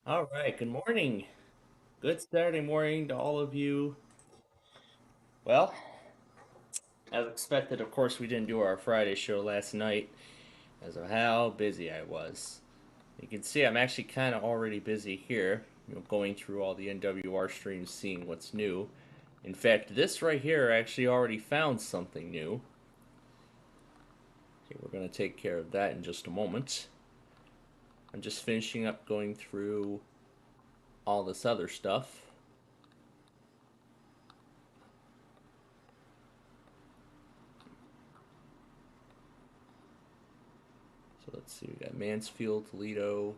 All right, good morning. Good Saturday morning to all of you. Well, as expected, of course, we didn't do our Friday show last night as of how busy I was. You can see I'm actually kind of already busy here, going through all the NWR streams, seeing what's new. In fact, this right here I actually already found something new. Okay, we're going to take care of that in just a moment. I'm just finishing up going through all this other stuff. So let's see, we got Mansfield, Toledo.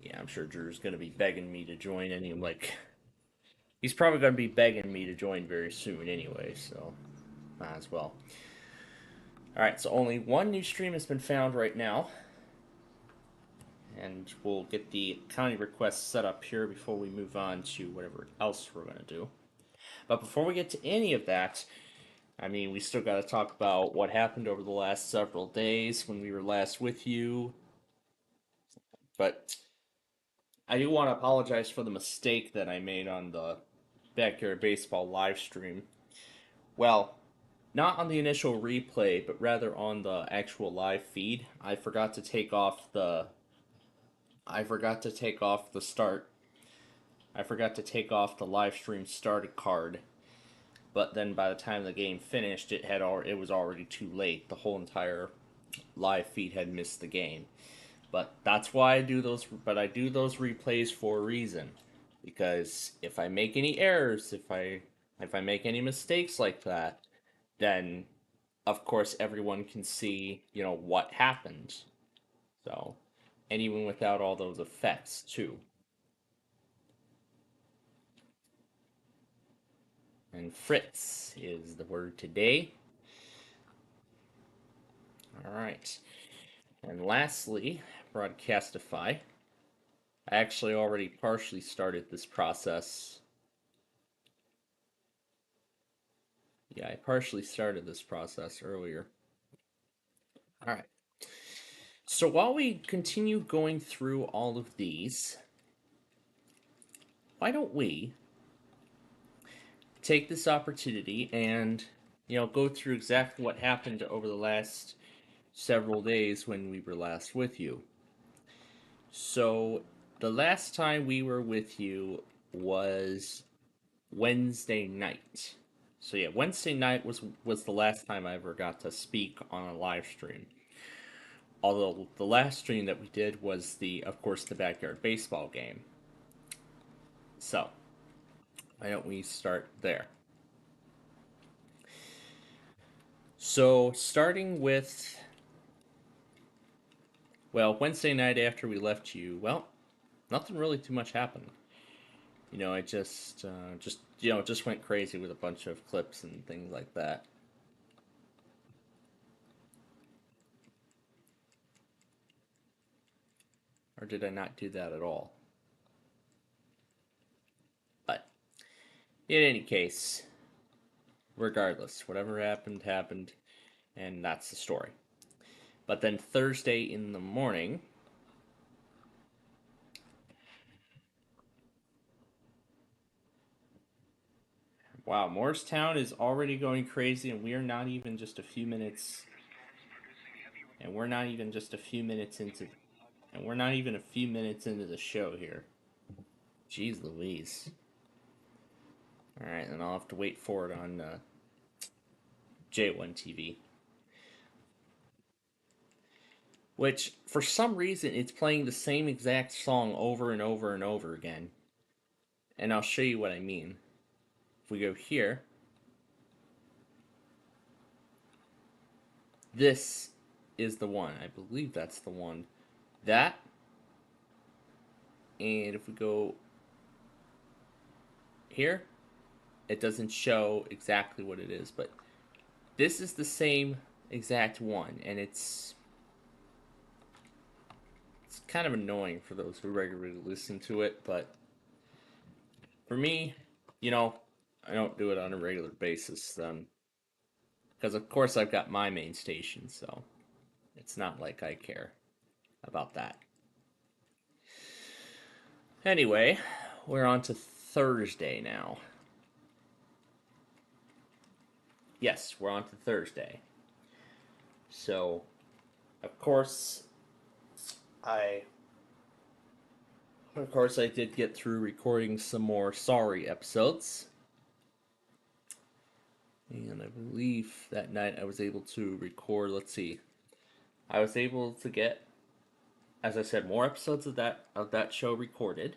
Yeah, I'm sure Drew's gonna be begging me to join any he's probably gonna be begging me to join very soon anyway, so might as well. Alright, so only one new stream has been found right now, and we'll get the county request set up here before we move on to whatever else we're gonna do. But before we get to any of that, I mean, we still gotta talk about what happened over the last several days when we were last with you. But I do want to apologize for the mistake that I made on the Backyard Baseball live stream. Well, not on the initial replay, but rather on the actual live feed. I forgot to take off the start. I forgot to take off the live stream started card. But then by the time the game finished, it was already too late. The whole entire live feed had missed the game. But that's why I do those. But I do those replays for a reason, because if I make any errors, if I make any mistakes like that, then of course everyone can see what happened. So, and even without all those effects too. And Fritz is the word today. All right. And lastly, Broadcastify. I actually already partially started this process. Yeah, I partially started this process earlier. All right. So while we continue going through all of these, why don't we take this opportunity and go through exactly what happened over the last several days when we were last with you. So the last time we were with you was Wednesday night. So yeah, Wednesday night was the last time I ever got to speak on a live stream. Although the last stream that we did was of course, the backyard baseball game. So why don't we start there? So starting with, well, Wednesday night after we left you, well, nothing really too much happened. I just went crazy with a bunch of clips and things like that. Or did I not do that at all? But in any case, regardless, whatever happened happened, and that's the story. But then Thursday in the morning, wow, Morristown is already going crazy, and we are not even just a few minutes, and we're not even just a few minutes into, and we're not even a few minutes into the show here. Jeez Louise. All right, and I'll have to wait for it on J1 TV. Which, for some reason, it's playing the same exact song over and over and over again. And I'll show you what I mean. If we go here, this is the one. I believe that's the one. That, and if we go here, it doesn't show exactly what it is, but this is the same exact one, and it's kind of annoying for those who regularly listen to it, but for me, you know, I don't do it on a regular basis. Because, of course, I've got my main station, so it's not like I care about that. Anyway, we're on to Thursday now. Yes, we're on to Thursday. So, of course, I I did get through recording some more Sorry episodes. And I believe that night I was able to record, let's see. I was able to get, as I said, more episodes of that show recorded.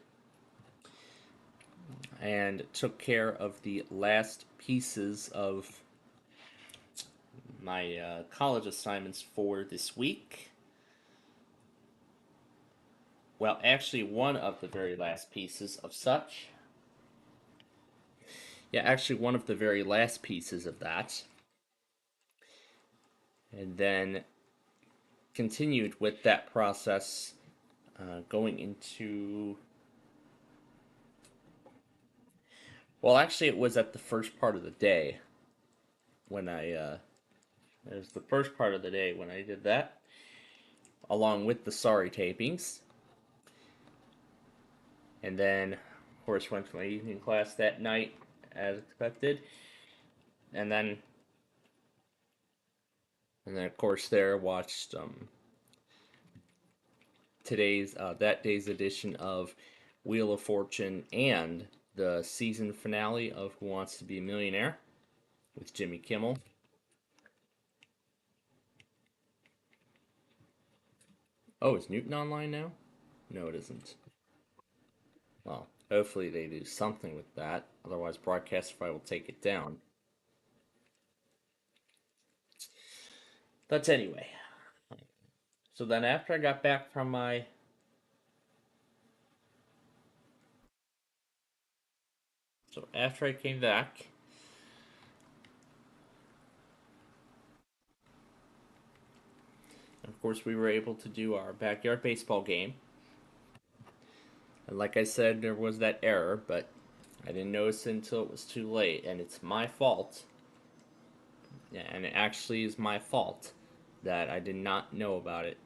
And took care of the last pieces of my college assignments for this week. Well, actually, one of the very last pieces of such. Yeah, actually, one of the very last pieces of that. And then continued with that process going into. Well, actually, it was at the first part of the day when it was the first part of the day when I did that, along with the Sorry tapings. And then, of course, went to my evening class that night, as expected. And then, of course, there watched that day's edition of Wheel of Fortune and the season finale of Who Wants to Be a Millionaire with Jimmy Kimmel. Oh, is Newton online now? No, it isn't. Well, hopefully they do something with that. Otherwise, Broadcastify will take it down. But anyway. So then after I got back from my... So after I came back... Of course, we were able to do our backyard baseball game. And like I said, there was that error, but I didn't notice it until it was too late, and it's my fault. Yeah, and it actually is my fault that I did not know about it.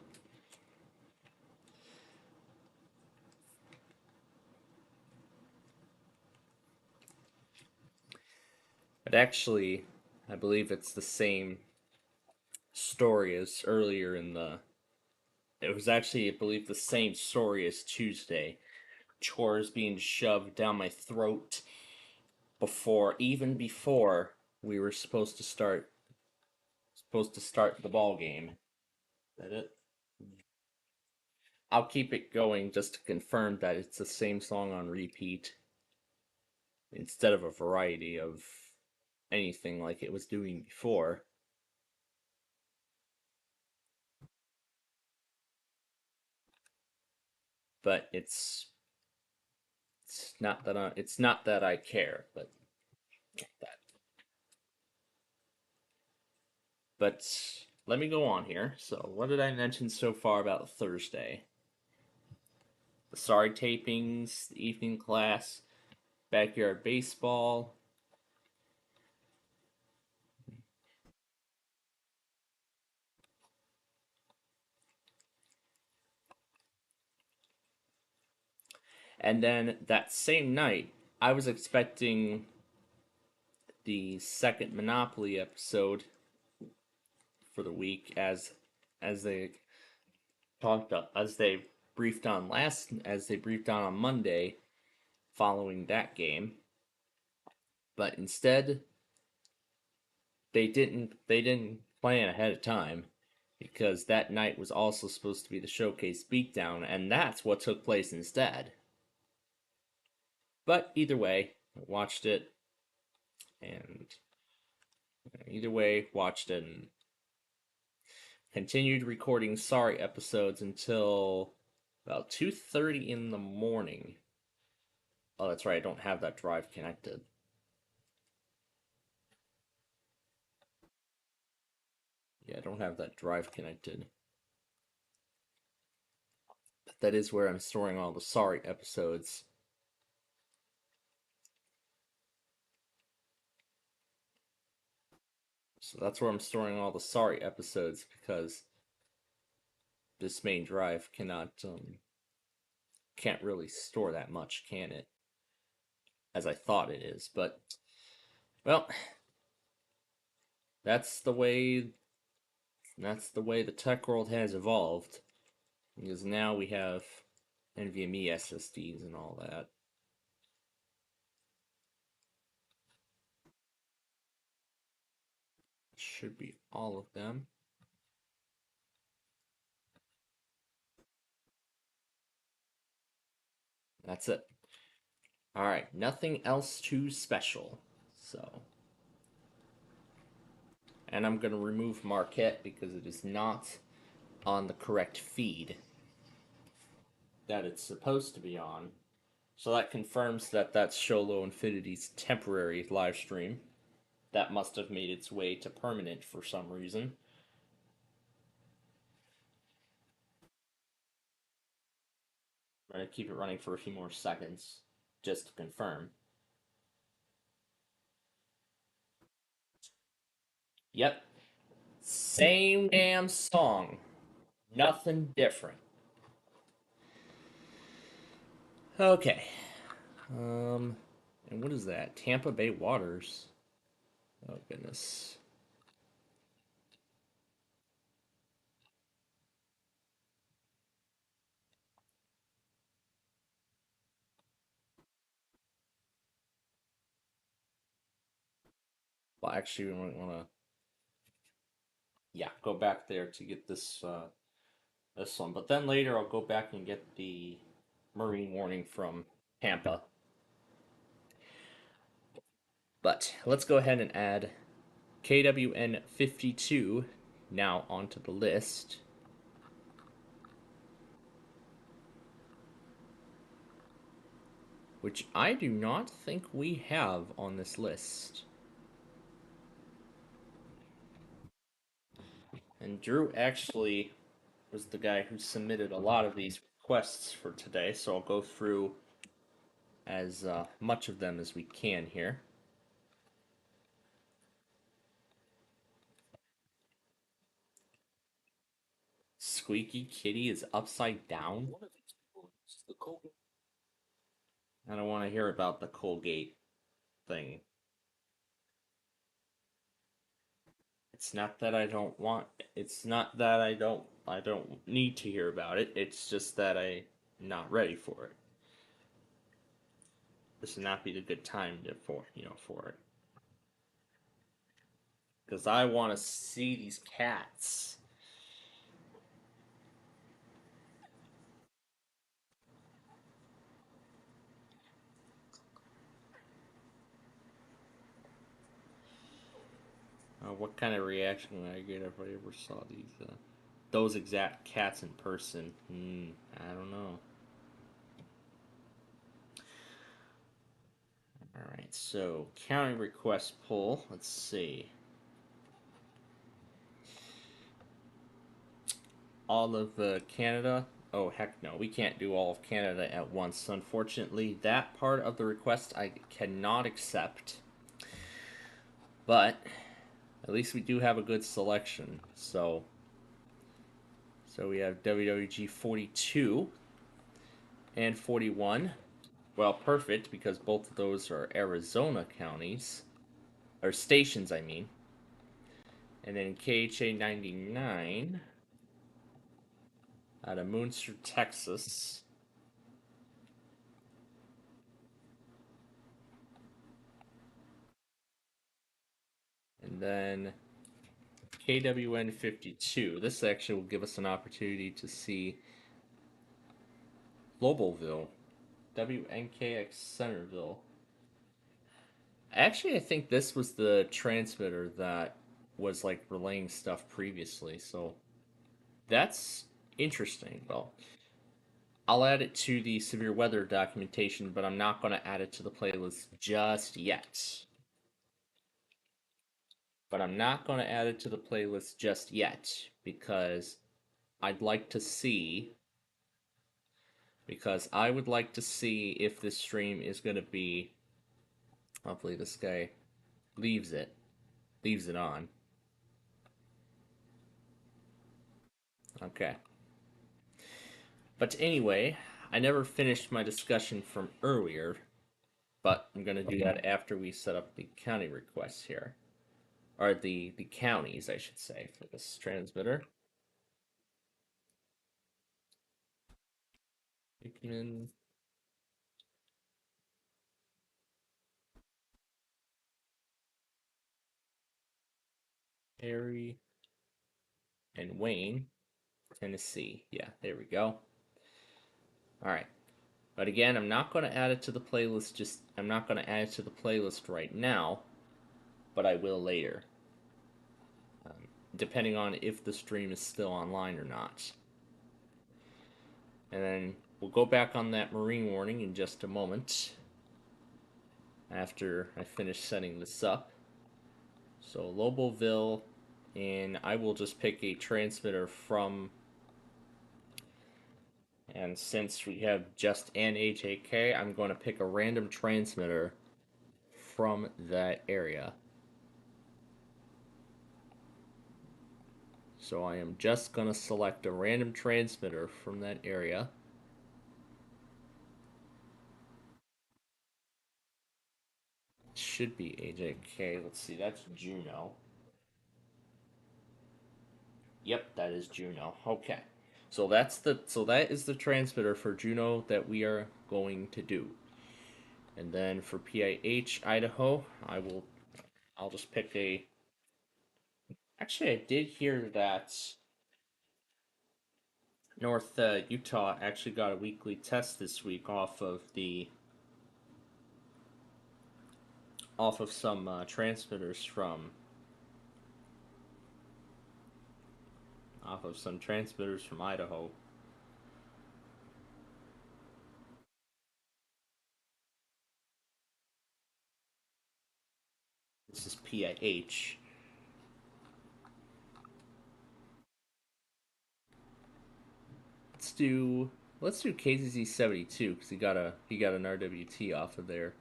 But actually, I believe it's the same story as earlier in the. It was actually, I believe, the same story as Tuesday. Chores being shoved down my throat even before we were supposed to start the ball game. Is that it? I'll keep it going just to confirm that it's the same song on repeat instead of a variety of anything like it was doing before. But it's not that I care, but that. But let me go on here. So, what did I mention so far about Thursday? The Sorry tapings, the evening class, backyard baseball. And then that same night, I was expecting the second Monopoly episode for the week as they as they briefed on Monday following that game. But instead they didn't plan ahead of time because that night was also supposed to be the showcase beatdown, and that's what took place instead. But either way, I watched it, and continued recording Sorry episodes until about 2:30 in the morning. Oh, that's right, I don't have that drive connected. Yeah, I don't have that drive connected. But that is where I'm storing all the Sorry episodes. So that's where I'm storing all the Sorry episodes because this main drive can't really store that much, can it? As I thought it is, but well, that's the way the tech world has evolved. Because now we have NVMe SSDs and all that. Should be all of them. That's it. Alright, nothing else too special. So. And I'm going to remove Marquette because it is not on the correct feed that it's supposed to be on. So that confirms that that's Sholo Infinity's temporary live stream. That must have made its way to permanent for some reason. I'm going to keep it running for a few more seconds just to confirm. Yep. Same damn song. Nothing different. Okay. And what is that? Tampa Bay Waters. Oh goodness. Well, actually, we might want to, yeah, go back there to get this one. But then later, I'll go back and get the marine warning from Tampa. But let's go ahead and add KWN 52 now onto the list. Which I do not think we have on this list. And Drew actually was the guy who submitted a lot of these requests for today, so I'll go through as much of them as we can here. Squeaky Kitty is upside down? I don't want to hear about the Colgate thing. It's not that I don't want. It's not that I don't need to hear about it. It's just that I'm not ready for it. This would not be the good time for it. Because I want to see these cats. What kind of reaction would I get if I ever saw those exact cats in person? I don't know. Alright, so county request pull. Let's see. All of Canada. Oh, heck no. We can't do all of Canada at once. Unfortunately, that part of the request I cannot accept. But at least we do have a good selection. So we have WWG 42 and 41. Well, perfect, because both of those are Arizona counties. Or stations, I mean. And then KHA 99 out of Moonster, Texas. And then KWN 52. This actually will give us an opportunity to see Globalville. WNKX Centerville. Actually, I think this was the transmitter that was like relaying stuff previously, so that's interesting. Well, I'll add it to the severe weather documentation, but I'm not going to add it to the playlist just yet. But I'm not going to add it to the playlist just yet because I'd like to see. Because I would like to see if this stream is going to be. Hopefully, this guy leaves it on. Okay. But anyway, I never finished my discussion from earlier, but I'm going to do that after we set up the county requests here. Or the counties, I should say, for this transmitter. Hickman, Harry, and Wayne, Tennessee. Yeah, there we go. All right. But again, I'm not going to add it to the playlist. I'm not going to add it to the playlist right now, but I will later, um, depending on if the stream is still online or not. And then we'll go back on that marine warning in just a moment after I finish setting this up. So Loboville, and I will just pick a transmitter from, and since we have just an HAK, I'm going to pick a random transmitter from that area. So I am just going to select a random transmitter from that area. It should be AJK. Let's see, that's Juno. Yep, that is Juno. Okay. So that is the transmitter for Juno that we are going to do. And then for PIH Idaho, I'll just pick a. Actually, I did hear that North Utah actually got a weekly test this week off of some transmitters from Idaho. This is PIH. Let's do KZZ 72 because he got an RWT off of there.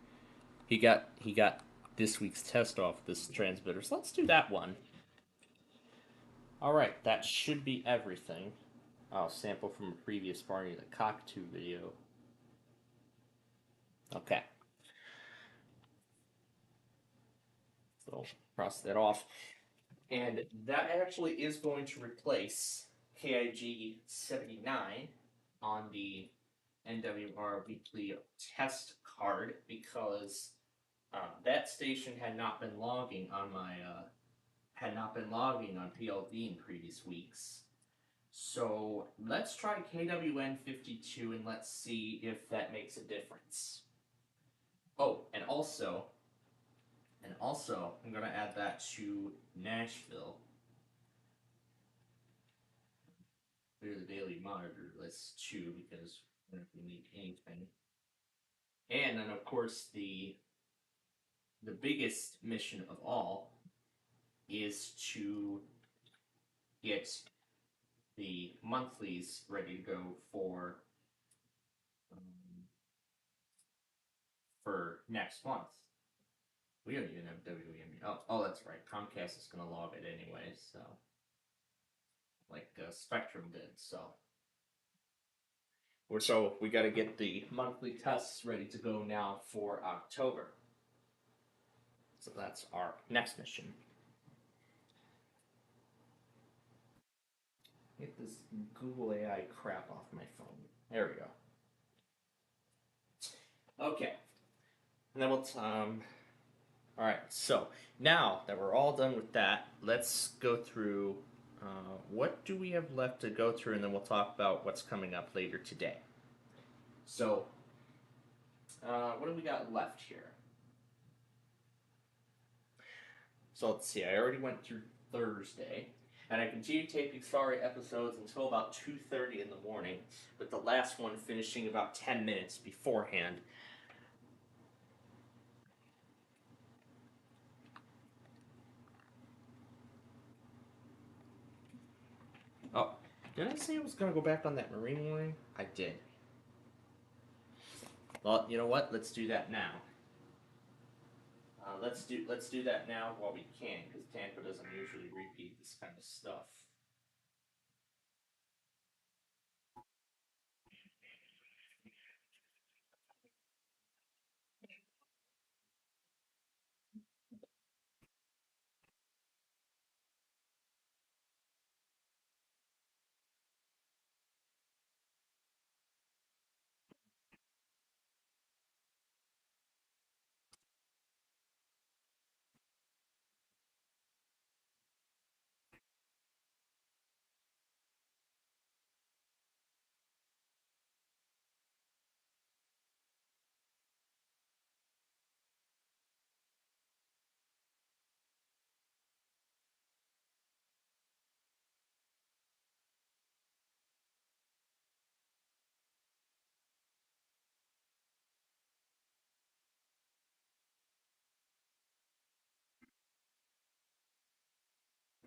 He got this week's test off this transmitter. So let's do that one. All right, that should be everything. I'll sample from a previous Barney the Cockatoo video. Okay. So cross that off. And that actually is going to replace KIG 79 on the NWR weekly test card because that station had not been logging on PLD in previous weeks. So let's try KWN 52 and let's see if that makes a difference. Oh, and also, I'm gonna add that to Nashville. Clear the daily monitor list too, because if we need anything. And then of course the biggest mission of all is to get the monthlies ready to go for next month. We don't even have WEMU. Oh, that's right. Comcast is going to log it anyway, so like Spectrum did. So we got to get the monthly tests ready to go now for October. So that's our next mission. Get this Google AI crap off my phone. There we go. Okay. And then we'll all right. So now that we're all done with that, let's go through. What do we have left to go through, and then we'll talk about what's coming up later today. So, what do we got left here? So let's see. I already went through Thursday, and I continued taping Starry episodes until about 2:30 in the morning, with the last one finishing about 10 minutes beforehand. Oh, did I say I was gonna go back on that marine warning? I did. Well, you know what? Let's do that now. Let's do that now while we can, because Tampa doesn't usually repeat this kind of stuff.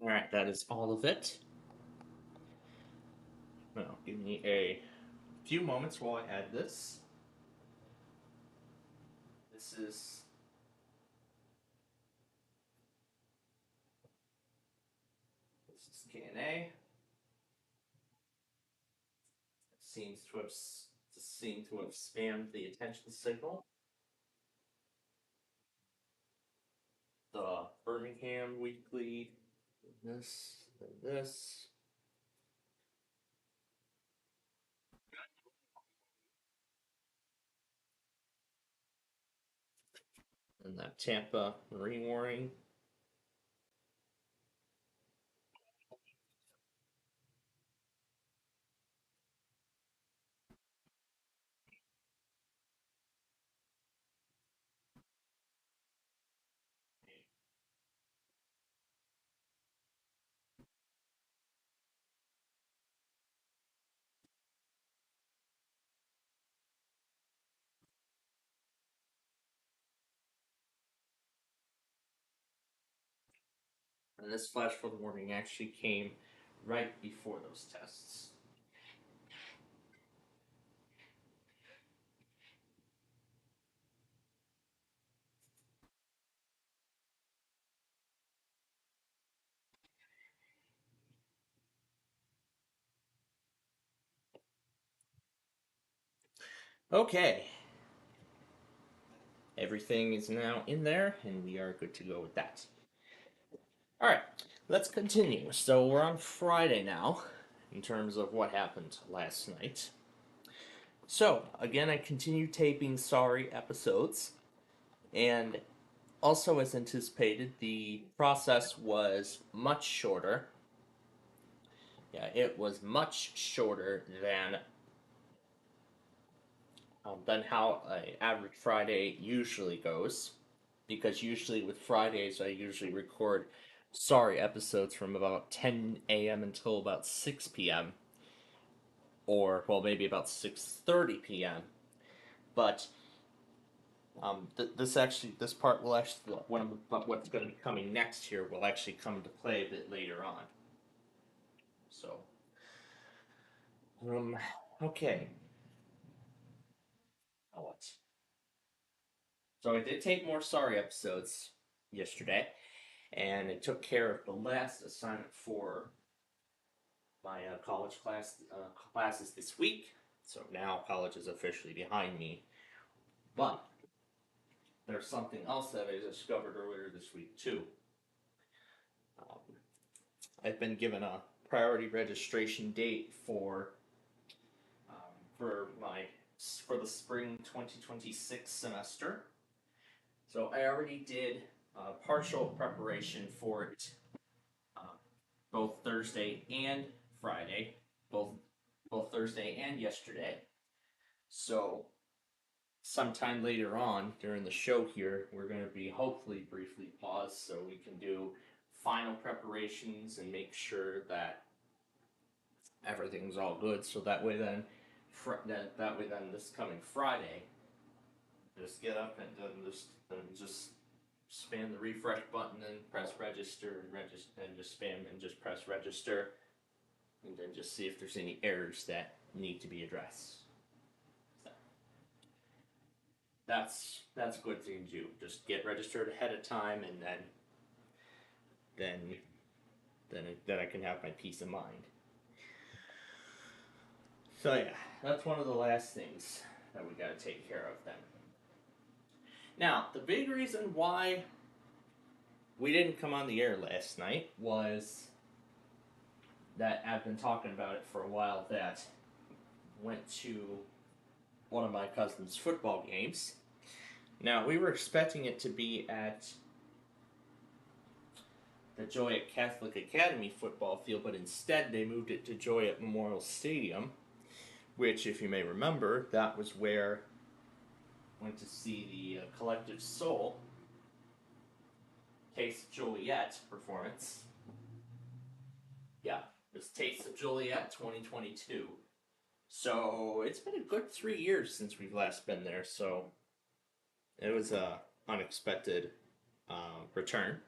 Alright, that is all of it. Now, give me a few moments while I add this. This is KNA. It seems to have spammed the attention signal. The Birmingham Weekly, this, and this. And that Tampa Marine Warning. And this flash flood warning actually came right before those tests. Okay. Everything is now in there, and we are good to go with that. Alright, let's continue. So we're on Friday now, in terms of what happened last night. So, again, I continue taping Sorry episodes, and also as anticipated, the process was much shorter. Yeah, it was much shorter than how an average Friday usually goes. Because usually with Fridays, I usually record Sorry episodes from about 10 a.m. until about 6 p.m. Or, well, maybe about 6:30 p.m. But this part will actually, what's going to be coming next here will actually come into play a bit later on. So, okay. Now what? So I did take more Sorry episodes yesterday, and it took care of the last assignment for my classes this week. So now college is officially behind me. But there's something else that I discovered earlier this week too. Um, I've been given a priority registration date for my for the spring 2026 semester. So I already did partial preparation for it, uh, both Thursday and Friday, both both Thursday and yesterday. So sometime later on during the show here, we're going to be hopefully briefly paused so we can do final preparations and make sure that everything's all good. So that way then, this coming Friday, just get up and then just spam the refresh button and press register and just spam and just press register and then just see if there's any errors that need to be addressed. So that's a good thing to do. Just get registered ahead of time, and then then I can have my peace of mind. So yeah, that's one of the last things that we got to take care of then. Now, the big reason why we didn't come on the air last night was that I've been talking about it for a while. That went to one of my cousin's football games. Now, we were expecting it to be at the Joliet Catholic Academy football field, but instead they moved it to Joliet Memorial Stadium, which, if you may remember, that was where I went to see the Collective Soul Taste of Joliet performance. Yeah, it was Taste of Joliet 2022. So it's been a good 3 years since we've last been there, so it was a unexpected return.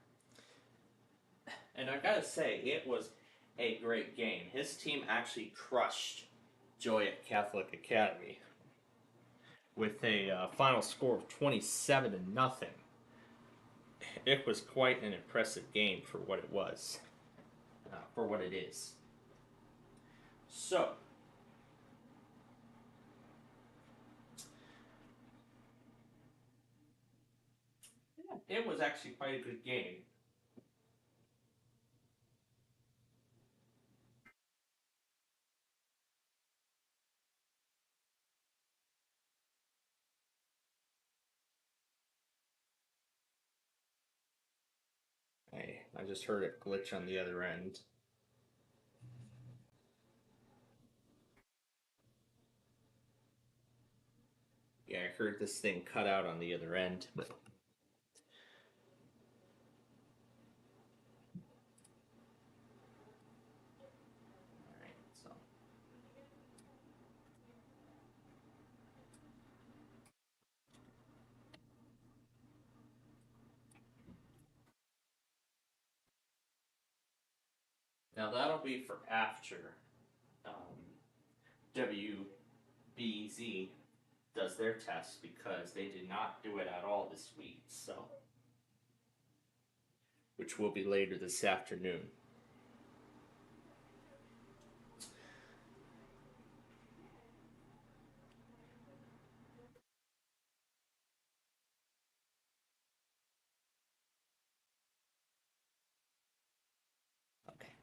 And I gotta say, it was a great game. His team actually crushed Joliet Catholic Academy with a final score of 27-0. It was quite an impressive game for what it was, for what it is. So, yeah, it was actually quite a good game. I just heard it glitch on the other end. Yeah, I heard this thing cut out on the other end. But alright, so now that'll be for after WBZ does their test because they did not do it at all this week. So, which will be later this afternoon. Okay.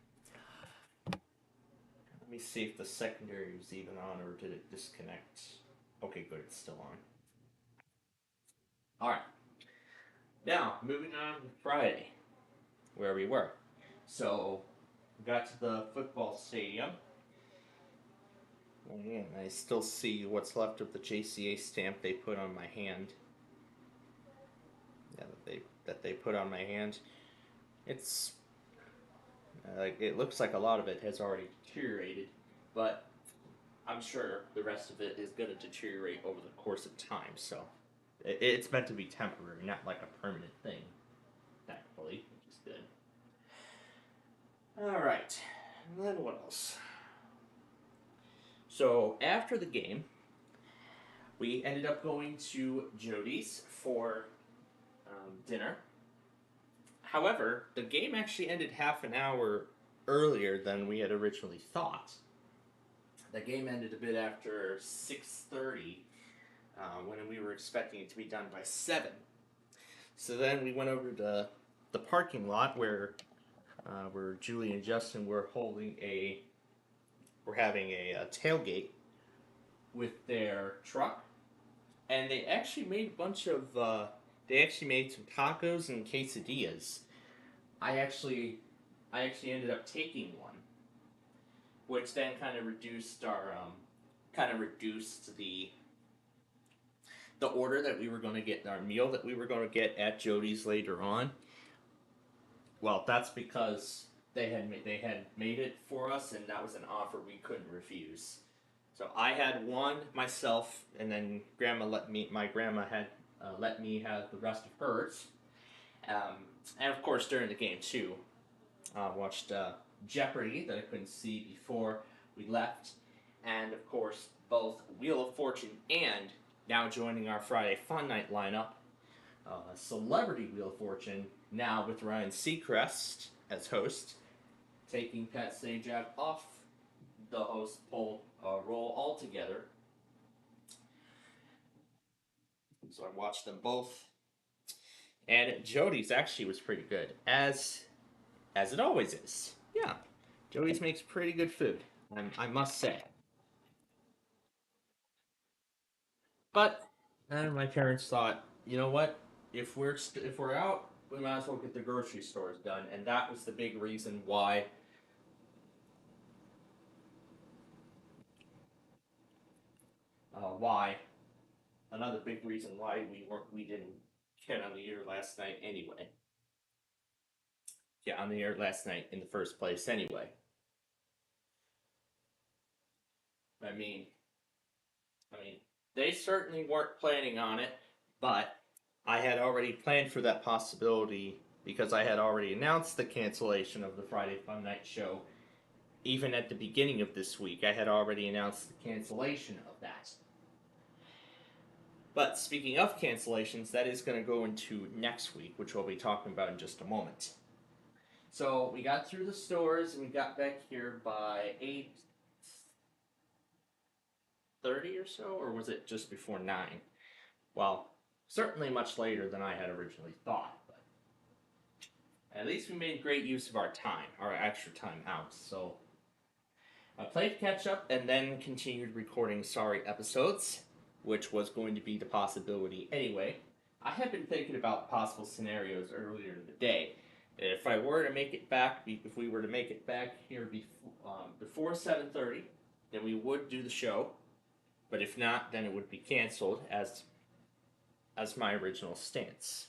Let me see if the secondary was even on or did it disconnect. Okay, good, it's still on. All right. Now, moving on to Friday, where we were. So, we got to the football stadium. And I still see what's left of the JCA stamp they put on my hand. Yeah, that they put on my hand. It's like it looks like a lot of it has already deteriorated, but I'm sure the rest of it is going to deteriorate over the course of time. So it's meant to be temporary, not like a permanent thing. Thankfully, which is good. All right, and then what else? So after the game, we ended up going to Jody's for dinner. However, the game actually ended half an hour earlier than we had originally thought. The game ended a bit after 6:30, when we were expecting it to be done by 7. So then we went over to the parking lot where Julie and Justin were having a tailgate with their truck, and they actually made some tacos and quesadillas. I actually I actually ended up taking one, which then kind of reduced the order that we were going to get, our meal that we were going to get at Jody's later on. Well, that's because they had made it for us, and that was an offer we couldn't refuse. So I had one myself, and then my grandma had let me have the rest of hers. Um, and of course, during the game too, watched Jeopardy that I couldn't see before we left, and of course both Wheel of Fortune and now joining our Friday Fun Night lineup, Celebrity Wheel of Fortune, now with Ryan Seacrest as host, taking Pat Sajak off the host role altogether. So I watched them both, and Jody's actually was pretty good, as it always is. Yeah, Jody's makes pretty good food, I must say. But my parents thought, you know what? If we're out, we might as well get the grocery stores done, and that was the big reason why another big reason why we didn't get on the air last night anyway. Get on the air last night in the first place anyway. I mean, I mean, they certainly weren't planning on it, but I had already planned for that possibility because I had already announced the cancellation of the Friday Fun Night show. Even at the beginning of this week, I had already announced the cancellation of that. But speaking of cancellations, that is going to go into next week, which we'll be talking about in just a moment. So we got through the stores and we got back here by 8:30 or so, or was it just before 9? Well, certainly much later than I had originally thought, but at least we made great use of our time, our extra time out. So I played catch up and then continued recording Sorry episodes, which was going to be the possibility anyway. I had been thinking about possible scenarios earlier in the day. If I were to make it back, if we were to make it back here before 7:30, then we would do the show. But if not, then it would be canceled as my original stance.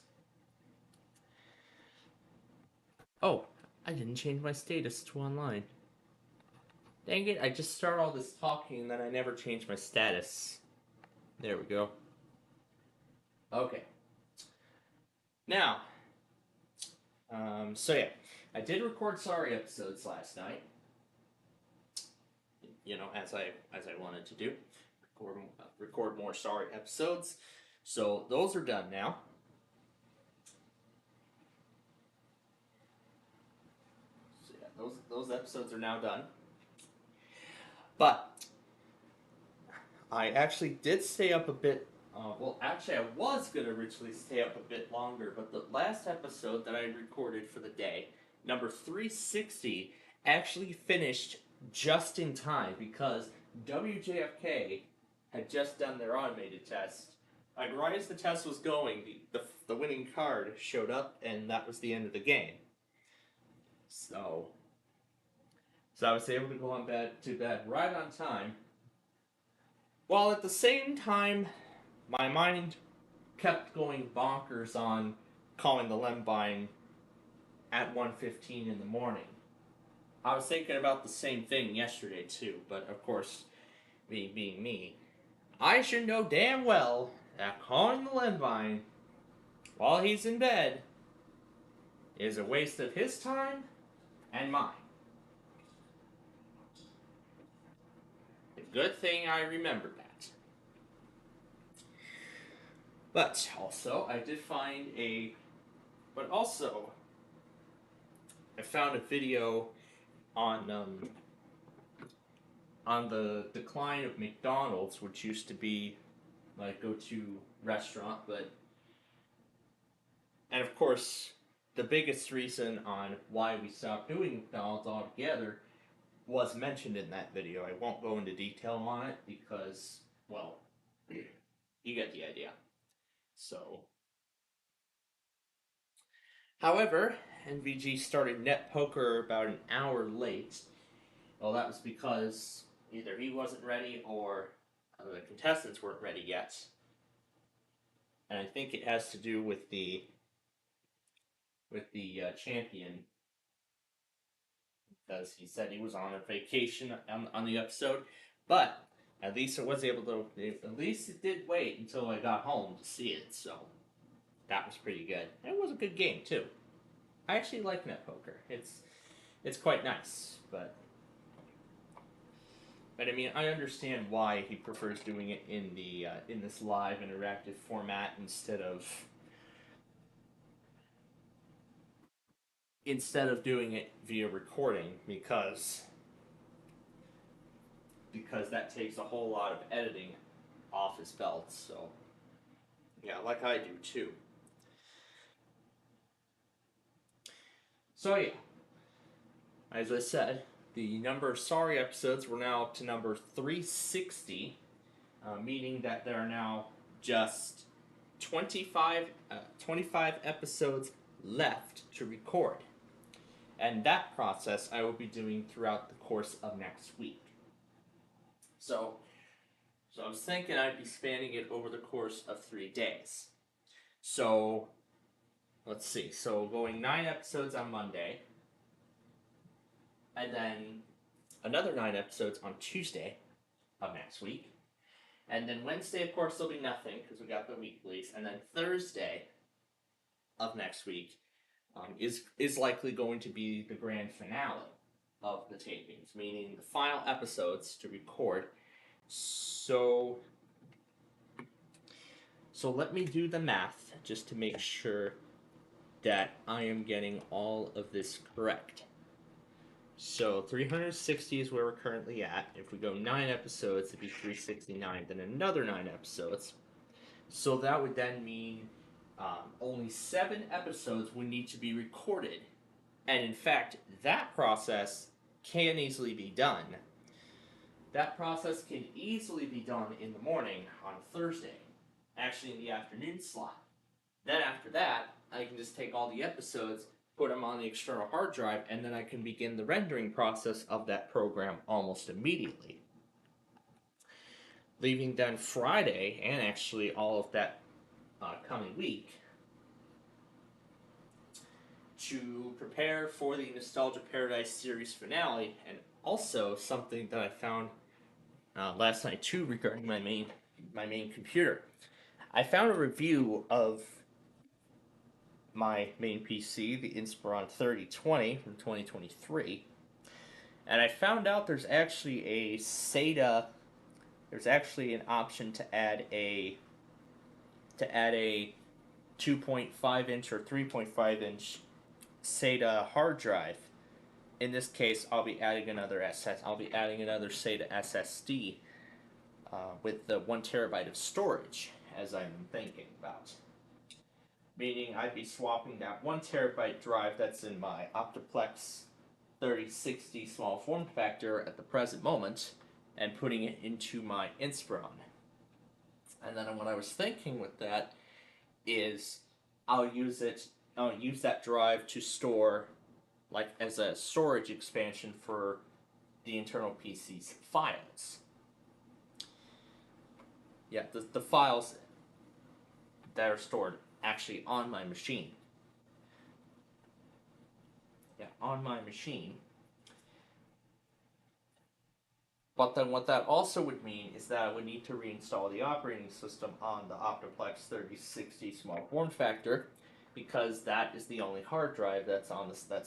Oh, I didn't change my status to online. Dang it, I just start all this talking and then I never change my status. There we go. Okay. Now, so yeah, I did record Sorry episodes last night. You know, as I wanted to do, record more Sorry episodes. So those are done now. So yeah, those episodes are now done. But I actually did stay up a bit. Well, actually, I was going to originally stay up a bit longer, but the last episode that I recorded for the day, number 360, actually finished just in time because WJFK had just done their automated test. Like, right as the test was going, the winning card showed up, and that was the end of the game. So I was able to go to bed right on time, while at the same time, my mind kept going bonkers on calling the Lembine at 1:15 in the morning. I was thinking about the same thing yesterday too, but of course, me being me, I should know damn well that calling the Lembine while he's in bed is a waste of his time and mine. A good thing I remembered that. But also, I found a video on the decline of McDonald's, which used to be my go-to restaurant, and of course, the biggest reason on why we stopped doing McDonald's altogether was mentioned in that video. I won't go into detail on it because, well, you get the idea. So, however, NVG started net poker about an hour late. Well, that was because either he wasn't ready or the contestants weren't ready yet. And I think it has to do with the champion, because he said he was on a vacation on the episode, but at least it did wait until I got home to see it, so that was pretty good. It was a good game too. I actually like net poker. It's quite nice, but I mean, I understand why he prefers doing it in this live interactive format instead of doing it via recording, because that takes a whole lot of editing off his belt. So yeah, like I do too. So yeah, as I said, the number of Sorry episodes were now up to number 360, meaning that there are now just 25 episodes left to record. And that process I will be doing throughout the course of next week. So I was thinking I'd be spanning it over the course of 3 days. So, let's see. So, going 9 episodes on Monday, and then another 9 episodes on Tuesday of next week. And then Wednesday, of course, there'll be nothing because we got the weeklies. And then Thursday of next week, is likely going to be the grand finale of the tapings, meaning the final episodes to record. So so let me do the math just to make sure that I am getting all of this correct. So 360 is where we're currently at. If we go 9 episodes, it'd be 369, then another 9 episodes. So that would then mean only 7 episodes would need to be recorded. And in fact, that process can easily be done. That process can easily be done in the morning on Thursday, actually in the afternoon slot. Then after that, I can just take all the episodes, put them on the external hard drive, and then I can begin the rendering process of that program almost immediately. Leaving then Friday, and actually all of that coming week, to prepare for the Nostalgia Paradise series finale, and also something that I found last night too regarding my main computer. I found a review of my main PC, the Inspiron 3020 from 2023, and I found out there's actually a SATA. There's actually an option to add a 2.5 inch or 3.5 inch SATA hard drive. In this case, I'll be adding another SATA SSD with the 1 terabyte of storage, as I'm thinking about. Meaning I'd be swapping that 1 terabyte drive that's in my Optiplex 3060 small form factor at the present moment and putting it into my Inspiron. And then what I was thinking with that is I'll use that drive to store, like, as a storage expansion for the internal PC's files. Yeah, the files that are stored actually on my machine. Yeah, on my machine. But then what that also would mean is that I would need to reinstall the operating system on the Optiplex 3060 small form factor, because that is the only hard drive that's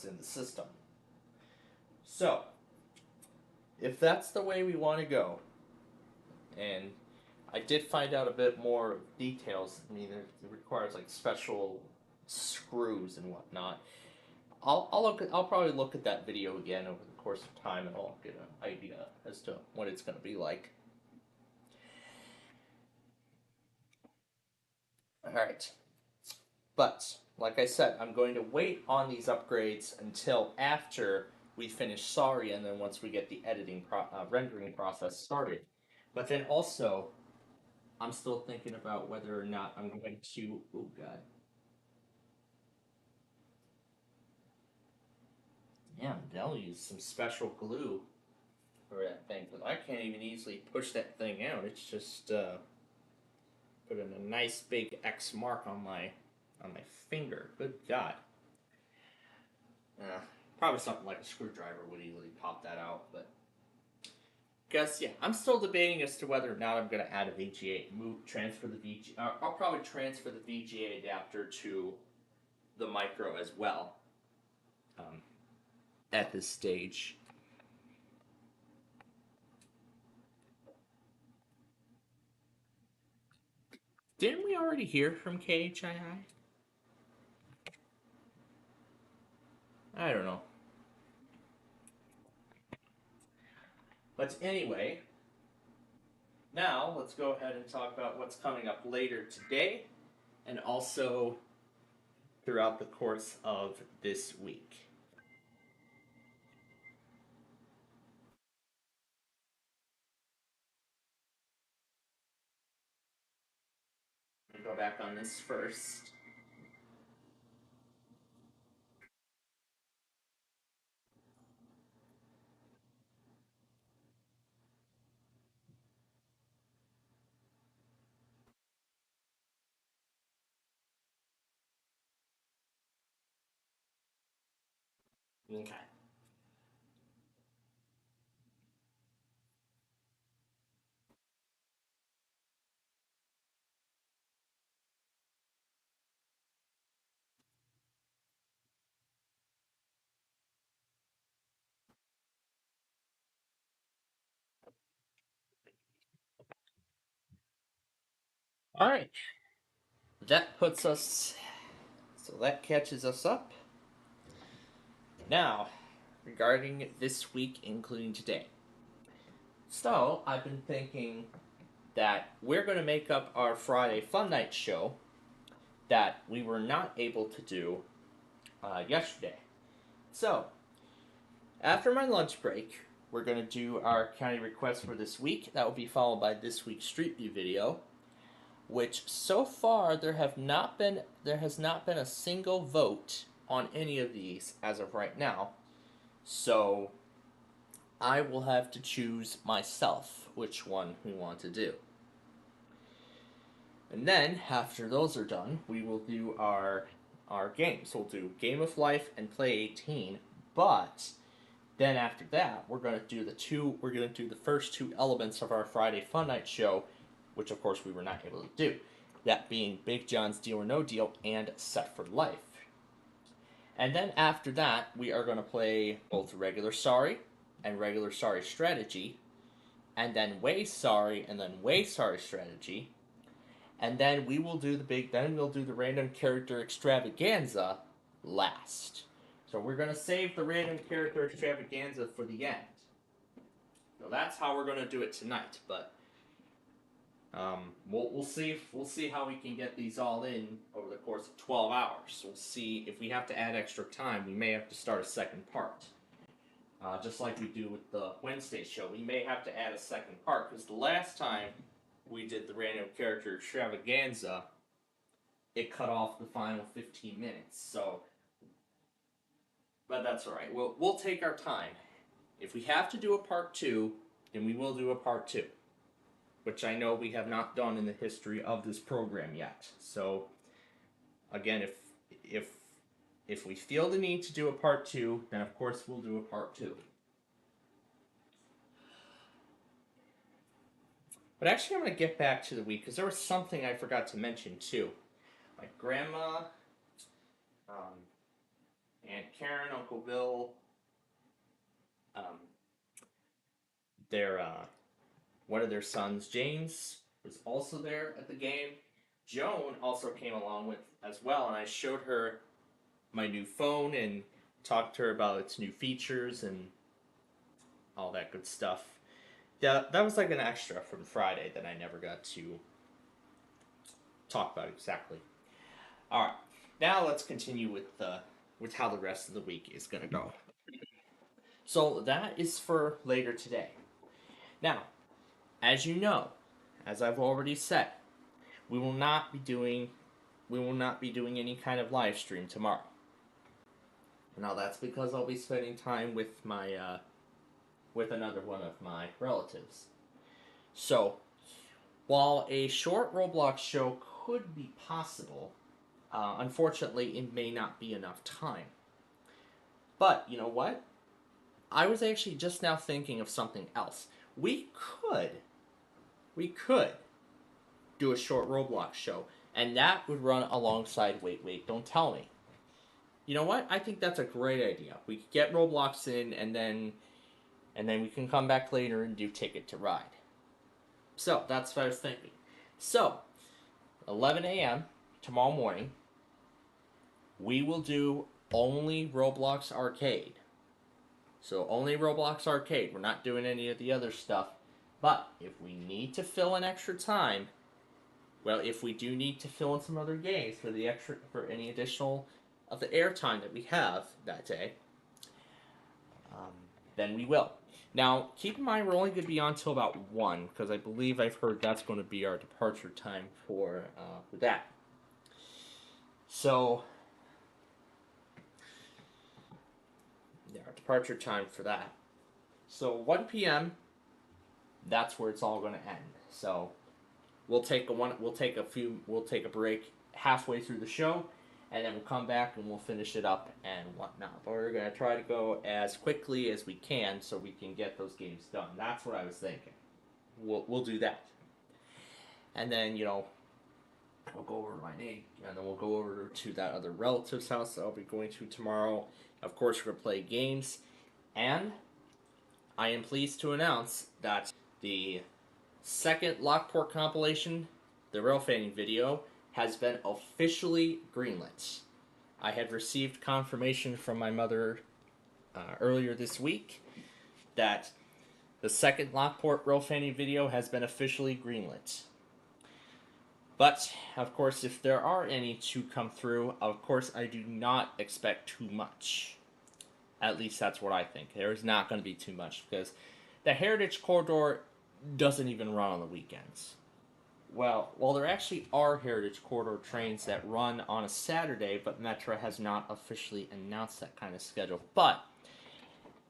in the system. So, if that's the way we want to go, and I did find out a bit more details. I mean, it requires like special screws and whatnot. I'll probably look at that video again over the course of time, and I'll get an idea as to what it's going to be like. All right, but like I said, I'm going to wait on these upgrades until after we finish Sorry, and then once we get the rendering process started. But then also, I'm still thinking about whether or not I'm going to. Oh God. Yeah, they'll use some special glue for that thing, because I can't even easily push that thing out. It's just putting a nice big X mark on my finger. Good God. Probably something like a screwdriver would easily pop that out, but guess, yeah, I'm still debating as to whether or not I'm going to add a VGA, transfer the VGA. I'll probably transfer the VGA adapter to the micro as well. At this stage. Didn't we already hear from KHII? I don't know. But anyway, now let's go ahead and talk about what's coming up later today and also throughout the course of this week. I'm going to go back on this first. Okay. Alright, that puts us. So that catches us up. Now, regarding this week, including today. So, I've been thinking that we're going to make up our Friday Fun Night show that we were not able to do yesterday. So, after my lunch break, we're going to do our county request for this week. That will be followed by this week's Street View video, which so far there has not been a single vote on any of these as of right now. So I will have to choose myself which one we want to do. And then after those are done, we will do our games. We'll do Game of Life and Play 18, but then after that, we're going to do the first two elements of our Friday Fun Night show, which of course we were not able to do. That being Big John's Deal or No Deal and Set for Life. And then after that, we are going to play both Regular Sorry and Regular Sorry Strategy, and then Way Sorry and then Way Sorry Strategy. And then we'll do the random character extravaganza last. So we're going to save the random character extravaganza for the end. So that's how we're going to do it tonight. But we'll see how we can get these all in over the course of 12 hours. We'll see if we have to add extra time. We may have to start a second part. Just like we do with the Wednesday show, we may have to add a second part because the last time we did the random character extravaganza, it cut off the final 15 minutes. So. But that's alright. We'll take our time. If we have to do a part 2, then we will do a part 2. Which I know we have not done in the history of this program yet. So, again, if we feel the need to do a part 2, then of course we'll do a part 2. But actually I'm going to get back to the week, because there was something I forgot to mention too. My grandma, Aunt Karen, Uncle Bill, one of their sons, James, was also there at the game. Joan also came along with as well, and I showed her my new phone and talked to her about its new features and all that good stuff. Yeah, that was like an extra from Friday that I never got to talk about exactly. All right, now let's continue with how the rest of the week is going to go. So that is for later today. Now, as you know, as I've already said, we will not be doing any kind of live stream tomorrow. Now that's because I'll be spending time with my with another one of my relatives. So, while a short Roblox show could be possible, unfortunately, it may not be enough time. But, you know what? I was actually just now thinking of something else. We could do a short Roblox show, and that would run alongside Wait, Don't Tell Me. You know what? I think that's a great idea. We could get Roblox in, and then we can come back later and do Ticket to Ride. So, that's what I was thinking. So, 11 a.m. tomorrow morning, we will do only Roblox Arcade. So, only Roblox Arcade. We're not doing any of the other stuff. But, if we need to fill in extra time, well, if we do need to fill in some other games for any additional of the airtime that we have that day, then we will. Now, keep in mind we're only going to be on till about 1, because I believe I've heard that's going to be our departure time for that. So, yeah, our departure time for that. So 1 p.m. That's where it's all going to end. So we'll take a break halfway through the show, and then we'll come back and we'll finish it up and whatnot. But we're going to try to go as quickly as we can so we can get those games done. That's what I was thinking. We'll do that. And then, we'll go over to my name, and then we'll go over to that other relative's house that I'll be going to tomorrow. Of course, we're going to play games. And I am pleased to announce that the second Lockport compilation the Rail Fanning video has been officially greenlit. I had received confirmation from my mother earlier this week that the second Lockport Rail Fanning video has been officially greenlit. But, of course, if there are any to come through, of course, I do not expect too much. At least that's what I think. There is not going to be too much because the Heritage Corridor doesn't even run on the weekends. Well, there actually are Heritage Corridor trains that run on a Saturday, but Metra has not officially announced that kind of schedule. But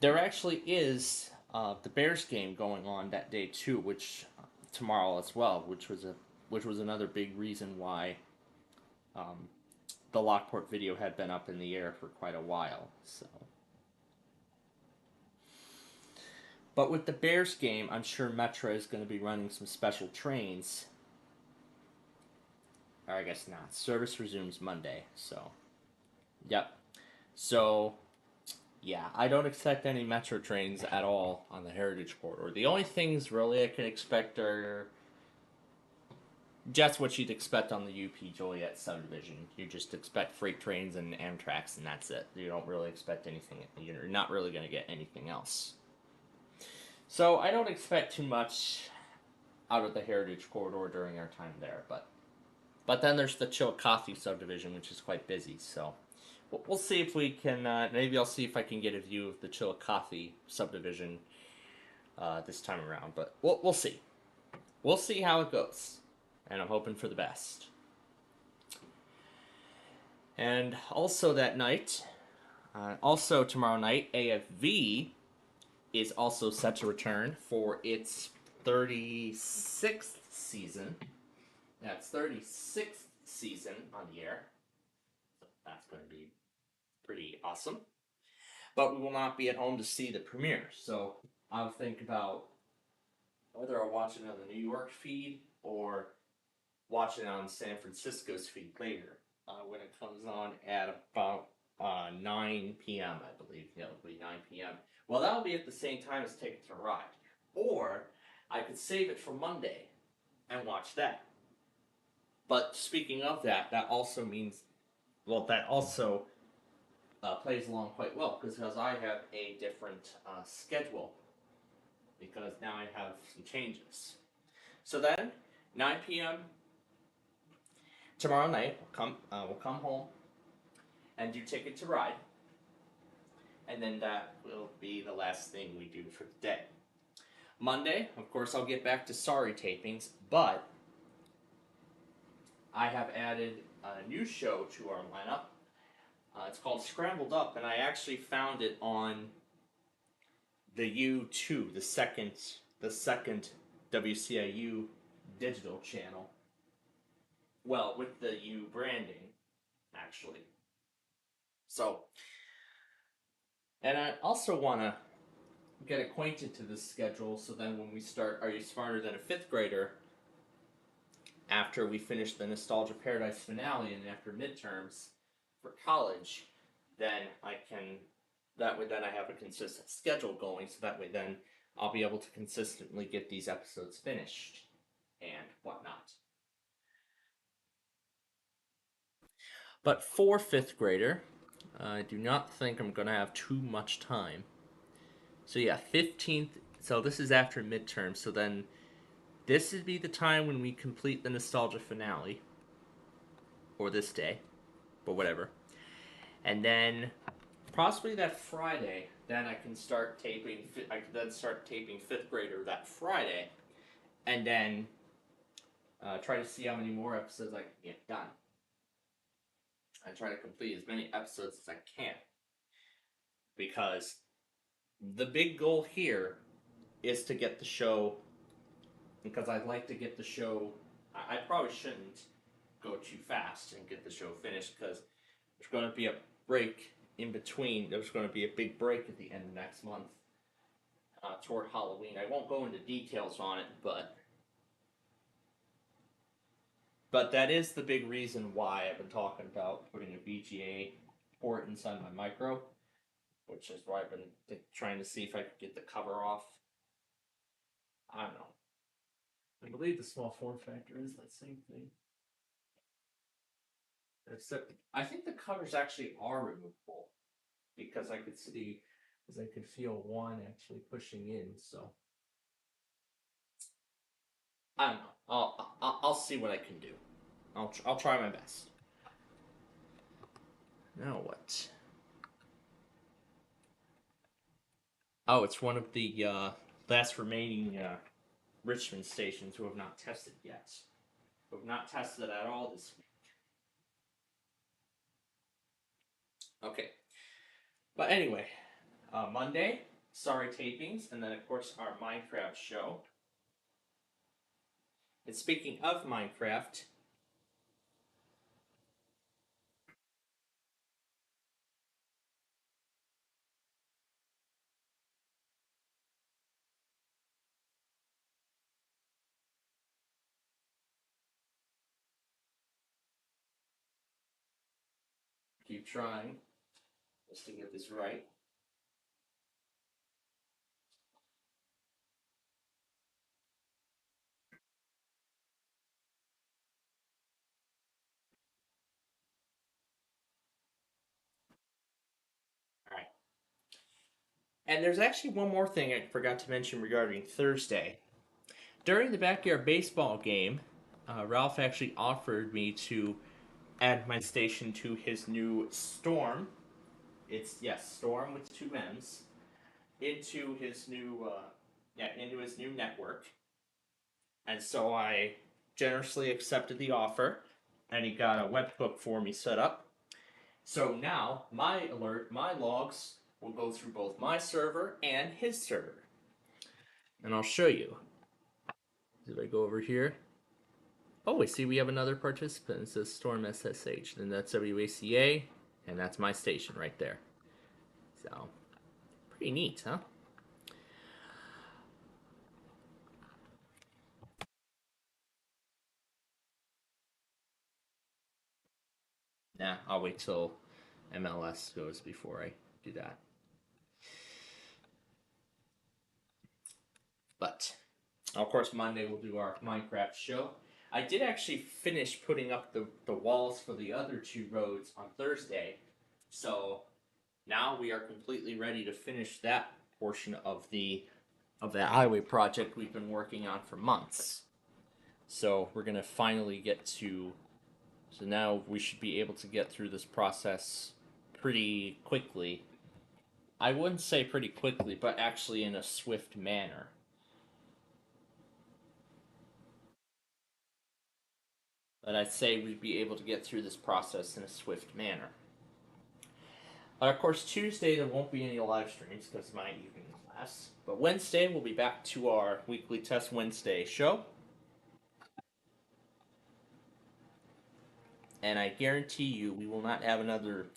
there actually is the Bears game going on that day too, which tomorrow as well, which was another big reason why the Lockport video had been up in the air for quite a while. So, but with the Bears game, I'm sure Metra is going to be running some special trains. Or I guess not. Service resumes Monday, so yep. So yeah, I don't expect any Metro trains at all on the Heritage Corridor. The only things really I can expect are just what you'd expect on the UP Joliet subdivision. You just expect freight trains and Amtraks, and that's it. You don't really expect anything. You're not really going to get anything else. So I don't expect too much out of the Heritage Corridor during our time there, but then there's the Chillicothe subdivision, which is quite busy. So we'll see if we can. Maybe I'll see if I can get a view of the Chillicothe subdivision this time around. But we'll see. We'll see how it goes, and I'm hoping for the best. And also that night, also tomorrow night, AFV is also set to return for its 36th season. That's 36th season on the air. So that's going to be pretty awesome. But we will not be at home to see the premiere. So I'll think about whether I'll watch it on the New York feed or watch it on San Francisco's feed later when it comes on at about 9 p.m., I believe. Yeah, it'll be 9 p.m. Well, that'll be at the same time as Ticket to Ride. Or I could save it for Monday and watch that. But speaking of that, that also means, well, that also plays along quite well because I have a different schedule because now I have some changes. So then, 9 p.m. tomorrow night, we'll come home and do Ticket to Ride, and then that will be the last thing we do for the day. Monday, of course, I'll get back to Sorry tapings, but I have added a new show to our lineup. It's called Scrambled Up, and I actually found it on the U2, the second WCIU digital channel. Well, with the U branding, actually. So, and I also want to get acquainted to this schedule so then when we start Are You Smarter Than a Fifth Grader, after we finish the Nostalgia Paradise finale and after midterms for college, then that way then I have a consistent schedule going, so that way then I'll be able to consistently get these episodes finished and whatnot. But for fifth grader, I do not think I'm going to have too much time. So yeah, 15th, so this is after midterm, so then this would be the time when we complete the Nostalgia finale. Or this day, but whatever. And then possibly that Friday, then I can start taping. I can then start taping fifth grader that Friday, and then try to see how many more episodes I can get done. I try to complete as many episodes as I can, because the big goal here is to get the show. Because I'd like to get the show. I probably shouldn't go too fast and get the show finished because there's going to be a break in between. There's going to be a big break at the end of next month toward Halloween. I won't go into details on it, but that is the big reason why I've been talking about putting a VGA port inside my micro, which is why I've been trying to see if I could get the cover off. I don't know. believe the small form factor is that same thing. Except, I think the covers actually are removable because I could see, because I could feel one actually pushing in. So I don't know. I'll see what I can do. I'll try my best. Now what? Oh, it's one of the last remaining Richmond stations who have not tested yet. Who have not tested at all this week. Okay. But anyway, Monday, sorry tapings, and then of course our Minecraft show. And speaking of Minecraft, keep trying just to get this right. Alright. And there's actually one more thing I forgot to mention regarding Thursday. During the backyard baseball game, Ralph actually offered me to add my station to his new Storm. It's, yes, Storm with two M's. Into his new network. And so I generously accepted the offer, and he got a webhook for me set up. So now my logs will go through both my server and his server. And I'll show you. If I go over here. Oh, I see we have another participant. It says Storm SSH. Then that's WACA, and that's my station right there. So, pretty neat, huh? Nah, I'll wait till MLS goes before I do that. But, of course, Monday we'll do our Minecraft show. I did actually finish putting up the walls for the other two roads on Thursday. So, now we are completely ready to finish that portion of that highway project we've been working on for months. So, we're going to finally get to... So now we should be able to get through this process pretty quickly. I wouldn't say pretty quickly, but actually in a swift manner. But I'd say we'd be able to get through this process in a swift manner. But of course, Tuesday there won't be any live streams because of my evening class. But Wednesday we'll be back to our weekly Test Wednesday show. And I guarantee you we won't have another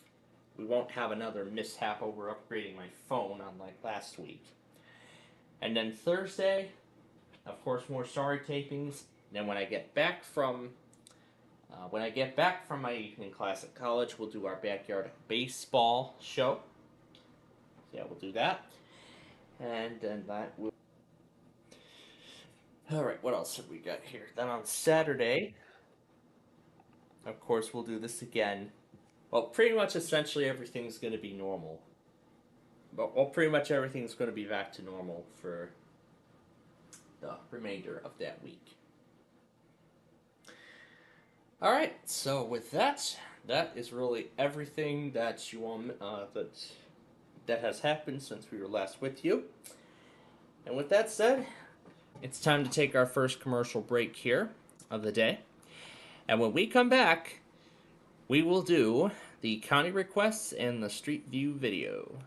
mishap over upgrading my phone unlike last week. And then Thursday, of course, more sorry tapings. Then when I get back from my evening class at college, we'll do our backyard baseball show. Yeah, we'll do that. And then that will... Alright, what else have we got here? Then on Saturday, of course, we'll do this again. Well, pretty much essentially everything's going to be normal. Well, pretty much everything's going to be back to normal for the remainder of that week. Alright, so with that is really everything that you want, that has happened since we were last with you. And with that said, it's time to take our first commercial break here of the day. And when we come back, we will do the county requests and the Street View video.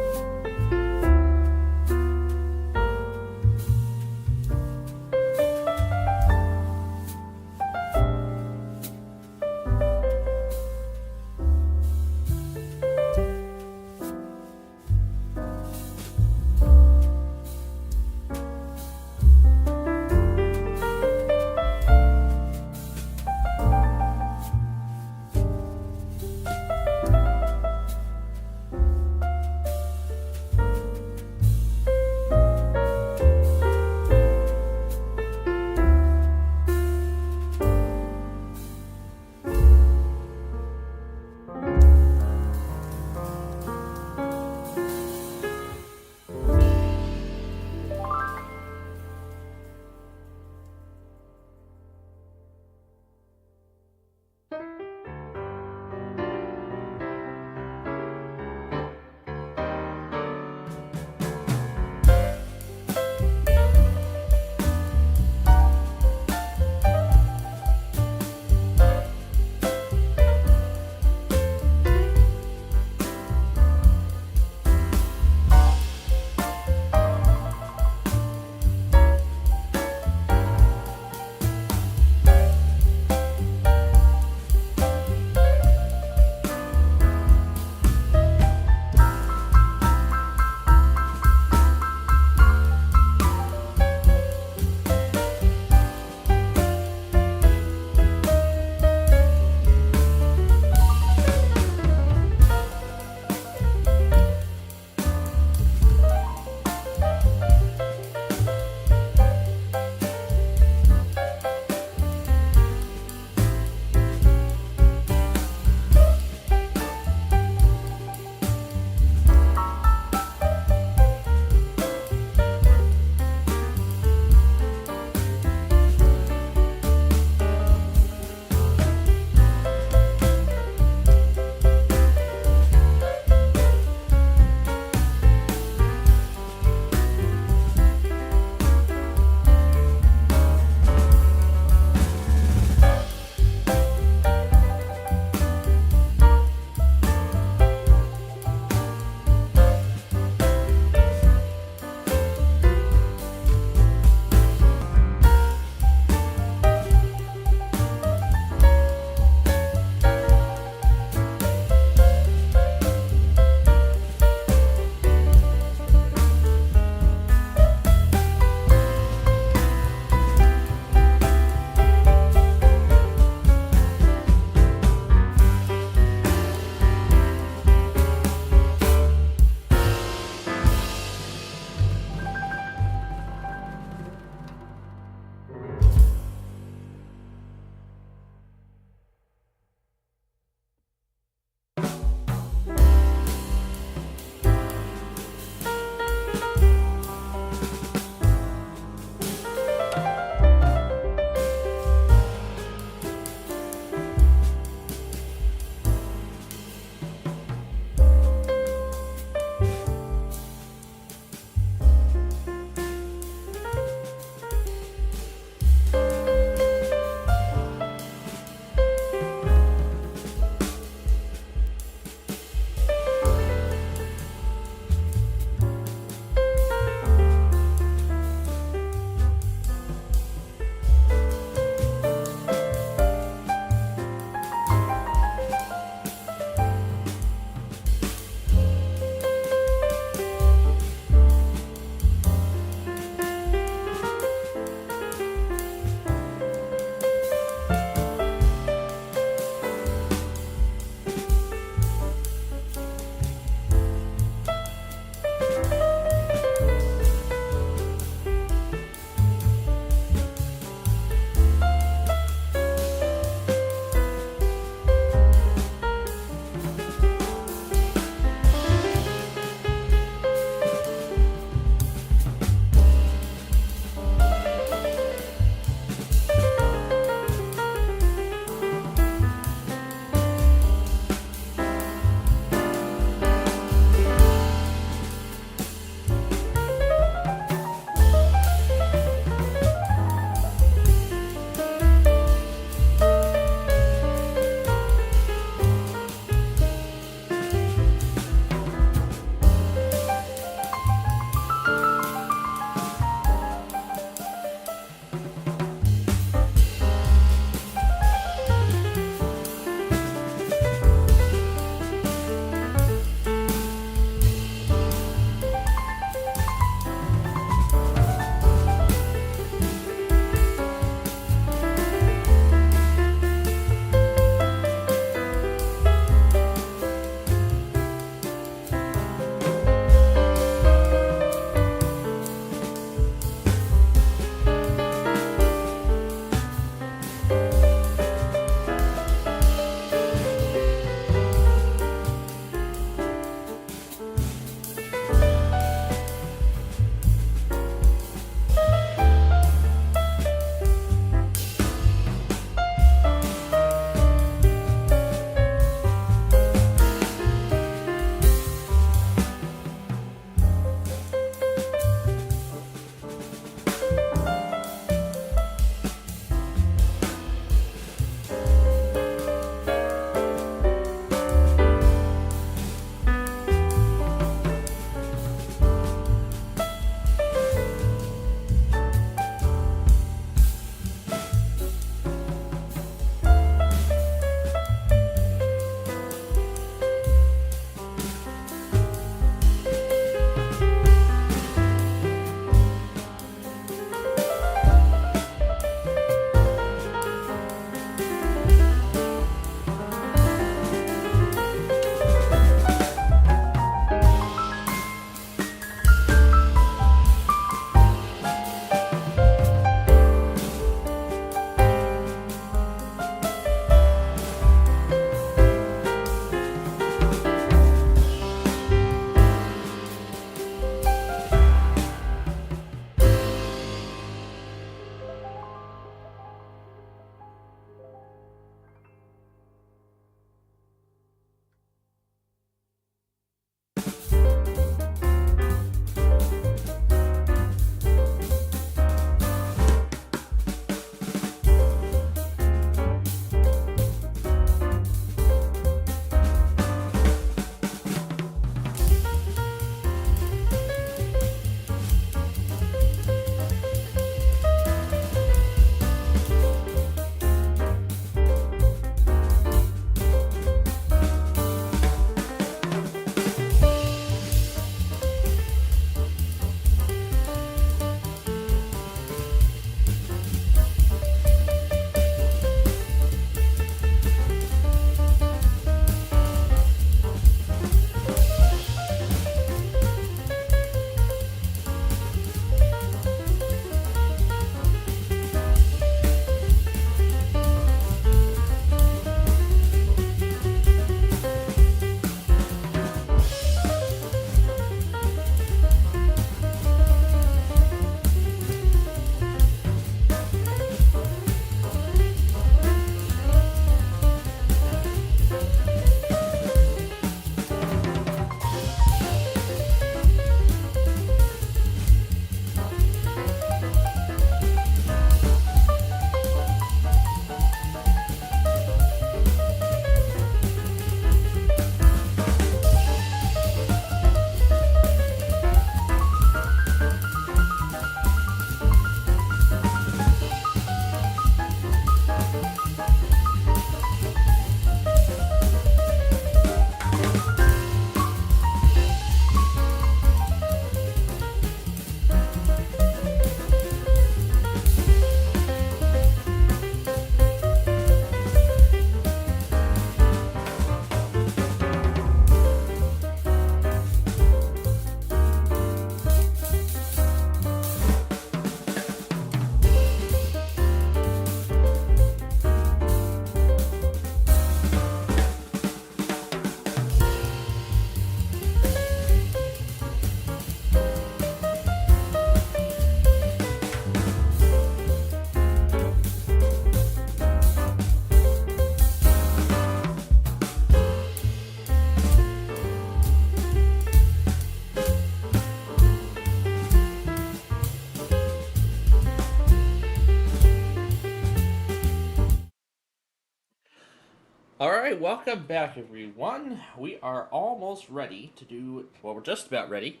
Welcome back, everyone. We are almost ready to do, well, we're just about ready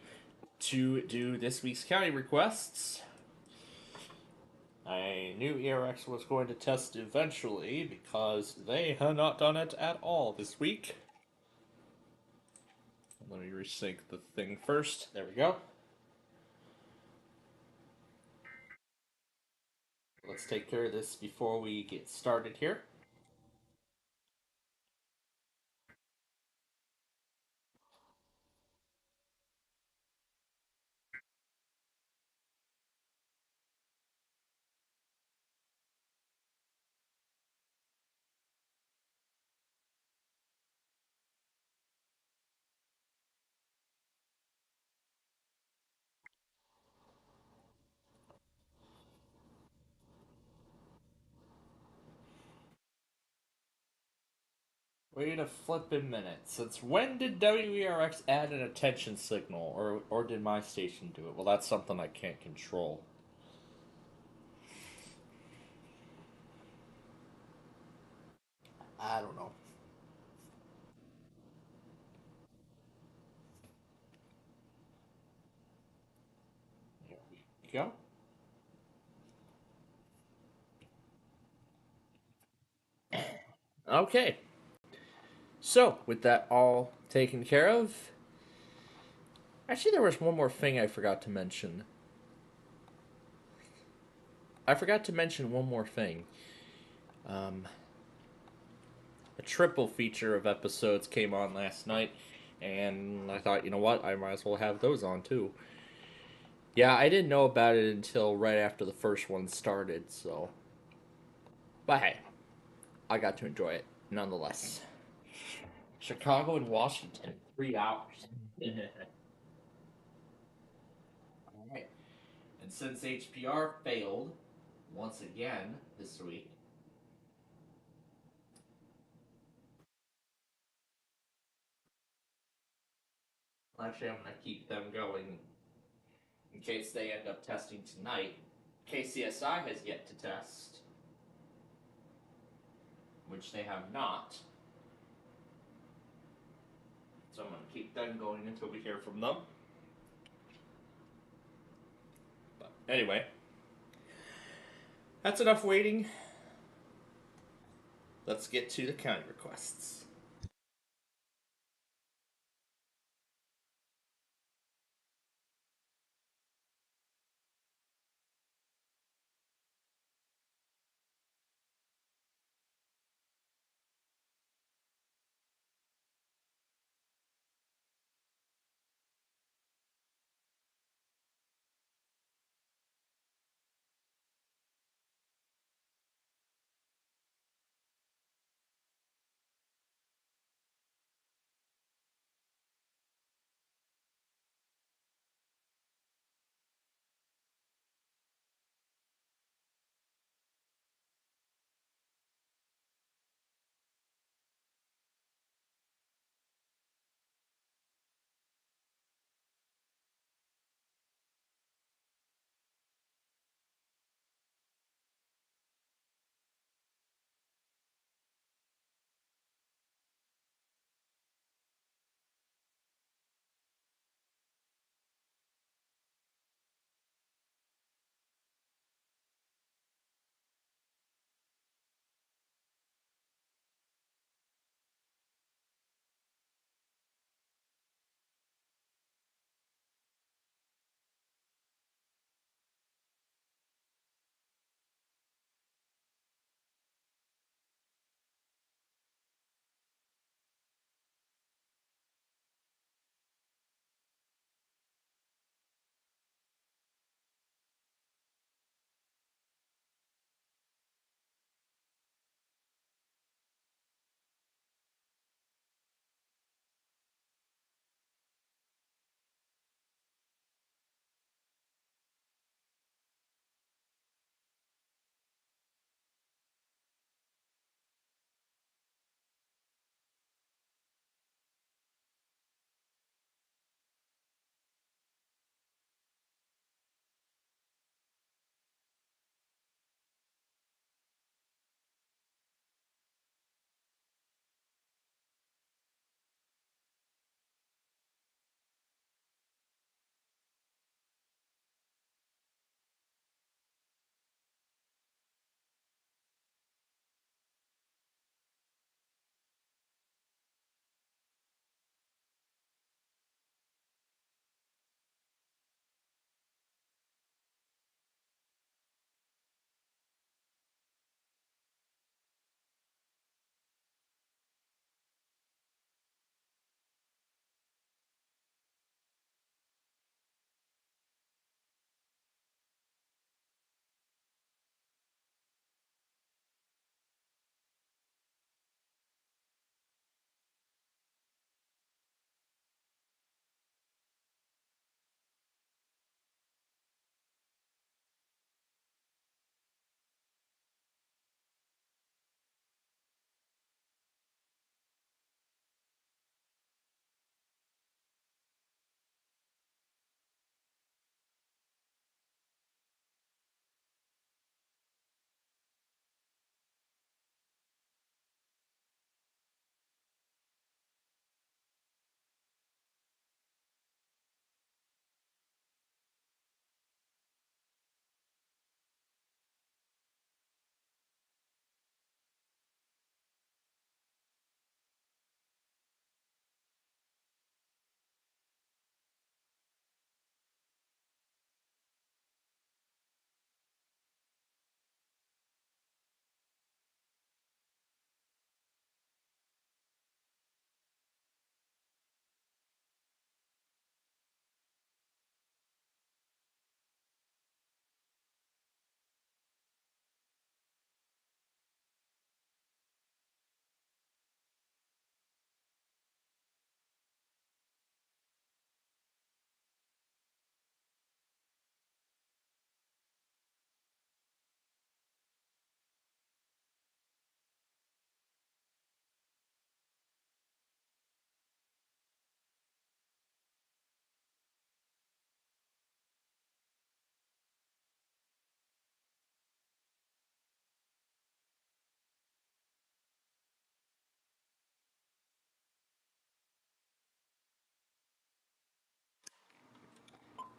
to do this week's county requests. I knew ERX was going to test eventually because they had not done it at all this week. Let me resync the thing first. There we go. Let's take care of this before we get started here. Wait a flippin' minute. Since when did WERX add an attention signal, or did my station do it? Well, that's something I can't control. I don't know. Here we go. Okay. So, with that all taken care of, actually, there was one more thing I forgot to mention. I forgot to mention one more thing. Um, a triple feature of episodes came on last night, and I thought, you know what, I might as well have those on too. Yeah, I didn't know about it until right after the first one started, so. But hey, I got to enjoy it nonetheless. Chicago and Washington, 3 hours. Alright. And since HPR failed once again this week, actually, I'm going to keep them going in case they end up testing tonight. KCSI has yet to test, which they have not. So I'm going to keep them going until we hear from them. But anyway, that's enough waiting. Let's get to the county requests.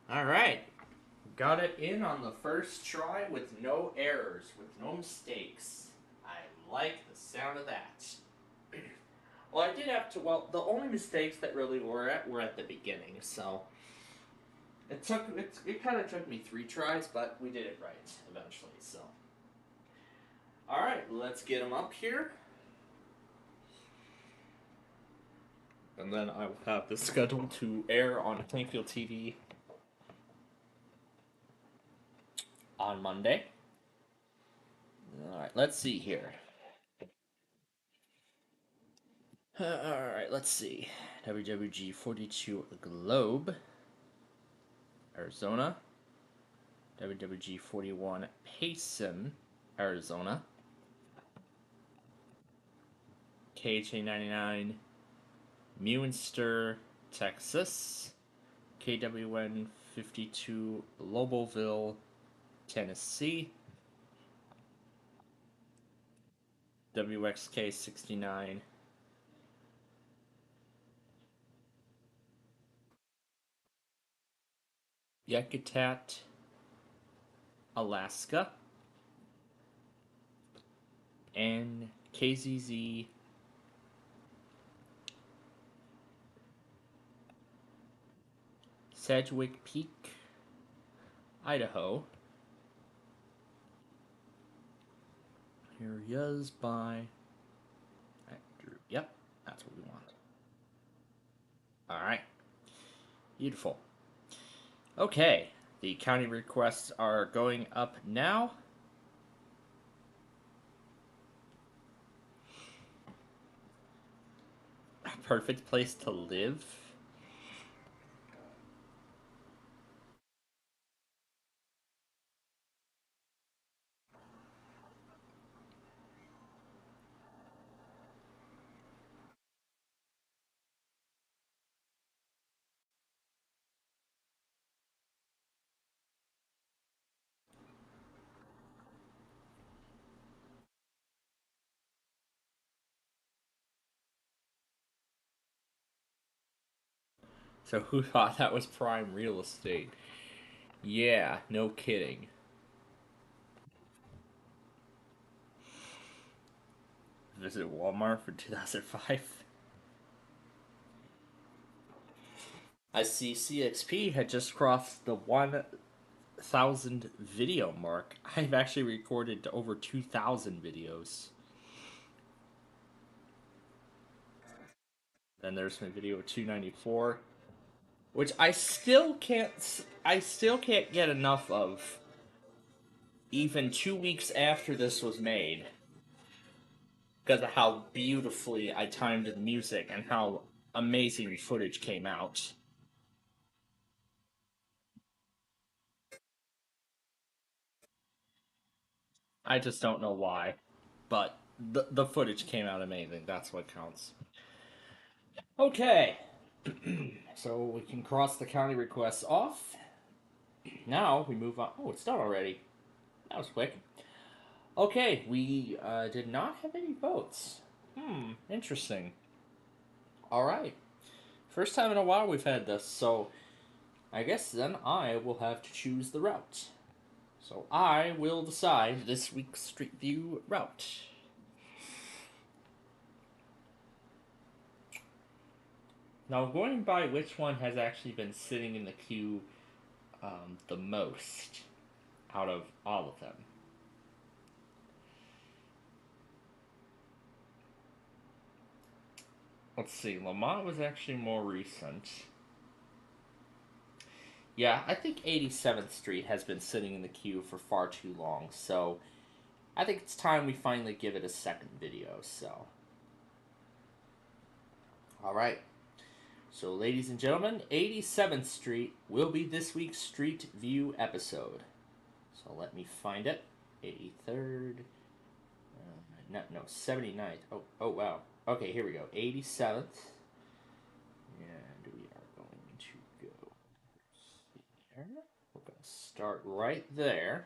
Alright. Got it in on the first try with no errors, with no mistakes. I like the sound of that. Well, I did have to. Well, the only mistakes that really were at the beginning, so it kind of took me 3 tries, but we did it right eventually. So, all right, let's get them up here, and then I will have this scheduled to air on Plainfield TV on Monday. All right, let's see here. Alright, let's see. WWG 42 Globe, Arizona. WWG 41 Payson, Arizona. KHA 99 Muenster, Texas. KWN 52 Loboville, Tennessee. WXK 69 Yakutat, Alaska. And KZZ Sedgwick Peak, Idaho. Here he is by Drew. Yep, that's what we want. All right, beautiful. Okay, the county requests are going up now. Perfect place to live. So who thought that was prime real estate? Yeah, no kidding. Visit Walmart for 2005. I see CXP had just crossed the 1,000 video mark. I've actually recorded over 2,000 videos. Then there's my video 294, which I still can't get enough of. Even 2 weeks after this was made, because of how beautifully I timed the music and how amazing the footage came out. I just don't know why, but the footage came out amazing. That's what counts. Okay, so we can cross the county requests off. Now we move on. Oh, it's done already. That was quick. Okay, we did not have any votes. Interesting. All right. First time in a while we've had this, so I guess then I will have to choose the route. So I will decide this week's Street View route. Now, going by which one has actually been sitting in the queue the most out of all of them. Let's see, Lamont was actually more recent. Yeah, I think 87th Street has been sitting in the queue for far too long, so I think it's time we finally give it a second video, so. Alright. So, ladies and gentlemen, 87th Street will be this week's Street View episode. So, let me find it. 83rd. No, 79th. Oh, wow. Okay, here we go. 87th. And we are going to go here. We're going to start right there.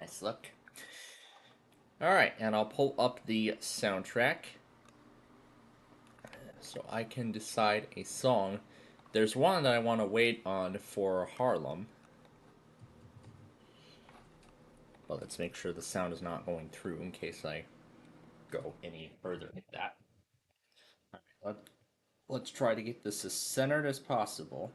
Nice look. Alright, and I'll pull up the soundtrack. So I can decide a song. There's one that I want to wait on for Harlem, but let's make sure the sound is not going through in case I go any further with that. All right, let's try to get this as centered as possible.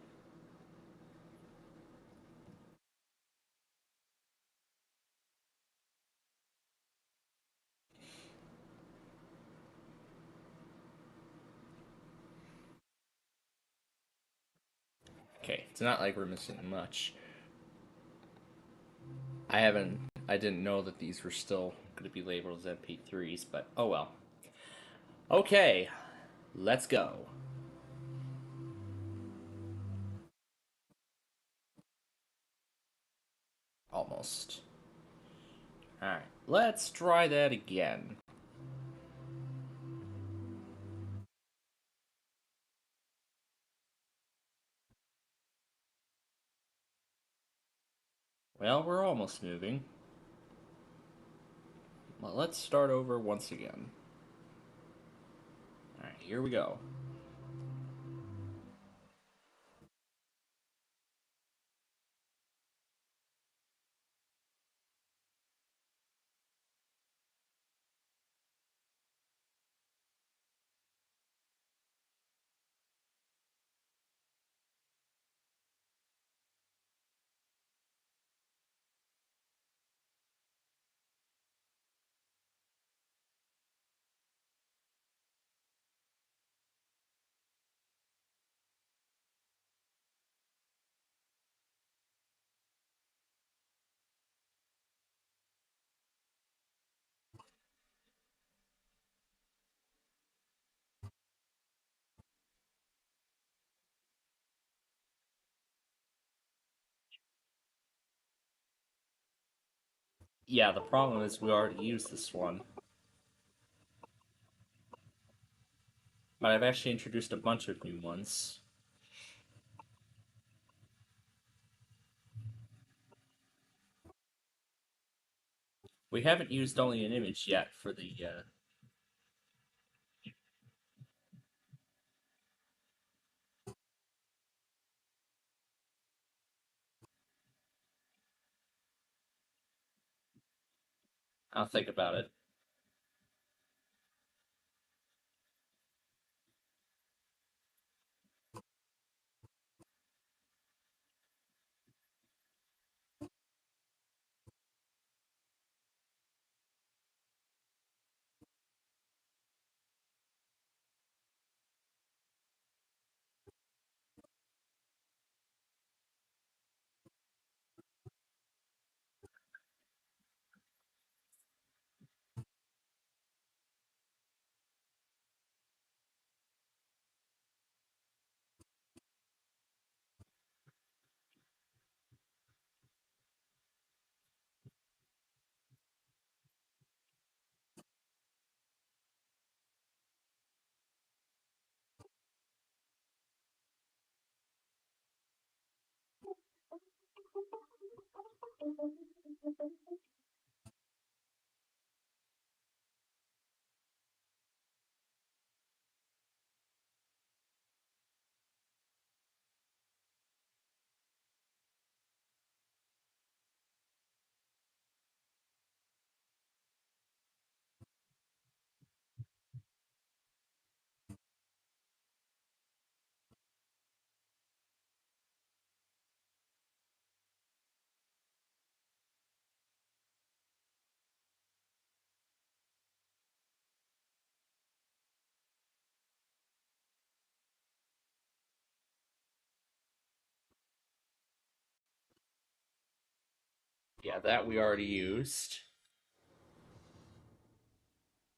Okay, it's not like we're missing much. I haven't, I didn't know that these were still going to be labeled as MP3s, but oh well. Okay, let's go. Almost. Alright, let's try that again. Well, we're almost moving. Well, let's start over once again. Alright, here we go. Yeah, the problem is we already used this one. But I've actually introduced a bunch of new ones. We haven't used only an image yet for the, I'll think about it. Yeah, that we already used.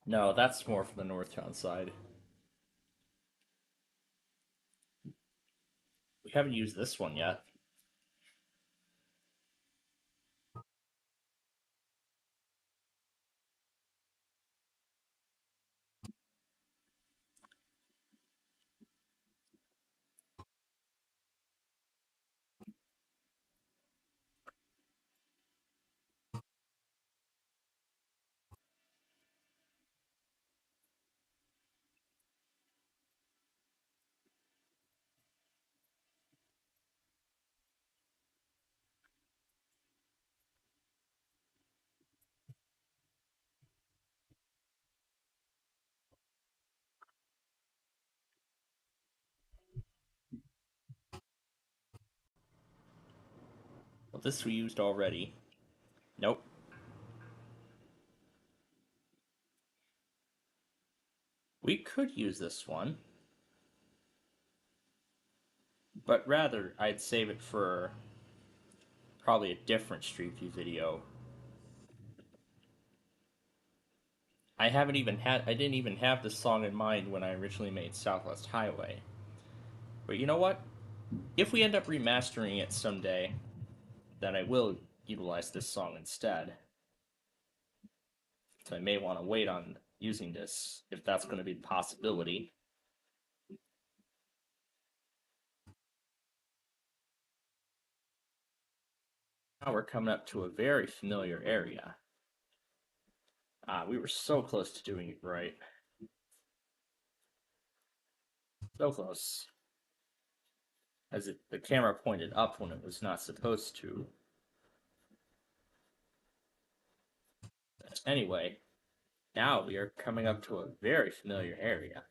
No, that's more for the Northtown side. We haven't used this one yet. Well, this we used already. Nope. We could use this one, but rather I'd save it for probably a different Street View video. I didn't even have this song in mind when I originally made Southwest Highway. But you know what? If we end up remastering it someday, then I will utilize this song instead. So I may want to wait on using this if that's going to be the possibility. Now we're coming up to a very familiar area. We were so close to doing it right. So close. As if the camera pointed up when it was not supposed to. Anyway, now we are coming up to a very familiar area.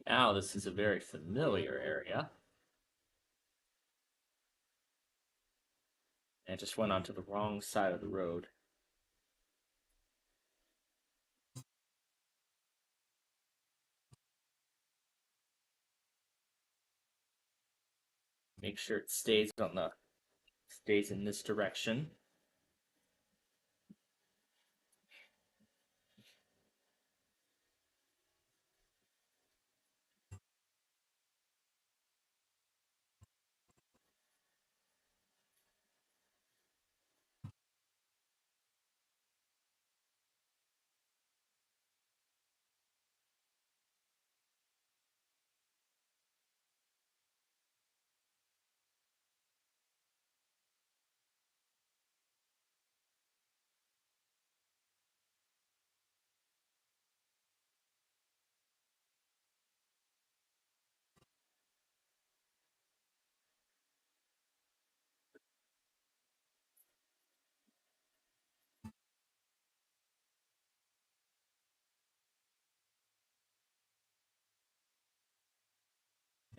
Now this is a very familiar area. And it just went onto the wrong side of the road. Make sure it stays in this direction.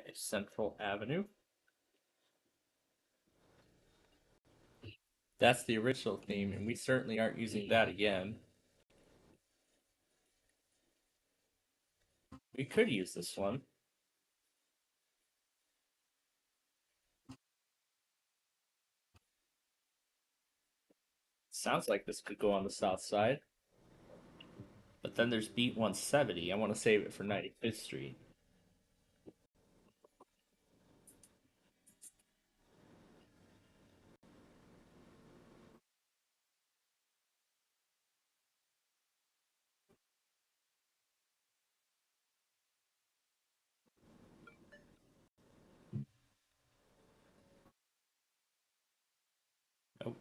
Okay, Central Avenue. That's the original theme, and we certainly aren't using that again. We could use this one. Sounds like this could go on the south side. But then there's Beat 170. I want to save it for 95th Street. Oh,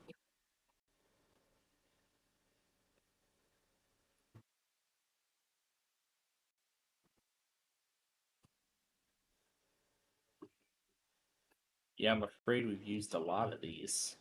yeah, I'm afraid we've used a lot of these.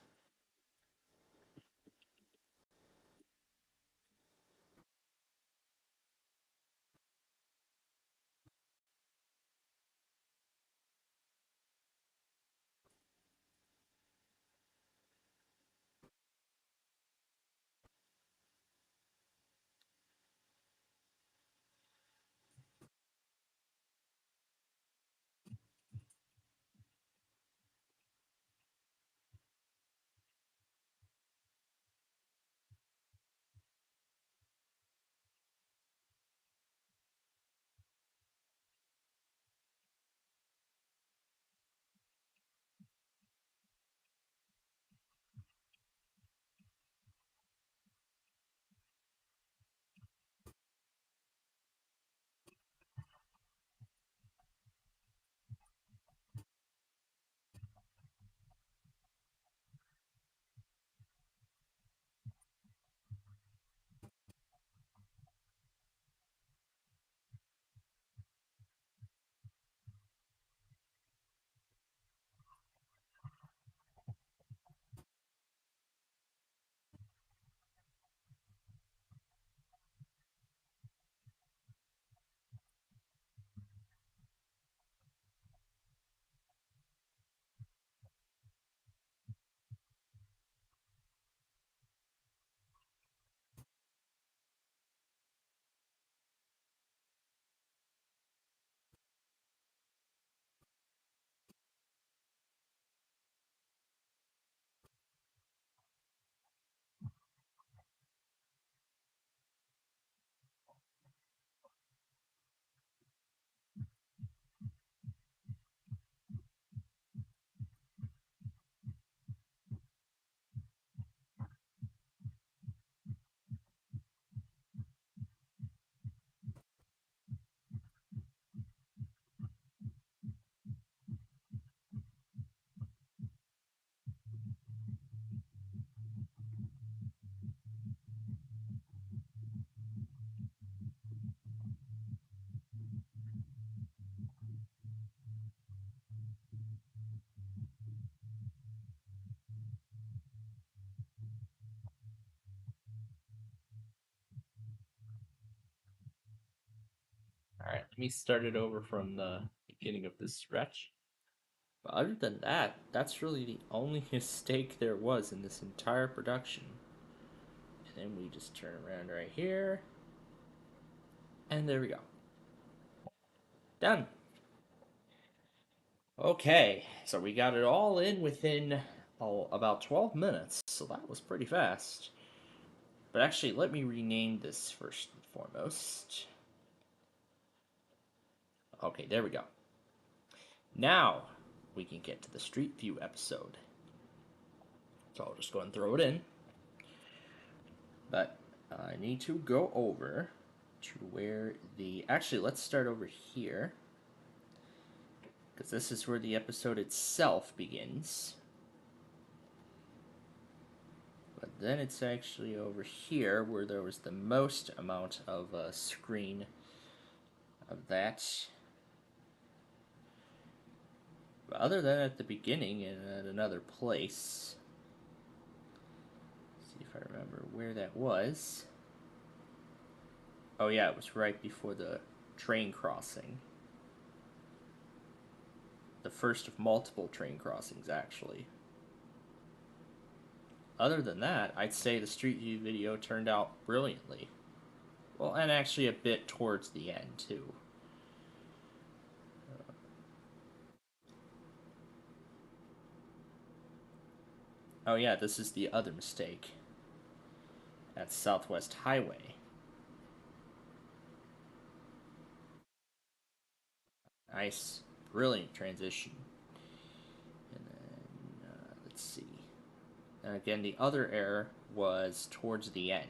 Let me start it over from the beginning of this stretch. But other than that, that's really the only mistake there was in this entire production. And then we just turn around right here. And there we go. Done. Okay, so we got it all in within about 12 minutes, so that was pretty fast. But actually, let me rename this first and foremost. Okay, there we go. Now we can get to the Street View episode. So I'll just go and throw it in. But I need to go over to where the. Actually, let's start over here. Because this is where the episode itself begins. But then it's actually over here where there was the most amount of screen of that. But other than at the beginning and at another place. Let's see if I remember where that was. Oh yeah, it was right before the train crossing. The first of multiple train crossings, actually. Other than that, I'd say the Street View video turned out brilliantly. Well, and actually a bit towards the end, too. Oh yeah, this is the other mistake. That's Southwest Highway. Nice. Brilliant transition. And then, let's see. And again, the other error was towards the end.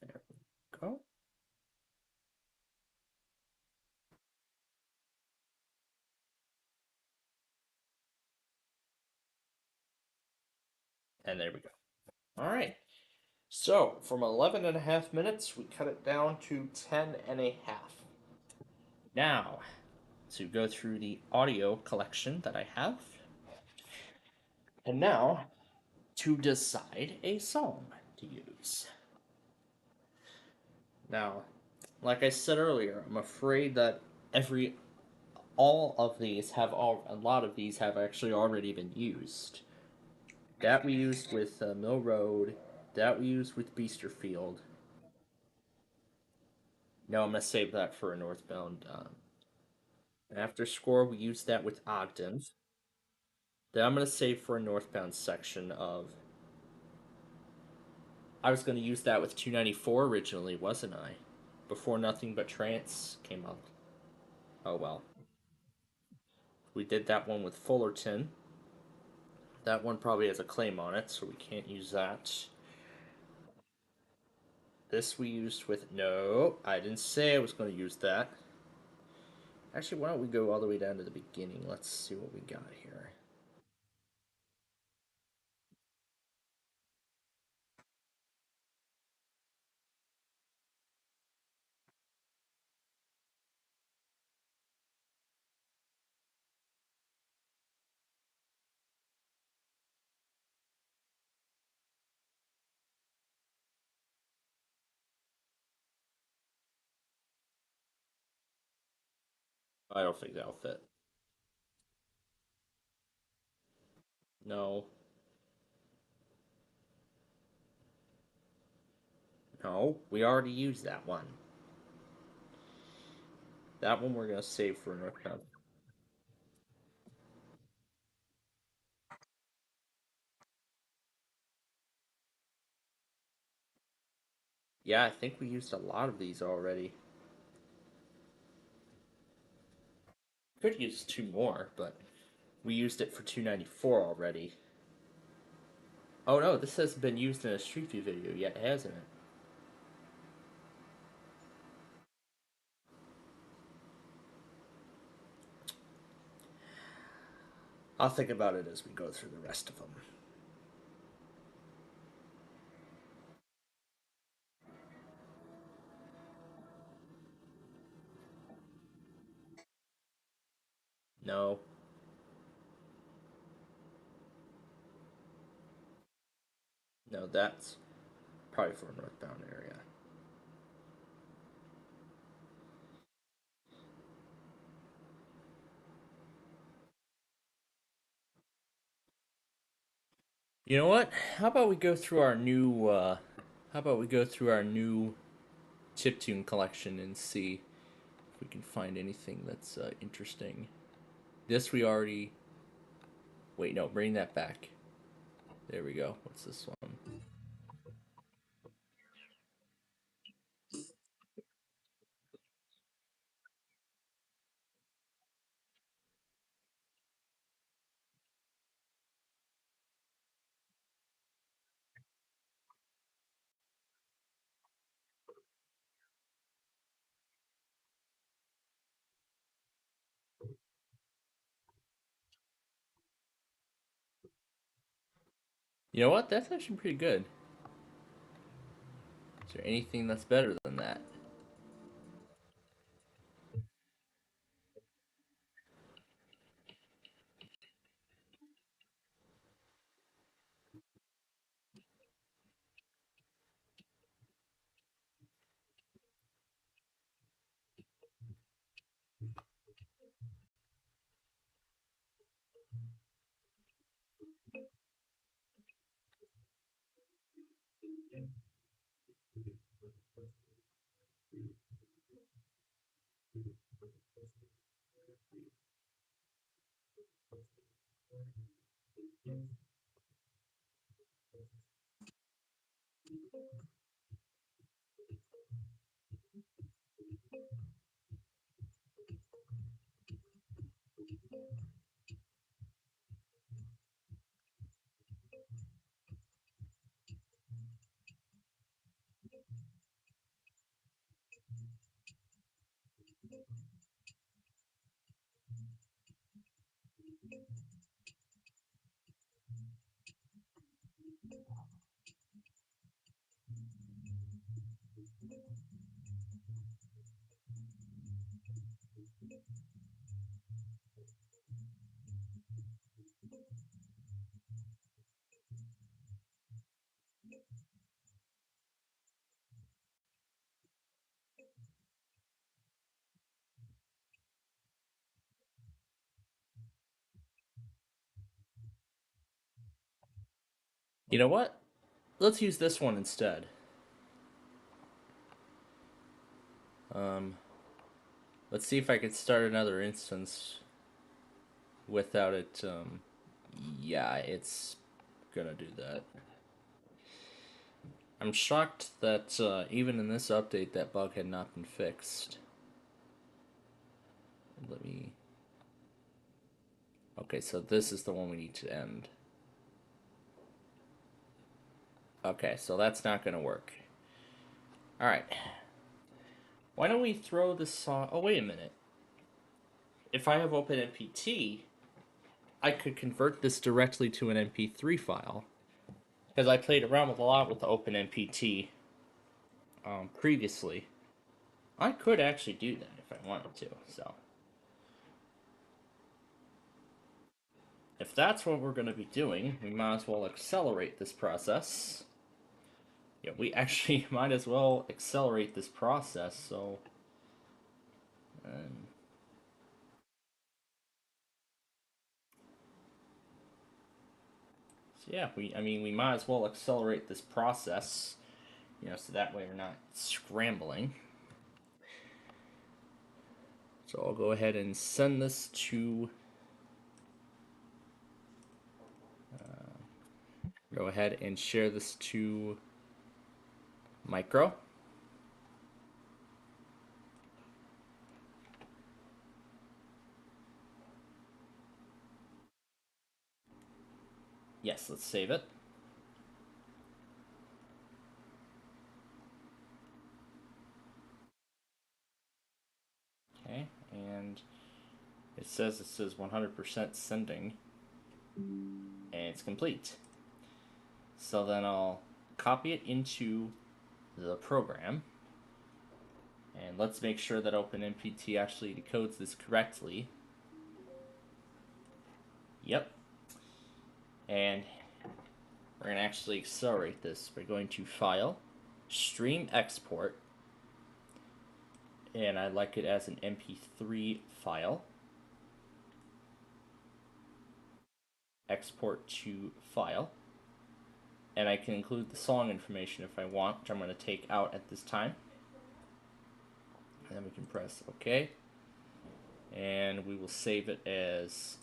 There we go. And there we go. All right. So, from 11 and a half minutes, we cut it down to 10 and a half. Now, to go through the audio collection that I have. And now, to decide a song to use. Now, like I said earlier, I'm afraid that all of these have a lot of these have actually already been used. That we used with Mill Road. That we used with Beasterfield. No, I'm gonna save that for a northbound. After score, we used that with Ogden. Then I'm gonna save for a northbound section of. I was gonna use that with 294 originally, wasn't I? Before Nothing But Trance came up. Oh well. We did that one with Fullerton. That one probably has a claim on it, so we can't use that. This we used with. No, I didn't say I was going to use that. Actually, why don't we go all the way down to the beginning? Let's see what we got here. I don't think that'll fit. No. No, we already used that one. That one we're going to save for Northbound. Yeah, I think we used a lot of these already. Could use two more, but we used it for 294 already. Oh no, this hasn't been used in a Street View video yet, hasn't it? I'll think about it as we go through the rest of them. No. No, that's probably for a northbound area. You know what? How about we go through our new how about we go through our new chiptune collection and see if we can find anything that's interesting. This we already wait, no, bring that back. There we go. What's this one? You know what? That's actually pretty good. Is there anything that's better than that? You know what? Let's use this one instead. Um, let's see if I can start another instance without it. Yeah, it's gonna do that. I'm shocked that even in this update, that bug had not been fixed. Let me. Okay, so this is the one we need to end. Okay, so that's not gonna work. All right. Why don't we throw this song? Oh, wait a minute. If I have OpenMPT, I could convert this directly to an MP3 file because I played around with a lot with the OpenMPT previously. I could actually do that if I wanted to. So, if that's what we're going to be doing, we might as well accelerate this process. Yeah, we actually might as well accelerate this process. Um, so yeah, we might as well accelerate this process. So that way we're not scrambling. So I'll go ahead and send this to. Go ahead and share this to Micro. Yes, let's save it. Okay, and it says 100% sending, and it's complete. So then I'll copy it into the program, and let's make sure that OpenMPT actually decodes this correctly. Yep. And we're going to actually accelerate this. We're going to File, Stream Export, and I like it as an MP3 file. Export to file. And I can include the song information if I want, which I'm going to take out at this time. And then we can press OK. And we will save it as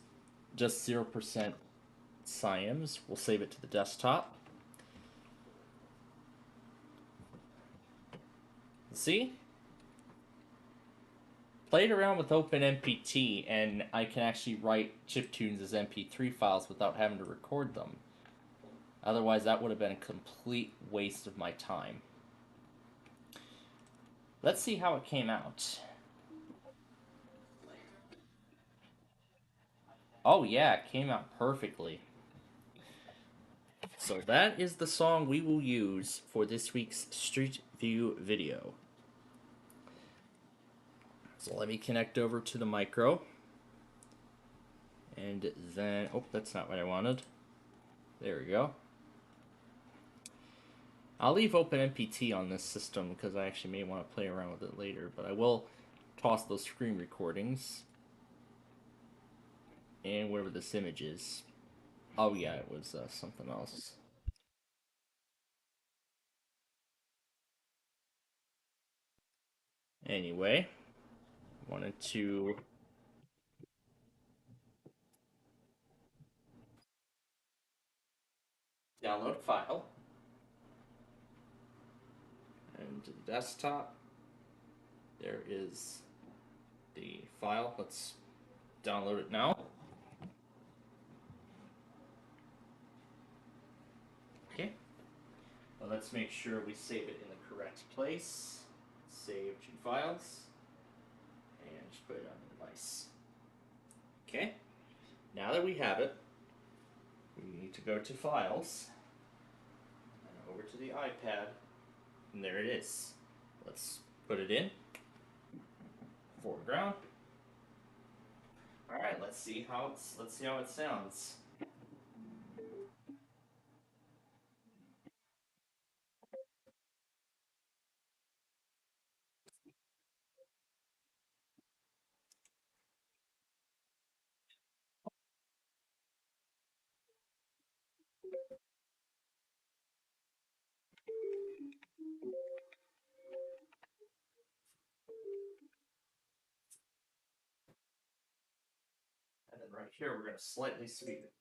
just 0% Siams. We'll save it to the desktop. See? Played around with OpenMPT, and I can actually write chiptunes as MP3 files without having to record them. Otherwise, that would have been a complete waste of my time. Let's see how it came out. Oh yeah, it came out perfectly. So that is the song we will use for this week's Street View video. So let me connect over to the micro. And then, oh, that's not what I wanted. There we go. I'll leave OpenMPT on this system because I actually may want to play around with it later, but I will toss those screen recordings. And wherever this image is. Oh yeah, it was something else. Anyway, wanted to download a file and to the desktop. There is the file. Let's download it now. Okay. Well, let's make sure we save it in the correct place. Save to files and just put it on the device. Okay. Now that we have it, we need to go to files and over to the iPad, and there it is. Let's put it in. Foreground. All right, let's see how it sounds. And then right here, we're going to slightly sweep it.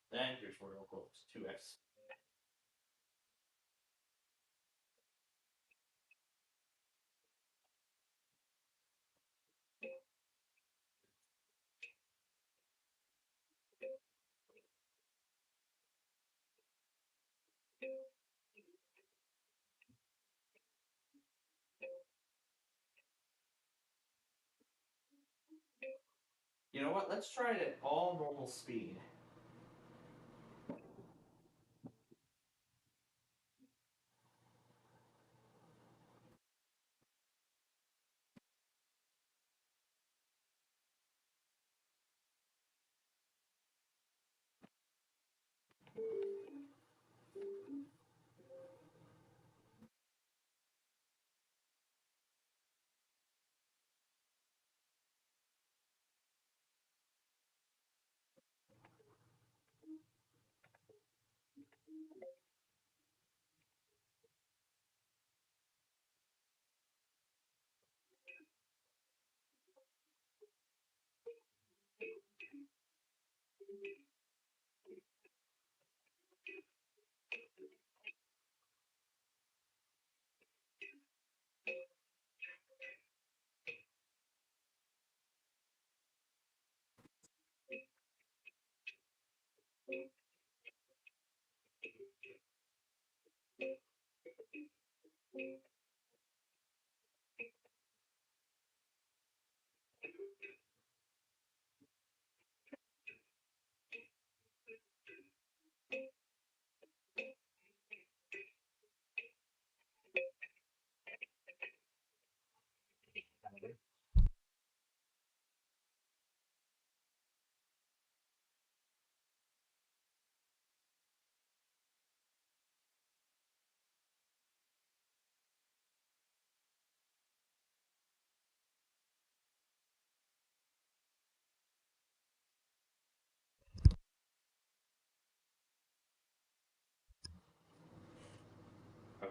Then here's where it'll go to 2x. You know what? Let's try it at all normal speed.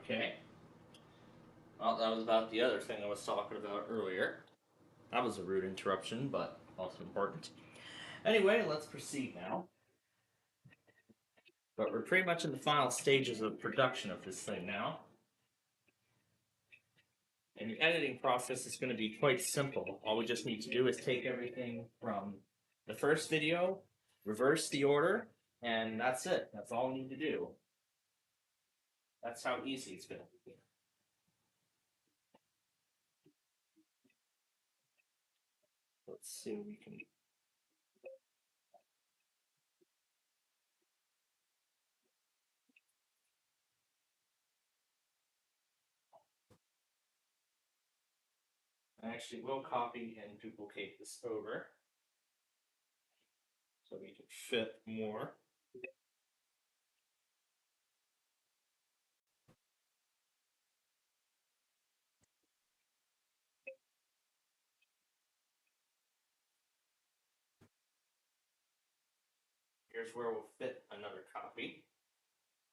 Okay. Well, that was about the other thing I was talking about earlier. That was a rude interruption, but also important. Anyway, let's proceed now. But we're pretty much in the final stages of production of this thing now. And the editing process is going to be quite simple. All we just need to do is take everything from the first video, reverse the order, and that's it. That's all we need to do. That's how easy it's going to be. Let's see what we can. I actually will copy and duplicate this over so we can fit more. Here's where we'll fit another copy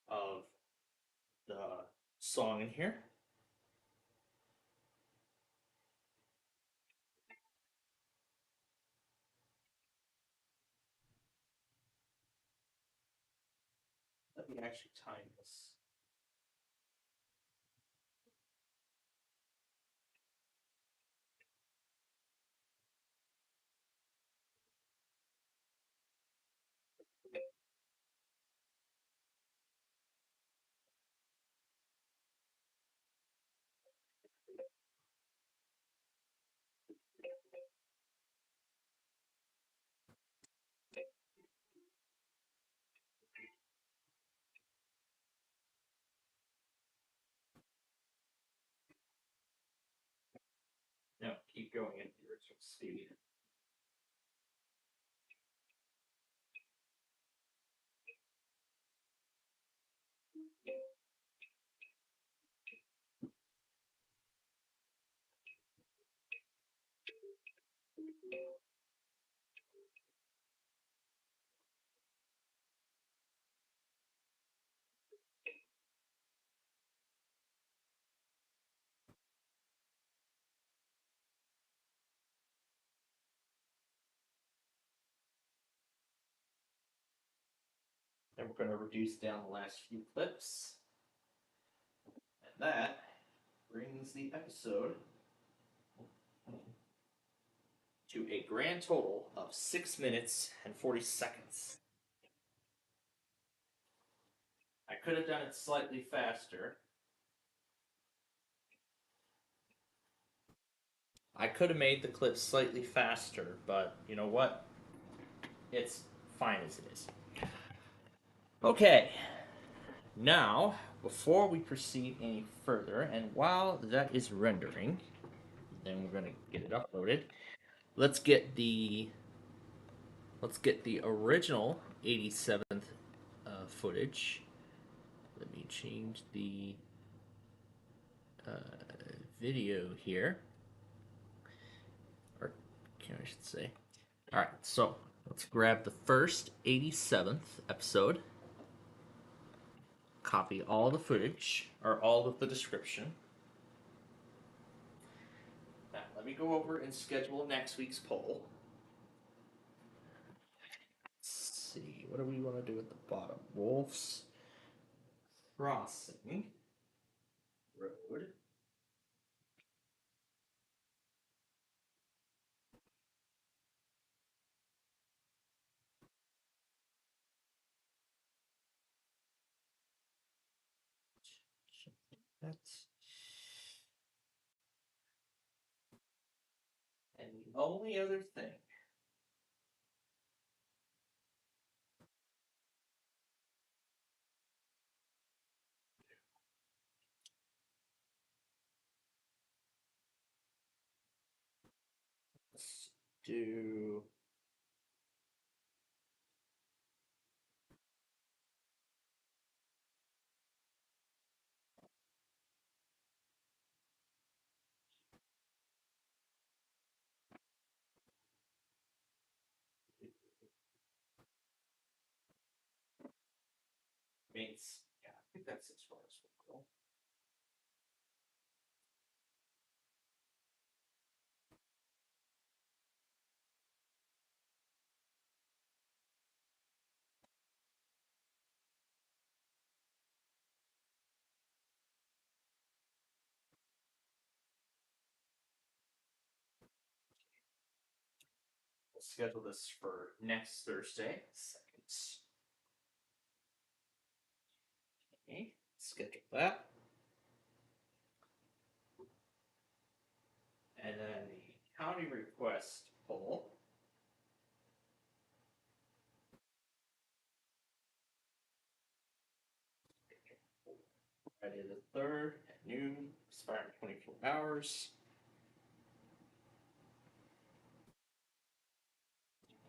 of the song in here. Let me actually time this. No, keep going at the original speed. And we're going to reduce down the last few clips. And that brings the episode to a grand total of 6 minutes and 40 seconds. I could have done it slightly faster. I could have made the clip slightly faster, but you know what? It's fine as it is. Okay, now, before we proceed any further, and while that is rendering, then we're going to get it uploaded. Let's get the original 87th footage. Let me change the video here, or I should say. All right, so let's grab the first 87th episode, copy all the footage or all of the description. Now, let me go over and schedule next week's poll. Let's see, what do we want to do at the bottom? Wolf's Crossing Road. That's and the only other thing let's do mates. Yeah, I think that's as far as we'll go. schedule this for next Thursday. Second. Okay, schedule that. And then the county request poll. Friday the 3rd at noon, expiring 24 hours.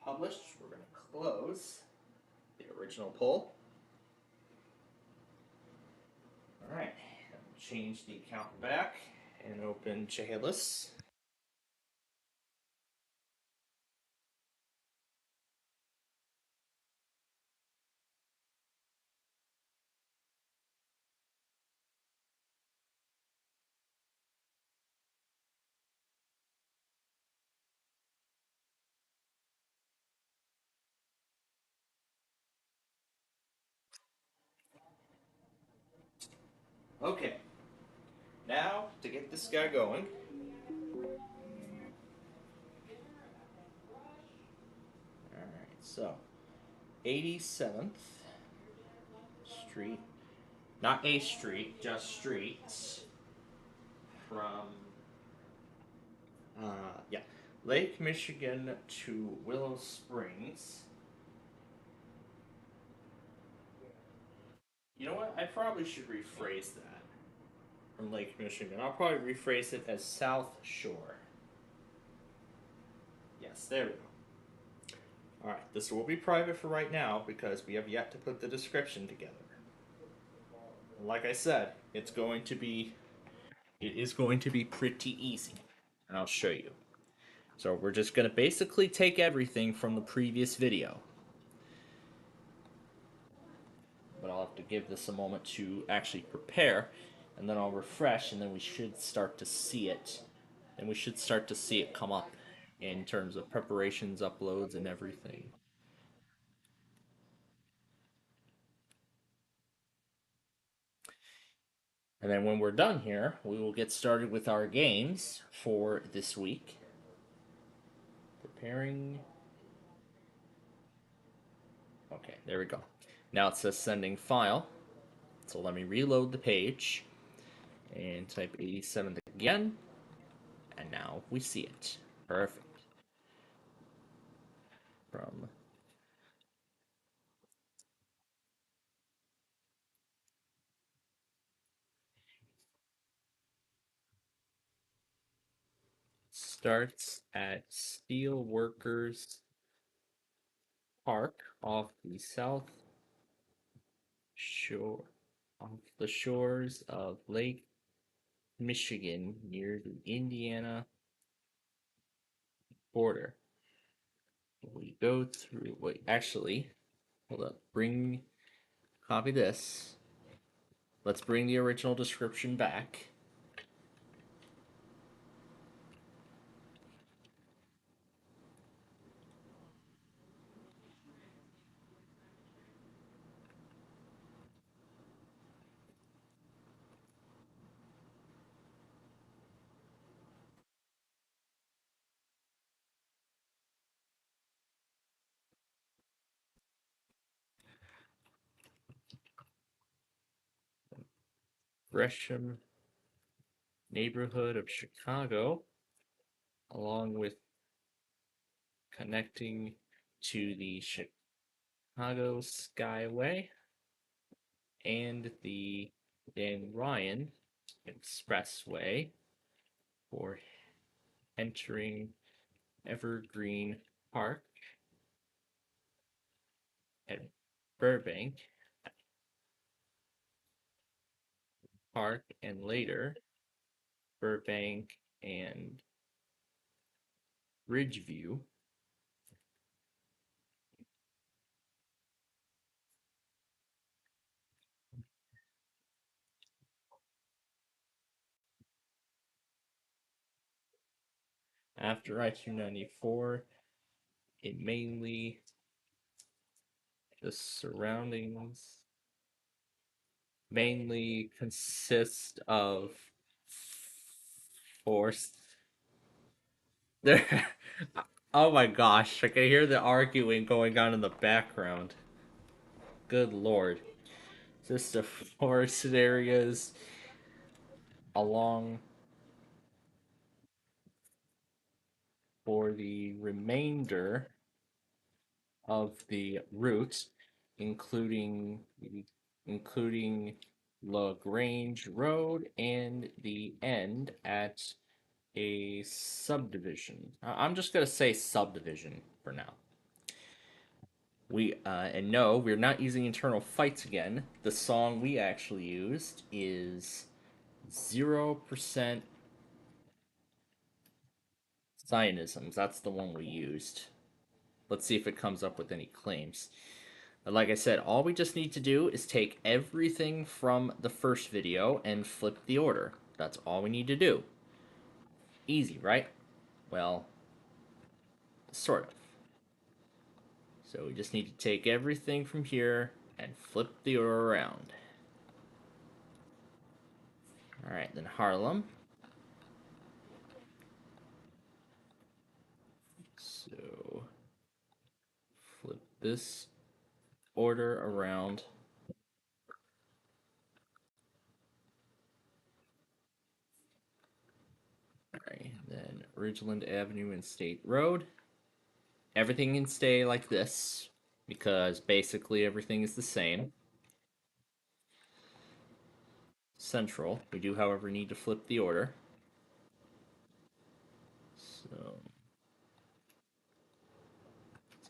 Published. We're going to close the original poll. Alright, change the account back and open JList. Okay, now to get this guy going. Alright, so 87th Street, not A Street, just streets from yeah, Lake Michigan to Willow Springs. You know what? I probably should rephrase that from Lake Michigan. I'll probably rephrase it as South Shore. Yes, there we go. Alright, this will be private for right now because we have yet to put the description together. Like I said, it is going to be pretty easy. And I'll show you. So we're just going to basically take everything from the previous video. But I'll have to give this a moment to actually prepare, and then I'll refresh, and then we should start to see it. And we should start to see it come up in terms of preparations, uploads, and everything. And then when we're done here, we will get started with our games for this week. Preparing. Okay, there we go. Now it says sending file. So let me reload the page and type 87th again. And now we see it. Perfect. From starts at Steelworkers Park off the south shore, off the shores of Lake Michigan near the Indiana border. We go through. Wait, actually, hold up. Copy this. Let's bring the original description back. Gresham neighborhood of Chicago, along with connecting to the Chicago Skyway and the Dan Ryan Expressway for entering Evergreen Park at Burbank Park and later Burbank and Ridgeview. After I-294, it mainly the surroundings mainly consist of forest. There, Oh my gosh, I can hear the arguing going on in the background. Good lord. Just the forested areas along for the remainder of the route, including including LaGrange Road and the end at a subdivision. I'm just gonna say subdivision for now. And no, we're not using internal fights again. The song we actually used is 0% Zionisms. That's the one we used. Let's see if it comes up with any claims. Like I said, all we just need to do is take everything from the first video and flip the order. That's all we need to do. Easy, right? Well, sort of. So we just need to take everything from here and flip the order around. Alright, then Harlem. So flip this order around. Alright, then Ridgeland Avenue and State Road. Everything can stay like this because basically everything is the same. Central. We do, however, need to flip the order. So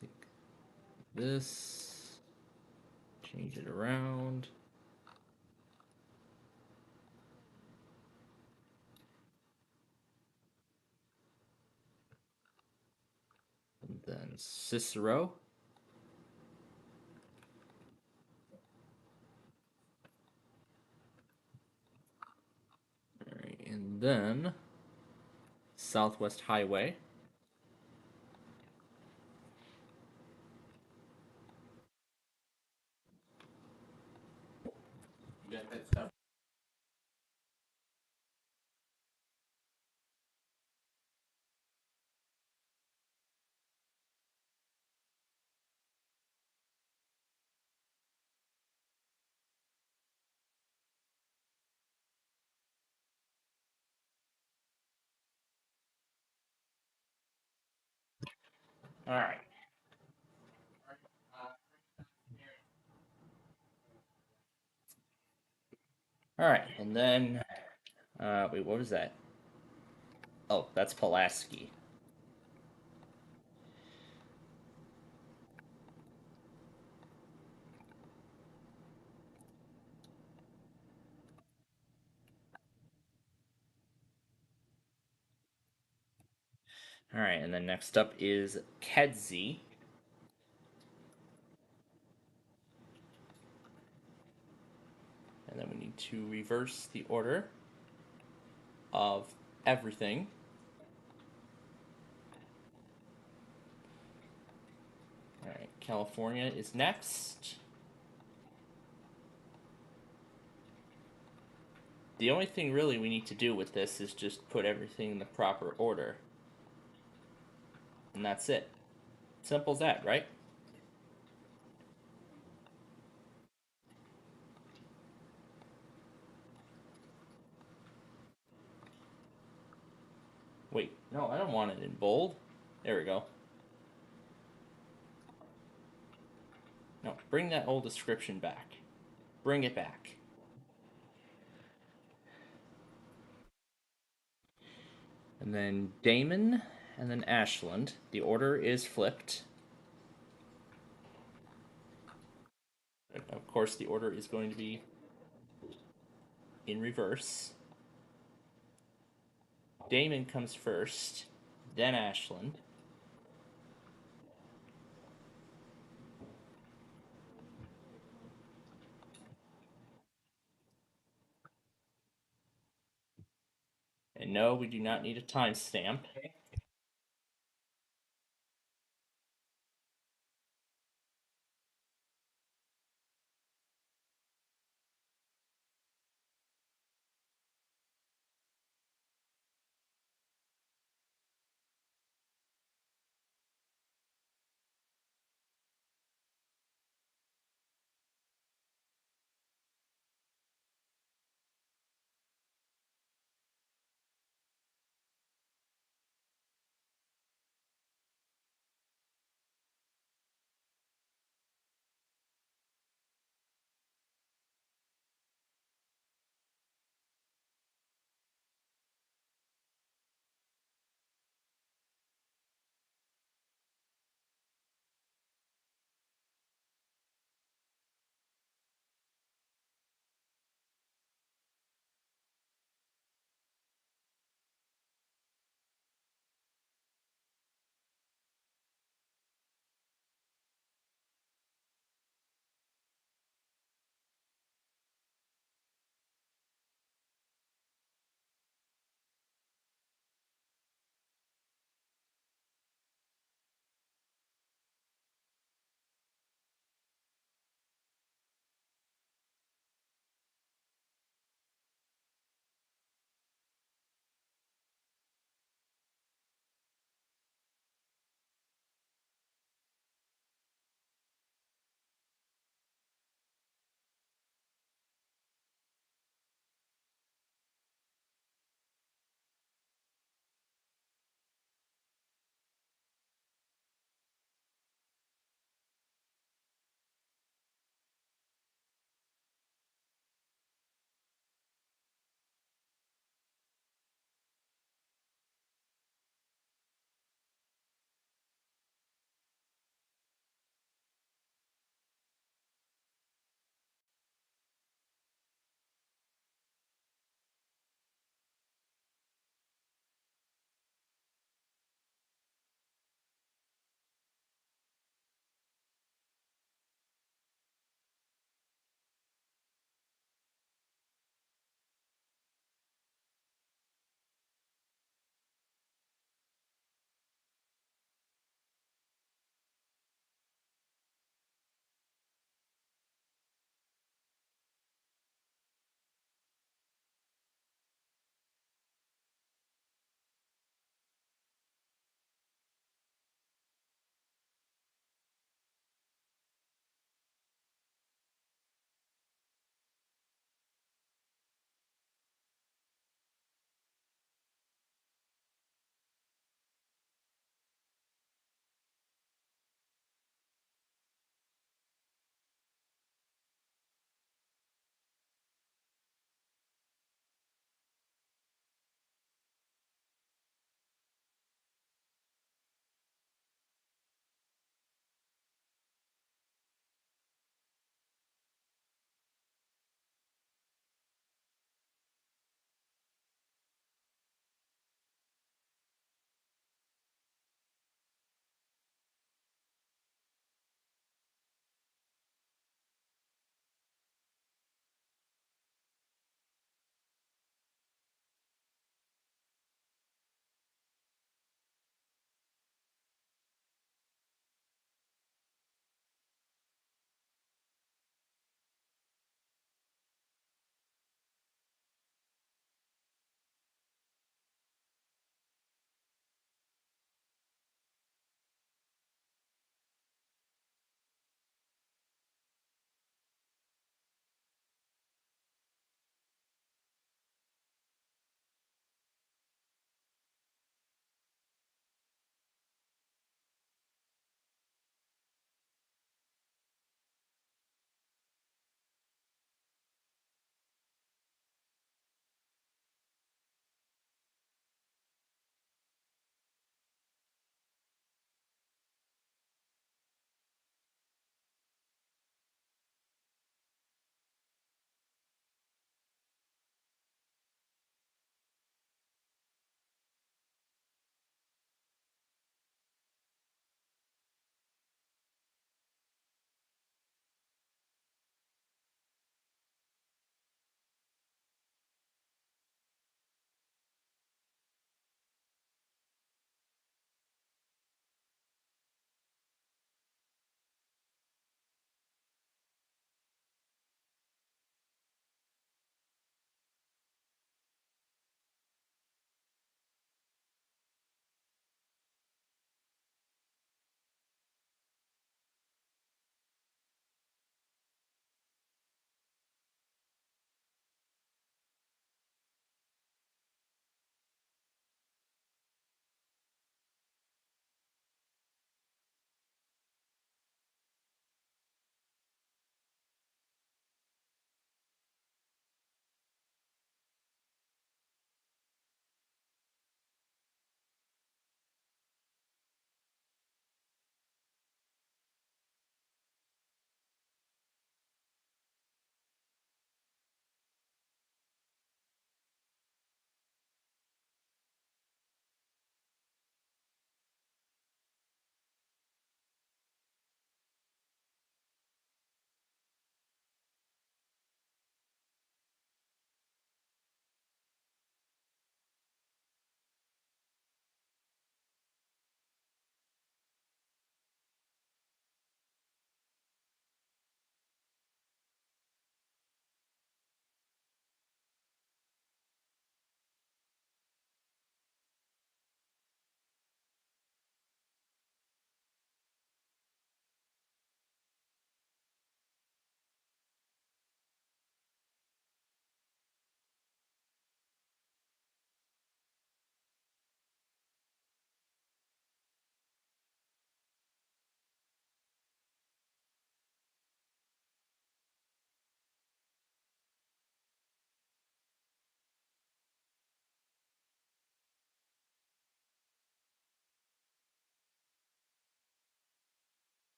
take this, change it around. And then Cicero. Alright, and then Southwest Highway. Alright. Alright, and then, wait, what was that? Oh, that's Pulaski. Alright, and then next up is Kedzie. And then we need to reverse the order of everything. Alright, California is next. The only thing really we need to do with this is just put everything in the proper order. And that's it. Simple as that, right? Wait, no, I don't want it in bold. There we go. No, bring that old description back. Bring it back. And then Damon, and then Ashland. The order is flipped. Of course, the order is going to be in reverse. Damon comes first, then Ashland. And no, we do not need a timestamp.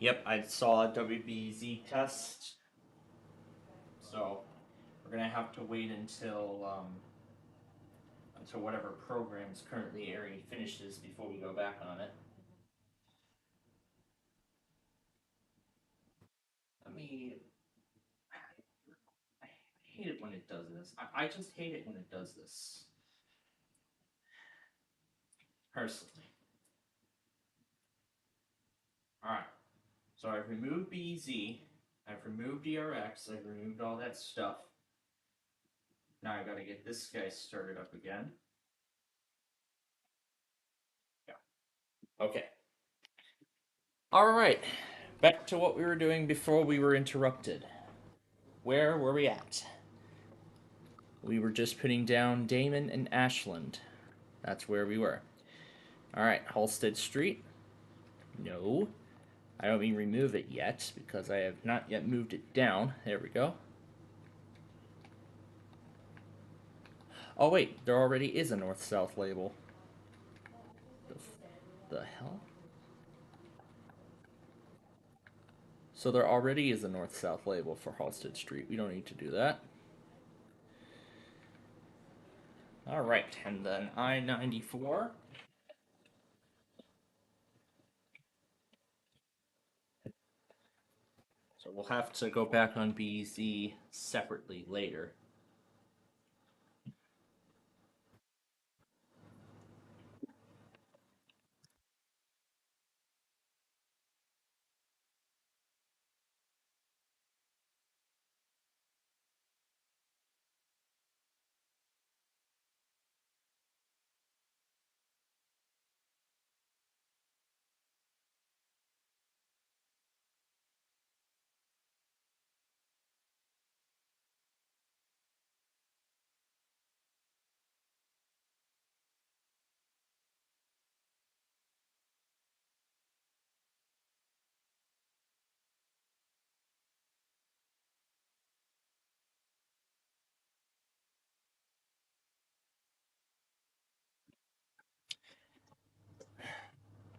Yep, I saw a WBZ test, so we're gonna have to wait until whatever program is currently airing finishes before we go back on it. I mean, I hate it when it does this. I just hate it when it does this. Personally. Alright. So I've removed BZ, I've removed DRX, I've removed all that stuff. Now I gotta get this guy started up again. Yeah. Okay. Alright. Back to what we were doing before we were interrupted. Where were we at? We were just putting down Damon and Ashland. That's where we were. Alright, Halstead Street. No. I don't mean remove it yet, because I have not yet moved it down. There we go. Oh wait, there already is a north-south label. The hell? So there already is a north-south label for Halstead Street. We don't need to do that. Alright, and then I-94. So we'll have to go back on BZ separately later.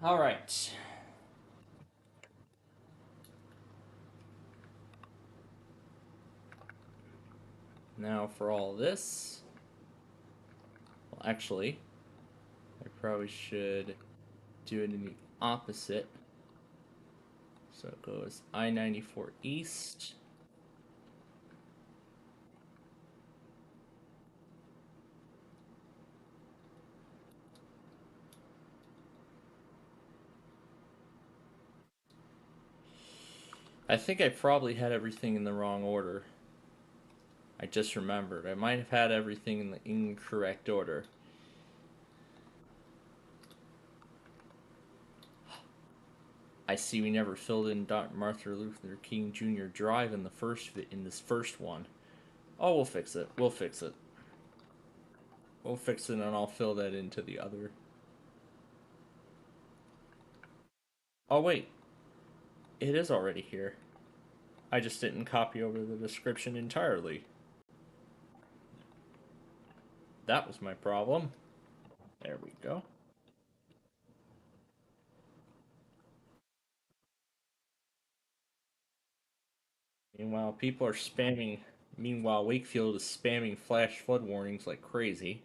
Alright. Now for all this. Well, actually, I probably should do it in the opposite. So it goes I-94 east. I think I probably had everything in the wrong order. I just remembered. I might have had everything in the incorrect order. I see we never filled in Dr. Martin Luther King Jr. Drive in this first one. Oh, we'll fix it. We'll fix it. We'll fix it, and I'll fill that into the other. Oh wait, it is already here. I just didn't copy over the description entirely. That was my problem. There we go. Meanwhile, people are spamming. Meanwhile, Wakefield is spamming flash flood warnings like crazy.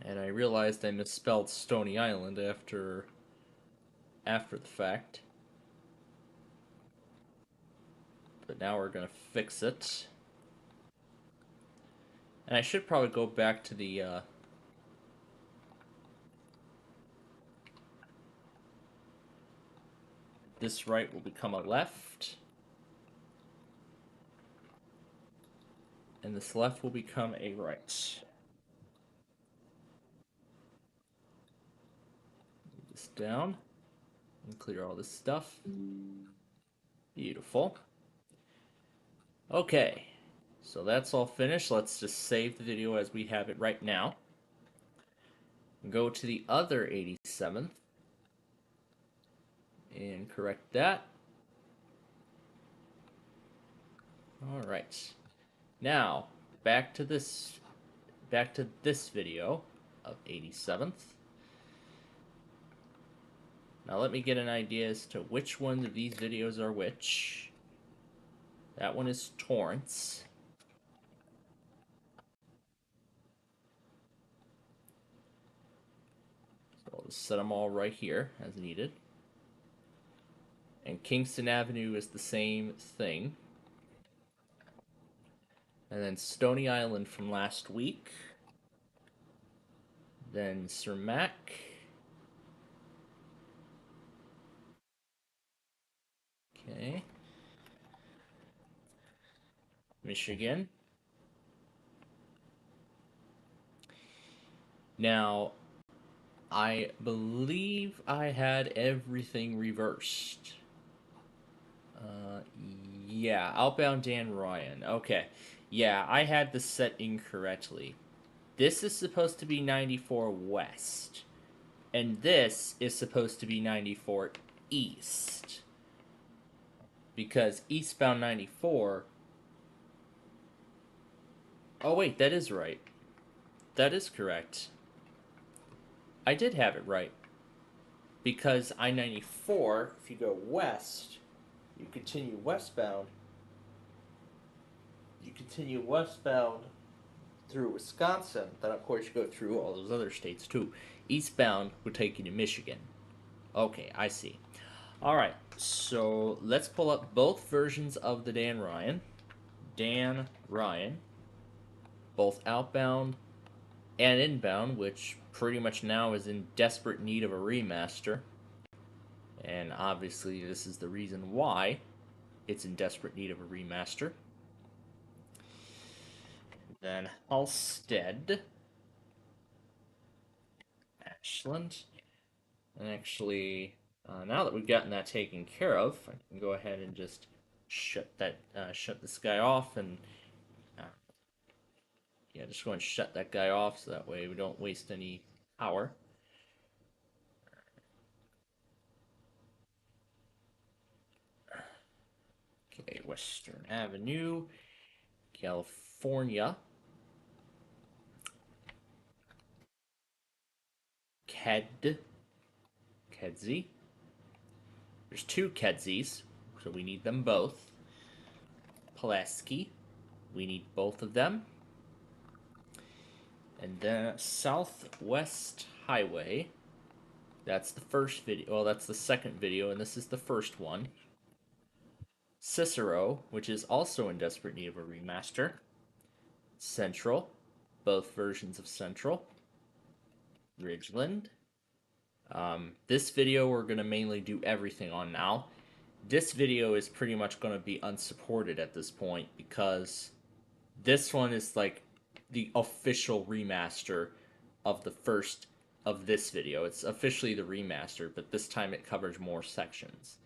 And I realized I misspelled Stony Island after the fact. But now we're gonna fix it. And I should probably go back to the this right will become a left. And this left will become a right. Move this down and clear all this stuff. Beautiful. Okay, so that's all finished. Let's just save the video as we have it right now. Go to the other 87th and correct that. All right. Now, back to this video. of 87th. Now let me get an idea as to which one of these videos are which. That one is Torrance. So I'll just set them all right here as needed. And Kingston Avenue is the same thing. And then Stony Island from last week. Then Cermak. Okay. Michigan. Now, I believe I had everything reversed. Uh, yeah, Outbound Dan Ryan. Okay. Yeah, I had this set incorrectly. This is supposed to be 94 West. And this is supposed to be 94 East. Because eastbound 94. Oh, wait, that is right. That is correct. I did have it right. Because I 94, if you go west, you continue westbound. You continue westbound through Wisconsin. Then, of course, you go through all those other states too. Eastbound would take you to Michigan. Okay, I see. All right, so let's pull up both versions of the Dan Ryan. Dan Ryan, both outbound and inbound, which pretty much now is in desperate need of a remaster. And obviously, this is the reason why it's in desperate need of a remaster. Then Halstead, Ashland, and actually, now that we've gotten that taken care of, I can go ahead and just shut this guy off, and uh, yeah, just go and shut that guy off so that way we don't waste any power. Okay, Western Avenue, California, Kedzie. There's two Kedzies, so we need them both. Pulaski, we need both of them. And then Southwest Highway. That's the first video. Well, that's the second video, and this is the first one. Cicero, which is also in desperate need of a remaster. Central, both versions of Central. Ridgeland. This video we're going to mainly do everything on now. This video is pretty much going to be unsupported at this point because this one is like the official remaster of the first of this video. It's officially the remaster, but this time it covers more sections.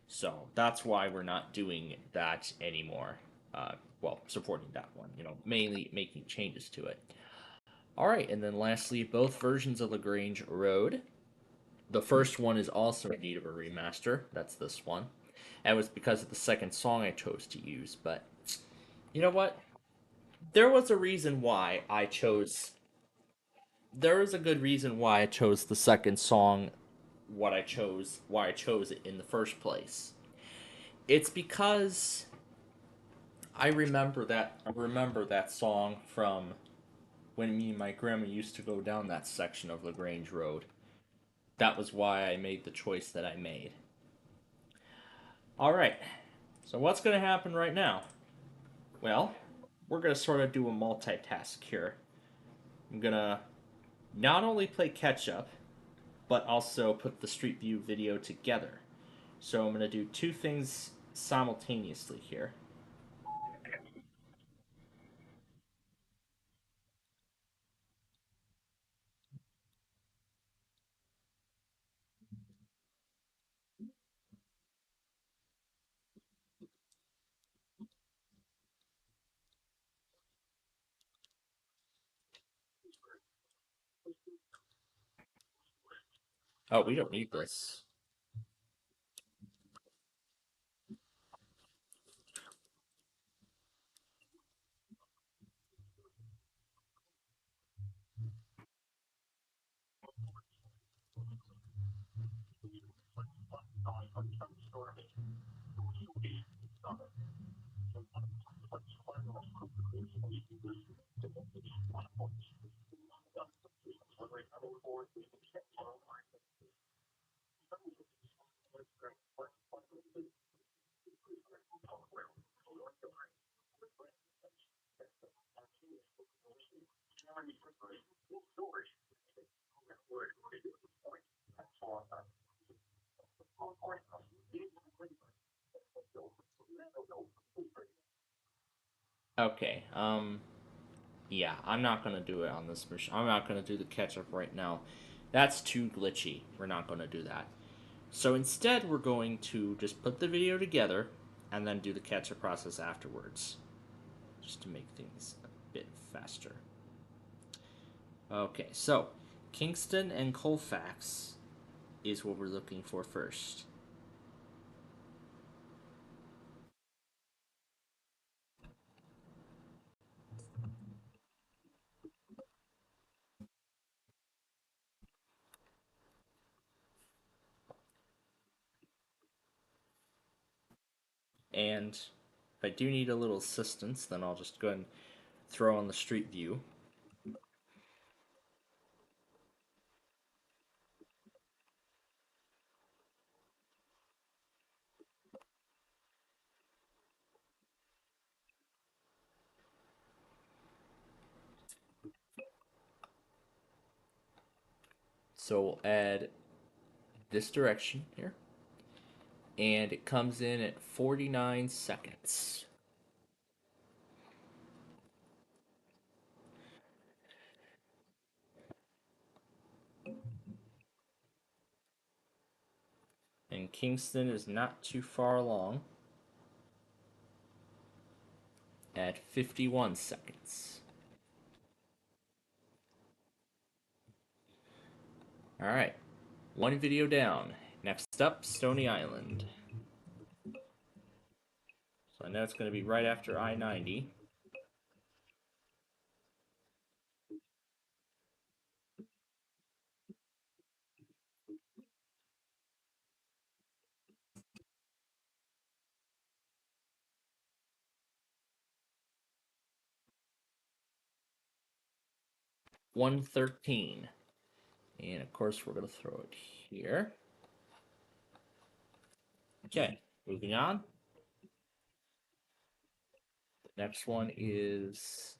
So that's why we're not doing that anymore. Well, supporting that one, mainly making changes to it. All right, and then lastly, both versions of LaGrange Road. The first one is also in need of a remaster. That's this one. And it was because of the second song I chose to use. But you know what? There was a reason why I chose. There was a good reason why I chose the second song. Why I chose it in the first place. It's because I remember that song from when me and my grandma used to go down that section of LaGrange Road. That was why I made the choice that I made. All right. So what's going to happen right now? Well, we're going to sort of do a multitask here. I'm going to not only play catch up, but also put the Street View video together. So I'm going to do two things simultaneously here. Oh, we don't need this. Okay. Yeah, I'm not gonna do it on this machine. I'm not gonna do the catch up right now. That's too glitchy. We're not gonna do that. So instead, we're going to just put the video together and then do the catch up process afterwards, just to make things a bit faster. Okay, so Kingston and Colfax is what we're looking for first. And if I do need a little assistance, then I'll just go ahead and throw on the street view. So we'll add this direction here. And it comes in at 49 seconds. And Kingston is not too far along at 51 seconds. Alright, one video down. Next up, Stony Island. So I know it's going to be right after I-90. $113. And of course, we're going to throw it here. Okay, moving on. The next one is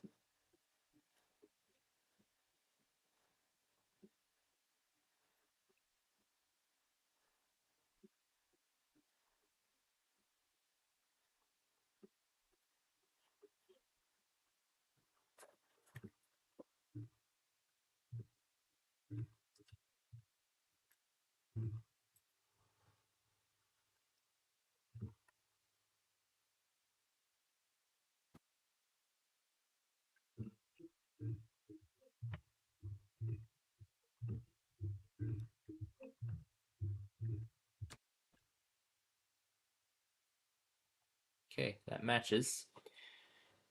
'Okay, that matches.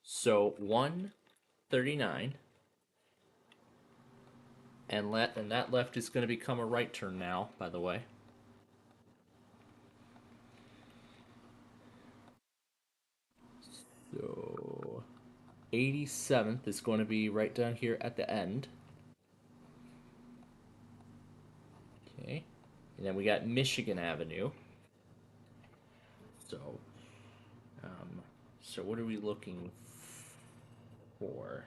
So 139. And that left is going to become a right turn now, by the way. So 87th is going to be right down here at the end. Okay. And then we got Michigan Avenue. So, um, so what are we looking for?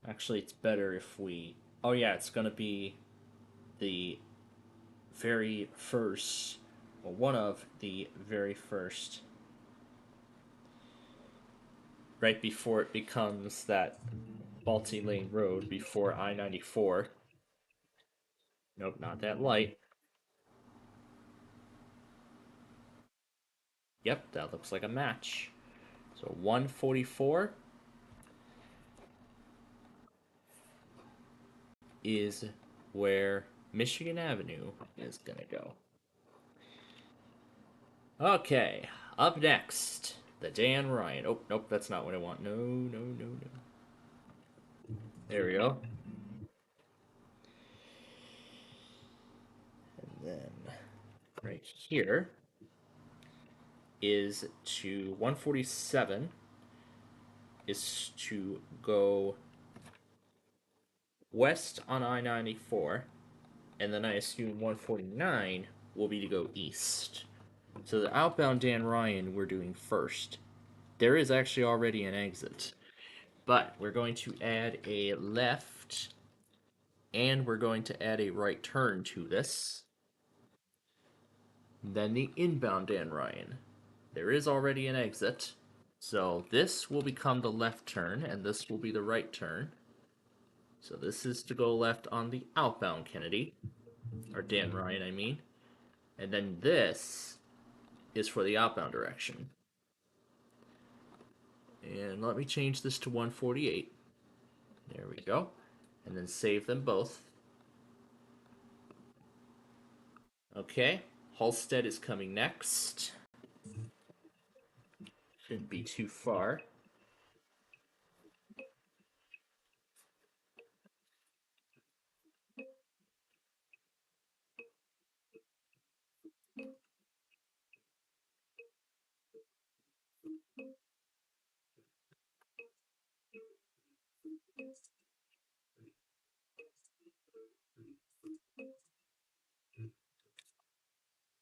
Actually, it's better if we. Oh yeah, it's gonna be the very first, well, one of the very first, right before it becomes that multi lane road before I-94. Nope, not that light. Yep, that looks like a match. So 144 is where Michigan Avenue is gonna go. Okay, up next, the Dan Ryan. Oh, nope, that's not what I want. No, no, no, no. There we go. And then right here is to 147 is to go west on I-94, and then I assume 149 will be to go east. So the outbound Dan Ryan we're doing first. There is actually already an exit, but we're going to add a left and we're going to add a right turn to this. Then the inbound Dan Ryan. There is already an exit, so this will become the left turn and this will be the right turn. So this is to go left on the outbound Kennedy, or Dan Ryan, I mean. And then this is for the outbound direction. And let me change this to 148. There we go. And then save them both. Okay, Halstead is coming next. Shouldn't be too far.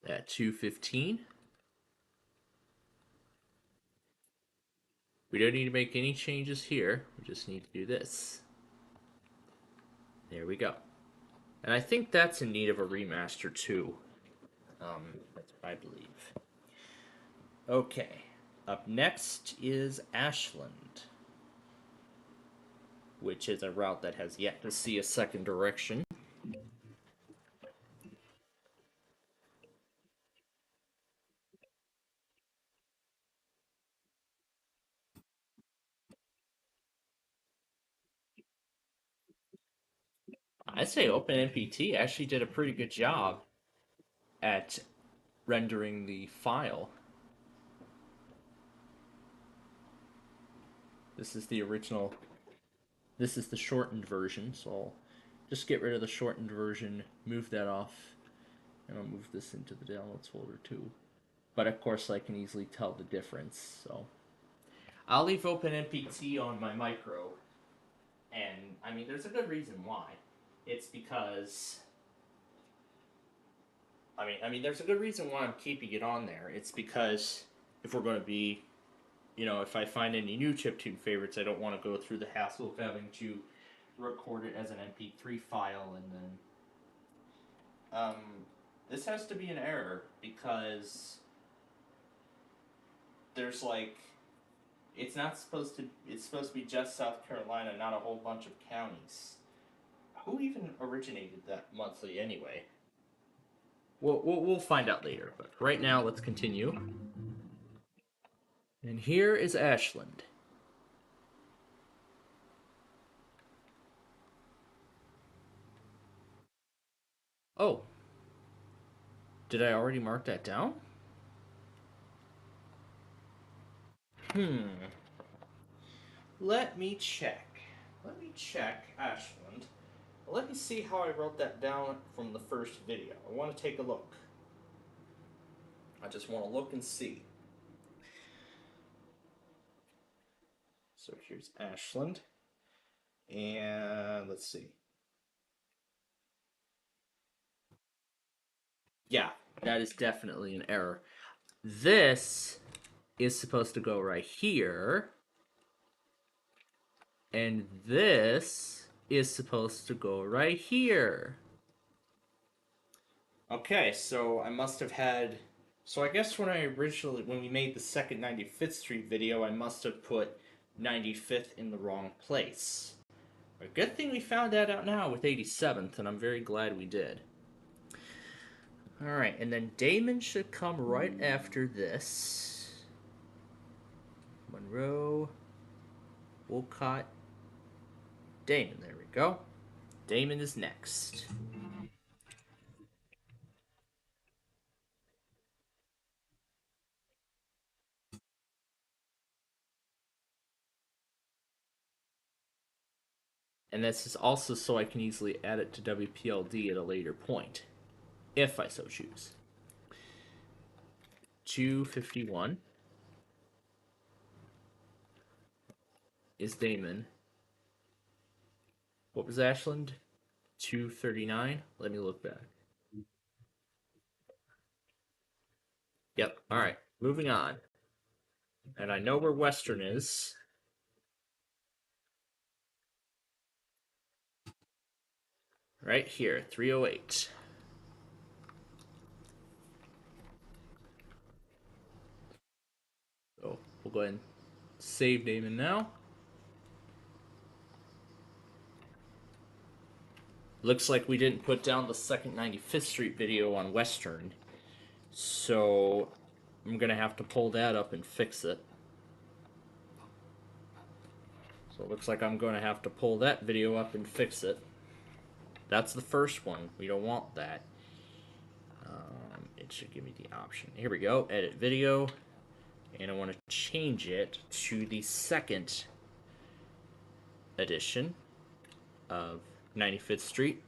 At 215. We don't need to make any changes here. We just need to do this. There we go. And I think that's in need of a remaster too. That's what I believe. Okay. Up next is Ashland, which is a route that has yet to see a second direction. I'd say OpenMPT actually did a pretty good job at rendering the file. This is the original. This is the shortened version, so I'll just get rid of the shortened version, move that off, and I'll move this into the downloads folder too. But of course, I can easily tell the difference, so I'll leave OpenMPT on my micro, and I mean, there's a good reason why. It's because there's a good reason why I'm keeping it on there. It's because if we're going to be, if I find any new chiptune favorites, I don't want to go through the hassle of having to record it as an MP3 file and then. This has to be an error because there's like, it's supposed to be just South Carolina, not a whole bunch of counties. Who even originated that monthly anyway? We'll find out later, but right now let's continue. And here is Ashland. Oh, did I already mark that down? Hmm. Let me check. Let me check Ashland. Let me see how I wrote that down from the first video. I want to take a look. I just want to look and see. So here's Ashland. And let's see. Yeah, that is definitely an error. This is supposed to go right here. And this is supposed to go right here. Okay, so I must have had... So I guess when we made the second 95th Street video, I must have put 95th in the wrong place. A good thing we found that out now with 87th, and I'm very glad we did. Alright, and then Damon should come right after this. Monroe, Wolcott, Damon, there we go. Damon is next. And this is also so I can easily add it to WPLD at a later point, if I so choose. 251 is Damon. What was Ashland? 239. Let me look back. Yep. All right. Moving on. And I know where Western is. Right here, 308. So we'll go ahead and save Damon now. Looks like we didn't put down the second 95th Street video on Western. So I'm going to have to pull that up and fix it. So it looks like I'm going to have to pull that video up and fix it. That's the first one. We don't want that. It should give me the option. Here we go. Edit video. And I want to change it to the second edition of 95th Street.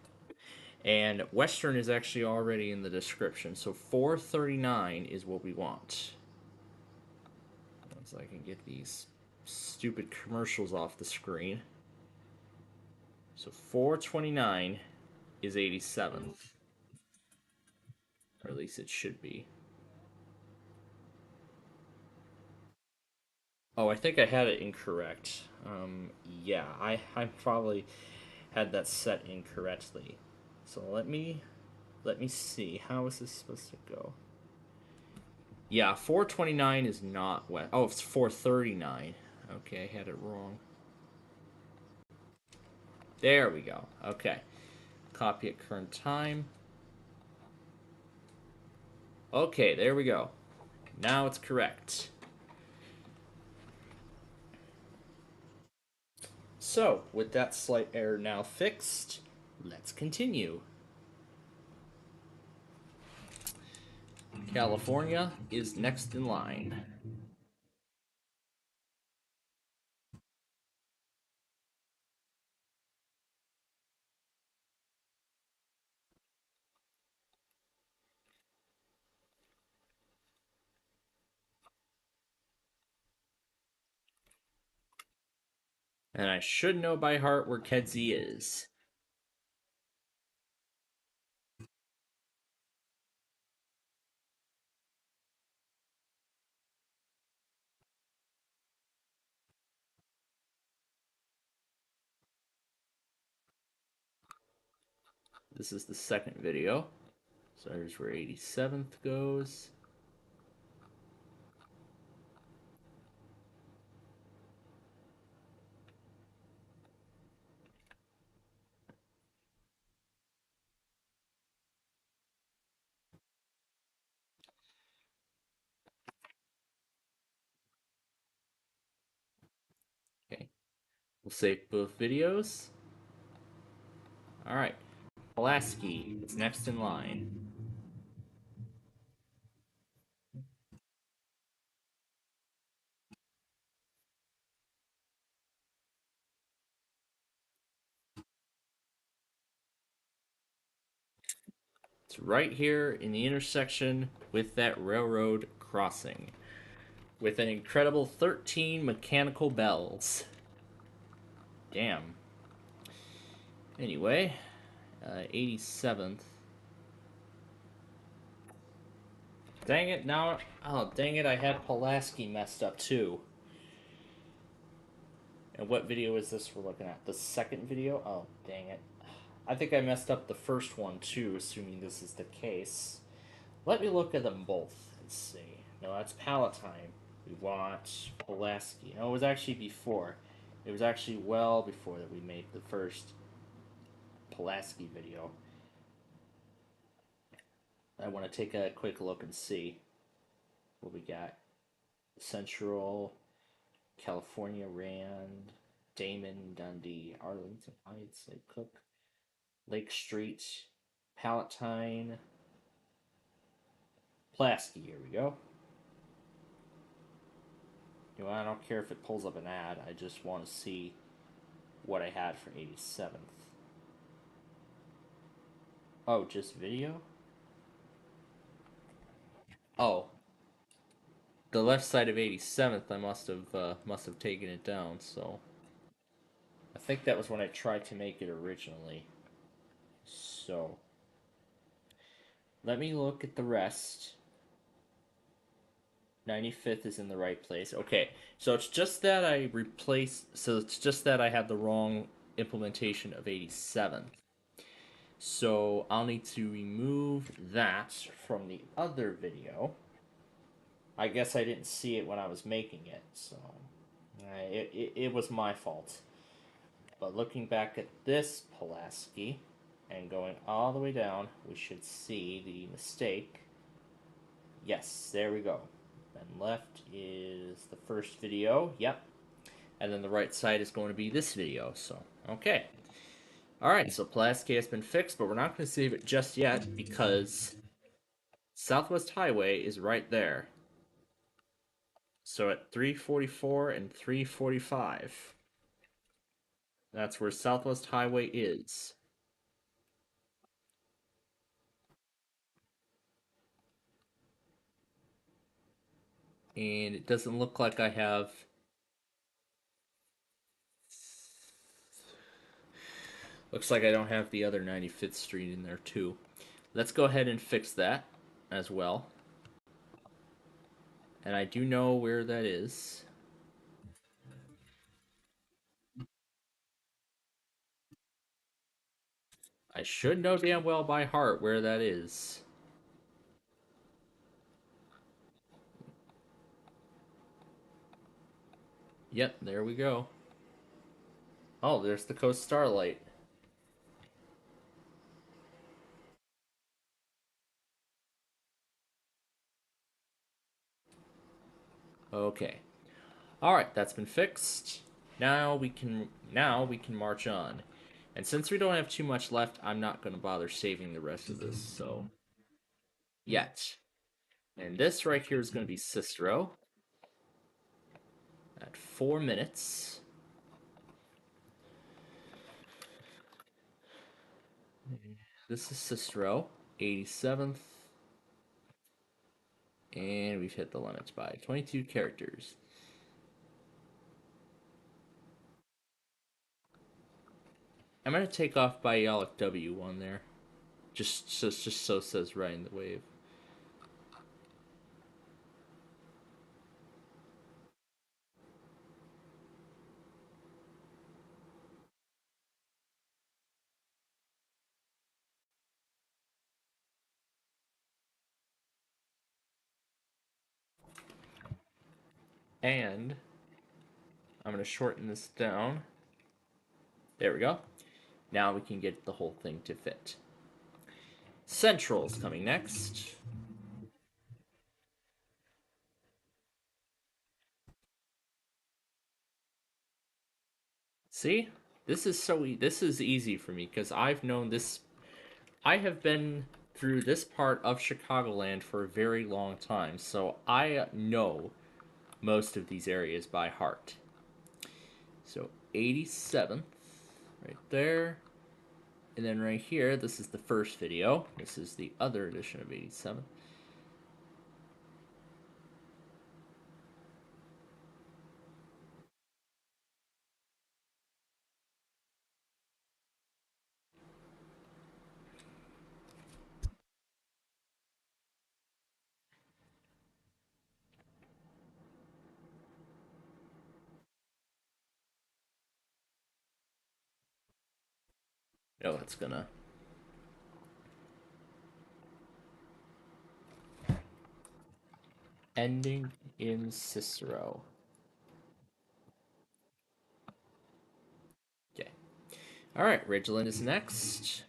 And Western is actually already in the description. So 439 is what we want. Once I can get these stupid commercials off the screen. So 429 is 87th. Or at least it should be. Oh, I think I had it incorrect. Yeah, I probably had that set incorrectly. So let me see. How is this supposed to go? Yeah, 429 is not what. Oh, it's 439. Okay, I had it wrong. There we go. Okay. Copy at current time. Okay, there we go. Now it's correct. So, with that slight error now fixed, let's continue. California is next in line. And I should know by heart where Kedzie is. This is the second video. So here's where 87th goes. Okay. We'll save both videos. Alright. Pulaski is next in line. It's right here in the intersection with that railroad crossing. With an incredible 13 mechanical bells. Damn. Anyway, 87th. Dang it, now... Oh, dang it, I had Pulaski messed up too. And what video is this we're looking at? The second video? Oh, dang it. I think I messed up the first one too, assuming this is the case. Let me look at them both and see. No, that's Palatine. We want Pulaski. No, it was actually before. It was actually well before that we made the first Pulaski video. I want to take a quick look and see what we got. Central, California, Rand, Damon, Dundee, Arlington Heights, Lake Cook, Lake Street, Palatine, Pulaski. Here we go. You know, I don't care if it pulls up an ad. I just want to see what I had for 87th. Oh, just video? Oh. the left side of 87th, I must have taken it down. So I think that was when I tried to make it originally. So let me look at the rest. 95th is in the right place. Okay, so it's just that I replaced. So it's just that I had the wrong implementation of 87th. So I'll need to remove that from the other video. I guess I didn't see it when I was making it, so it was my fault. But looking back at this Pulaski and going all the way down, we should see the mistake. Yes, there we go. And left is the first video. Yep. And then the right side is going to be this video. So, okay. Alright, so Pulaski has been fixed, but we're not going to save it just yet because Southwest Highway is right there. So at 344 and 345, that's where Southwest Highway is. And it doesn't look like I have. Looks like I don't have the other 95th Street in there too. Let's go ahead and fix that as well. And I do know where that is. I should know damn well by heart where that is. Yep, there we go. Oh, there's the Coast Starlight. Okay. Alright, that's been fixed. Now we can march on. And since we don't have too much left, I'm not gonna bother saving the rest of this, so yet. And this right here is gonna be Cicero at 4 minutes. This is Cicero, 87th. And we've hit the limits by 22 characters. I'm gonna take off Bialik W1 there. Just so says right in the wave. And I'm gonna shorten this down. There we go. Now we can get the whole thing to fit. Central's coming next. See? This is easy for me because I've known this. I have been through this part of Chicagoland for a very long time, so I know most of these areas by heart. So 87th, right there. And then right here, this is the first video. This is the other edition of 87. Oh, it's gonna. Ending in Cicero. Okay. All right, Ridgeland is next.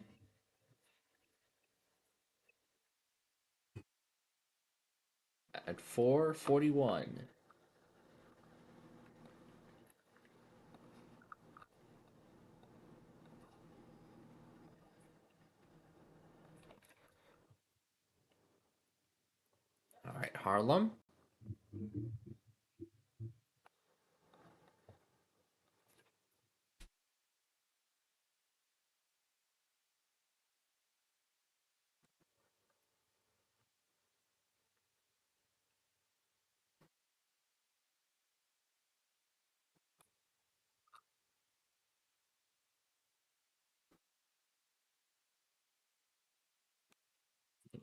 At 441. All right, Harlem.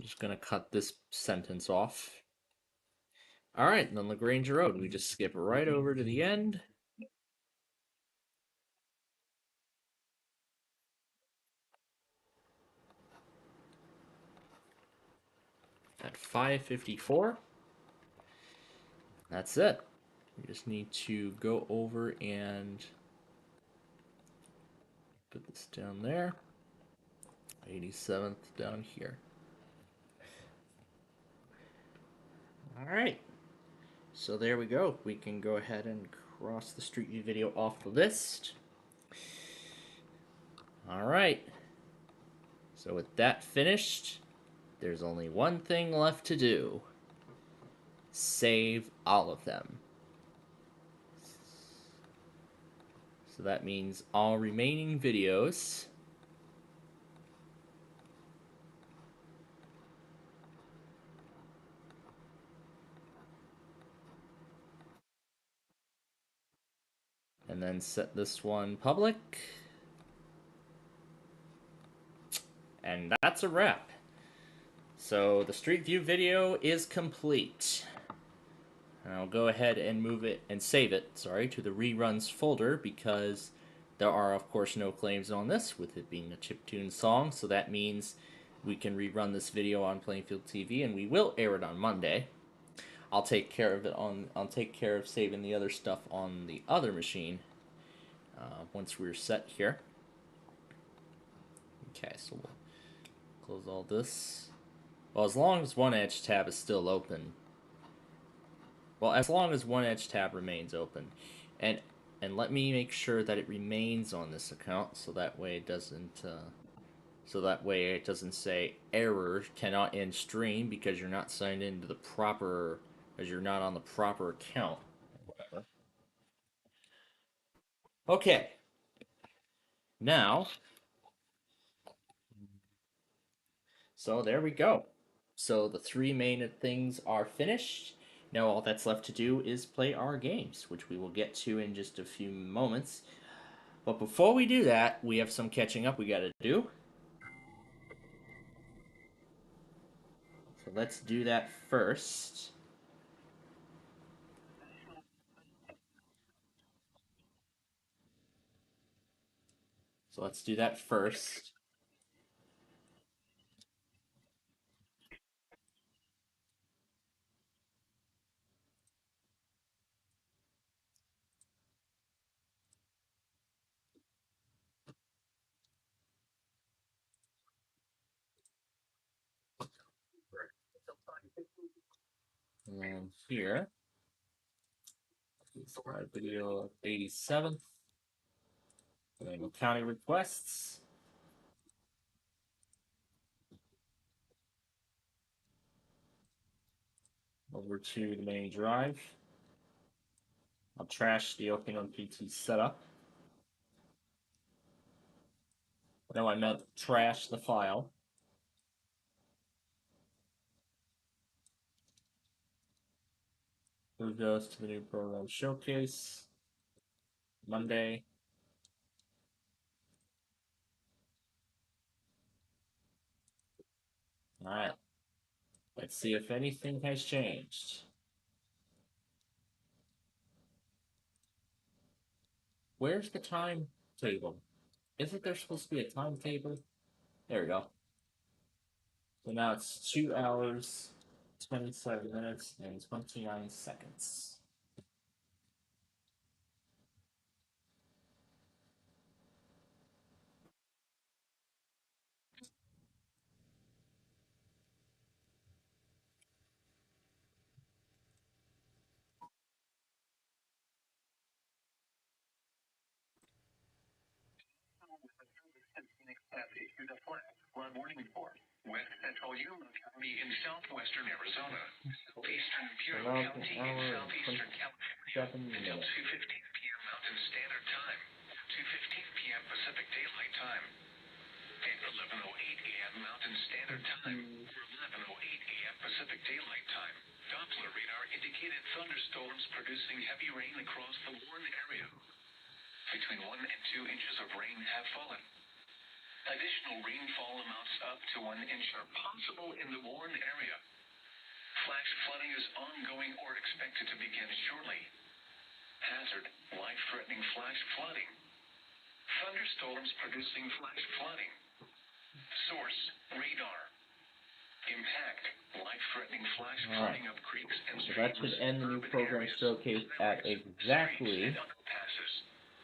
just gonna cut this sentence off. All right, and then LaGrange Road. We just skip right over to the end. At 5:54. That's it. We just need to go over and put this down there. 87th down here. All right. So there we go. We can go ahead and cross the Street View video off the list. All right. So with that finished, there's only one thing left to do. Save all of them. So that means all remaining videos. And then set this one public. And that's a wrap. So the Street View video is complete. And I'll go ahead and move it and save it, to the reruns folder because there are, of course, no claims on this with it being a chiptune song. So that means we can rerun this video on Plainfield TV and we will air it on Monday. I'll take care of it I'll take care of saving the other stuff on the other machine once we're set here. Okay, so we'll close all this. Well, as long as one Edge tab is still open. Well, as long as one Edge tab remains open. And let me make sure that it remains on this account so that way it doesn't say error cannot end stream because you're not signed into the proper, because you're not on the proper account. Whatever. Okay. Now, so there we go. So the three main things are finished. Now all that's left to do is play our games, which we will get to in just a few moments. But before we do that, we have some catching up we gotta do. So let's do that first. So let's do that first. And here, our video of 87th. Then county requests. Over to the main drive. I'll trash the OpenMPT setup. No, I meant trash the file. Move those to the new program showcase. Monday. Alright. Let's see if anything has changed. Where's the timetable? Isn't there supposed to be a timetable? There we go. So now it's 2 hours, 27 minutes, and 29 seconds. One morning report. West Central Yuma County in southwestern Arizona. Southeastern Bureau County in southeastern California until 2:15 p.m. Mountain Standard Time, 2:15 p.m. Pacific Daylight Time, and 11:08 a.m. Mountain Standard Time, or 11:08 a.m. Pacific Daylight Time. Doppler radar indicated thunderstorms producing heavy rain across the Warren area. Between 1 and 2 inches of rain have fallen. Additional rainfall amounts up to 1 inch are possible in the Warren area. Flash flooding is ongoing or expected to begin shortly. Hazard, life-threatening flash flooding. Thunderstorms producing flash flooding. Source, radar. Impact, life-threatening flash flooding of creeks and streams. So that should end the new program showcase at exactly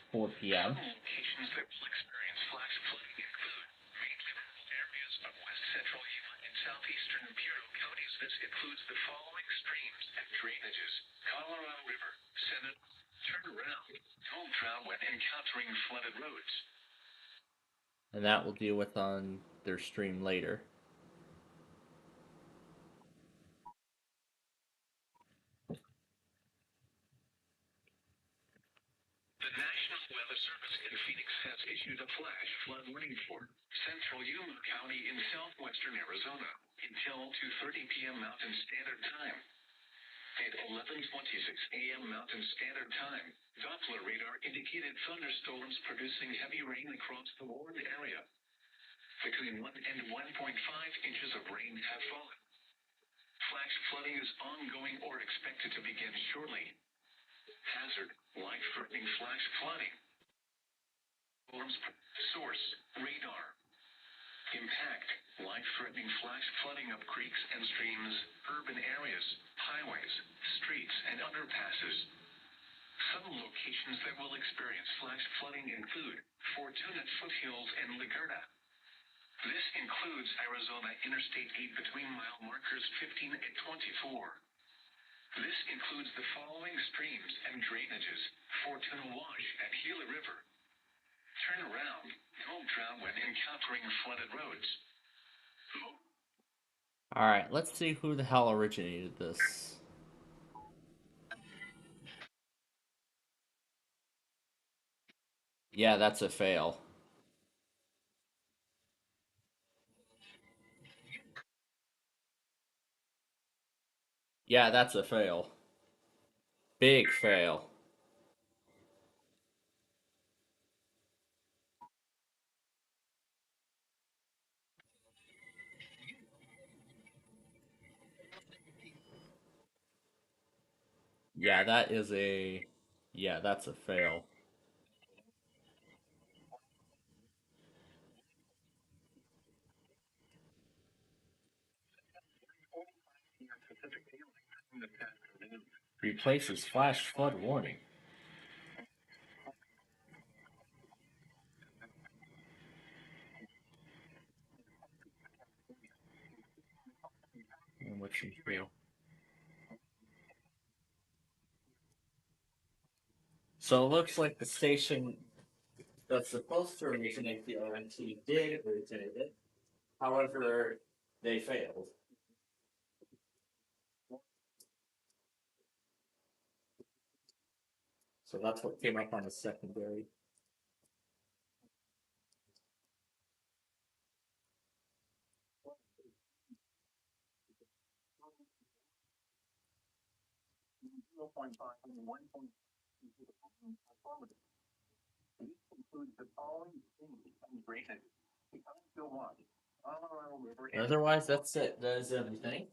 4 p.m. Some locations that will experience flash flooding include mainly rural areas of west central Yuma and southeastern Bureau counties. This includes the following streams and drainages: Colorado River, Senate, turn around, don't drown when encountering flooded roads. And that we'll deal with on their stream later. The National Weather Service in Phoenix has issued a flash flood warning for central Yuma County in southwestern Arizona until 2:30 p.m. Mountain Standard Time. At 11:26 a.m. Mountain Standard Time, Doppler radar indicated thunderstorms producing heavy rain across the Warren area. Between 1 and 1.5 inches of rain have fallen. Flash flooding is ongoing or expected to begin shortly. Hazard, life-threatening flash flooding. Source, radar. Impact, life-threatening flash flooding of creeks and streams, urban areas, highways, streets, and underpasses. Some locations that will experience flash flooding include Fortunate Foothills and Laguerta. This includes Arizona Interstate 8 between mile markers 15 and 24. This includes the following streams and drainages: Fortuna Wash at Gila River. Turn around, don't drown when encountering flooded roads. Alright, let's see who the hell originated this. Yeah, that's a fail. Yeah, that's a fail. Big fail. Yeah, that is a... Yeah, that's a fail. Replaces flash flood warning. Which is real. So it looks like the station that's supposed to originate the RNT did originate it. However, they failed. So that's what came up on the secondary. Otherwise, that's it. That is everything.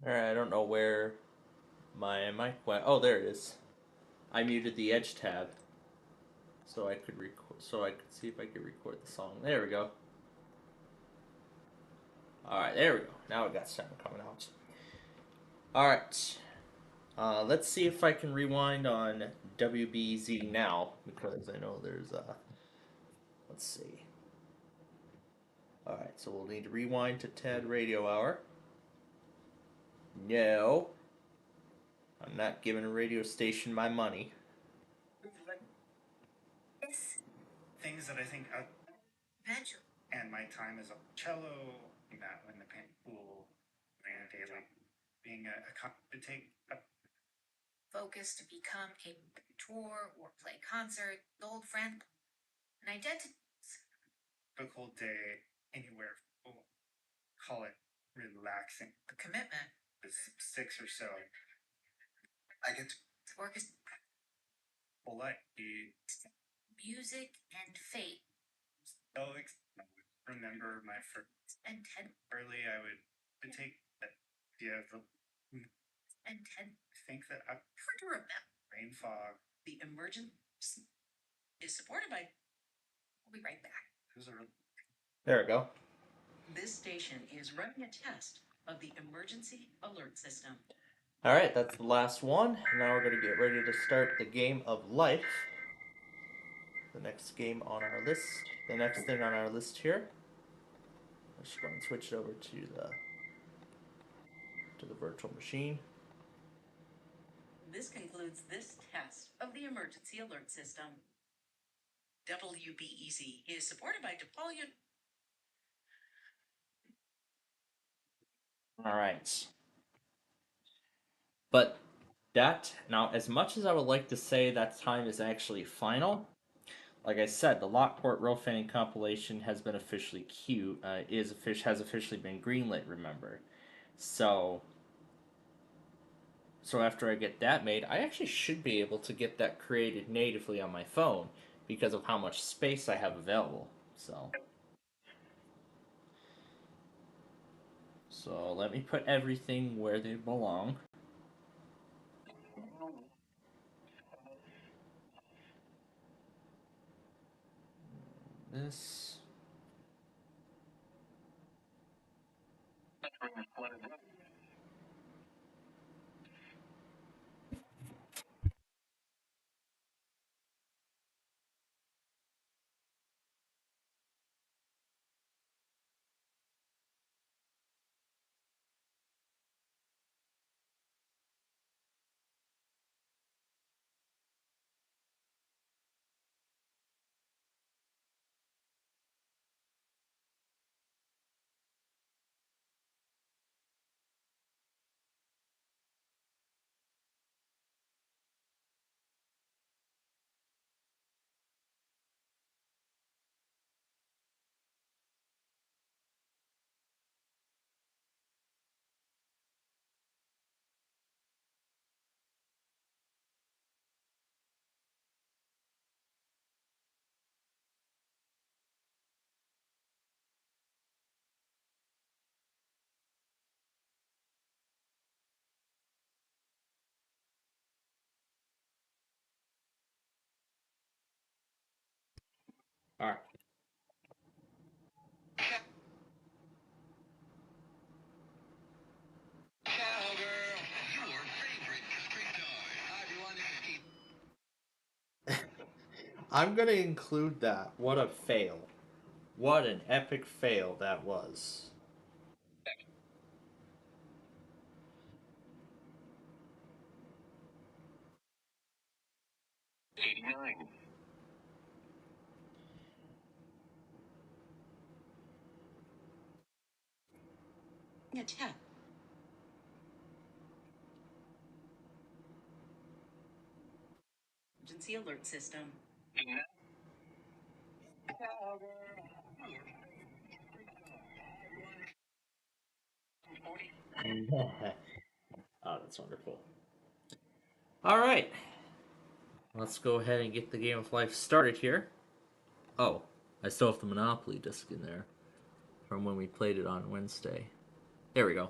Alright, I don't know where my mic went. Oh, there it is. I muted the Edge tab so I could record, so I could see if I could record the song. There we go. Alright, there we go. Now we got sound coming out. Alright. Let's see if I can rewind on WBZ now, because I know there's let's see. Alright, so we'll need to rewind to TED Radio Hour. No. I'm not giving a radio station my money. Things that I think and my time as a cello, that when the pool ran daily, being to take a focus to become capable to tour or play concert, old friend, an identity. typical day anywhere. We'll call it relaxing. The commitment. It's 6 or so. I get to Work is full life. music and fate. So remember my first and Ted early. I would take that idea of the and Ted think that I hard to remember. rain fog. The emergency is supported by. We'll be right back. There we go. This station is running a test of the emergency alert system. Alright, that's the last one. Now we're going to get ready to start the game of life. The next game on our list. The next thing on our list here. Let's go and switch it over to the virtual machine. This concludes this test of the emergency alert system. WBEZ is supported by DePaul. Alright. But that, now, as much as I would like to say that time is actually final, like I said, the Lockport Row Fanning compilation has been officially has officially been greenlit, remember. So after I get that made, I actually should be able to get that created natively on my phone because of how much space I have available. So let me put everything where they belong. This. Alright. I'm gonna include that. What a fail. What an epic fail that was. A test. Emergency alert system. Oh, that's wonderful. Alright. Let's go ahead and get the game of life started here. Oh, I still have the Monopoly disc in there from when we played it on Wednesday. There we go.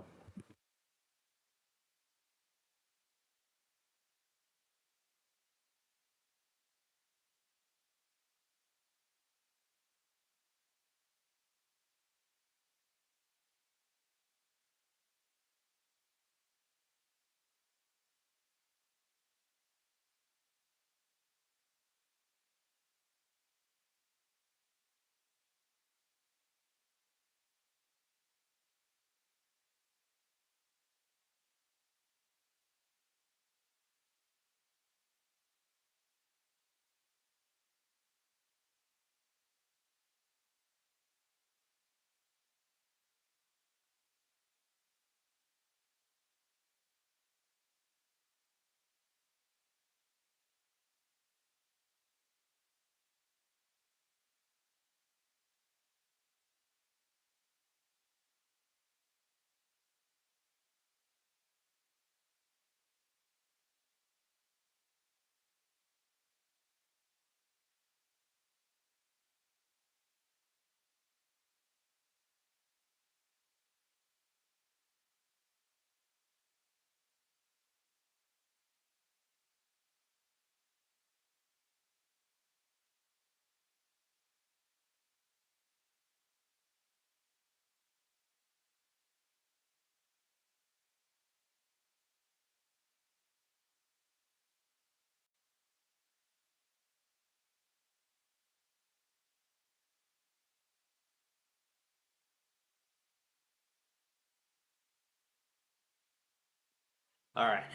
Alright.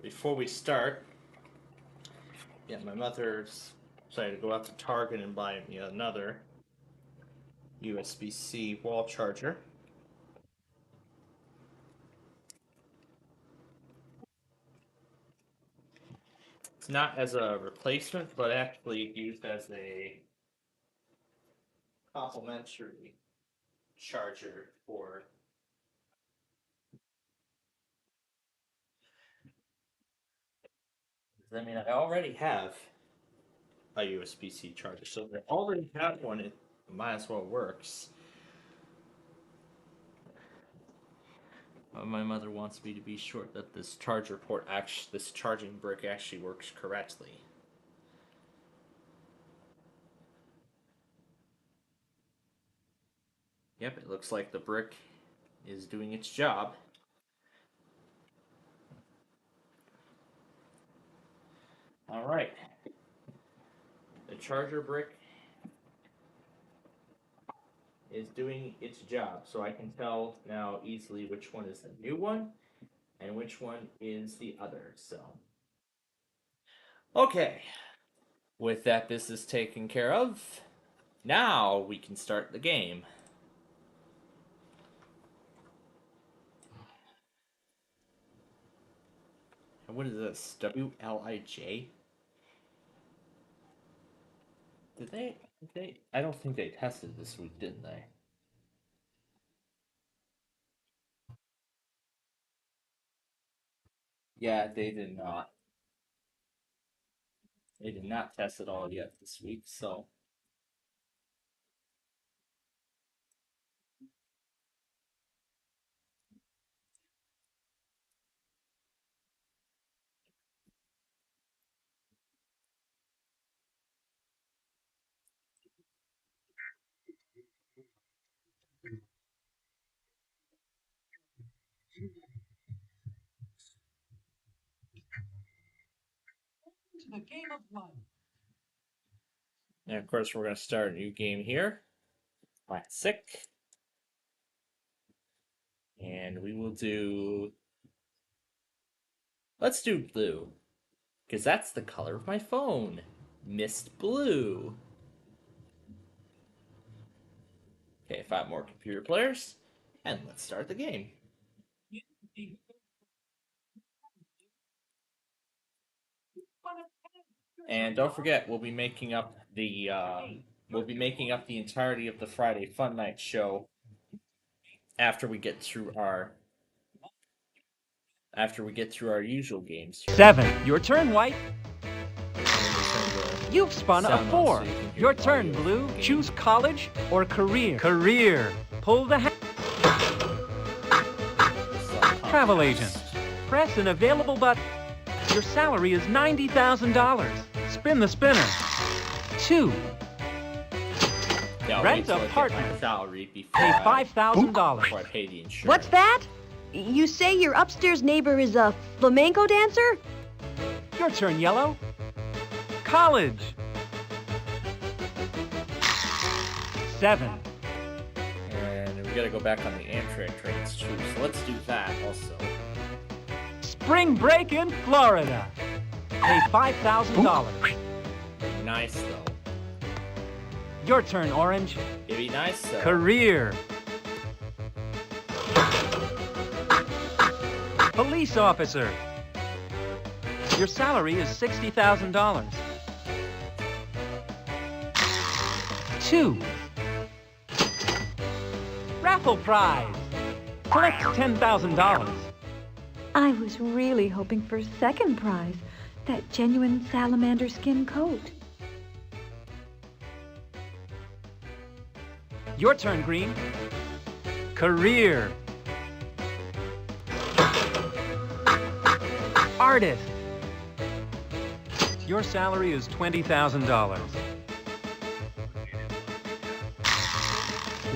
Before we start, yeah, my mother's decided to go out to Target and buy me another USB-C wall charger. It's not as a replacement, but actually used as a complementary charger for I mean, I already have a USB-C charger, so if I already have one, it might as well works. My mother wants me to be sure that this charger port this charging brick actually works correctly. Yep, it looks like the brick is doing its job. Alright. The charger brick is doing its job, so I can tell now easily which one is the new one and which one is the other, so. Okay. With that business taken care of, now we can start the game. And what is this? WLIJ? Did they? I don't think they tested this week, didn't they? Yeah, they did not. They did not test it all yet this week, so. To the game of life. And of course, we're going to start a new game here. Classic. And we will do. Let's do blue. Because that's the color of my phone. Mist blue. Okay, 5 more computer players. And let's start the game. And don't forget, we'll be making up the entirety of the Friday Fun Night show after we get through our usual games. 7. Your turn, White. You've spun a 4. Your turn, Blue. Choose college or career. Career. Pull the travel agent. Press an available button. Your salary is $90,000. Spin the spinner. 2. Yeah, Rent wait till I get apartment. my salary before Pay I $5,000. pay the insurance. What's that? You say your upstairs neighbor is a flamenco dancer? Your turn, Yellow. College. 7. And we gotta go back on the Amtrak trains too, so let's do that also. Spring break in Florida. Pay $5,000. Nice though. Your turn, Orange. It'd be nice though. Career. Police officer. Your salary is $60,000. 2. Raffle prize. Collect $10,000. I was really hoping for second prize, that genuine salamander skin coat. Your turn, Green. Career. Artist. Your salary is $20,000.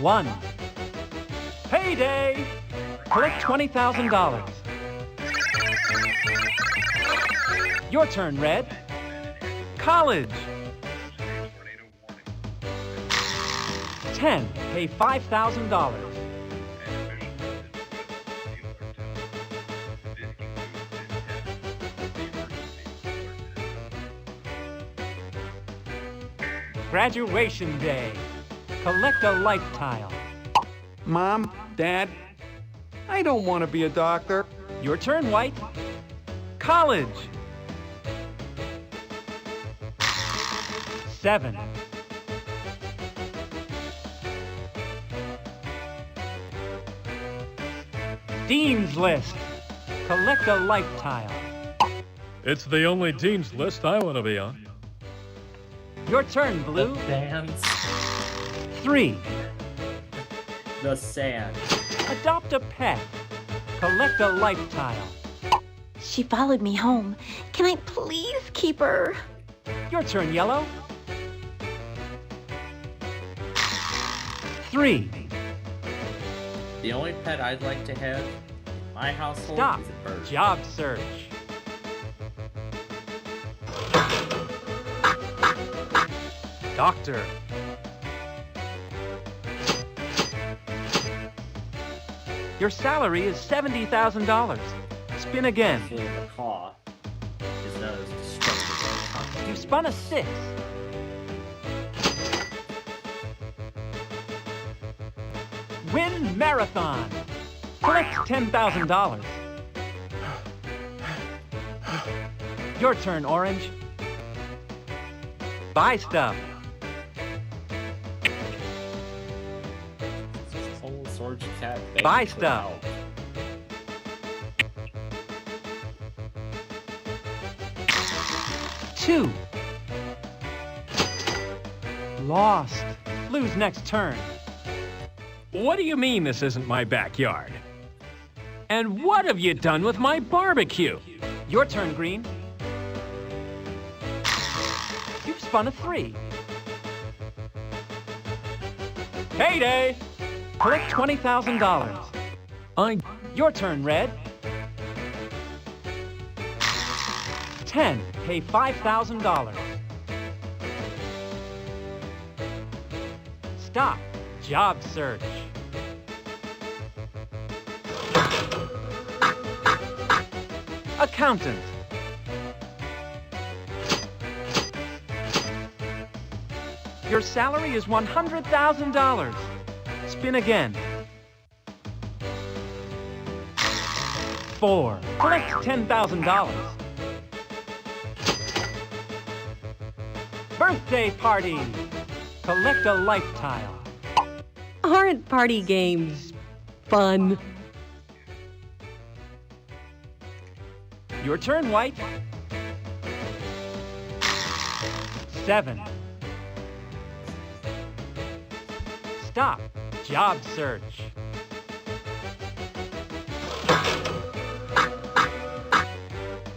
1. Payday. Collect $20,000. Your turn, Red. College. 10. Pay $5,000. Graduation day. Collect a life tile. Mom, Dad, I don't want to be a doctor. Your turn, White. College. 7. Dean's List. Collect a life tile. It's the only Dean's List I want to be on. Your turn, Blue. The dance. 3. The sand. Adopt a pet. Collect a life tile. She followed me home. Can I please keep her? Your turn, Yellow. 3. The only pet I'd like to have in my household Stop. is a bird. Job search. Doctor. Your salary is $70,000. Spin again. Actually, the claw is not as destructive as You spun a 6. Win marathon. Collect $10,000. Your turn, Orange. Buy stuff. Soul Sword Cat. Baby Buy for stuff. help. Two. Lost. Blue's next turn. What do you mean this isn't my backyard? And what have you done with my barbecue? Your turn, Green. You've spun a 3. Payday! Collect $20,000. Your turn, Red. 10. Pay $5,000. Stop. Job search. Accountant. Your salary is $100,000. Spin again. 4. Collect $10,000. Birthday party. Collect a life tile. Aren't party games fun? Your turn, White. 7. Stop. Job search.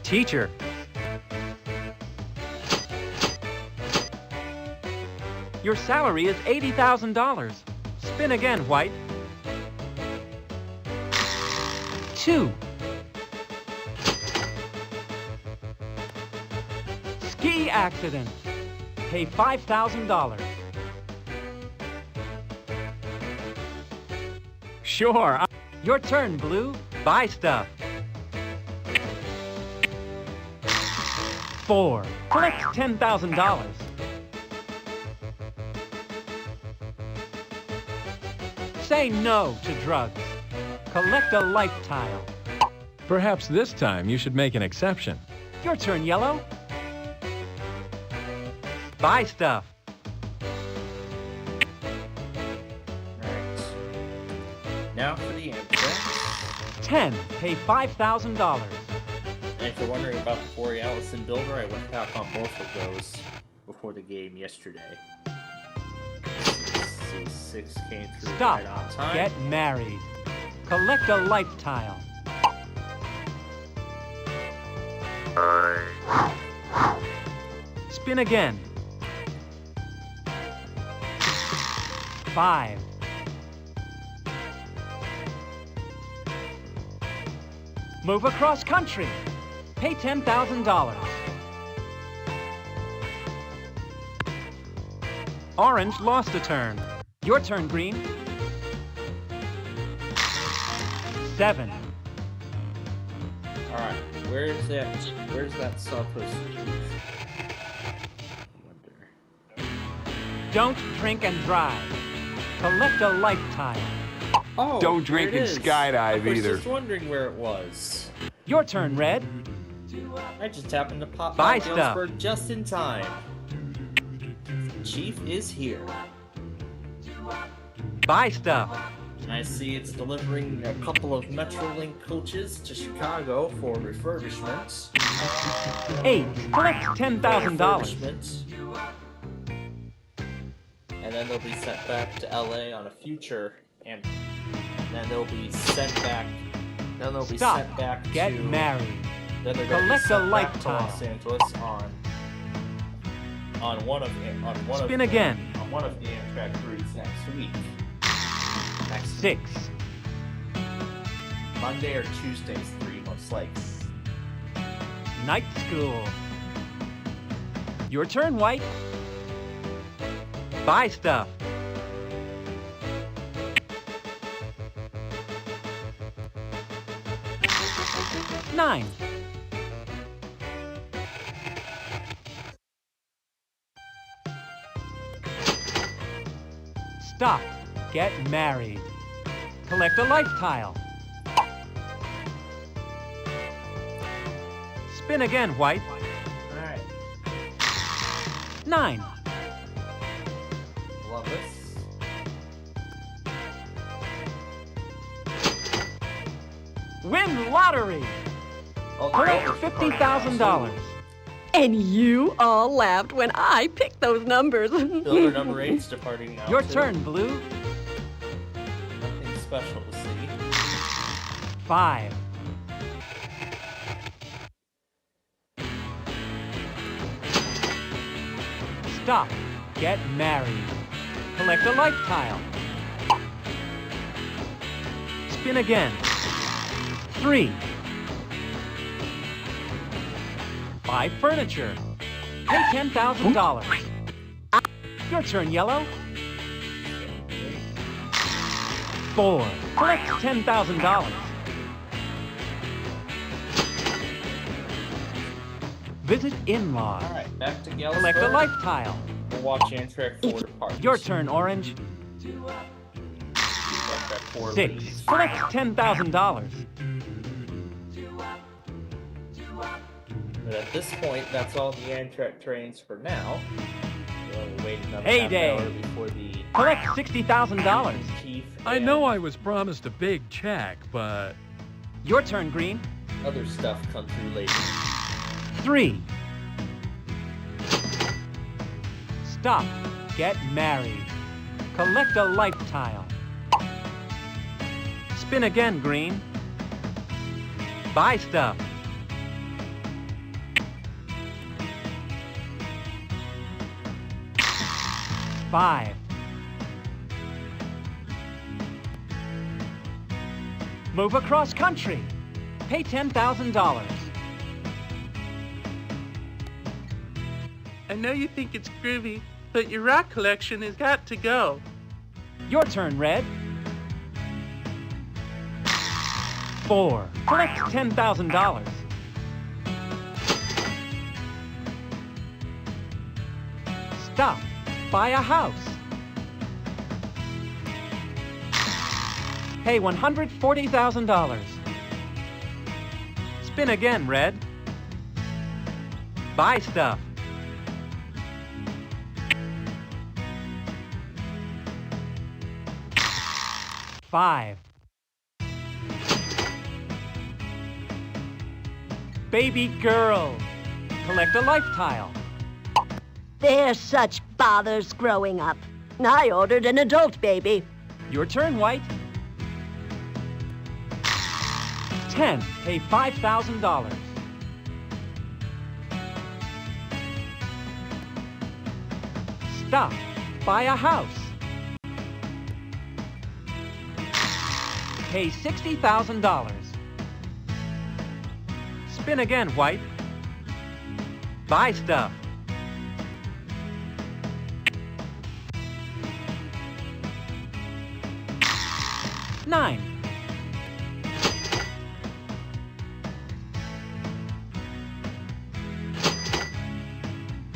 Teacher. Your salary is $80,000. Spin again, White. 2. Ski accident. Pay $5,000. Sure. Your turn, Blue. Buy stuff. 4. Collect $10,000. Say no to drugs. Collect a life tile. Perhaps this time you should make an exception. Your turn, Yellow. Buy stuff. Alright. Now for the answer. 10. Pay $5,000. And if you're wondering about the Borealis and Builder, I went back on both of those before the game yesterday. C6 came through Stop. right on time. Get married. Collect a life tile. Spin again. 5. Move across country. Pay $10,000. Orange lost a turn. Your turn, Green. 7. Alright, where's that supposed to be? I wonder. Don't drink and drive. Collect a lifetime. Oh, Don't there drink it and is. skydive I was either. just wondering where it was. Your turn, Red. I just happened to pop Buy by stuff. Galesburg just in time. Chief is here. Buy stuff. I see it's delivering a couple of Metrolink coaches to Chicago for refurbishment. 8. Collect $10,000. Refurbishment. And then they'll be sent back to LA on a future, and then they'll be sent back. Then they'll be Stop. sent back Get to. married. Then they're going to be Collect a sent back to lifetime. Los Angeles on one of Spin again. on one of the Amtrak routes next week. Next 6. Monday or Tuesday's 3 most likely. Night school. Your turn, White. Buy stuff. Nine. Stop. Get married. Collect a life tile. Spin again, White. Alright. 9. Love this. Win lottery. Oh, Collect Builder's $50,000. And you all laughed when I picked those numbers. Builder number 8's departing now. Your too. turn, Blue. Nothing special to see. 5. Stop. Get married. Collect a life tile. Spin again. 3. Buy furniture. Pay $10,000. Your turn, Yellow. 4. Collect $10,000. Visit in-laws. Alright, back to Galesburg. Collect a life tile. We'll watch Amtrak 4 depart. Your turn, Orange. Amtrak 4 6. leaves. Collect $10,000. But at this point, that's all the Amtrak trains for now. We'll wait another Heyday. half hour before the Collect $60,000. Chief I and know I was promised a big check, but Your turn, Green. other stuff come through later. 3. Stop. Get married. Collect a life tile. Spin again, Green. Buy stuff. 5. Move across country. Pay $10,000. I know you think it's groovy, but your rock collection has got to go. Your turn, Red. 4. Collect $10,000. Stop. Buy a house. Pay $140,000. Spin again, Red. Buy stuff. $5. Baby girl. Collect a life tile. They're such bothers growing up. I ordered an adult baby. Your turn, White. 10. Pay $5,000. Stop. Buy a house. Pay $60,000. Spin again, White. Buy stuff. $9.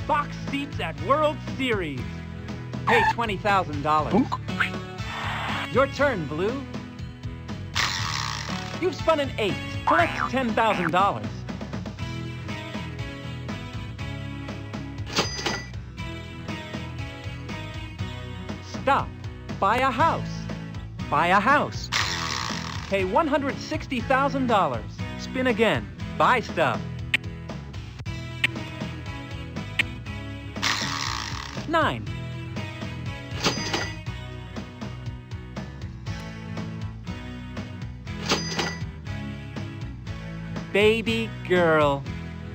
Box seats at World Series. Pay $20,000. Your turn, Blue. You've spun an 8. Collect $10,000. Stop. Buy a house. Buy a house. Pay $160,000. Spin again. Buy stuff. 9. Baby girl.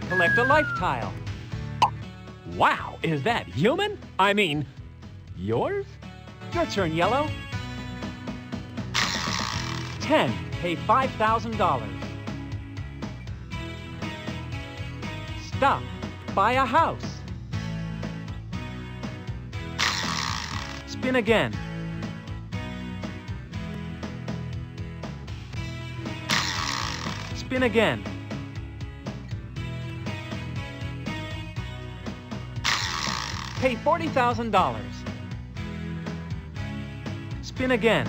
Collect a life tile. Wow, is that human? I mean, yours? Your turn, Yellow. 10. Pay $5,000. Stop. Buy a house. Spin again. Spin again. Pay $40,000. Spin again.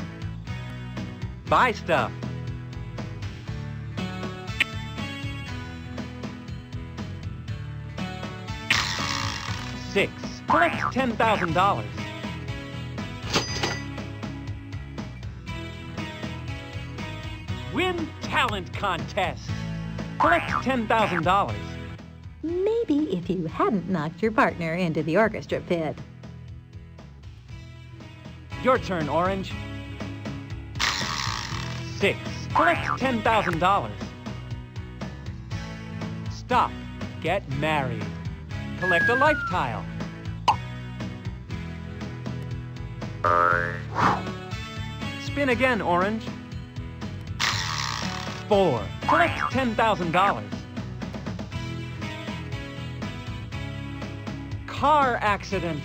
Buy stuff. 6. Collect $10,000. Win talent contest. Collect $10,000. Maybe if you hadn't knocked your partner into the orchestra pit. Your turn, Orange. 6. Collect $10,000. Stop. Get married. Collect a life tile. 5. Spin again, Orange. 4. Collect $10,000. Car accident.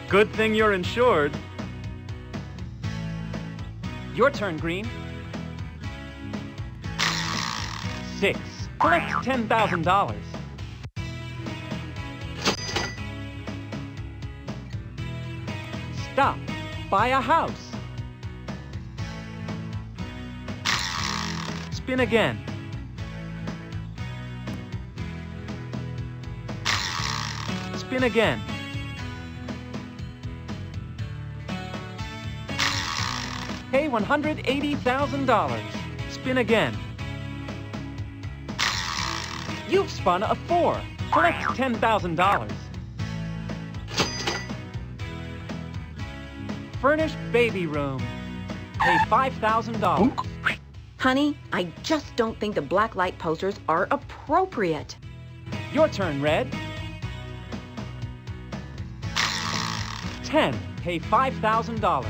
Good thing you're insured. Your turn, Green. 6. Collect $10,000. Stop. Buy a house. Spin again. Spin again. Pay $180,000. Spin again. You've spun a 4. Collect $10,000. Furnished baby room. Pay $5,000. Honey, I just don't think the black light posters are appropriate. Your turn, Red. 10. Pay $5,000.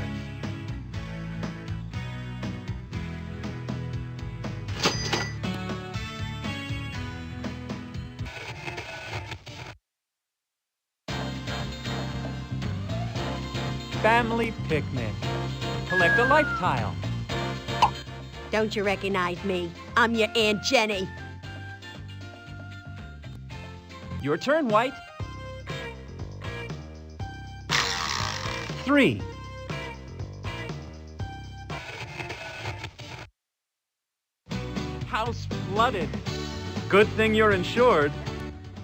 Family picnic. Collect a life tile. Don't you recognize me? I'm your Aunt Jenny. Your turn, White. 3. House flooded. Good thing you're insured.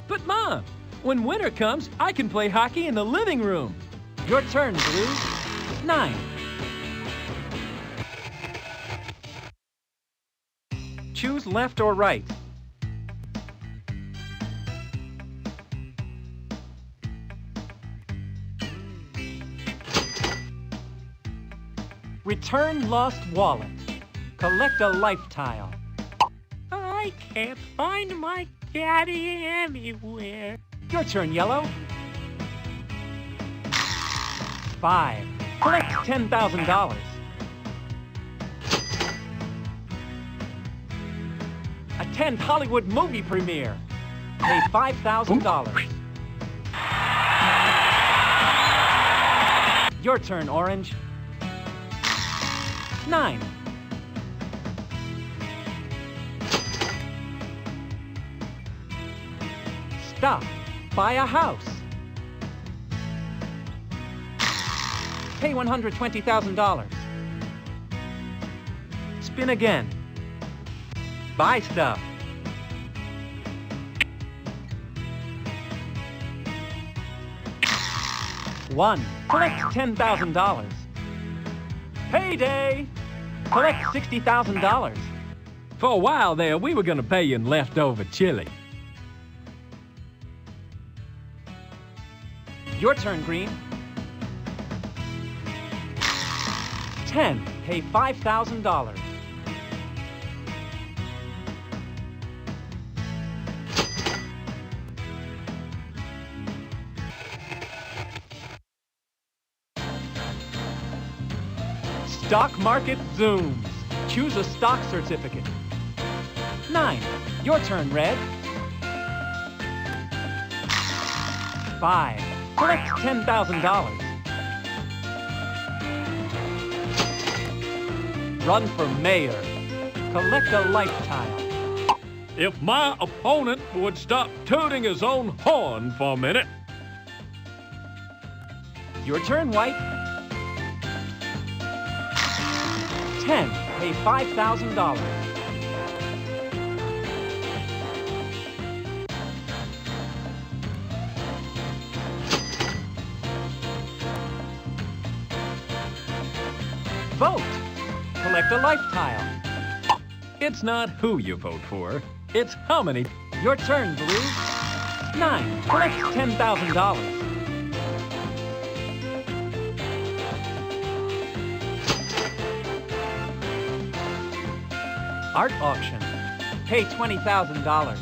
But Mom, when winter comes, I can play hockey in the living room. Your turn, Blue. 9. Choose left or right. Return lost wallet. Collect a life tile. I can't find my daddy anywhere. Your turn, Yellow. 5. Collect $10,000. Attend Hollywood movie premiere. Pay $5,000. Your turn, Orange. 9. Stop. Buy a house. Pay $120,000. Spin again. Buy stuff. 1. Collect $10,000. Payday! Collect $60,000. For a while there, we were gonna pay you in leftover chili. Your turn, Green. 10. Pay $5,000. Stock market zooms. Choose a stock certificate. 9. Your turn, Red. 5. Collect $10,000. Run for mayor. Collect a life tile. If my opponent would stop tooting his own horn for a minute. Your turn, White. 10. Pay $5,000. Vote. Collect a life tile. It's not who you vote for, it's how many. Your turn, Blue. 9. Collect $10,000. Art auction. Pay $20,000.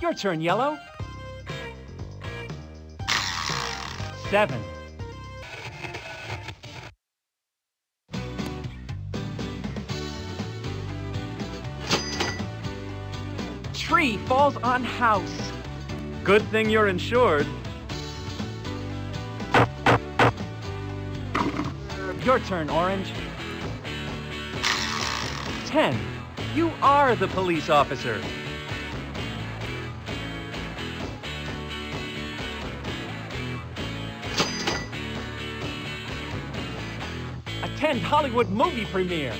Your turn, Yellow. 7. Tree falls on house. Good thing you're insured. Your turn, Orange. 10. You are the police officer. Attend Hollywood movie premiere.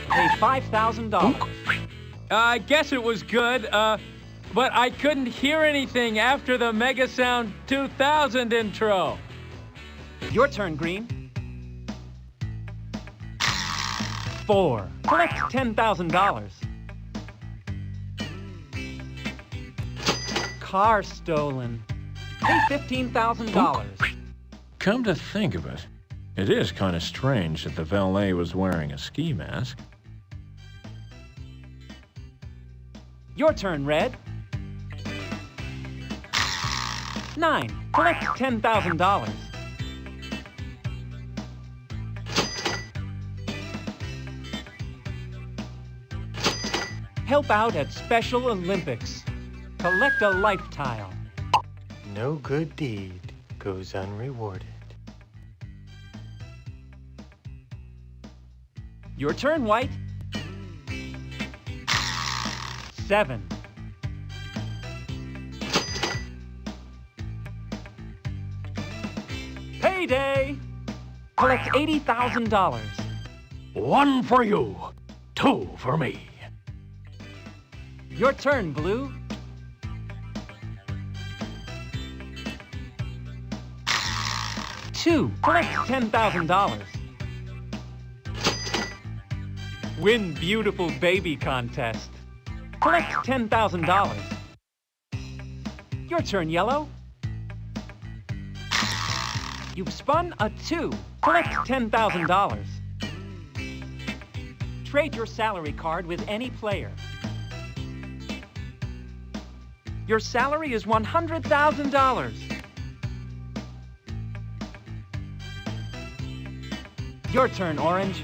Pay $5,000. I guess it was good, but I couldn't hear anything after the Mega Sound 2000 intro. Your turn, Green. 4. Collect $10,000. Car stolen. Pay $15,000. Come to think of it, it is kind of strange that the valet was wearing a ski mask. Your turn, Red. 9. Collect $10,000. Help out at Special Olympics. Collect a life tile. No good deed goes unrewarded. Your turn, White. 7. Payday! Collect $80,000. 1 for you, 2 for me. Your turn, Blue. 2. Collect $10,000. Win Beautiful Baby Contest. Collect $10,000. Your turn, Yellow. You've spun a 2. Collect $10,000. Trade your salary card with any player. Your salary is $100,000. Your turn, Orange.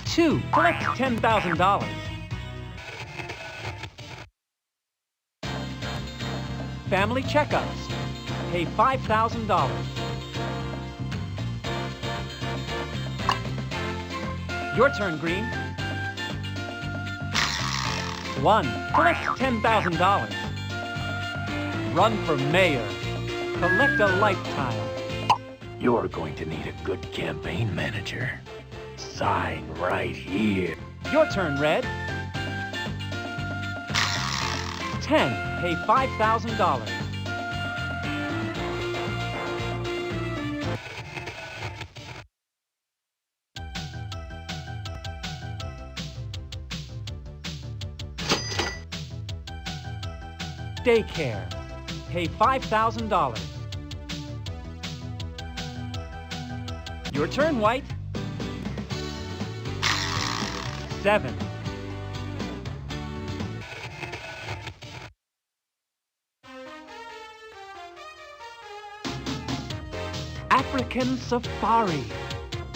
2. Collect $10,000. Family checkups. Pay $5,000. Your turn, Green. 1. Collect $10,000. Run for mayor. Collect a life tile. You're going to need a good campaign manager. Sign right here. Your turn, Red. 10. Pay $5,000. Daycare. Pay $5,000. Your turn, White. 7. African Safari.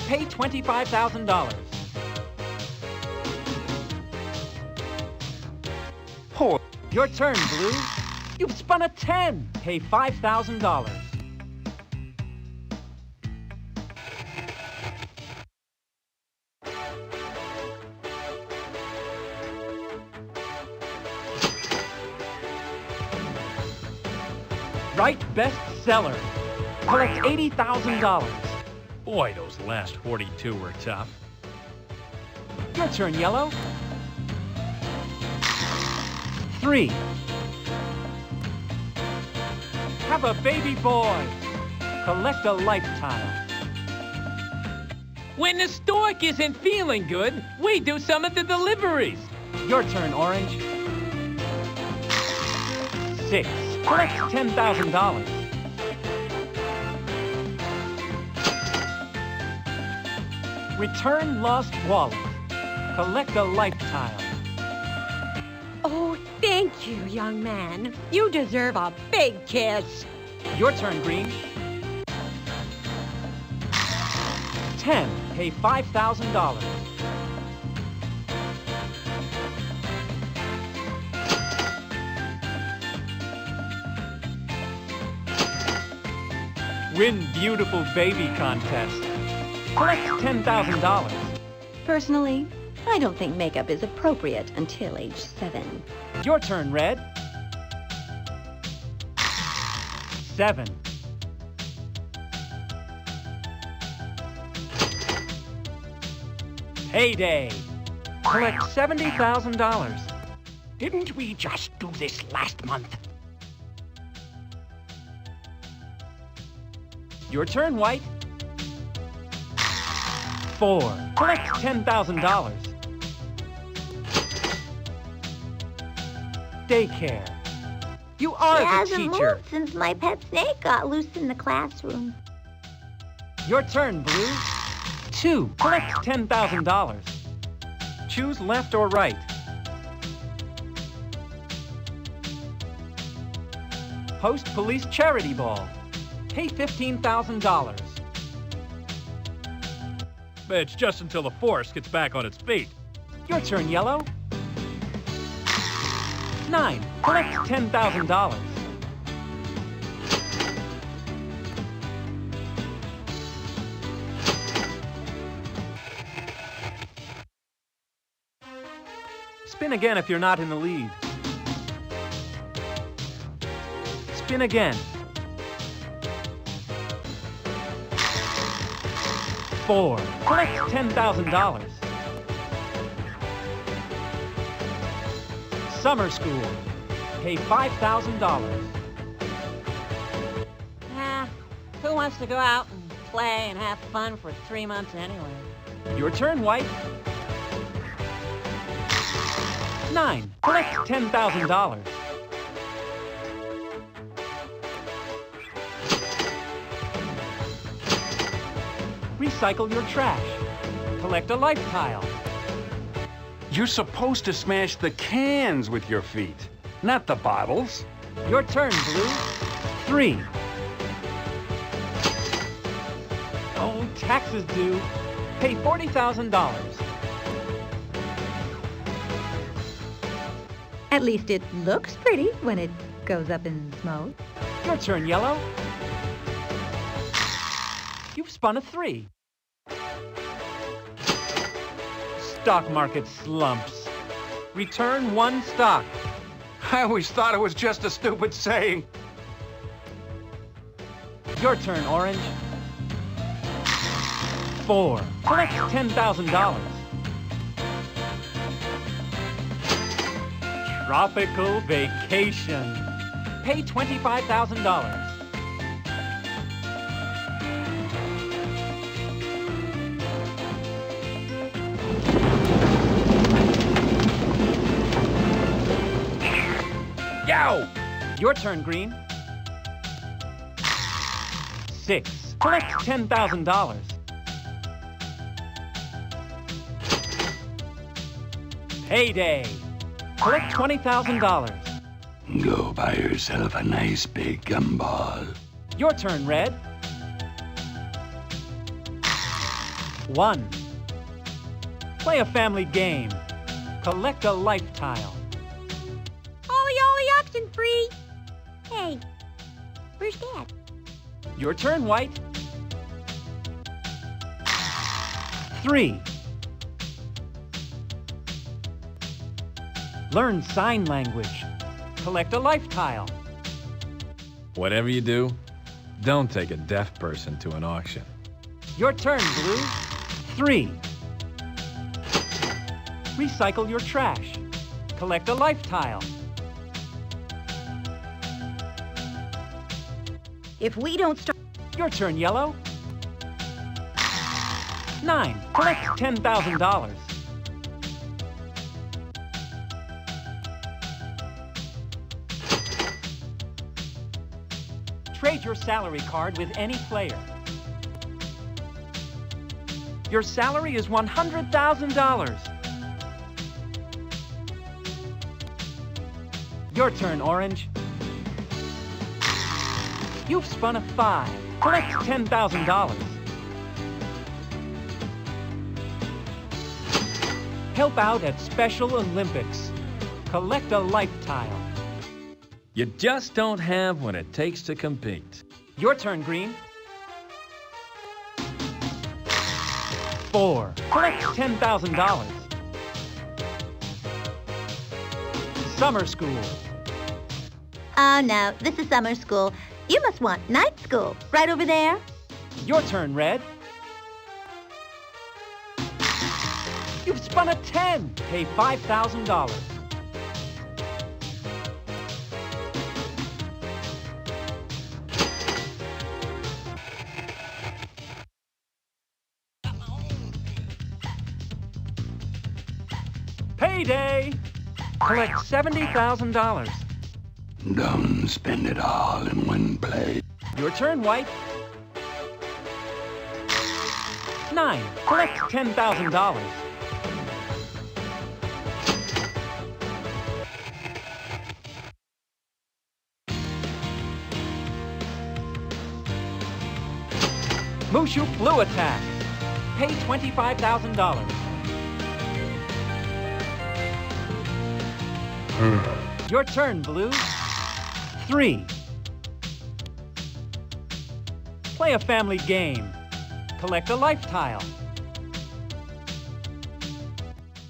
Pay $25,000. Poor. Your turn, Blue. You've spun a 10. Pay $5,000. Right bestseller. Collect $80,000. Boy, those last 42 were tough. Your turn, Yellow. 3. Have a baby boy. Collect a life tile. When the stork isn't feeling good, we do some of the deliveries. Your turn, Orange. 6. Collect $10,000. Return lost wallet. Collect a life tile. Oh, thank you, young man. You deserve a big kiss. Your turn, Green. 10. Pay $5,000. Win Beautiful Baby Contest. Collect $10,000. Personally, I don't think makeup is appropriate until age 7. Your turn, Red. 7. Payday. Collect $70,000. Didn't we just do this last month? Your turn, White. 4. Collect $10,000. Daycare. You are It the hasn't teacher. moved since my pet snake got loose in the classroom. Your turn, Blue. 2. Collect $10,000. Choose left or right. Host police charity ball. Pay $15,000. It's just until the force gets back on its feet. Your turn, Yellow. 9. Collect $10,000. Spin again if you're not in the lead. Spin again. 4. Collect $10,000. Summer school. Pay $5,000. Who wants to go out and play and have fun for 3 months anyway? Your turn, White. 9. Collect $10,000. Recycle your trash. Collect a life tile. You're supposed to smash the cans with your feet, not the bottles. Your turn, Blue. 3. Oh, taxes due. Pay $40,000. At least it looks pretty when it goes up in smoke. Your turn, Yellow. You've spun a 3. Stock market slumps. Return 1 stock. I always thought it was just a stupid saying. Your turn, Orange. 4. Collect $10,000. Tropical vacation. Pay $25,000. Yow! Your turn, Green. 6. Collect $10,000. Payday. Collect $20,000. Go buy yourself a nice big gumball. Your turn, Red. 1. Play a family game. Collect a life tile. Ollie, Ollie, oxen free. Hey, where's Dad? Your turn, White. 3. Learn sign language. Collect a life tile. Whatever you do, don't take a deaf person to an auction. Your turn, Blue. 3. Recycle your trash. Collect a life tile. If we don't start... Your turn, Yellow. 9. Collect $10,000. Trade your salary card with any player. Your salary is $100,000. Your turn, Orange. You've spun a 5. Collect $10,000. Help out at Special Olympics. Collect a life tile. You just don't have what it takes to compete. Your turn, Green. 4. Collect $10,000. Summer school. Oh, no, this is summer school. You must want night school. Right over there? Your turn, Red. You've spun a 10. Pay $5,000. Payday! Collect $70,000. Don't spend it all in one place. Your turn, White. 9. Collect $10,000. Mushu Blue attack. Pay $25,000. Your turn, Blue. 3. Play a family game. Collect a life tile.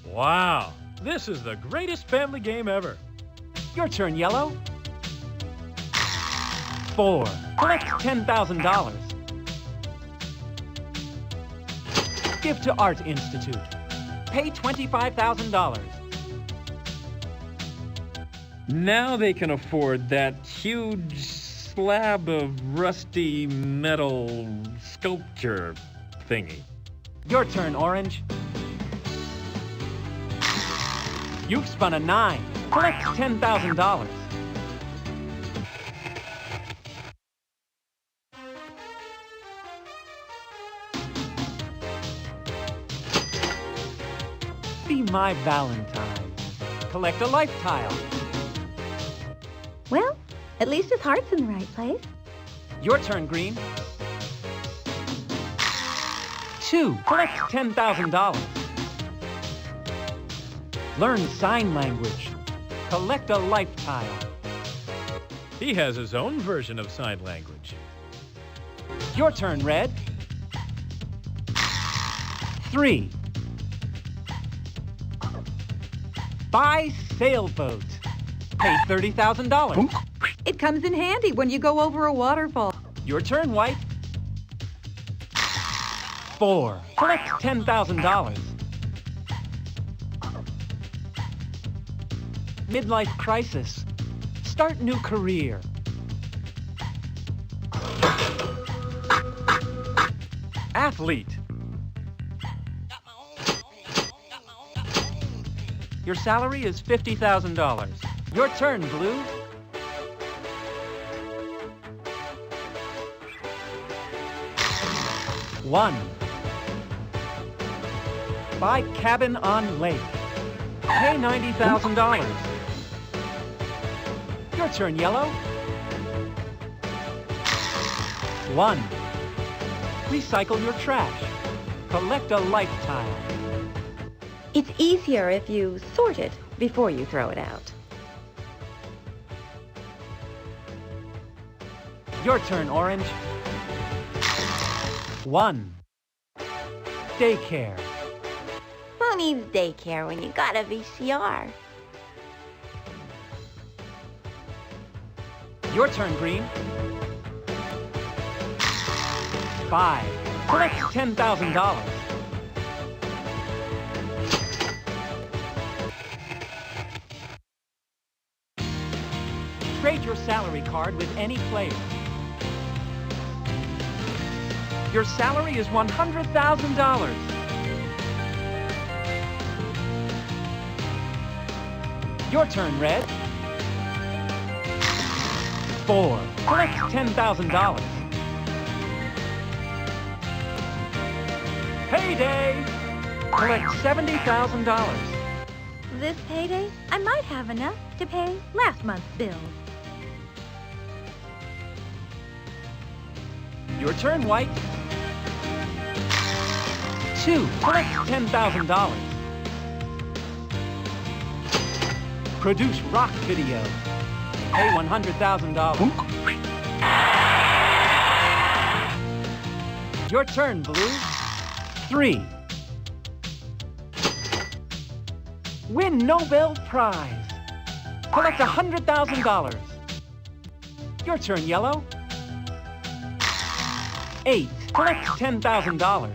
Wow, this is the greatest family game ever. Your turn, Yellow. 4. Collect $10,000. Give to Art Institute. Pay $25,000. Now they can afford that huge slab of rusty metal sculpture thingy. Your turn, Orange. You've spun a 9. Collect $10,000. Be my Valentine. Collect a life tile. Well, at least his heart's in the right place. Your turn, Green. 2. Collect $10,000. Learn sign language. Collect a life tile. He has his own version of sign language. Your turn, Red. 3. Buy sailboat. Pay $30,000. It comes in handy when you go over a waterfall. Your turn, White. 4. Collect $10,000. Midlife crisis. Start new career. Athlete. Your salary is $50,000. Your turn, Blue. 1. Buy cabin on lake. Pay $90,000. Your turn, Yellow. 1. Recycle your trash. Collect a lifetime. It's easier if you sort it before you throw it out. Your turn, Orange. 1. Daycare. Who needs daycare when you got a VCR? Your turn, Green. 5. Collect $10,000. Trade your salary card with any player. Your salary is $100,000. Your turn, Red. 4. Collect $10,000. Payday! Collect $70,000. This payday, I might have enough to pay last month's bills. Your turn, White. 2. Collect $10,000. Produce rock video. Pay $100,000. Your turn, Blue. 3. Win Nobel Prize. Collect $100,000. Your turn, Yellow. 8. Collect $10,000.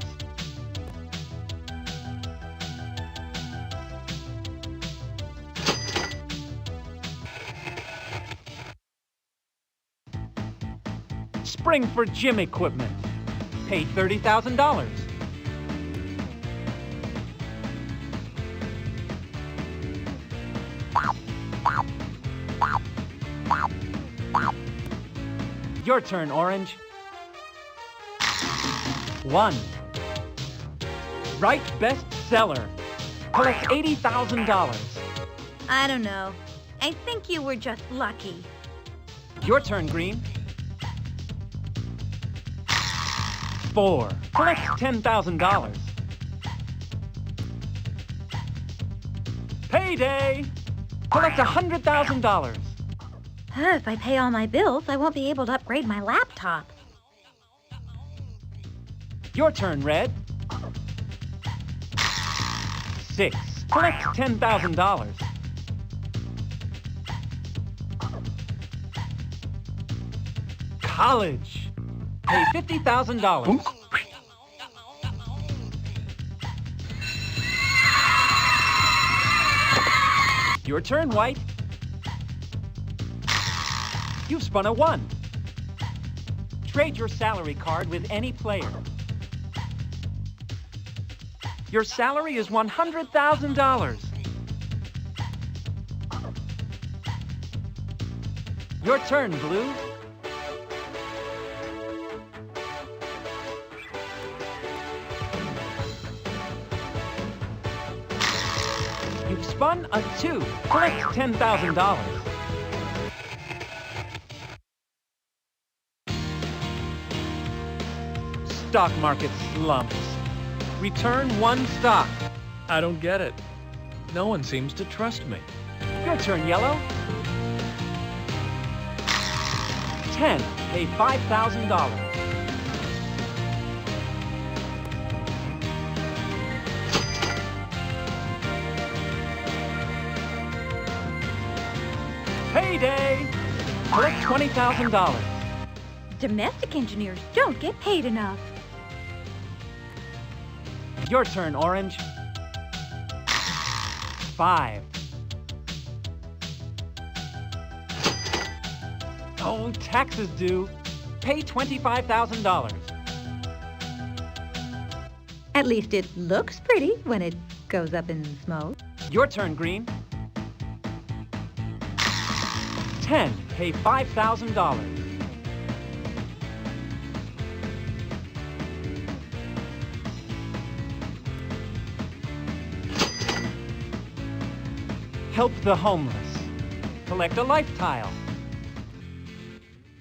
Spring for gym equipment. Pay $30,000. Your turn, Orange. 1. Write bestseller. Collect $80,000. I don't know. I think you were just lucky. Your turn, Green. 4. Collect $10,000. Payday! Collect $100,000. If I pay all my bills, I won't be able to upgrade my laptop. Your turn, Red. 6. Collect $10,000. College. Pay $50,000. Your turn, White. You've spun a 1. Trade your salary card with any player. Your salary is $100,000. Your turn, Blue. You've spun a 2. Collect $10,000. Stock market slumps. Return 1 stock. I don't get it. No one seems to trust me. Your turn, Yellow. 10. Pay $5,000. Payday! Collect $20,000. Domestic engineers don't get paid enough. Your turn, Orange. 5. Oh, taxes due. Pay $25,000. At least it looks pretty when it goes up in smoke. Your turn, Green. 10. Pay $5,000. Help the homeless. Collect a life tile.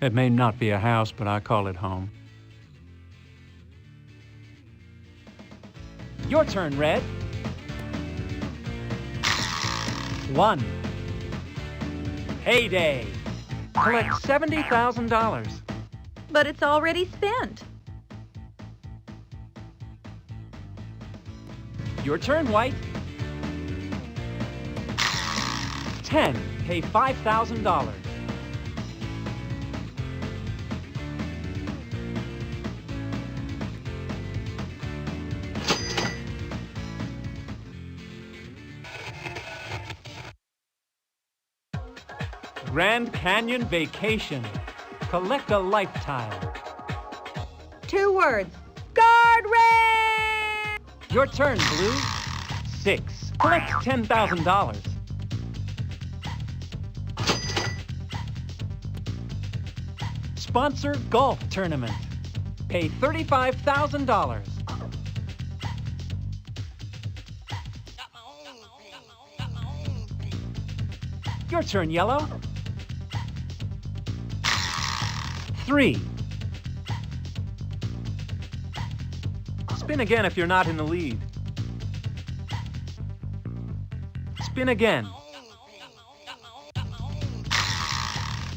It may not be a house, but I call it home. Your turn, Red. 1. Payday. Collect $70,000. But it's already spent. Your turn, White. 10. Pay $5,000. Grand Canyon Vacation. Collect a life tile. 2 words. Guardrail! Your turn, Blue. 6. Collect $10,000. Sponsor golf tournament. Pay $35,000. Your turn, Yellow. 3. Spin again if you're not in the lead. Spin again.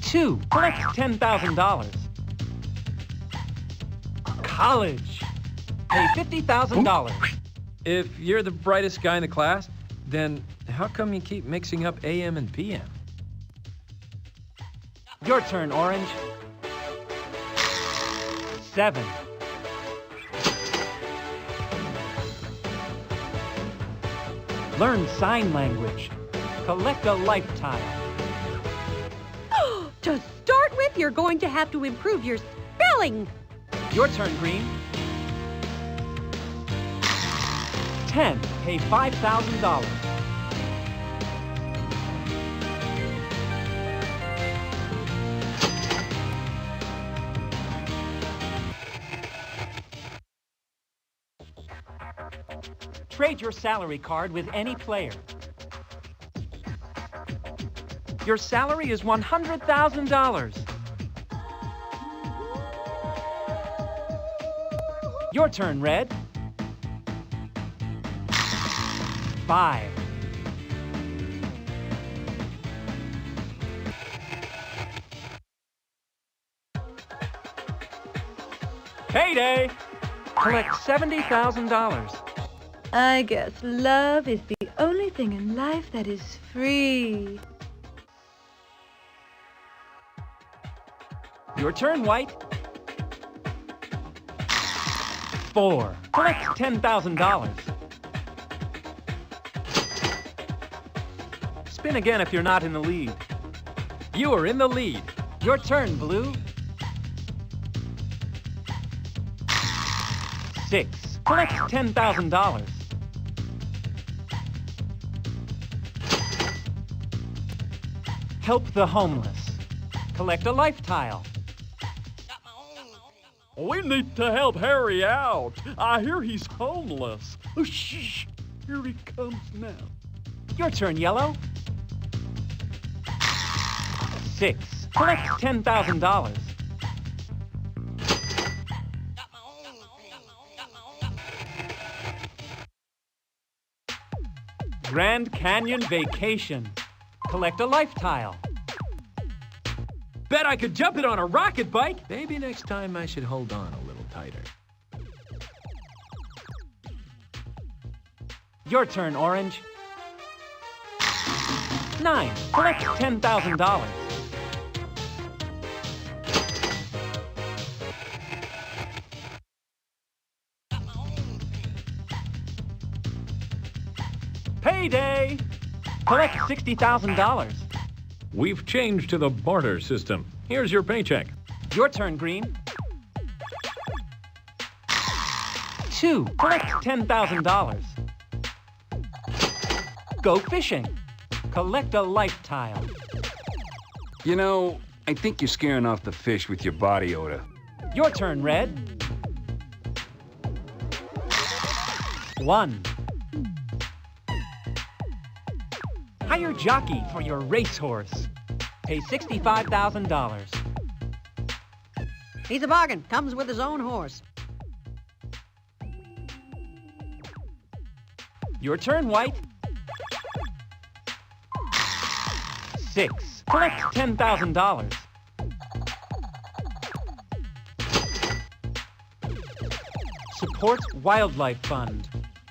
2. Collect $10,000. College. Pay $50,000. If you're the brightest guy in the class, then how come you keep mixing up AM and PM? Your turn, Orange. 7. Learn sign language. Collect a life tile. To start with, you're going to have to improve your spelling. Your turn, Green. 10. Pay $5,000. Trade your salary card with any player. Your salary is $100,000. Your turn, Red. 5. Payday! Collect $70,000. I guess love is the only thing in life that is free. Your turn, White. 4. Collect $10,000. Spin again if you're not in the lead. You are in the lead. Your turn, Blue. 6. Collect $10,000. Help the homeless. Collect a life tile. We need to help Harry out. I hear he's homeless. Oh, shh. Here he comes now. Your turn, Yellow. 6. Collect $10,000. Grand Canyon Vacation. Collect a life tile. Bet I could jump it on a rocket bike. Maybe next time I should hold on a little tighter. Your turn, Orange. 9. Collect $10,000. Collect $60,000. We've changed to the barter system. Here's your paycheck. Your turn, Green. 2. Collect $10,000. Go fishing. Collect a life tile. You know, I think you're scaring off the fish with your body odor. Your turn, Red. 1. Hire jockey for your racehorse. Pay $65,000. He's a bargain. Comes with his own horse. Your turn, White. 6. Collect $10,000. Supports Wildlife Fund.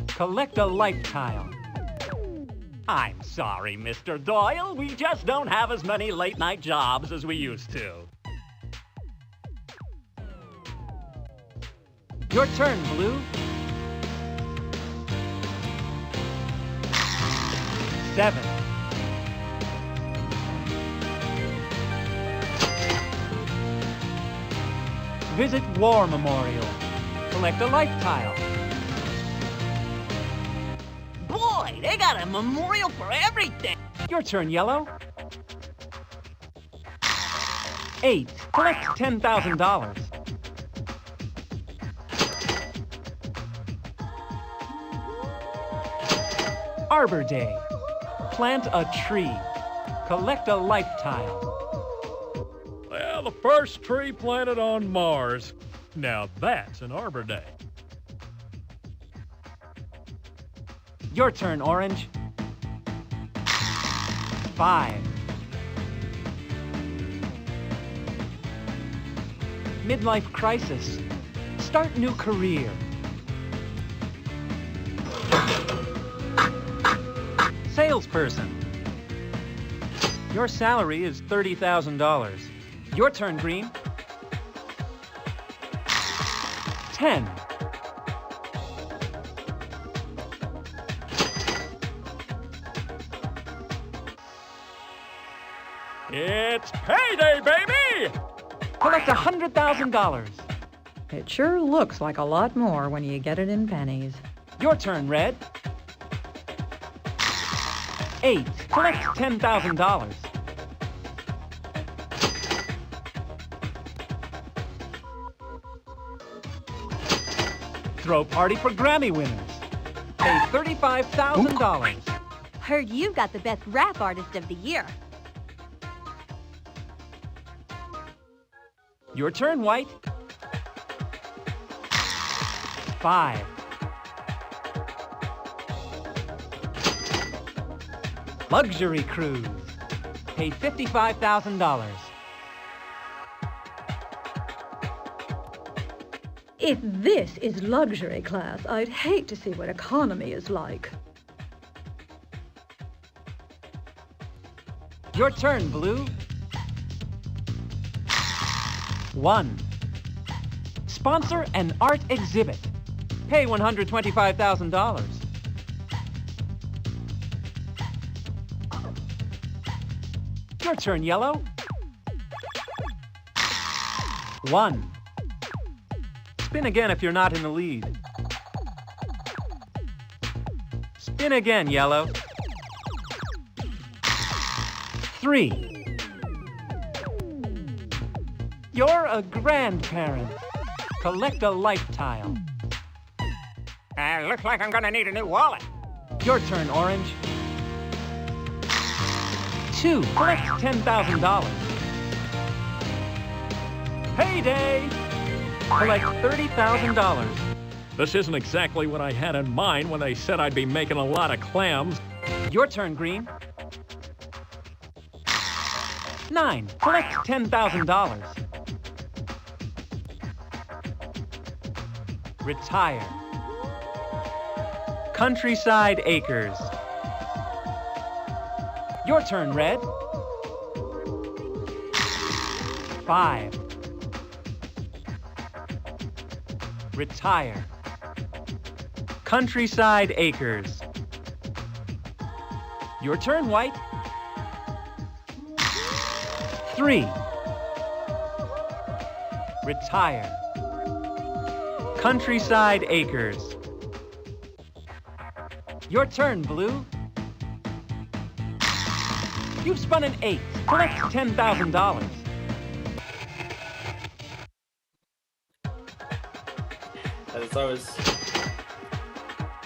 Collect a life tile. I'm sorry, Mr. Doyle. We just don't have as many late-night jobs as we used to. Your turn, Blue. 7. Visit War Memorial. Collect a life tile. Boy, they got a memorial for everything. Your turn, Yellow. 8. Collect $10,000. Arbor Day. Plant a tree. Collect a life tile. Well, the first tree planted on Mars. Now that's an Arbor Day. Your turn, Orange. 5. Midlife crisis. Start new career. Salesperson. Your salary is $30,000. Your turn, Green. 10. It's payday, baby! Collect $100,000. It sure looks like a lot more when you get it in pennies. Your turn, Red. 8. Collect $10,000. Throw party for Grammy winners. Pay $35,000. Heard you got the best rap artist of the year. Your turn, White. 5. Luxury cruise. Pay $55,000. If this is luxury class, I'd hate to see what economy is like. Your turn, Blue. 1. Sponsor an art exhibit. Pay $125,000. Your turn, Yellow. 1. Spin again if you're not in the lead. Spin again, Yellow. 3. You're a grandparent. Collect a life tile. Looks like I'm gonna need a new wallet. Your turn, Orange. 2. Collect $10,000. Payday! Collect $30,000. This isn't exactly what I had in mind when they said I'd be making a lot of clams. Your turn, Green. 9. Collect $10,000. Retire. Countryside Acres. Your turn, Red. 5. Retire. Countryside Acres. Your turn, White. 3. Retire. Countryside Acres. Your turn, Blue. You've spun an 8. Collect $10,000. As I was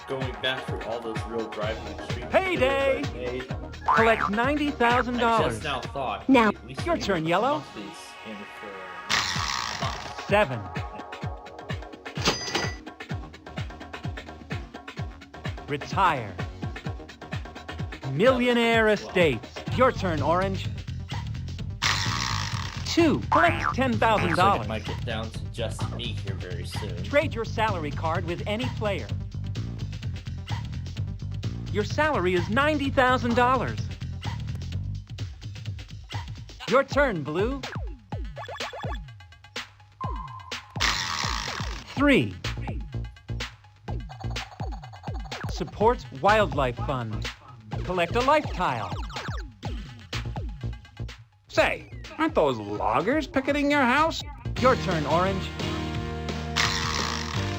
going back through all those real driving extreme Payday! videos I made, Collect I $90,000. just now thought. Now, at least your turn, Yellow. monthlies in for 7. Retire. Millionaire Estates. Your turn, Orange. 2. Collect looks like it $10,000. might get down to just me here very soon. Trade your salary card with any player. Your salary is $90,000. Your turn, Blue. 3. Supports Wildlife Fund. Collect a life tile. Say, aren't those loggers picketing your house? Your turn, Orange.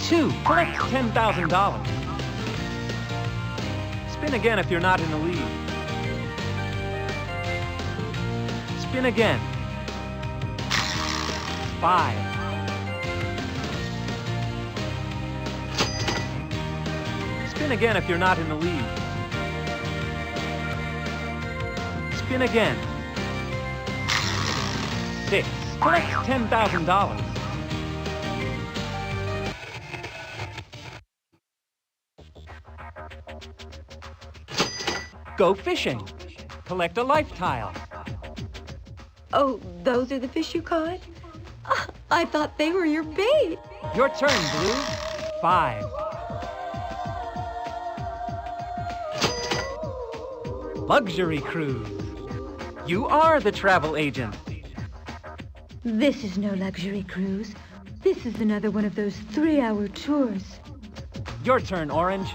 2. Collect $10,000. Spin again if you're not in the lead. Spin again. 5. Spin again if you're not in the lead. Spin again. 6. Collect $10,000. Go fishing. Collect a life tile. Oh, those are the fish you caught? Ah, I thought they were your bait. Your turn, Blue. 5. Luxury cruise. You are the travel agent. This is no luxury cruise. This is another one of those 3-hour tours. Your turn, Orange.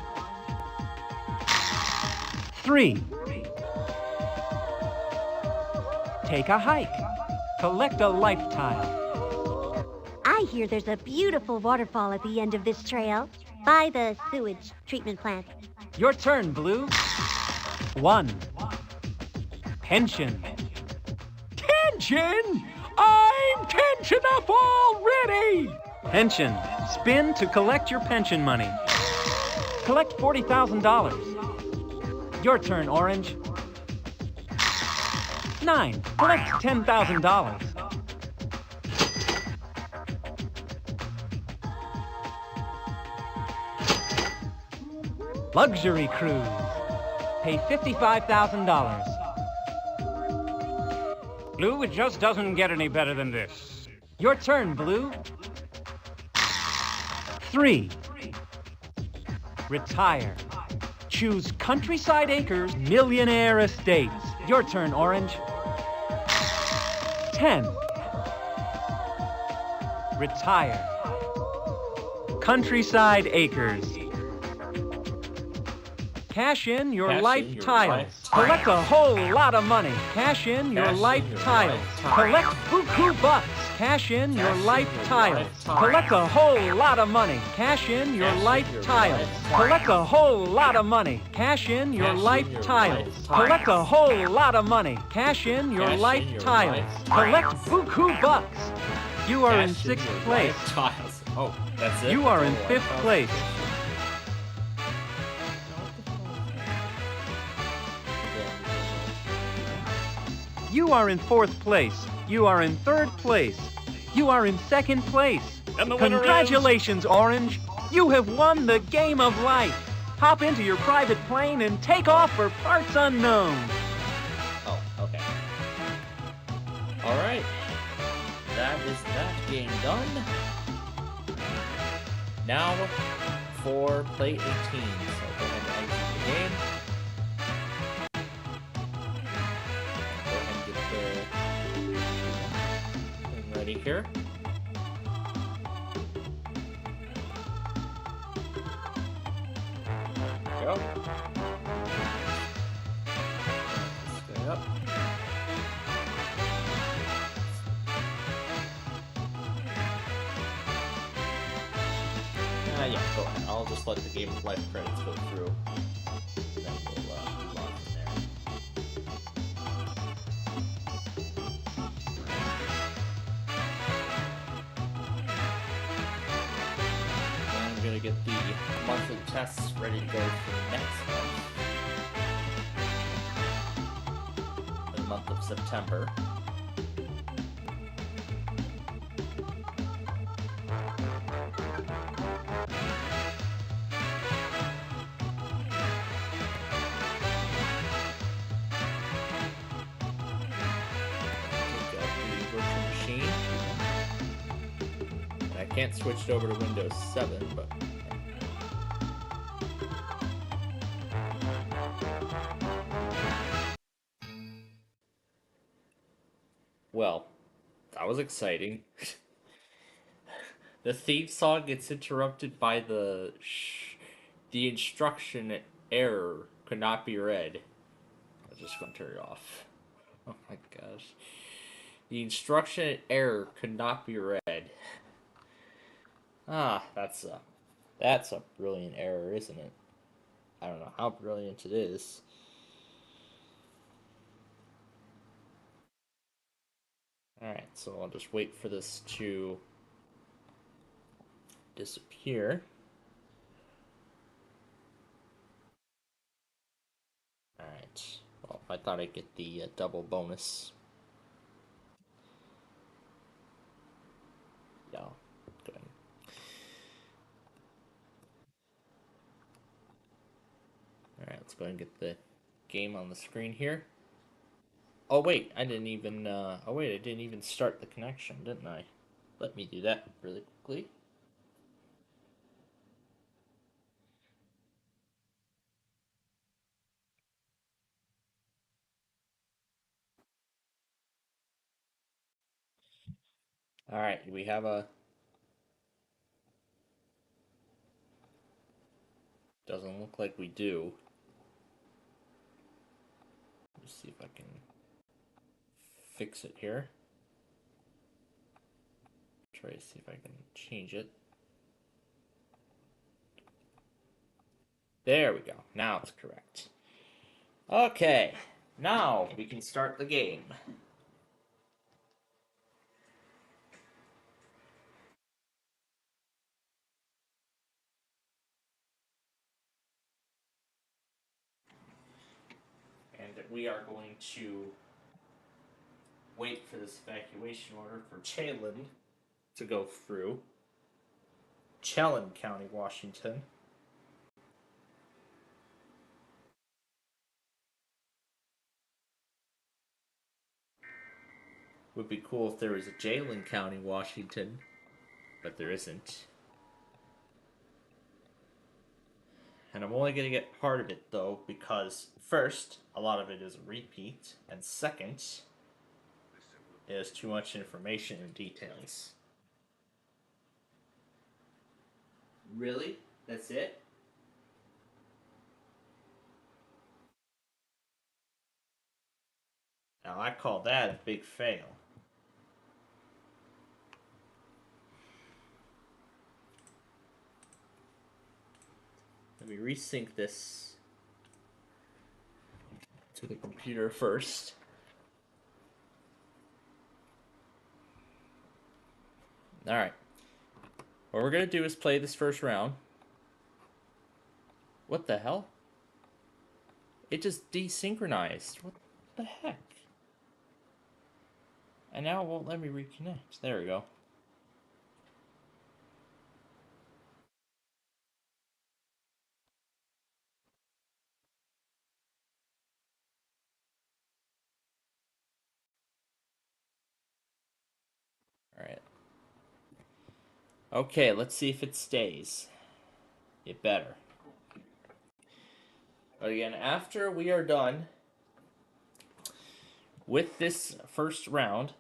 3. Take a hike. Collect a life tile. I hear there's a beautiful waterfall at the end of this trail, by the sewage treatment plant. Your turn, Blue. 1. Pension. Tension? I'm tense enough already! Pension. Spin to collect your pension money. Collect $40,000. Your turn, Orange. 9. Collect $10,000. Luxury cruise. Pay $55,000. Blue, it just doesn't get any better than this. Your turn, Blue. 3. Retire. Choose Countryside Acres Millionaire Estates. Your turn, Orange. 10. Retire. Countryside Acres. Cash in your life tiles. Collect a whole lot of money. Cash in your life tiles. Collect buku bucks. Cash in your life tiles. Collect a whole lot of money. Cash in your life tiles. Collect a whole lot of money. Cash in your life tiles. Collect a whole lot of money. Cash in your life tiles. Collect buku bucks. You are in 6th place. Oh, that's it? You are in 5th place. You are in 4th place. You are in 3rd place. You are in 2nd place. And the winner Congratulations, Orange. You have won the game of life. Hop into your private plane and take off for parts unknown. Oh, okay. Alright. That is that game done. Now for play 18. So go ahead and exit the game. Ready here. Go. I'll just let the Game of Life credits go through. Then we'll move on from there. I'm gonna get the monthly tests ready to go for next month. The month of September. Can't switch it over to Windows 7, but well, that was exciting. The theme song gets interrupted by the instruction error could not be read. I'm just going to turn it off. Oh my gosh. The instruction error could not be read. Ah, that's a brilliant error, isn't it? I don't know how brilliant it is. Alright, so I'll just wait for this to disappear. Alright, well, I thought I'd get the double bonus. Yeah, good. Alright, let's go ahead and get the game on the screen here. Oh wait, I didn't even start the connection, didn't I? Let me do that really quickly. Alright, we have a... Doesn't look like we do. Let's see if I can fix it here. Try to see if I can change it. There we go. Now it's correct. Okay, now we can start the game. And we are going to wait for this evacuation order for Chelan to go through. Chelan County, Washington. Would be cool if there was a Jalen County, Washington, but there isn't. And I'm only going to get part of it, though, because, first, a lot of it is a repeat, and second, there's too much information and details. Really? That's it? Now, I call that a big fail. Let me resync this to the computer first. Alright. What we're going to do is play this first round. What the hell? It just desynchronized. What the heck? And now it won't let me reconnect. There we go. Alright. Okay, let's see if it stays. It better. But again, after we are done with this first round,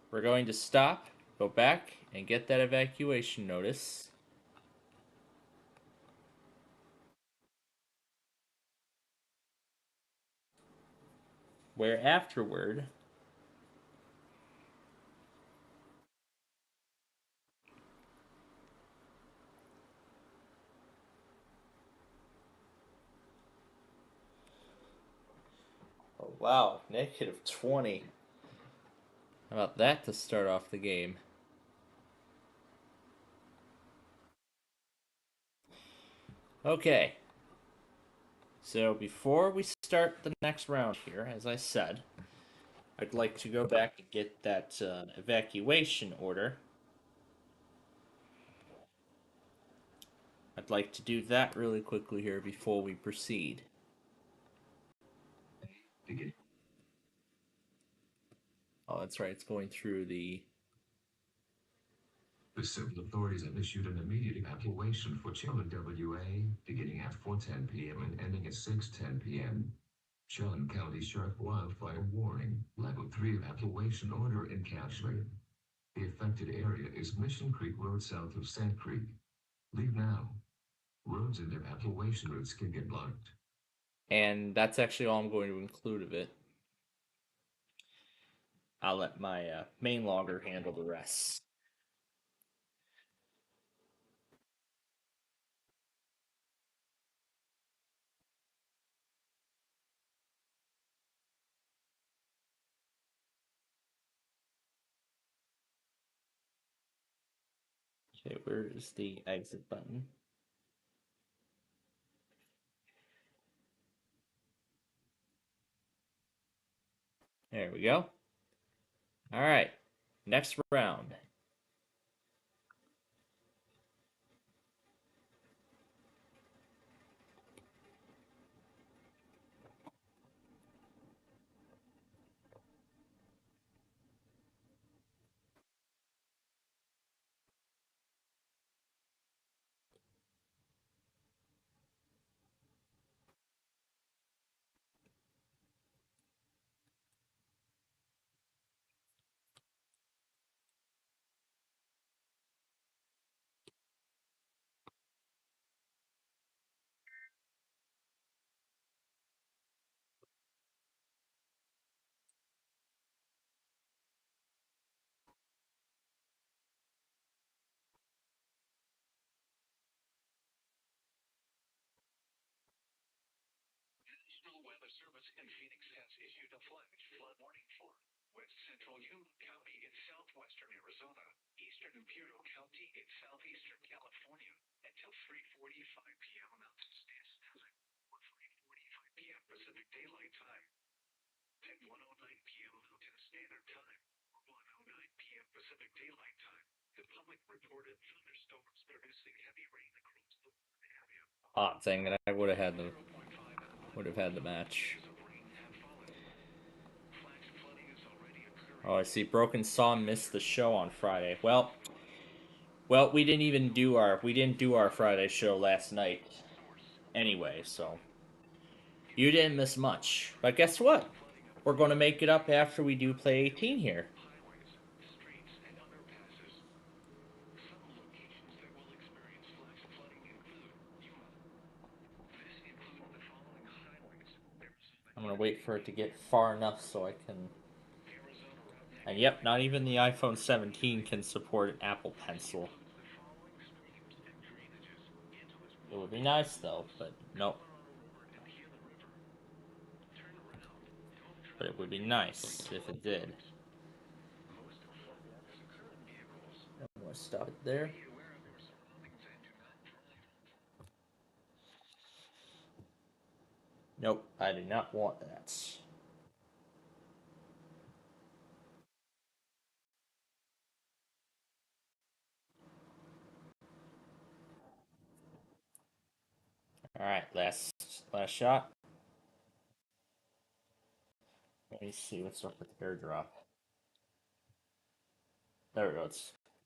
we're going to stop, go back, and get that evacuation notice. Where afterward, Wow, -20. How about that to start off the game? Okay. So before we start the next round here, as I said, I'd like to go back and get that evacuation order. I'd like to do that really quickly here before we proceed. Oh, that's right. It's going through the... The civil authorities have issued an immediate evacuation for Chelan, WA, beginning at 4:10 p.m. and ending at 6:10 p.m. Chelan County Sheriff Wildfire Warning, Level 3 evacuation order in Cashley. The affected area is Mission Creek Road south of Sand Creek. Leave now. Roads and evacuation routes can get blocked. And that's actually all I'm going to include of it. I'll let my main logger handle the rest. Okay, where is the exit button? There we go. All right, next round. National Weather Service in Phoenix has issued a flash flood warning for west central Yuma County in southwestern Arizona, eastern Imperial County in southeastern California until 3:45 p.m. Mountain Standard Time or 3:45 p.m. Pacific Daylight Time. At 1:09 p.m. Mountain Standard Time or 1:09 p.m. Pacific Daylight Time, the public reported thunderstorms producing heavy rain across the area. Odd thing that I would have had the match. Oh, I see. Broken Saw missed the show on Friday. Well, we didn't do our Friday show last night anyway, so you didn't miss much. But guess what? We're going to make it up after we do play 18 here. I'm going to wait for it to get far enough so I can... And yep, not even the iPhone 17 can support an Apple Pencil. It would be nice though, but nope. But it would be nice if it did. I'm going to stop it there. Nope, I do not want that. Alright, last shot. Let me see what's up with the airdrop. There we go.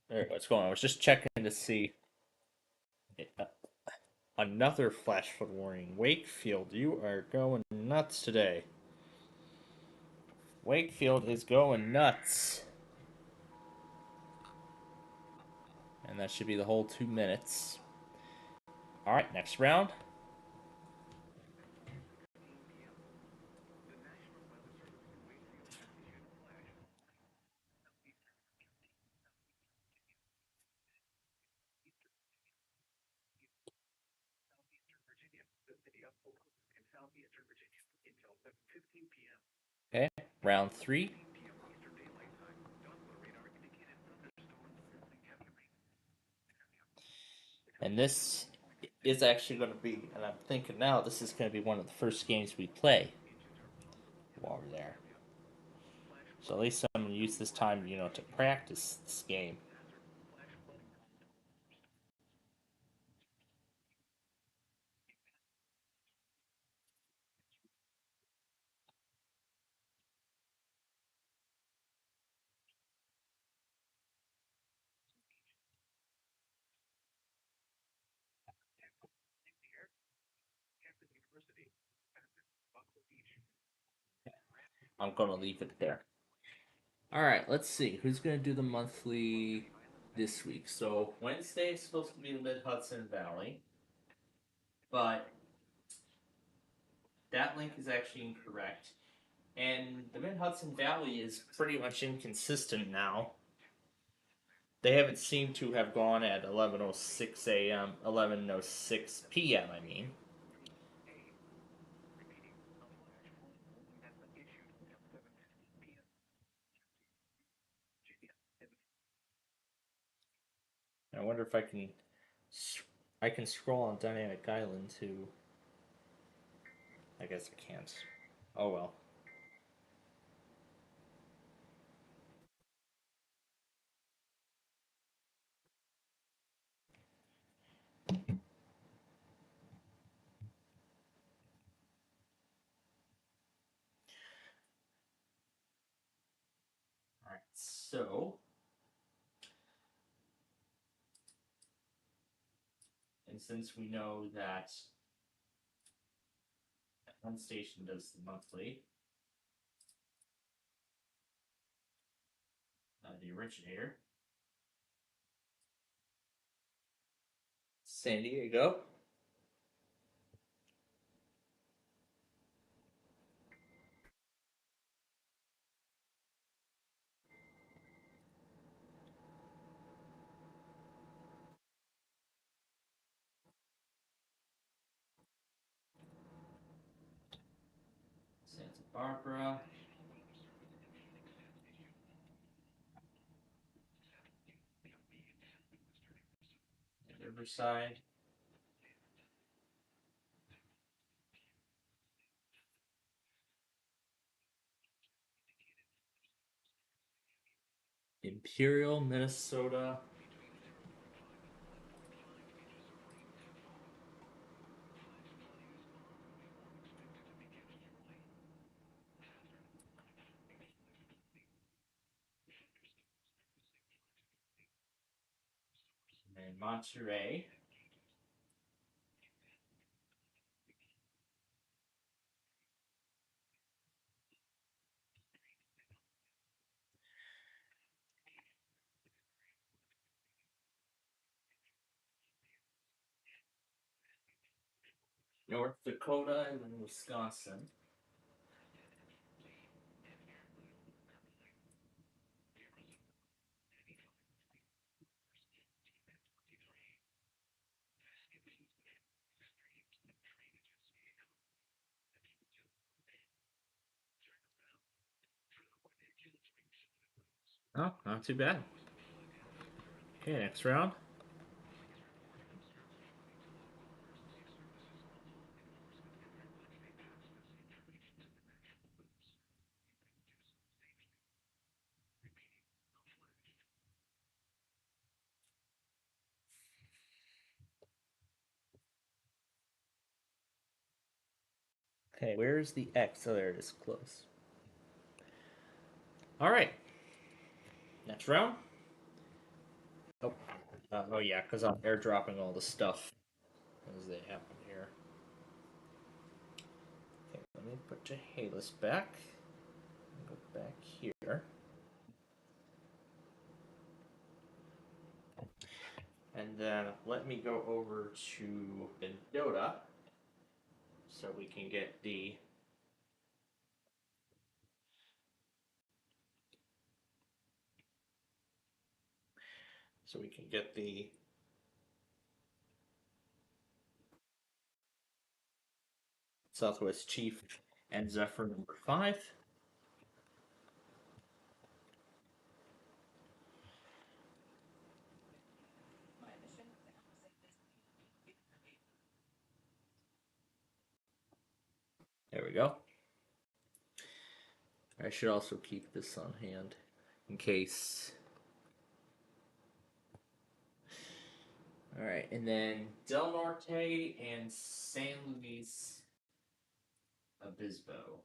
There we go. It's going on. I was just checking to see. Another flash flood warning. Wakefield, you are going nuts today. Wakefield is going nuts. And that should be the whole 2 minutes. Alright, next round. Southeastern Virginia until 7:15 p.m. Okay, round 3. And this is actually going to be, and I'm thinking now, this is going to be one of the first games we play while we're there. So at least I'm going to use this time, to practice this game. I'm going to leave it there. All right, let's see. Who's going to do the monthly this week? So Wednesday is supposed to be the Mid-Hudson Valley, but that link is actually incorrect. And the Mid-Hudson Valley is pretty much inconsistent now. They haven't seemed to have gone at 11:06 a.m., 11:06 p.m., I mean. I wonder if I can scroll on Dynamic Island too. I guess I can't. Oh well. Alright, so... And since we know that one station does the monthly, the originator, San Diego. Santa Barbara. Riverside. Imperial, Minnesota. And Monterey. North Dakota and then Wisconsin. Oh, not too bad. Okay, next round. Okay, where's the X? Oh, there it is, close. Alright. Next round. Oh, oh yeah, because I'm airdropping all the stuff as they happen here. Okay, let me put Chehalis back. Go back here. And then let me go over to Mendota so we can get the Southwest Chief and Zephyr number 5. There we go. I should also keep this on hand in case. Alright, and then Del Norte and San Luis Obispo.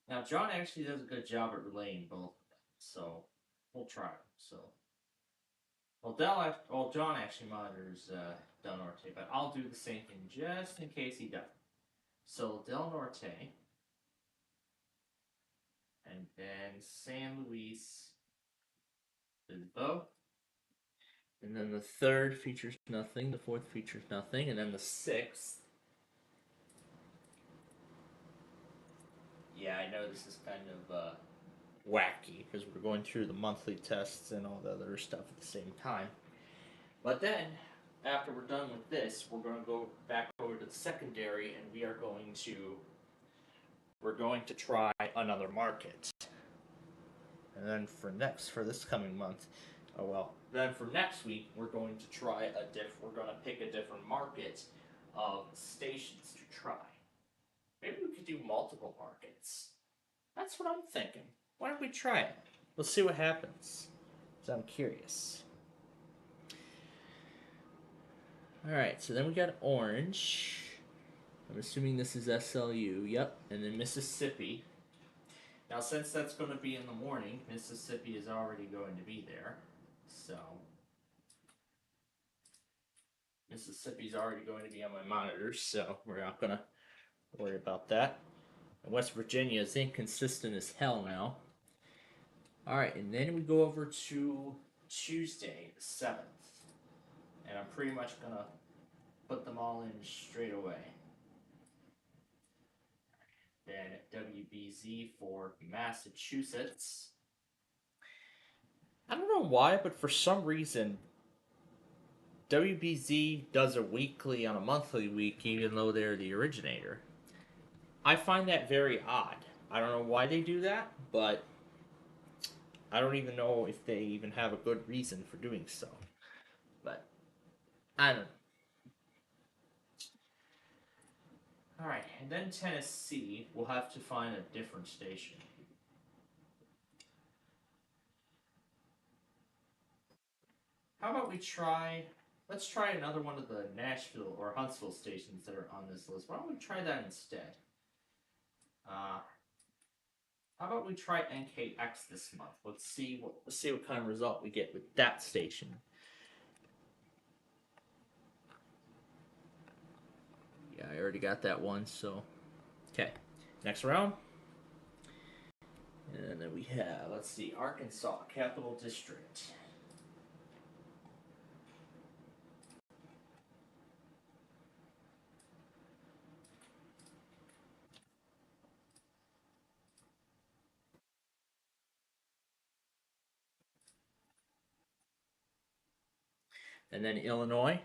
Now, John actually does a good job at relaying both of them, so we'll try. So, well, John actually monitors Del Norte, but I'll do the same thing just in case he doesn't. So, Del Norte, and then San Luis Obispo. And then the third features nothing, the fourth features nothing, and then the sixth. Yeah, I know this is kind of wacky because we're going through the monthly tests and all the other stuff at the same time. But then, after we're done with this, we're going to go back over to the secondary and we're going to try another market. And then for this coming month, then for next week, we're going to try we're going to pick a different market of stations to try. Maybe we could do multiple markets. That's what I'm thinking. Why don't we try it? We'll see what happens. So I'm curious. Alright, so then we got Orange. I'm assuming this is SLU. Yep. And then Mississippi. Now, since that's going to be in the morning, Mississippi is already going to be there. So, Mississippi's already going to be on my monitors, so we're not going to worry about that. And West Virginia is inconsistent as hell now. Alright, and then we go over to Tuesday, the 7th. And I'm pretty much going to put them all in straight away. Then WBZ for Massachusetts. I don't know why, but for some reason, WBZ does a weekly on a monthly week, even though they're the originator. I find that very odd. I don't know why they do that, but I don't even know if they even have a good reason for doing so. But I don't know. Alright, and then Tennessee, we'll have to find a different station. How about let's try another one of the Nashville or Huntsville stations that are on this list. Why don't we try that instead? How about we try NKX this month? Let's see what kind of result we get with that station. Yeah, I already got that one, so okay. Next round. And then we have, let's see, Arkansas Capital District. And then Illinois.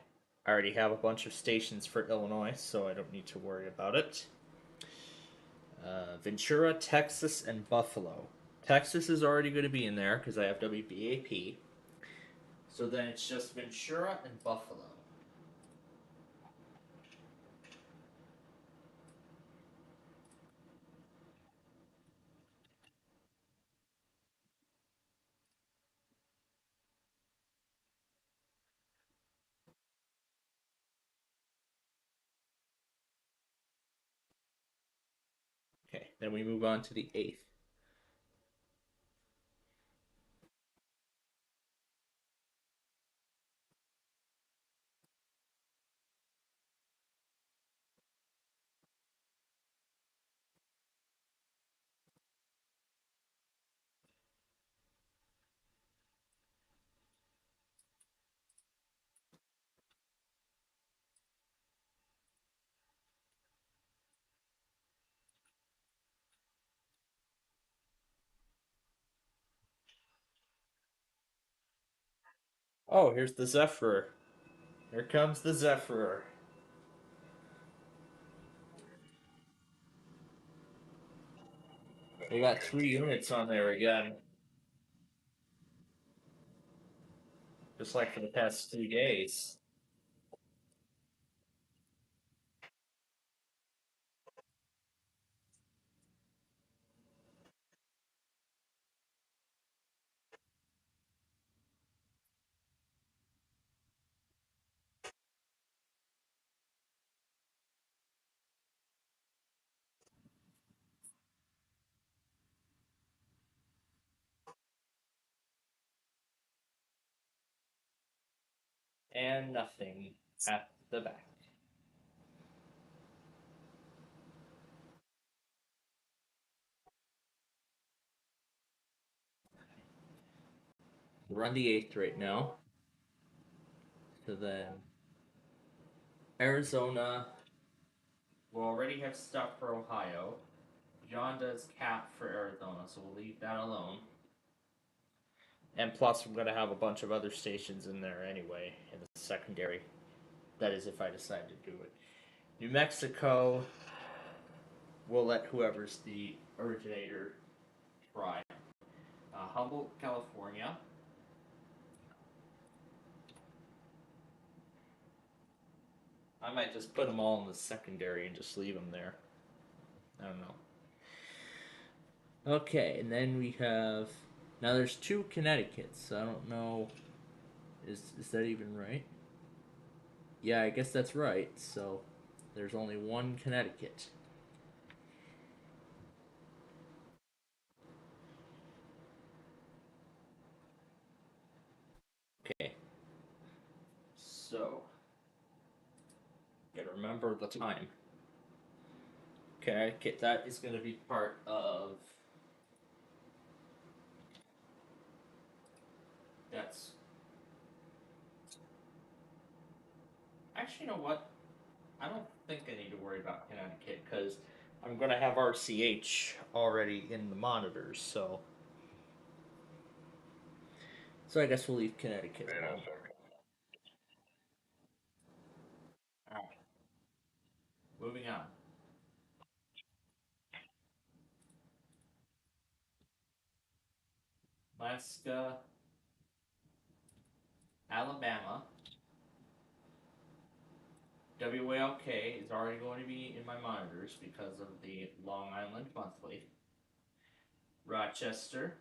I already have a bunch of stations for Illinois, so I don't need to worry about it. Ventura, Texas, and Buffalo. Texas is already going to be in there because I have WBAP. So then it's just Ventura and Buffalo. Okay, then we move on to the 8th. Oh, here's the Zephyr. Here comes the Zephyr. They got 3 units on there again. Just like for the past 3 days. And nothing at the back. We're on the 8th right now. So then Arizona will already have stuff for Ohio. John does cap for Arizona, so we'll leave that alone. And plus, we're going to have a bunch of other stations in there anyway, in the secondary. That is, if I decide to do it. New Mexico, we'll let whoever's the originator try. Humboldt, California. I might just put them all in the secondary and just leave them there. I don't know. Okay, and then we have... Now there's 2 Connecticut's. I don't know... Is that even right? Yeah, I guess that's right. So, there's only 1 Connecticut. Okay. So... Gotta remember the time. Connecticut, that is going to be part of... That's... Actually, you know what? I don't think I need to worry about Connecticut, because I'm going to have RCH already in the monitors, so... So I guess we'll leave Connecticut alone. Alright. Moving on. Alaska, Alabama, WALK is already going to be in my monitors because of the Long Island Monthly. Rochester.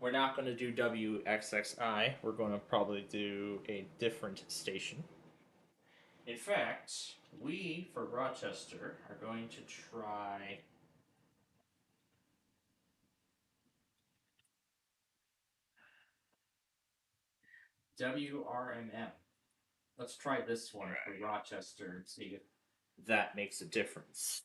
We're not going to do WXXI. We're going to probably do a different station. In fact, we, for Rochester, are going to try... WRMM. Let's try this one for Rochester and see if that makes a difference.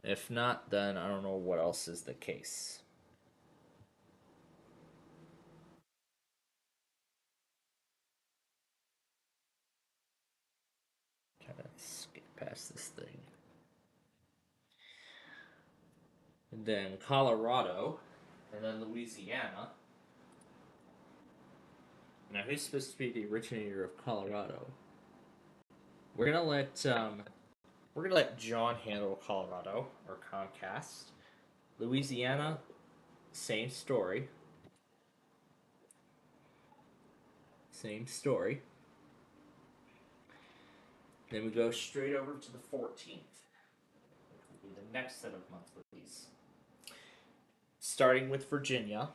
If not, then I don't know what else is the case. Let's get past this thing. And then Colorado, and then Louisiana. Now, who's supposed to be the originator of Colorado? We're gonna let John handle Colorado, or Comcast. Louisiana, same story. Same story. Then we go straight over to the 14th. Which will be the next set of monthlies. Starting with Virginia.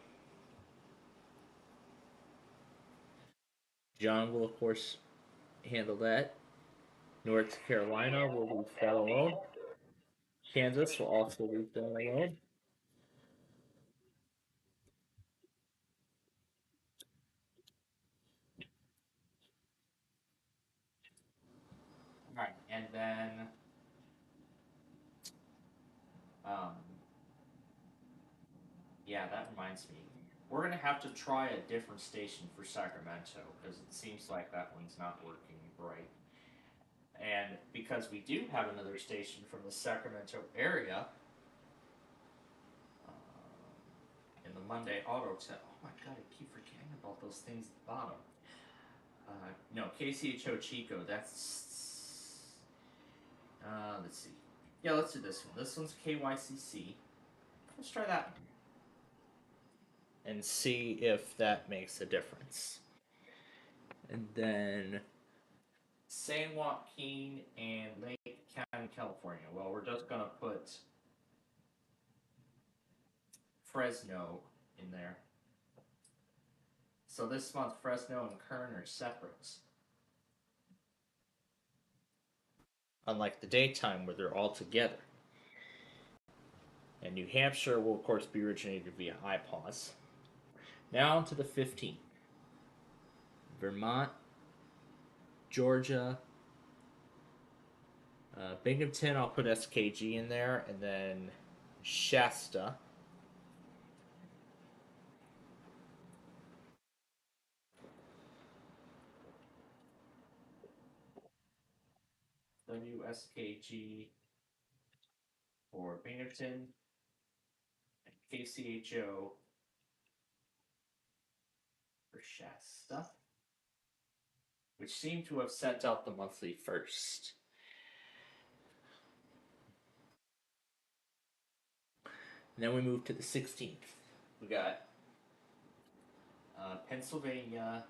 John will, of course, handle that. North Carolina will leave that alone. Kansas will also leave that alone. Alright, and then... yeah, that reminds me. We're going to have to try a different station for Sacramento, because it seems like that one's not working right. And because we do have another station from the Sacramento area, in the Monday Auto Tell. Oh my god, I keep forgetting about those things at the bottom. No, KCHO Chico, that's... let's see. Yeah, let's do this one. This one's KYCC. Let's try that one. And see if that makes a difference. And then San Joaquin and Lake County, California. Well, we're just going to put Fresno in there. So this month, Fresno and Kern are separate. Unlike the daytime where they're all together. And New Hampshire will, of course, be originated via iPause. Now to the 15th. Vermont, Georgia, Binghamton, I'll put SKG in there, and then Shasta. WSKG for Binghamton, and KCHO for Shasta, which seem to have sent out the monthly first. And then we move to the 16th. We got Pennsylvania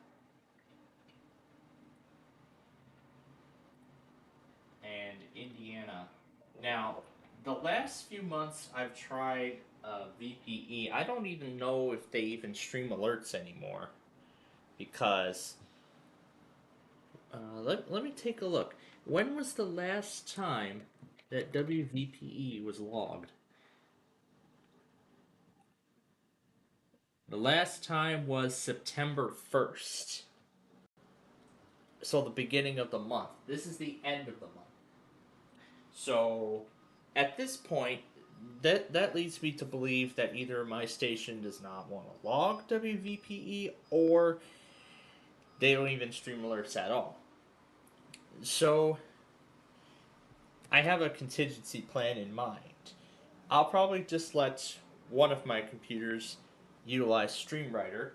and Indiana. Now, the last few months I've tried VPE. I don't even know if they even stream alerts anymore. Because, let me take a look. When was the last time that WVPE was logged? The last time was September 1st. So the beginning of the month. This is the end of the month. So at this point, that leads me to believe that either my station does not want to log WVPE or they don't even stream alerts at all. So I have a contingency plan in mind. I'll probably just let one of my computers utilize StreamWriter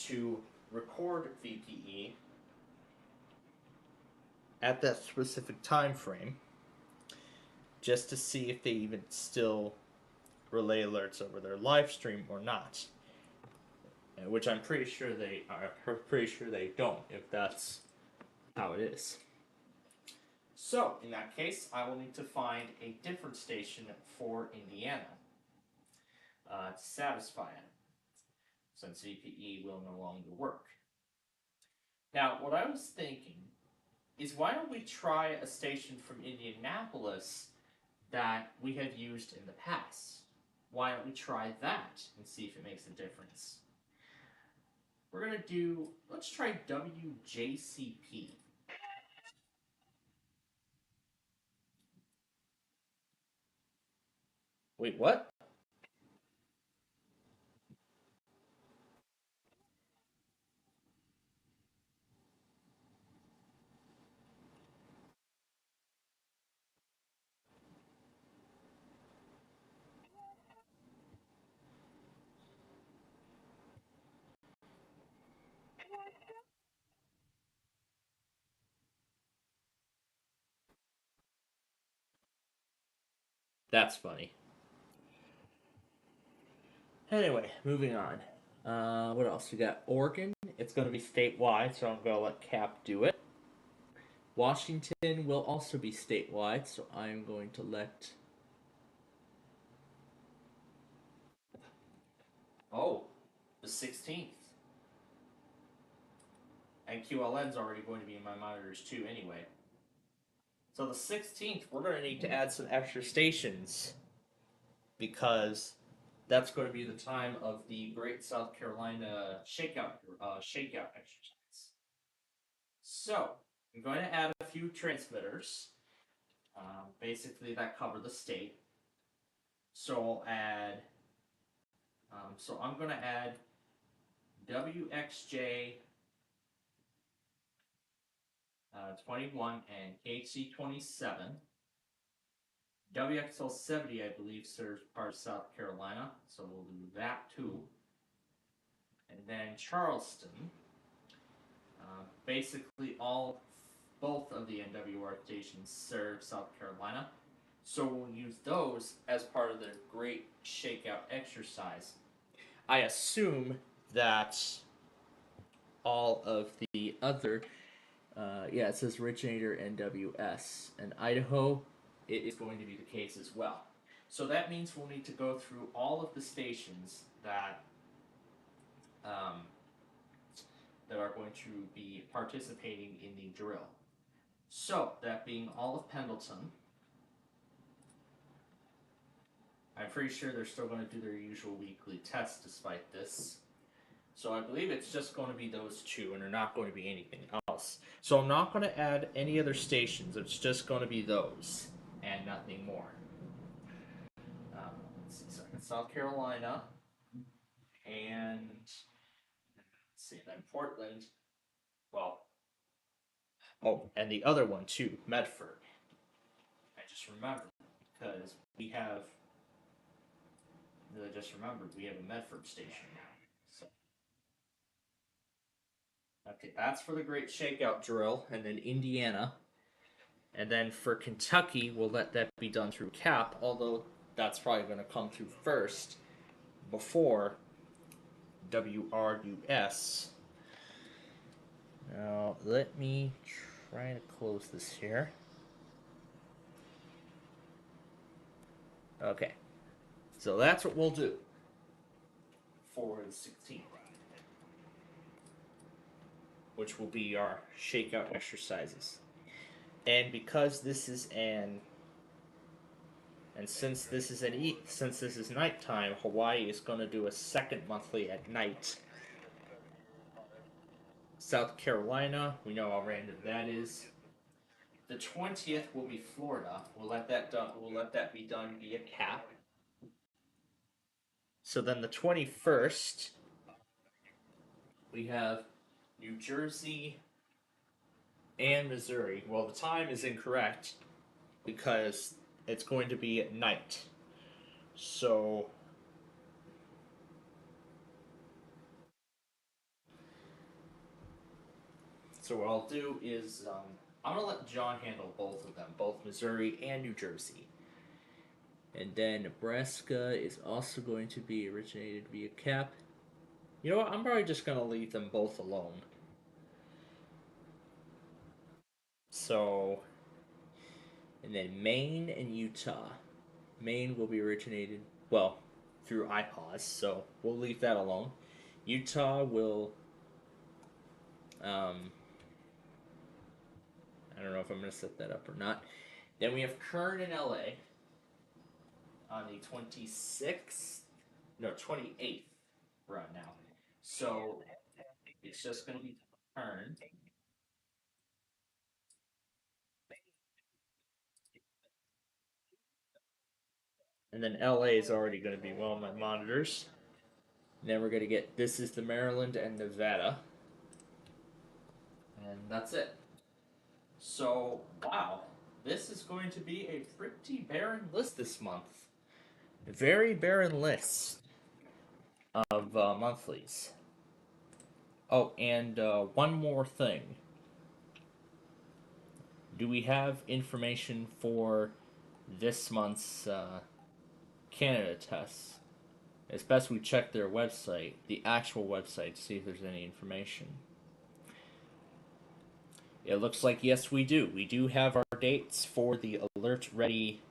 to record VPE at that specific time frame, just to see if they even still relay alerts over their live stream or not. Which I'm pretty sure they are. Pretty sure they don't, if that's how it is. So, in that case, I will need to find a different station for Indiana to satisfy it, since VPE will no longer work. Now, what I was thinking is, why don't we try a station from Indianapolis that we have used in the past? Why don't we try that and see if it makes a difference? We're going to do, let's try WJCP. Wait, what? That's funny. Anyway, moving on. What else? We got Oregon. It's going to be statewide, so I'm going to let Cap do it. Washington will also be statewide, so I'm going to let... Oh, the 16th. And QLN's already going to be in my monitors too anyway. So the 16th, we're going to need to add some extra stations, because that's going to be the time of the Great South Carolina Shakeout exercise. So, I'm going to add a few transmitters, basically that cover the state. So I'll add, so I'm going to add WXJ 21 and KHC 27. WXL 70, I believe, serves part of South Carolina, so we'll do that too. And then Charleston, basically both of the NWR stations serve South Carolina, so we'll use those as part of the Great Shakeout exercise. I assume that all of the other, yeah, it says originator NWS, and Idaho, it is going to be the case as well. So that means we'll need to go through all of the stations that that are going to be participating in the drill. So, that being all of Pendleton, I'm pretty sure they're still going to do their usual weekly tests despite this. So I believe it's just going to be those two, and they're not going to be anything else. So I'm not going to add any other stations. It's just going to be those, and nothing more. Let's see, second South Carolina, and let's see, then Portland. Well, oh, and the other one too, Medford. I just remembered because we have. I just remembered we have a Medford station now. So. Okay, that's for the Great Shakeout Drill, and then Indiana. And then for Kentucky, we'll let that be done through CAP, although that's probably going to come through first before WRUS. Now, let me try to close this here. Okay, so that's what we'll do for the 16th. Which will be our shakeout exercises. And because this is since this is nighttime, Hawaii is going to do a second monthly at night. South Carolina, we know how random that is. The 20th will be Florida. We'll let that be done via CAP. So then the 21st, we have New Jersey and Missouri. Well, the time is incorrect because it's going to be at night. So what I'll do is I'm going to let John handle both of them, both Missouri and New Jersey. And then Nebraska is also going to be originated via CAP. You know what? I'm probably just going to leave them both alone. So, and then Maine and Utah. Maine will be originated, well, through IPAWS, so we'll leave that alone. Utah will, I don't know if I'm going to set that up or not. Then we have Kern in LA on the 28th right now. So it's just going to be Kern. And then LA is already going to be well on my monitors. And then we're going to get, this is the Maryland and Nevada. And that's it. So, wow. This is going to be a pretty barren list this month. A very barren list of monthlies. Oh, and one more thing. Do we have information for this month's Canada tests? It's best we check their website, the actual website, to see if there's any information. It looks like yes, we do. We do have our dates for the Alert Ready.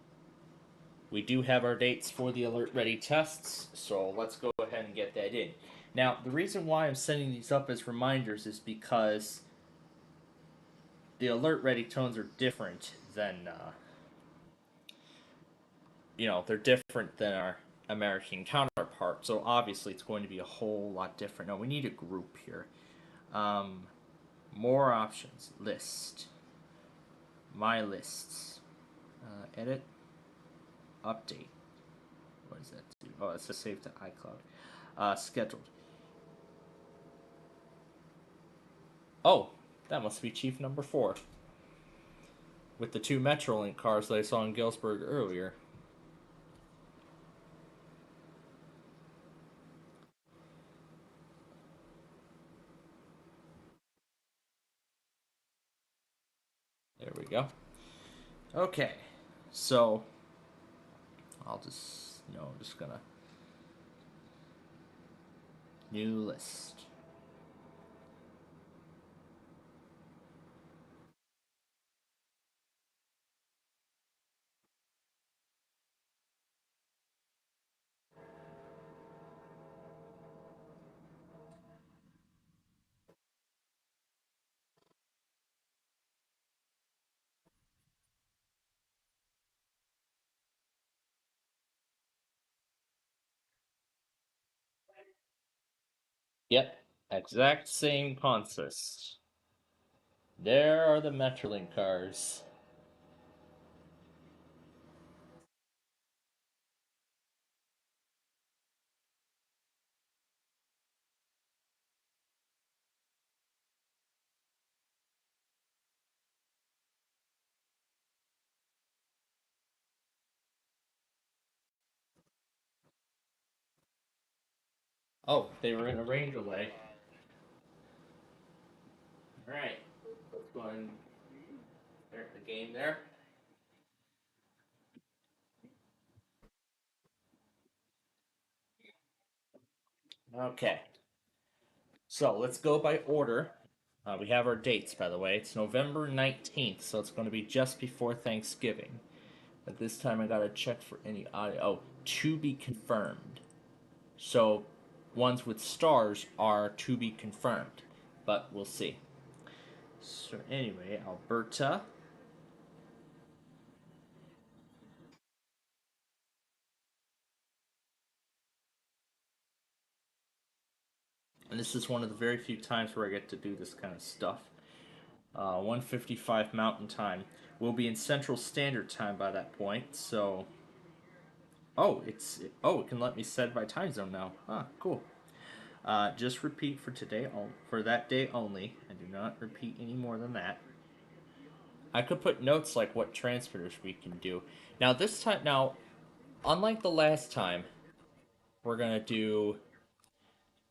We do have our dates for the Alert Ready tests, so let's go ahead and get that in. Now, the reason why I'm setting these up as reminders is because the Alert Ready tones are different than, they're different than our American counterpart, so obviously it's going to be a whole lot different. Now, we need a group here. More options. List. My lists. Edit. Update. What is that? Oh, it's just saved to iCloud. Scheduled. Oh, that must be Chief number 4. With the 2 Metrolink cars that I saw in Galesburg earlier. There we go. Okay, so I'm just gonna new list. Yep, exact same consist. There are the Metrolink cars. Oh, they were in a range away. Alright, let's go and start the game there. Okay. So let's go by order. We have our dates, by the way. It's November 19th, so it's going to be just before Thanksgiving. At this time, I gotta check for any audio. Oh, to be confirmed. So, ones with stars are to be confirmed, but we'll see. So, anyway, Alberta. And this is one of the very few times where I get to do this kind of stuff. 1:55 Mountain Time. We'll be in Central Standard Time by that point, so... Oh, it can let me set my time zone now. Ah, cool. Just repeat for today, for that day only, and do not repeat any more than that. I could put notes like what transmitters we can do. Now this time, unlike the last time, we're gonna do,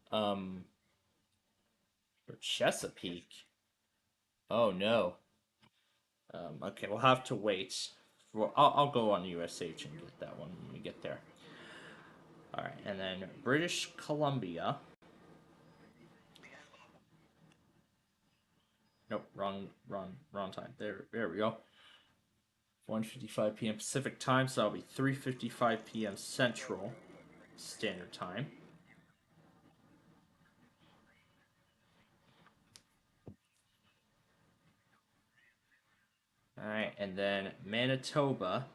for Chesapeake. Oh no. Okay, we'll have to wait. Well, I'll go on USH and get that one when we get there. Alright, and then British Columbia. Nope, wrong time. There we go. 1:55 p.m. Pacific time, so that'll be 3:55 p.m. Central Standard Time. Alright, and then Manitoba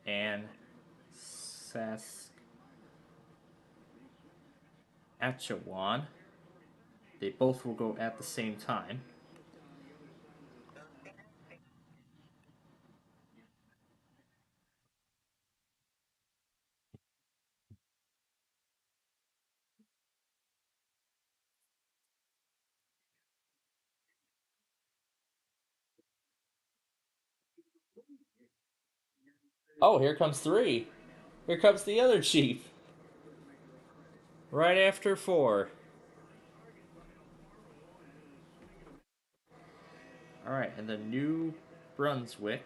and Saskatchewan. They both will go at the same time. Oh, here comes 3. Here comes the other chief. Right after 4. Alright, and the New Brunswick.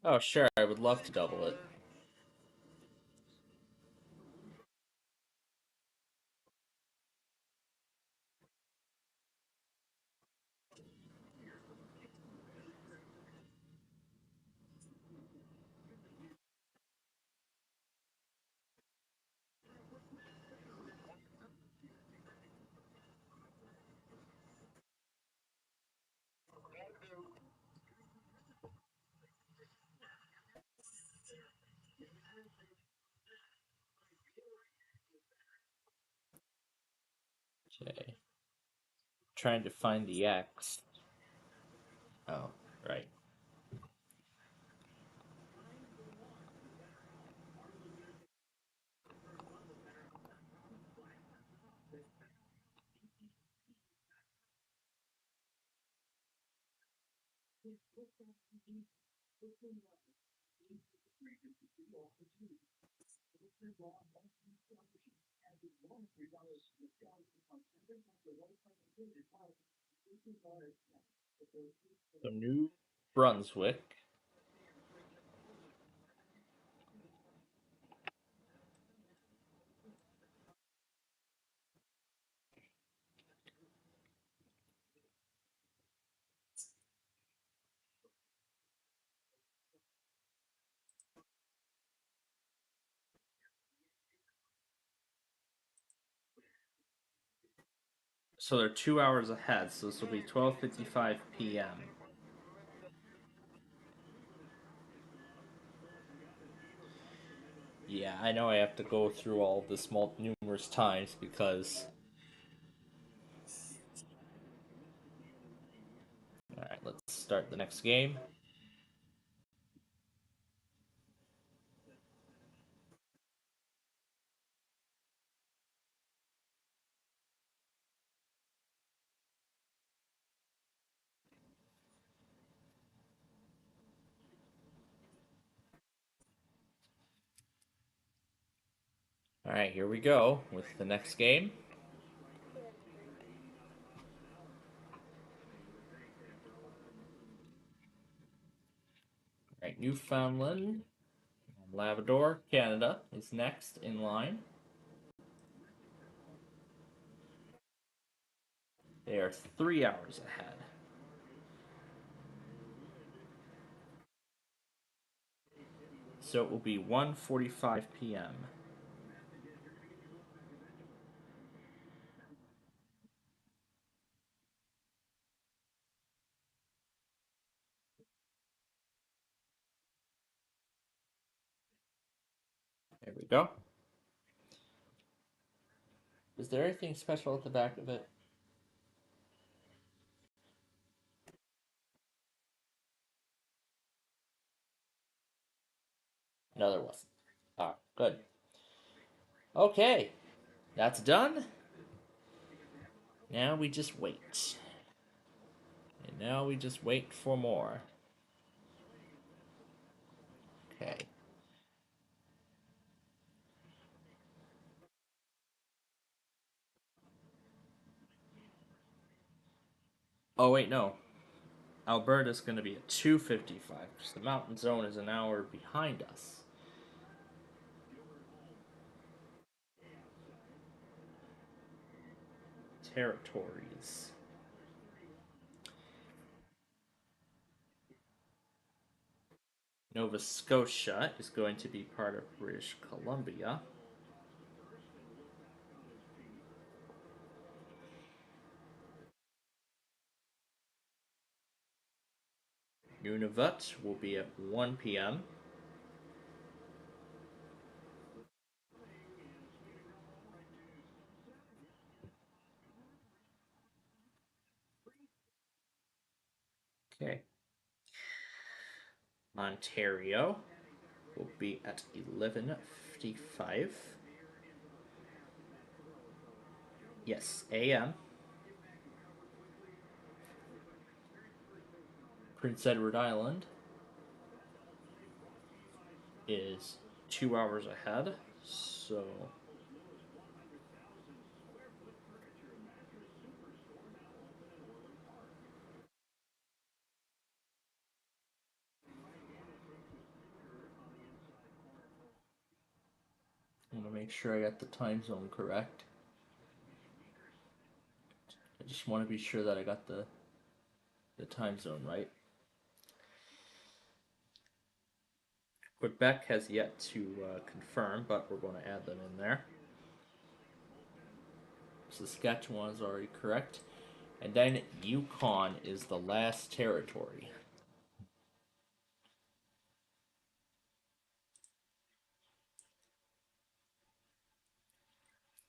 Oh, sure, I would love to double it. Okay. Trying to find the X. Oh, right. The New Brunswick. So they're 2 hours ahead, so this will be 12:55 p.m. Yeah, I know I have to go through all of this numerous times because... Alright, let's start the next game. Alright, here we go with the next game. Alright, Newfoundland, Labrador, Canada is next in line. They are 3 hours ahead. So it will be 1:45 p.m. There we go. Is there anything special at the back of it? No, there wasn't. Ah, good. Okay, that's done. Now we just wait. And now we just wait for more. Okay. Oh, wait, no. Alberta's going to be at 2:55 because the mountain zone is an hour behind us. Territories. Nova Scotia is going to be part of British Columbia. Nunavut will be at 1 p.m. Okay. Ontario will be at 11:55. Yes, a.m. Prince Edward Island is 2 hours ahead, so... I'm going to make sure I got the time zone correct. I just want to be sure that I got the time zone right. Quebec has yet to confirm, but we're going to add them in there. Saskatchewan is already correct. And then Yukon is the last territory.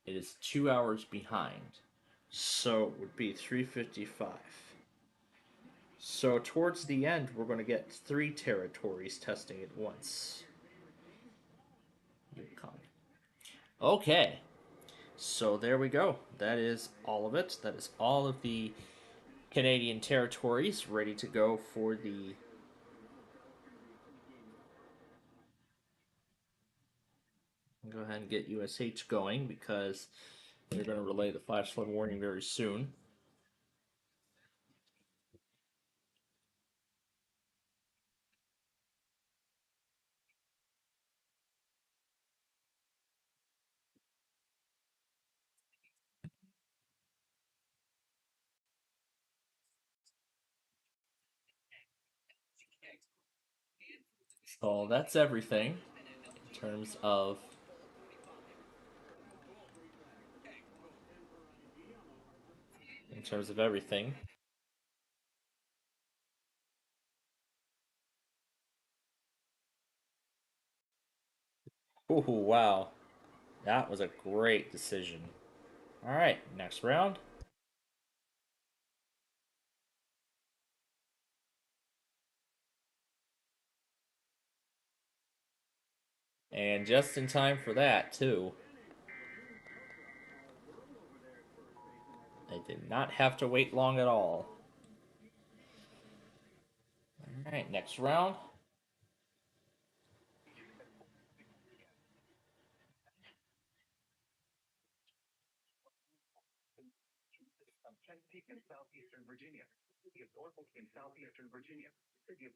It is 2 hours behind. So it would be 3:55. So towards the end, we're going to get 3 territories testing at once. Yukon. Okay. So there we go. That is all of it. That is all of the Canadian territories ready to go for the... Go ahead and get USH going because they're going to relay the flash flood warning very soon. So that's everything in terms of terms of everything. Ooh, wow. That was a great decision. Alright, next round. And just in time for that, too. I did not have to wait long at all. Alright, next round. Chesapeake in southeastern Virginia. City of Norfolk in southeastern Virginia. City of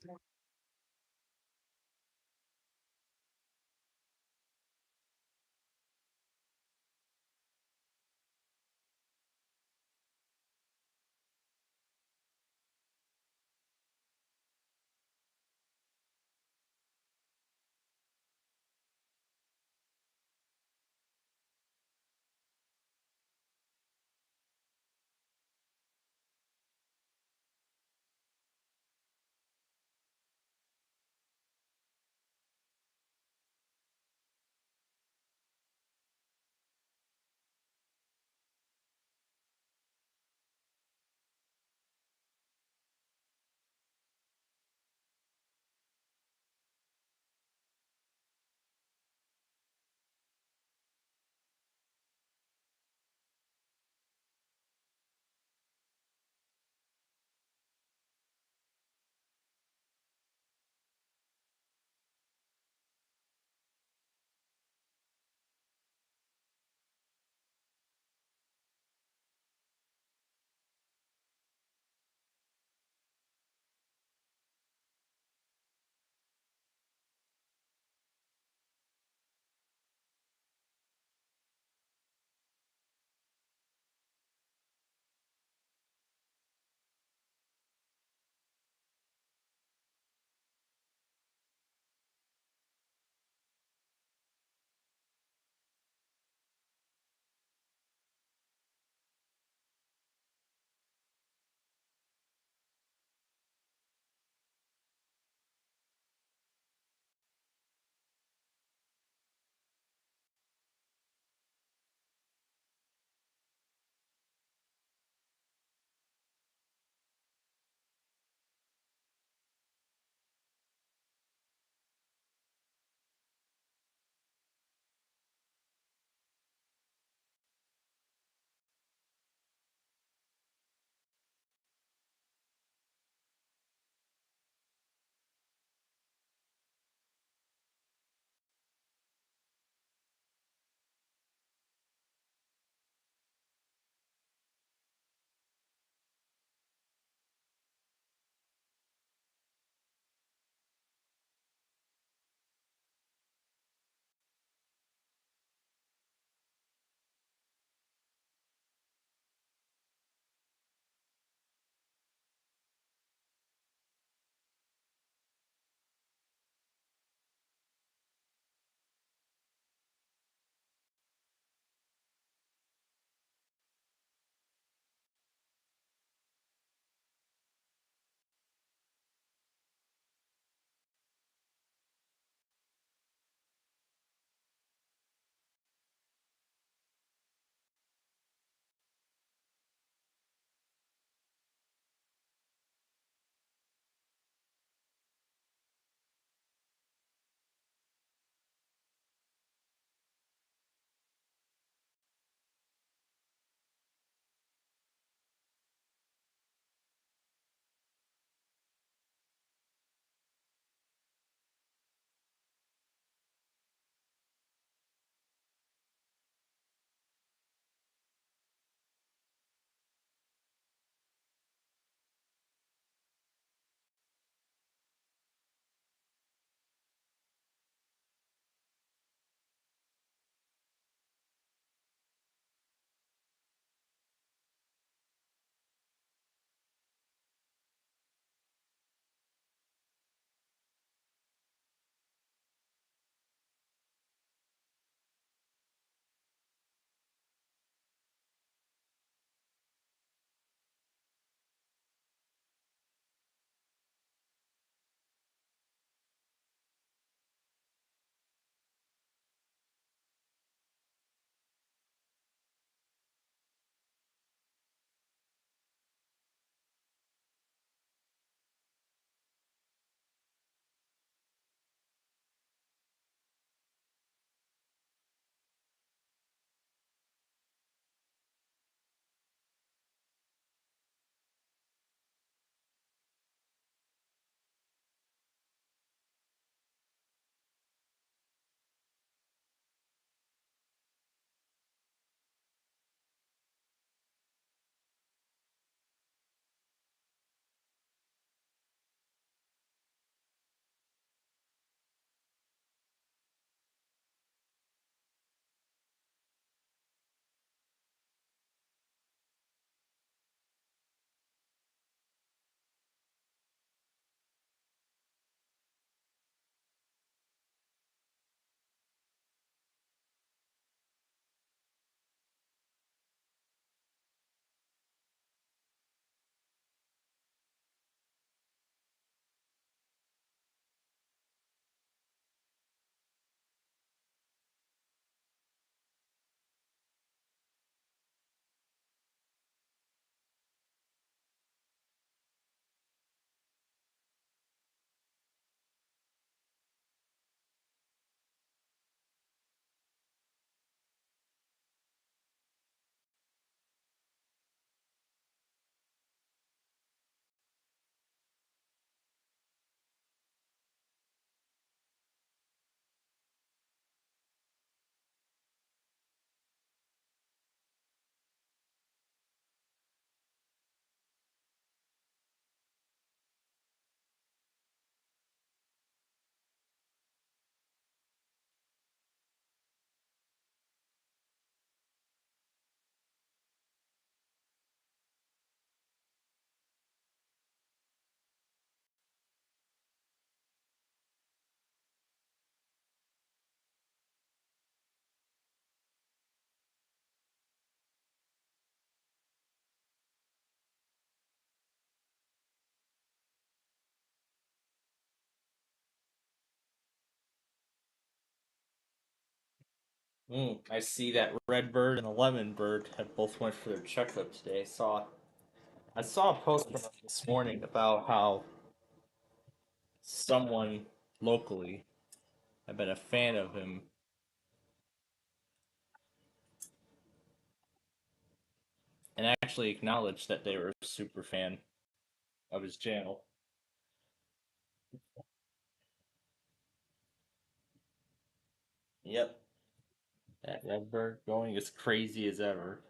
I see that Redbird and the Lemon Bird have both went for their checkup today. I saw a post from them this morning about how someone locally had been a fan of him and actually acknowledged that they were a super fan of his channel. Yep. That Redbird going as crazy as ever.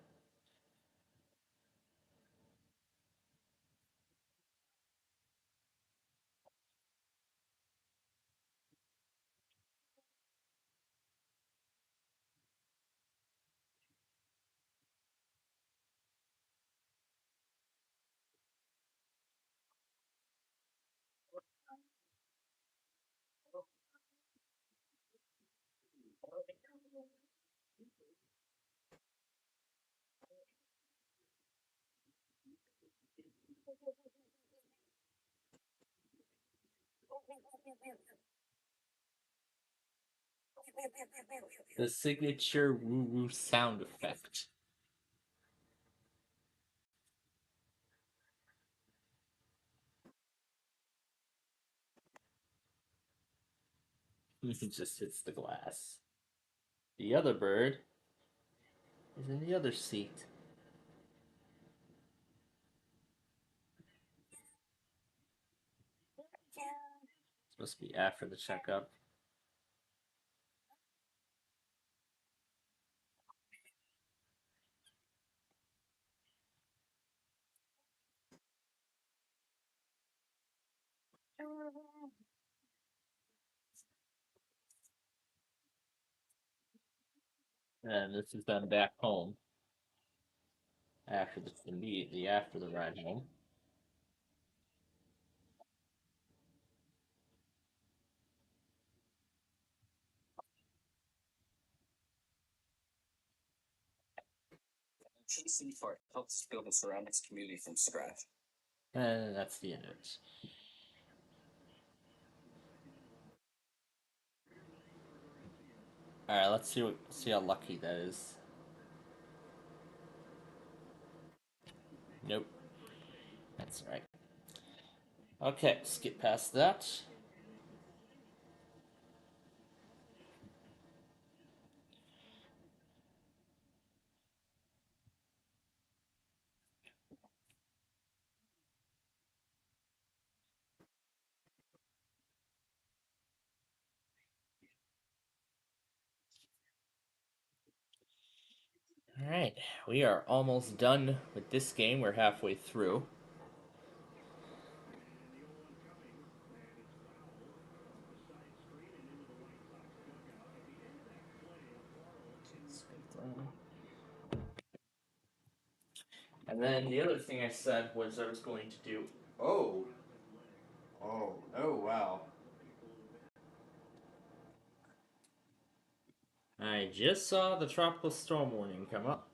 The signature woo-woo sound effect. He just hits the glass. The other bird is in the other seat. It's supposed to be after the checkup. And this is them back home after immediately after the ride home. Chasing Fart helps build a ceramics community from scratch. And that's the end of it. Alright, let's see how lucky that is. Nope. That's right. Okay, skip past that. Alright, we are almost done with this game. We're halfway through. And then the other thing I said was I was going to do... Oh, wow. I just saw the tropical storm warning come up.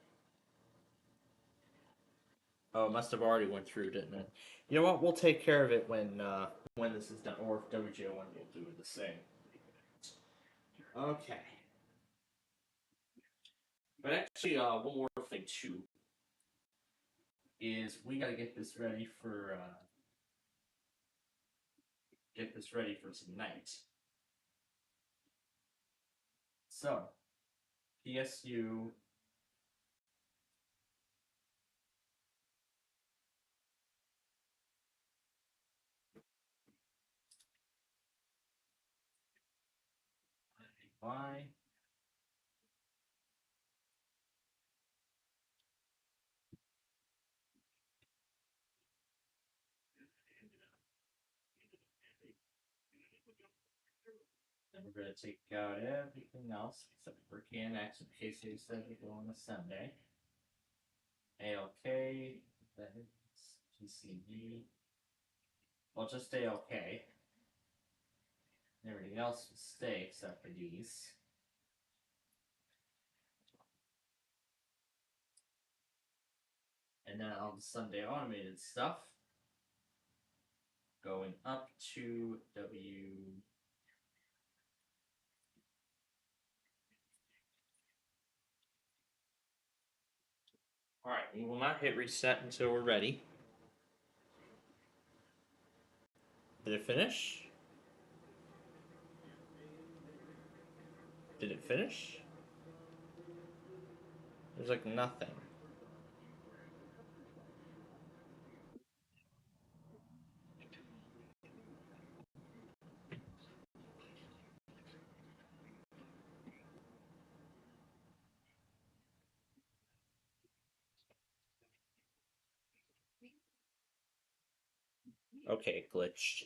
Oh, it must have already went through, didn't it? You know what? We'll take care of it when this is done, or if WJ1 will do the same. Okay. But actually, one more thing too is we gotta get this ready for tonight. So, PSU. Why? Then we're gonna take out everything else except for KNX in case they said we go on a Sunday. ALK, that's GCD. Well, just ALK. Everything else will stay except for these. And then all the Sunday automated stuff going up to W. Alright, we will not hit reset until we're ready. Did it finish? Did it finish? There's like nothing. Okay, it glitched.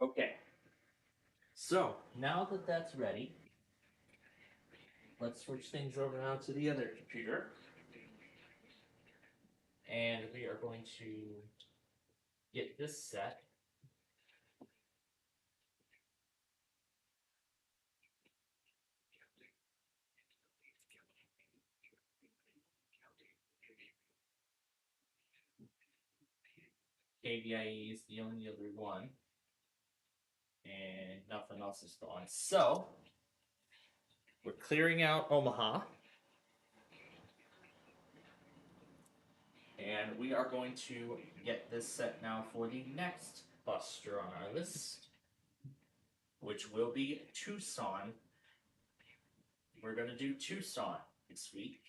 Okay. So, now that that's ready, let's switch things over now to the other computer. And we are going to get this set. KVIE is the only other one. And nothing else is on. So, we're clearing out Omaha. And we are going to get this set now for the next Buster on our list, which will be Tucson. We're going to do Tucson this week.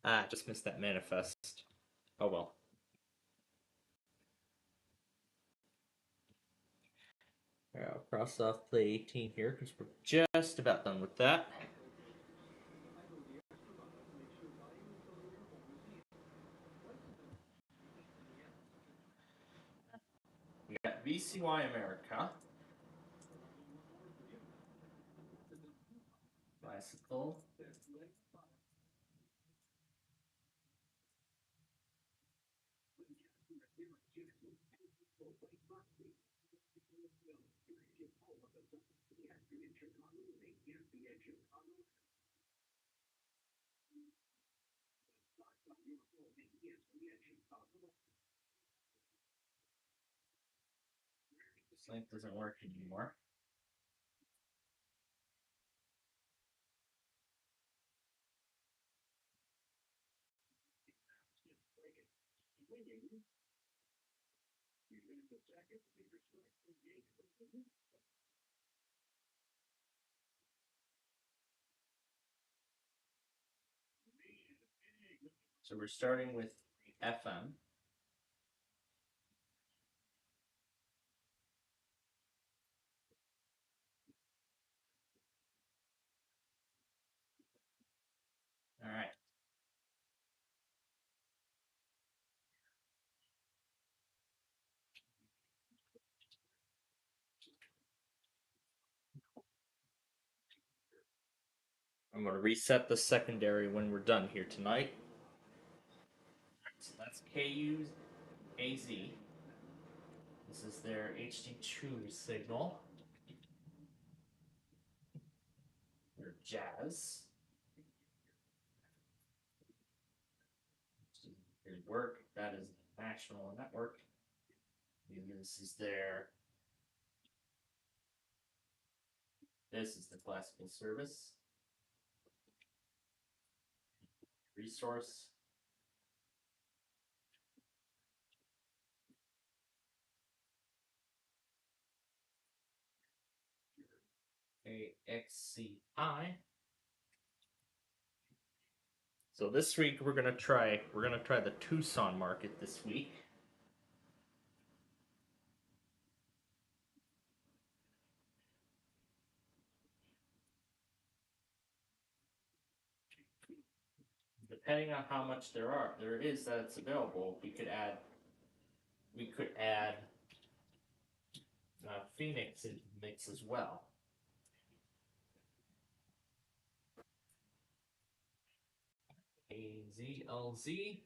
Ah, just missed that manifest. Oh well. Alright, I'll cross off play 18 here because we're just about done with that. We got BCY America. Bicycle. This link doesn't work anymore. So we're starting with FM. All right. I'm going to reset the secondary when we're done here tonight. So that's KU's AZ. This is their HD2 signal. Their Jazz. Their work. That is the national network. And this is their. This is the classical service. Resource. AXCI. So this week we're gonna try the Tucson market this week. Depending on how much there is that's available, we could add Phoenix into the mix as well. AZLZ.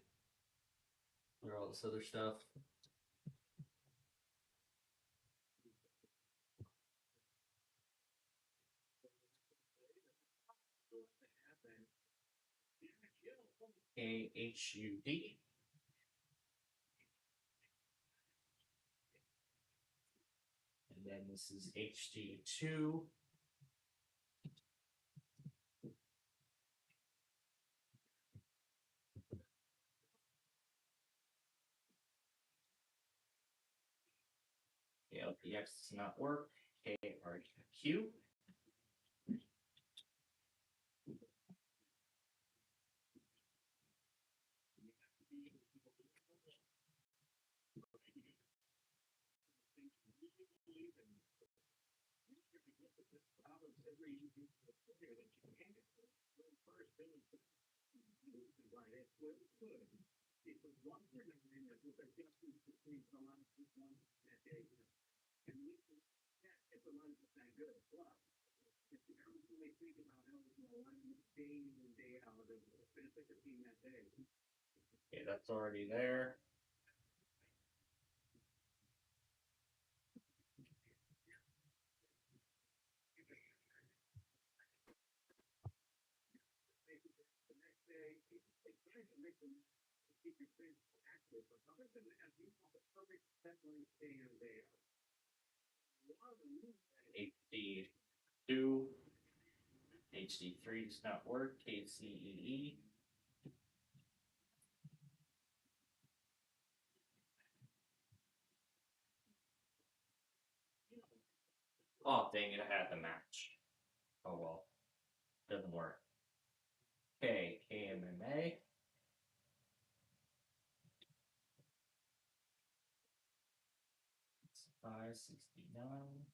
Where all this other stuff. AHUD. And then this is HD2. LPX does not work. KRQ. Okay, that's already there. HD2. HD3 does not work. KCEE. Oh, dang it, I had the match. Oh well. Doesn't work. Okay, KMMA. It's 569.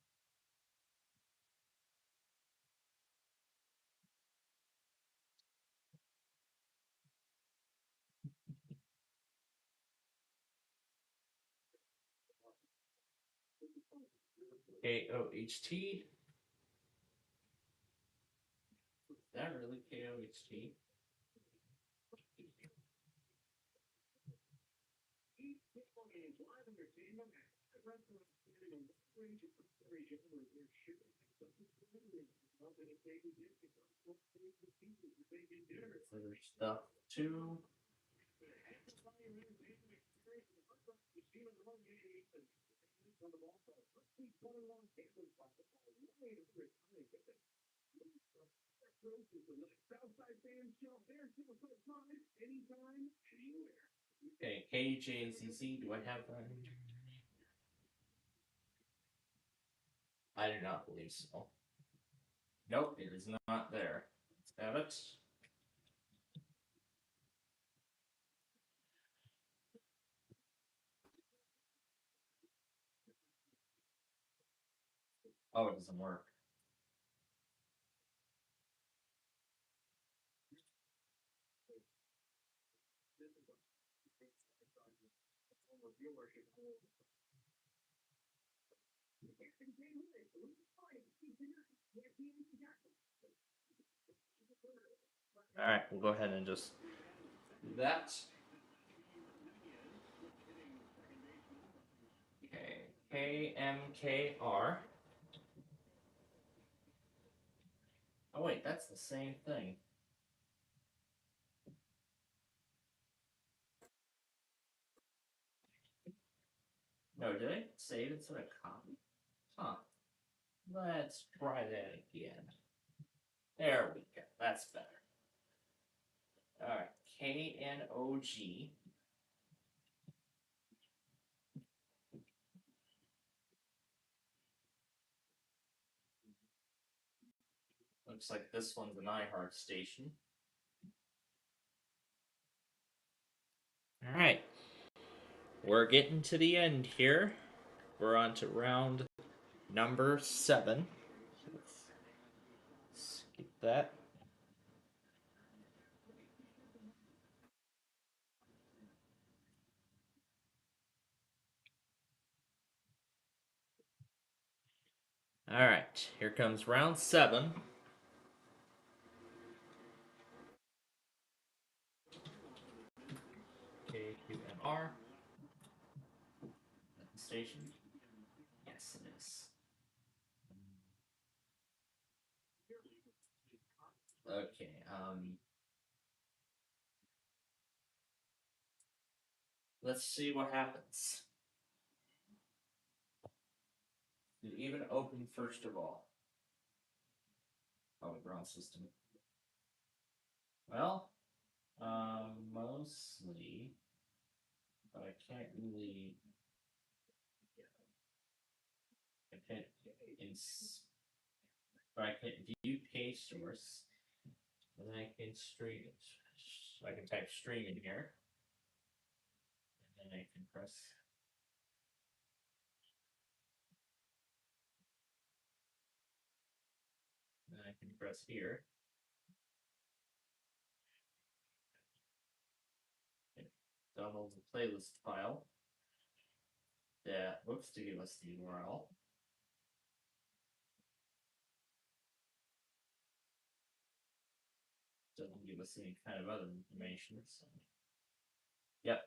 KOHT. Is that really KOHT? Other stuff too. Okay, KJCC, do I have that? I do not believe so. Nope, it is not there. Let's have it. Oh, it doesn't work. Alright, we'll go ahead and just do that. Okay, KMKR. Oh wait, that's the same thing. No, did I save instead of copy? Huh. Let's try that again. There we go. That's better. Alright, KNOG. Looks like this one's an iHeart station. Alright. We're getting to the end here. We're on to round number 7. Let's skip that. Alright, here comes round 7. KQMR. Station. Yes, it is. Okay, let's see what happens. Did it even open first of all? Oh, wrong system. Well, mostly, but I can't really. I can view page source, and then I can stream it. So I can type stream in here, and then I can press. Then I can press here. Okay. Download the playlist file. That looks to give us the URL. Doesn't give us any kind of other information. So. Yep.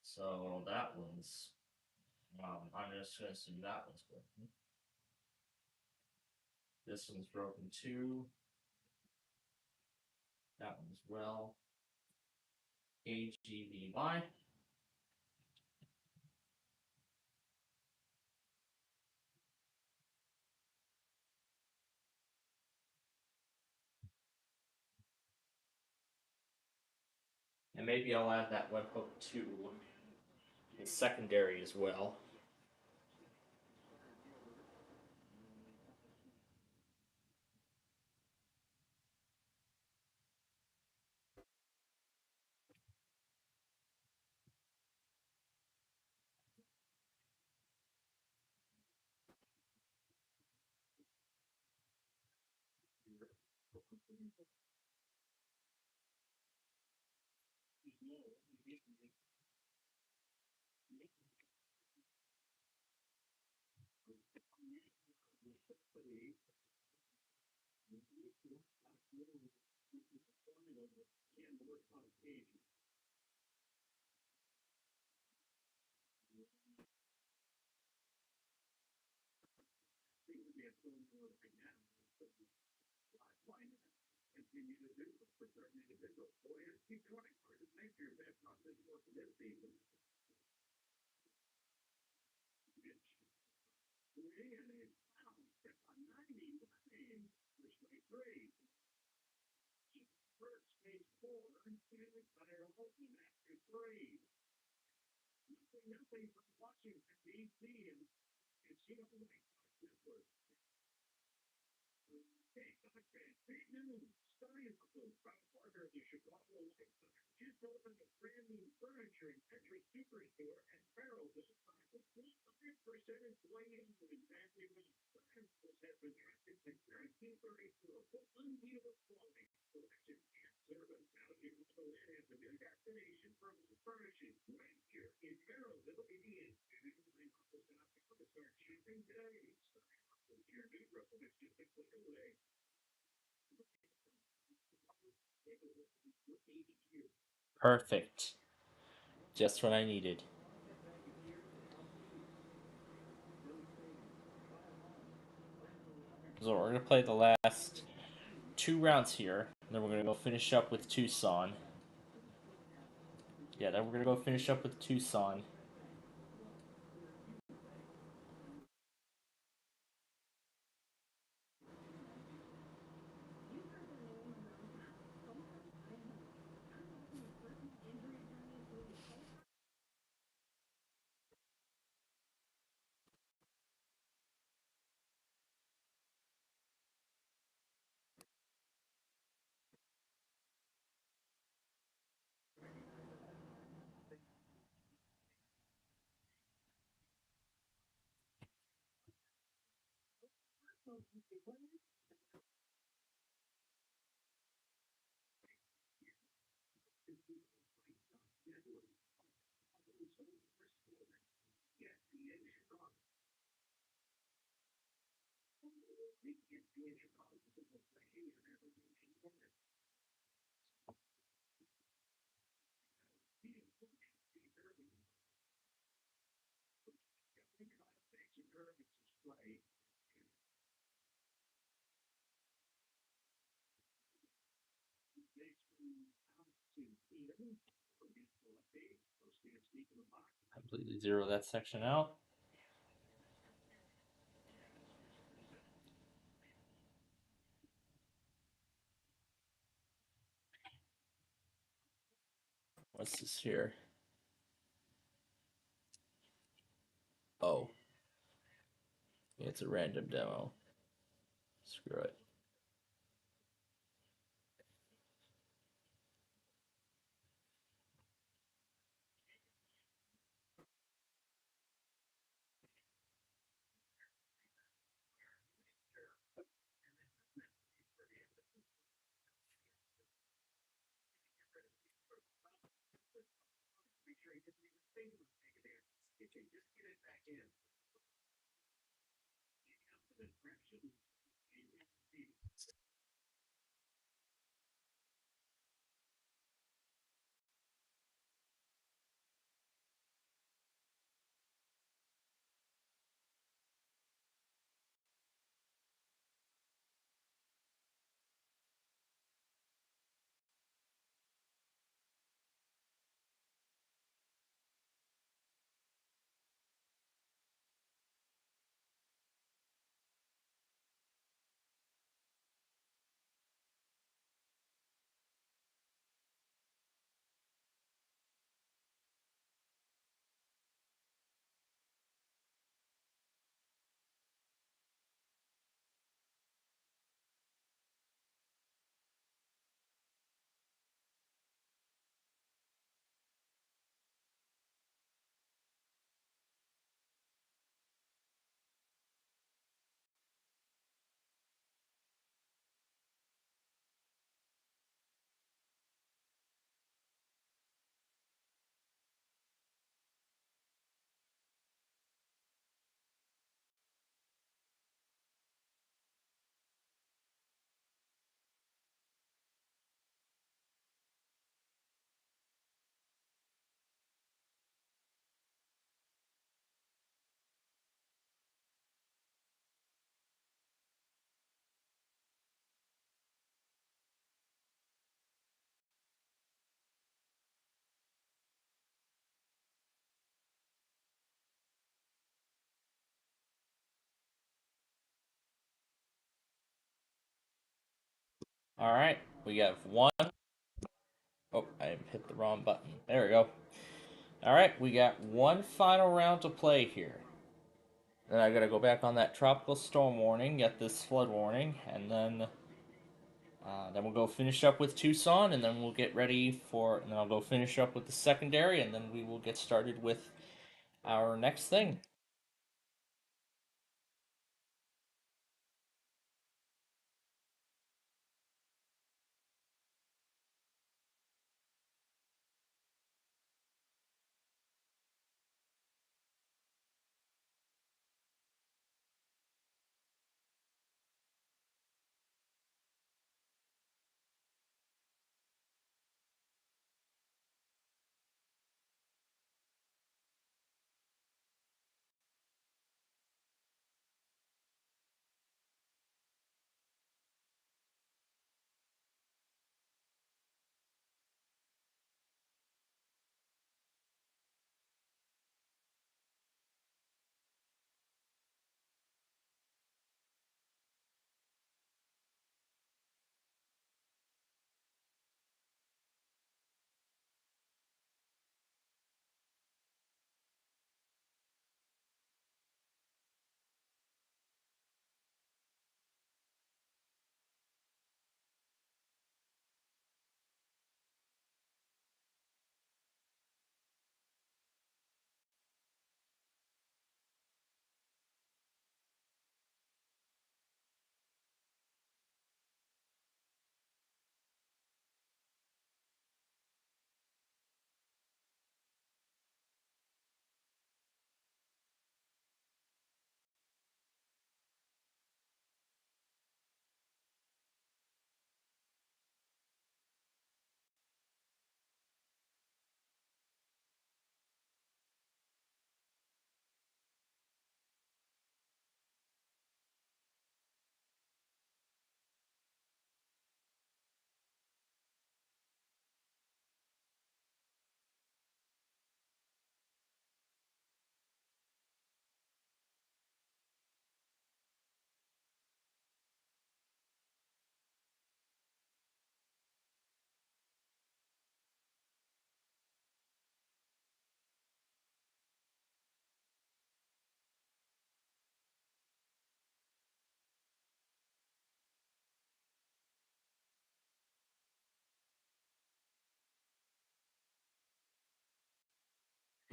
So that one's. I'm just gonna assume that one's broken. This one's broken too. That one as well. AGBY. And maybe I'll add that webhook to the secondary as well. Perfect. Just what I needed. So we're going to play the last 2 rounds here. Then we're going to go finish up with Tucson. Yeah, then we're going to go finish up with Tucson. Completely zero that section out. What's this here? Oh. It's a random demo. Screw it. Alright, we have one. Oh, I hit the wrong button. There we go. Alright, we got one final round to play here. Then I gotta go back on that tropical storm warning, get this flood warning, and then we'll go finish up with Tucson, and then we'll get ready for, and then I'll go finish up with the secondary, and then we will get started with our next thing.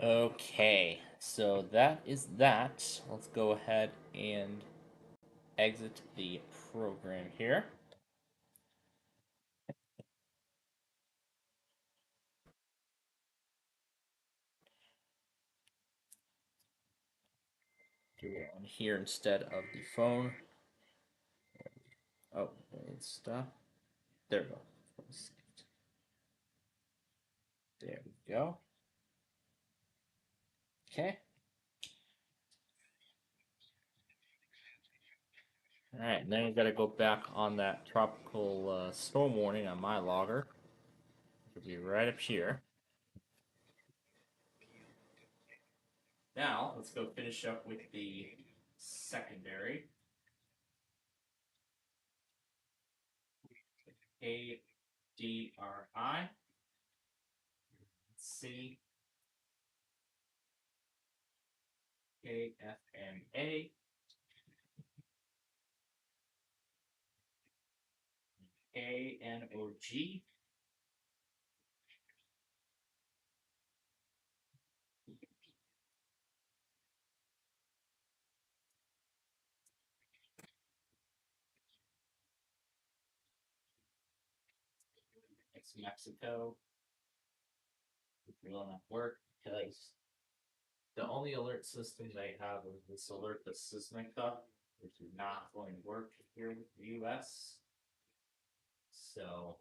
Okay, so that is that. Let's go ahead and exit the program here. Do it on here instead of the phone. Oh, wait, stop. There we go. There we go. Okay. Alright, then we gotta go back on that tropical storm warning on my logger. It'll be right up here. Now, let's go finish up with the secondary. ADRI. C. KFMA. ANOG. It's Mexico. It will not work because the only alert system they have is this alert the Sysmica, which is not going to work here with the US. So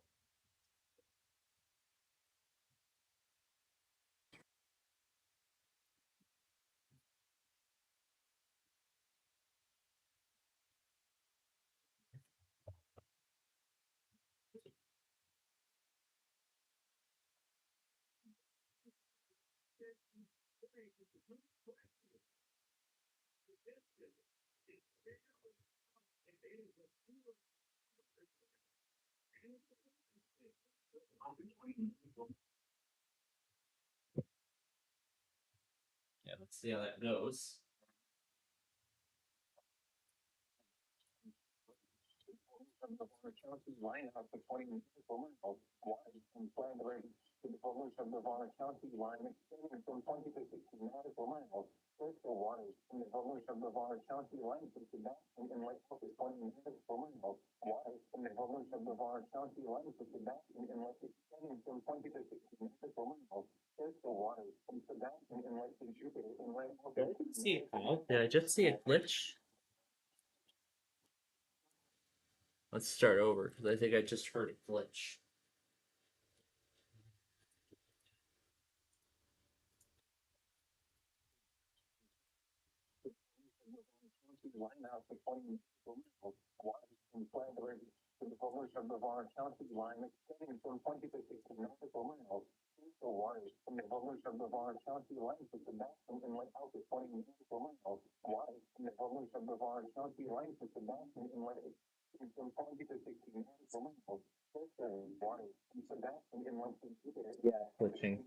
yeah, let's see how that goes. County line out to 20 nautical miles wide from Flagler to the borders of Navarre County line extending from 20 to 60 nautical miles. Coastal waters from the borders of Navarre County line to Sebastian Inlet up to 20 nautical miles. Waters from the borders of Navarre County line to Sebastian Inlet extending from 20 to 60 nautical miles. Coastal waters from Sebastian Inlet to Jupiter Inlet. Did I just see Did I just see a glitch? Let's start over because I think I just heard a glitch. Line out to 20 miles wide from Flagler to the borders of Navarre County line extending from 20 to 60 nautical miles. Coastal waters from the borders of Navarre County line to Sebastian Inlet out to 20 nautical miles. Waters from the borders of Navarre County line to Sebastian Inlet extending from 20 to 60 nautical miles. Coastal waters from Sebastian Inlet to Jupiter. Yeah, glitching.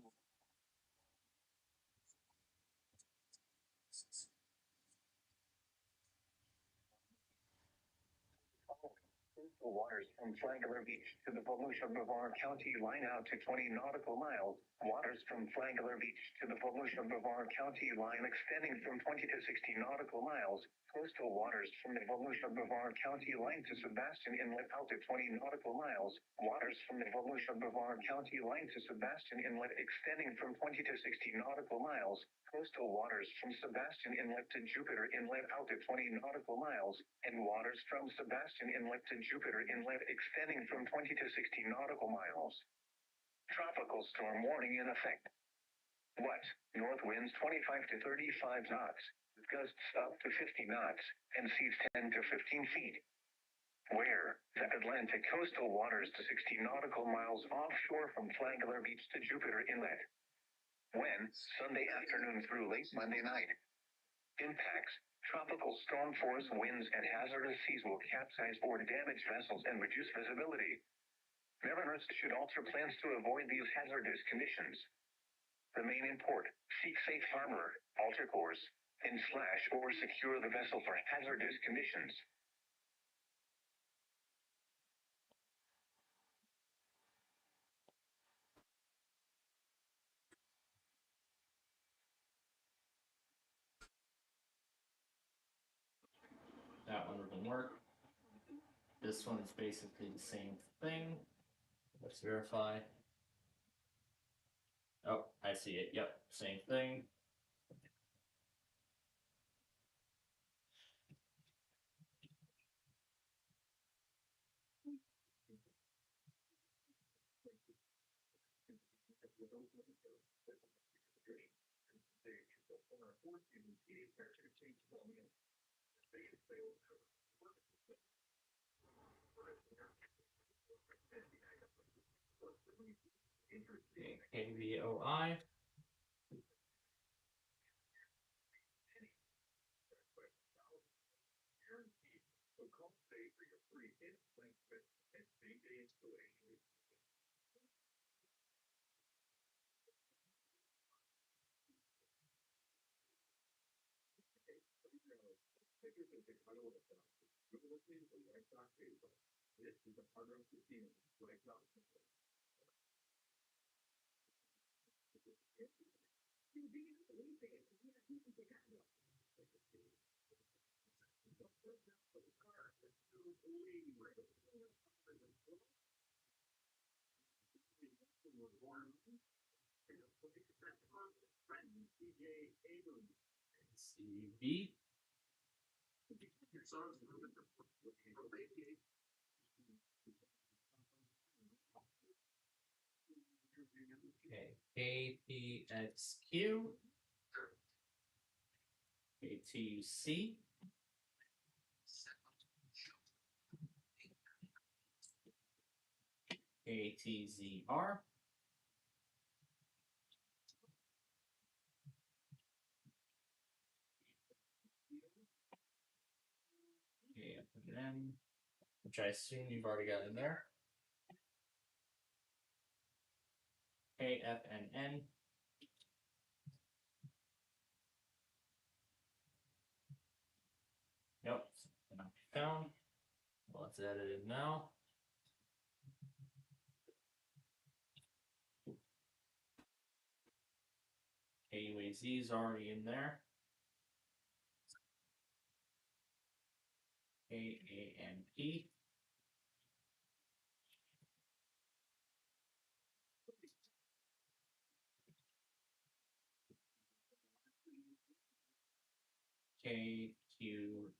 Coastal waters from Flagler Beach to the Volusia Brevard County line out to 20 nautical miles. Waters from Flagler Beach to the Volusia Brevard County line extending from 20 to 60 nautical miles. Coastal waters from the Volusia Brevard County line to Sebastian Inlet out to 20 nautical miles. Waters from the Volusia Brevard County line to Sebastian Inlet extending from 20 to 60 nautical miles. Coastal waters from Sebastian Inlet to Jupiter Inlet out to 20 nautical miles, and waters from Sebastian Inlet to Jupiter Inlet extending from 20 to 60 nautical miles. Tropical storm warning in effect. What? North winds 25 to 35 knots, with gusts up to 50 knots, and seas 10 to 15 feet. Where? The Atlantic coastal waters to 60 nautical miles offshore from Flagler Beach to Jupiter Inlet. When? Sunday afternoon through late Monday night. Impacts: tropical storm force winds and hazardous seas will capsize or damage vessels and reduce visibility. Mariners should alter plans to avoid these hazardous conditions. Remain in port, seek safe harbor, alter course, and slash or secure the vessel for hazardous conditions. work. This one is basically the same thing. Let's verify. Oh, I see it. Yep, same thing. KVOI. CB. Okay, KPXQ. KTUC. KTZR. KFN, which I assume you've already got in there. KFNN. Nope, not found. Well, let's edit it now. KUAZ is already in there. KAMP. KQFN.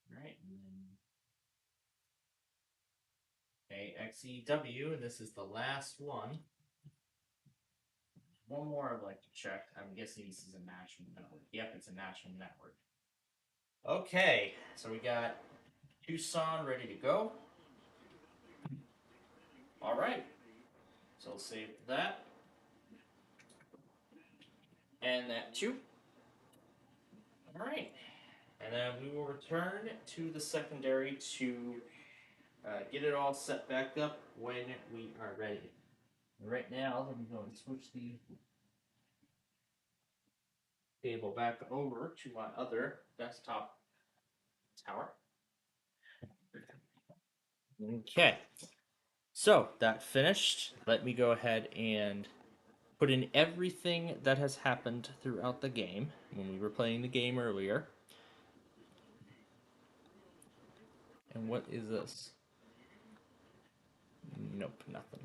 Right, and then KXEW, and this is the last one. One more I'd like to check. I'm guessing this is a national network. Yep, it's a national network. Okay, so we got Tucson ready to go. All right, so we'll save that. And that too. All right, and then we will return to the secondary to get it all set back up when we are ready. Right now, let me go and switch the table back over to my other desktop tower. Okay, so that finished. Let me go ahead and put in everything that has happened throughout the game when we were playing the game earlier. And what is this? Nope, nothing.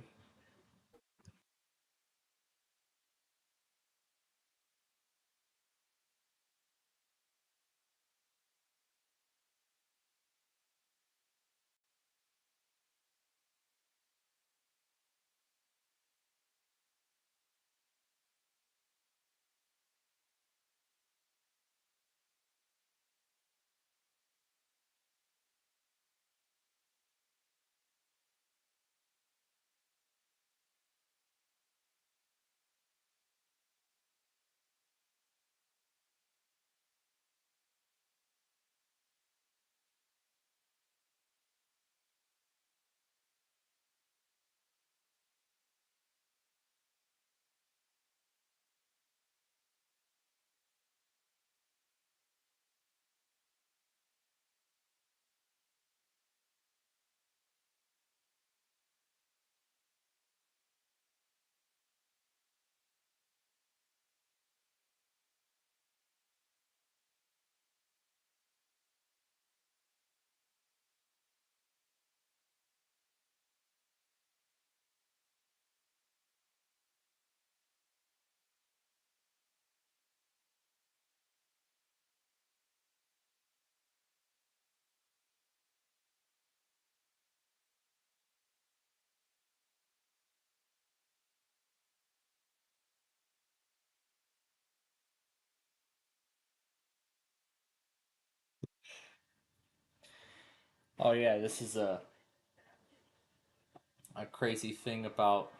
Oh yeah, this is a crazy thing about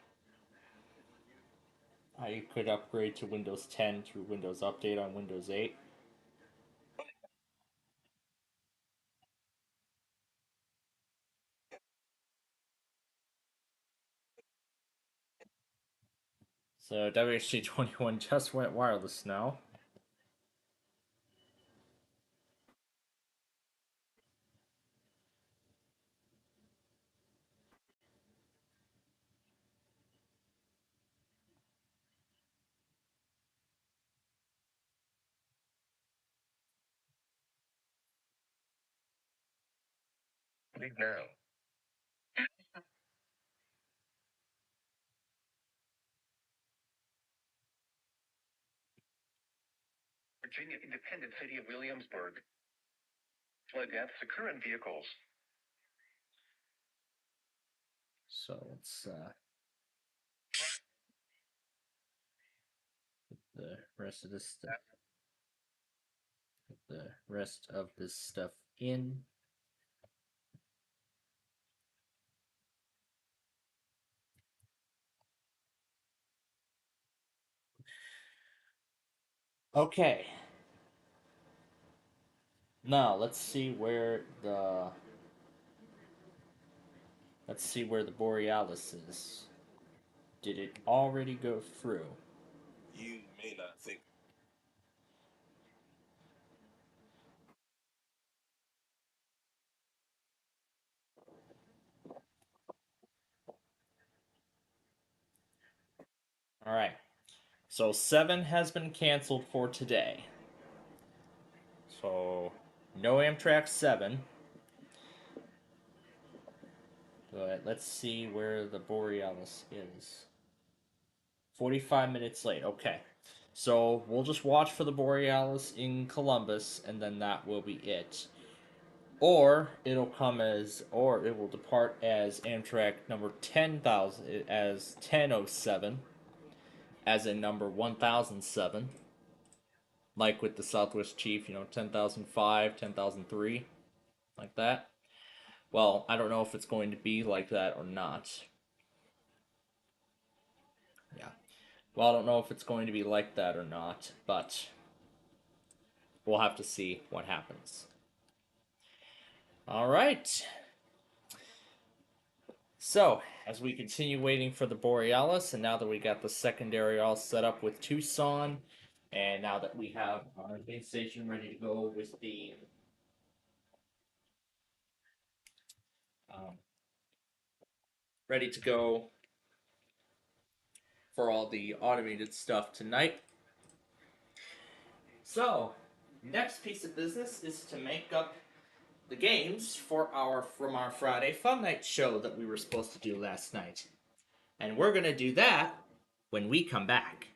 how you could upgrade to Windows 10 through Windows Update on Windows 8. So WHG21 just went wireless now. Leave now. Virginia Independent City of Williamsburg. Flood deaths occur in vehicles. So let's put the rest of this stuff. Put the rest of this stuff in. Okay. Now let's see where the Borealis is. Did it already go through? You may not think. Alright. So 7 has been canceled for today. So no Amtrak 7. But let's see where the Borealis is. 45 minutes late. Okay. So we'll just watch for the Borealis in Columbus, and then that will be it. Or it will depart as Amtrak number 10,000, as 1007, as in number 1007. Like with the Southwest Chief, 10,005, 10,003, like that. Well, I don't know if it's going to be like that or not. Yeah. Well, I don't know if it's going to be like that or not, but we'll have to see what happens. All right. So, as we continue waiting for the Borealis, and now that we got the secondary all set up with Tucson, and now that we have our base station ready to go with the ready to go for all the automated stuff tonight. So, next piece of business is to make up the games from our Friday Fun Night show that we were supposed to do last night. And we're going to do that when we come back.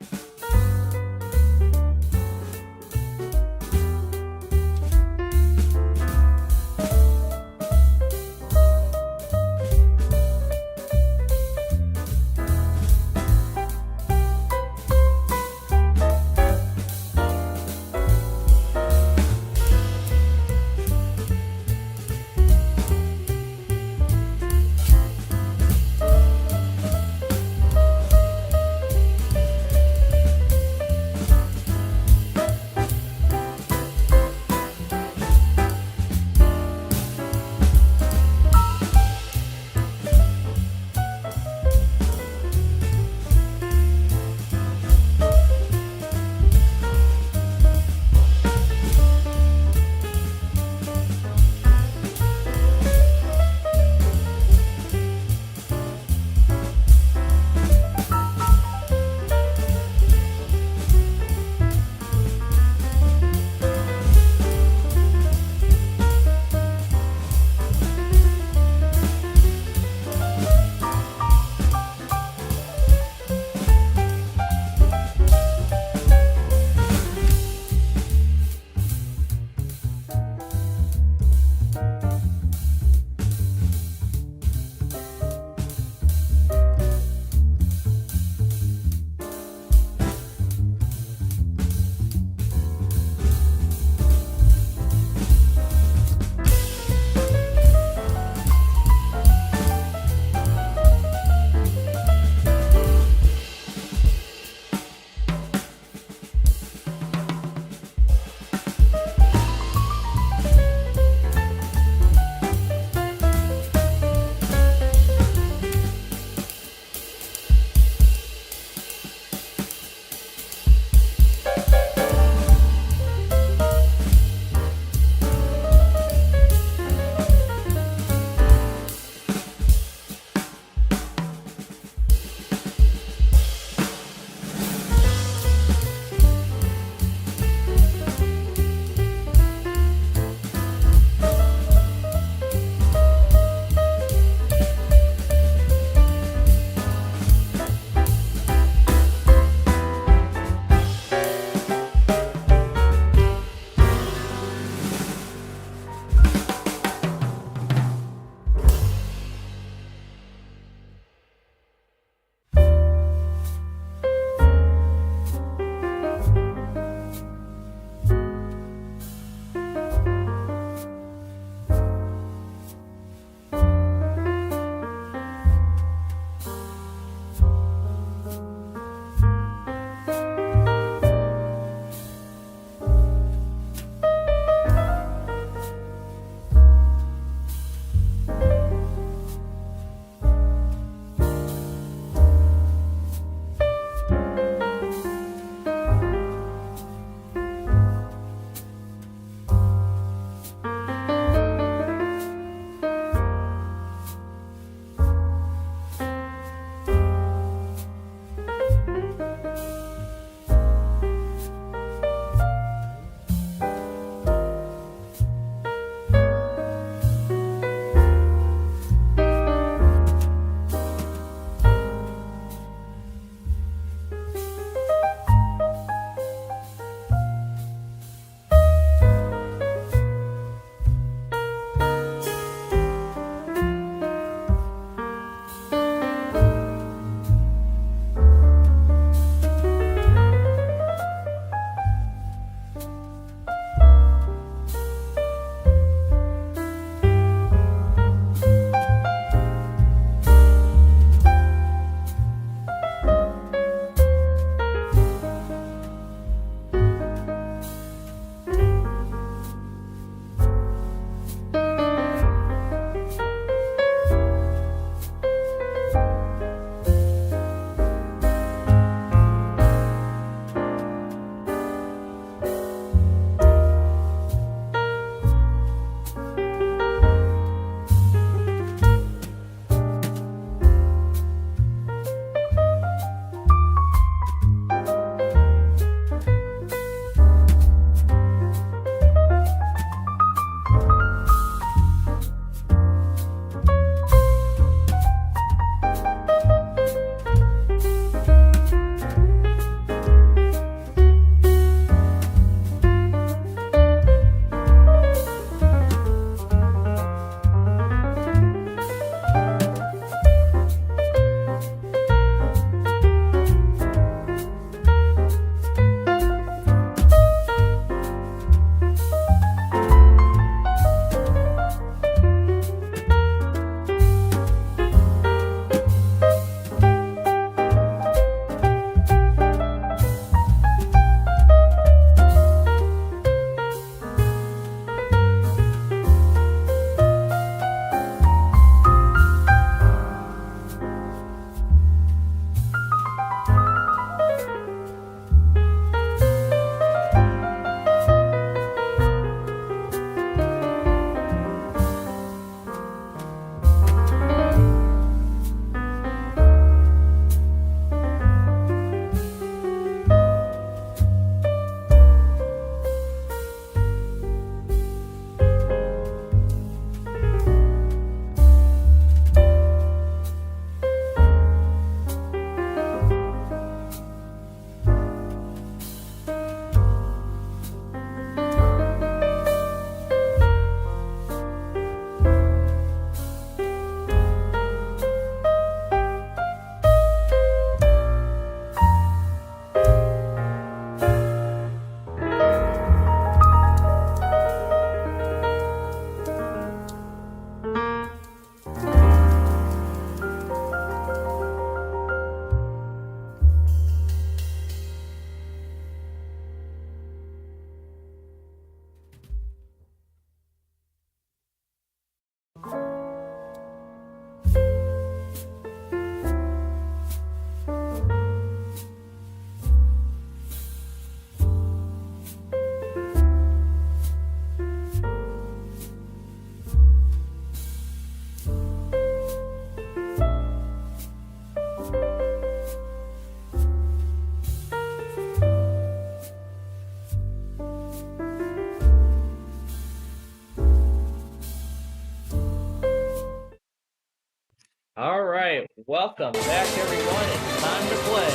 Alright, welcome back everyone. It's time to play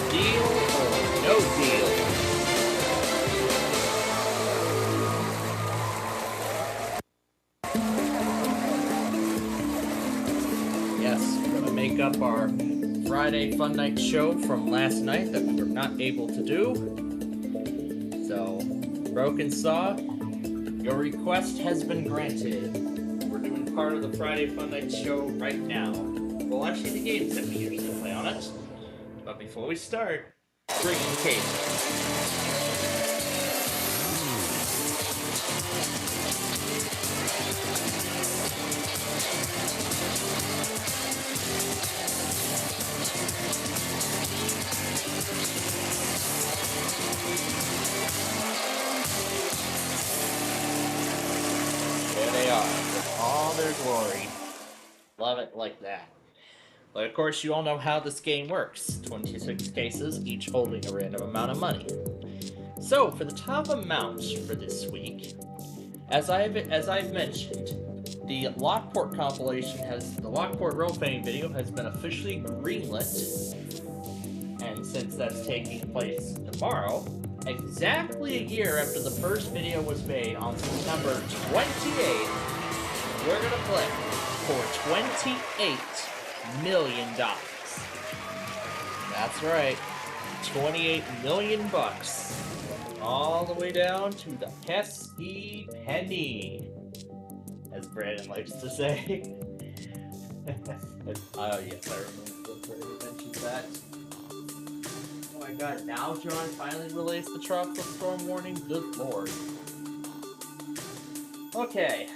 Deal or No Deal. Yes, we're going to make up our Friday Fun Night show from last night that we were not able to do. So, Broken Saw, your request has been granted. We're doing part of the Friday Fun Night show right now. Well, actually, the games that we usually play on it. But before we start, bring in the case. There they are, with all their glory. Love it like that. But of course, you all know how this game works. 26 cases, each holding a random amount of money. So, for the top amount for this week, as I've mentioned, the Lockport compilation the Lockport role-playing video has been officially greenlit. And since that's taking place tomorrow, exactly a year after the first video was made on September 28th, we're gonna play for $28 million. That's right, 28 million bucks. All the way down to the pesky penny, as Brandon likes to say. Oh yes, I remember when Brandon mentioned that. Oh my god, now John finally released the tropical storm warning? Good lord. Okay,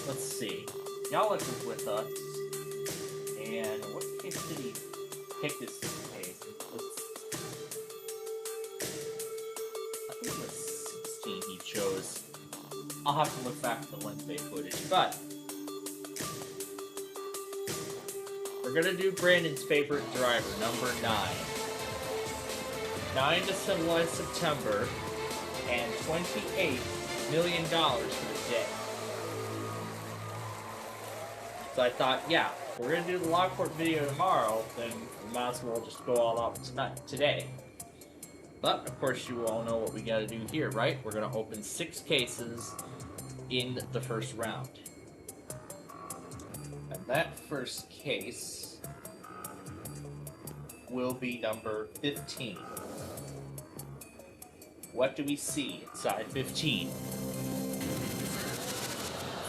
let's see. Yalek was with us, and what case did he pick this case? I think it was 16 he chose. I'll have to look back at the Wednesday footage, but we're gonna do Brandon's favorite driver, number 9. 9 to symbolize September, and $28 million for the day. So I thought, yeah, if we're gonna do the Lockport video tomorrow, then we might as well just go all out today. But, of course, you all know what we gotta do here, right? We're gonna open 6 cases in the first round. And that first case will be number 15. What do we see inside 15?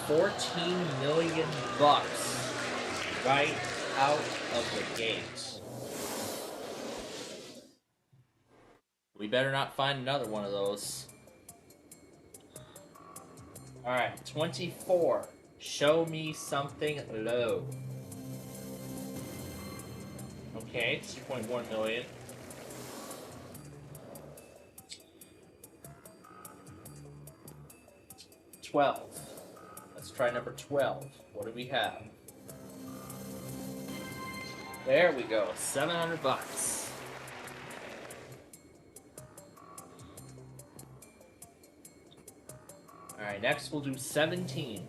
14 million bucks right out of the gate. We better not find another one of those. Alright, 24. Show me something low. Okay, 2.1 million. 12. Let's try number 12. What do we have? There we go, 700 bucks. Alright, next we'll do 17.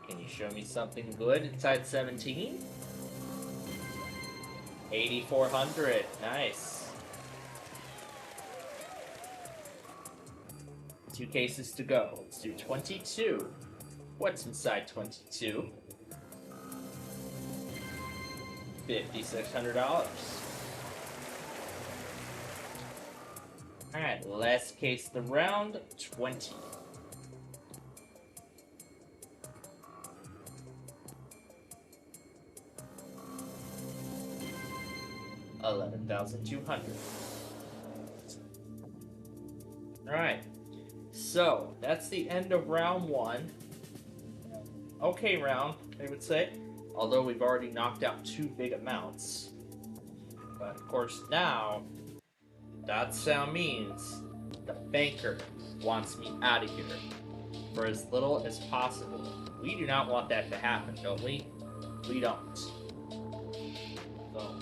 Can you show me something good inside 17? 8,400, nice. 2 cases to go. Let's do 22. What's inside 22? $5,600. Alright, last case of the round, 20. $11,200. Alright, so that's the end of round 1. Okay round, I would say. Although we've already knocked out 2 big amounts. But of course now, that sound means the banker wants me out of here for as little as possible. We do not want that to happen, don't we? We don't. So,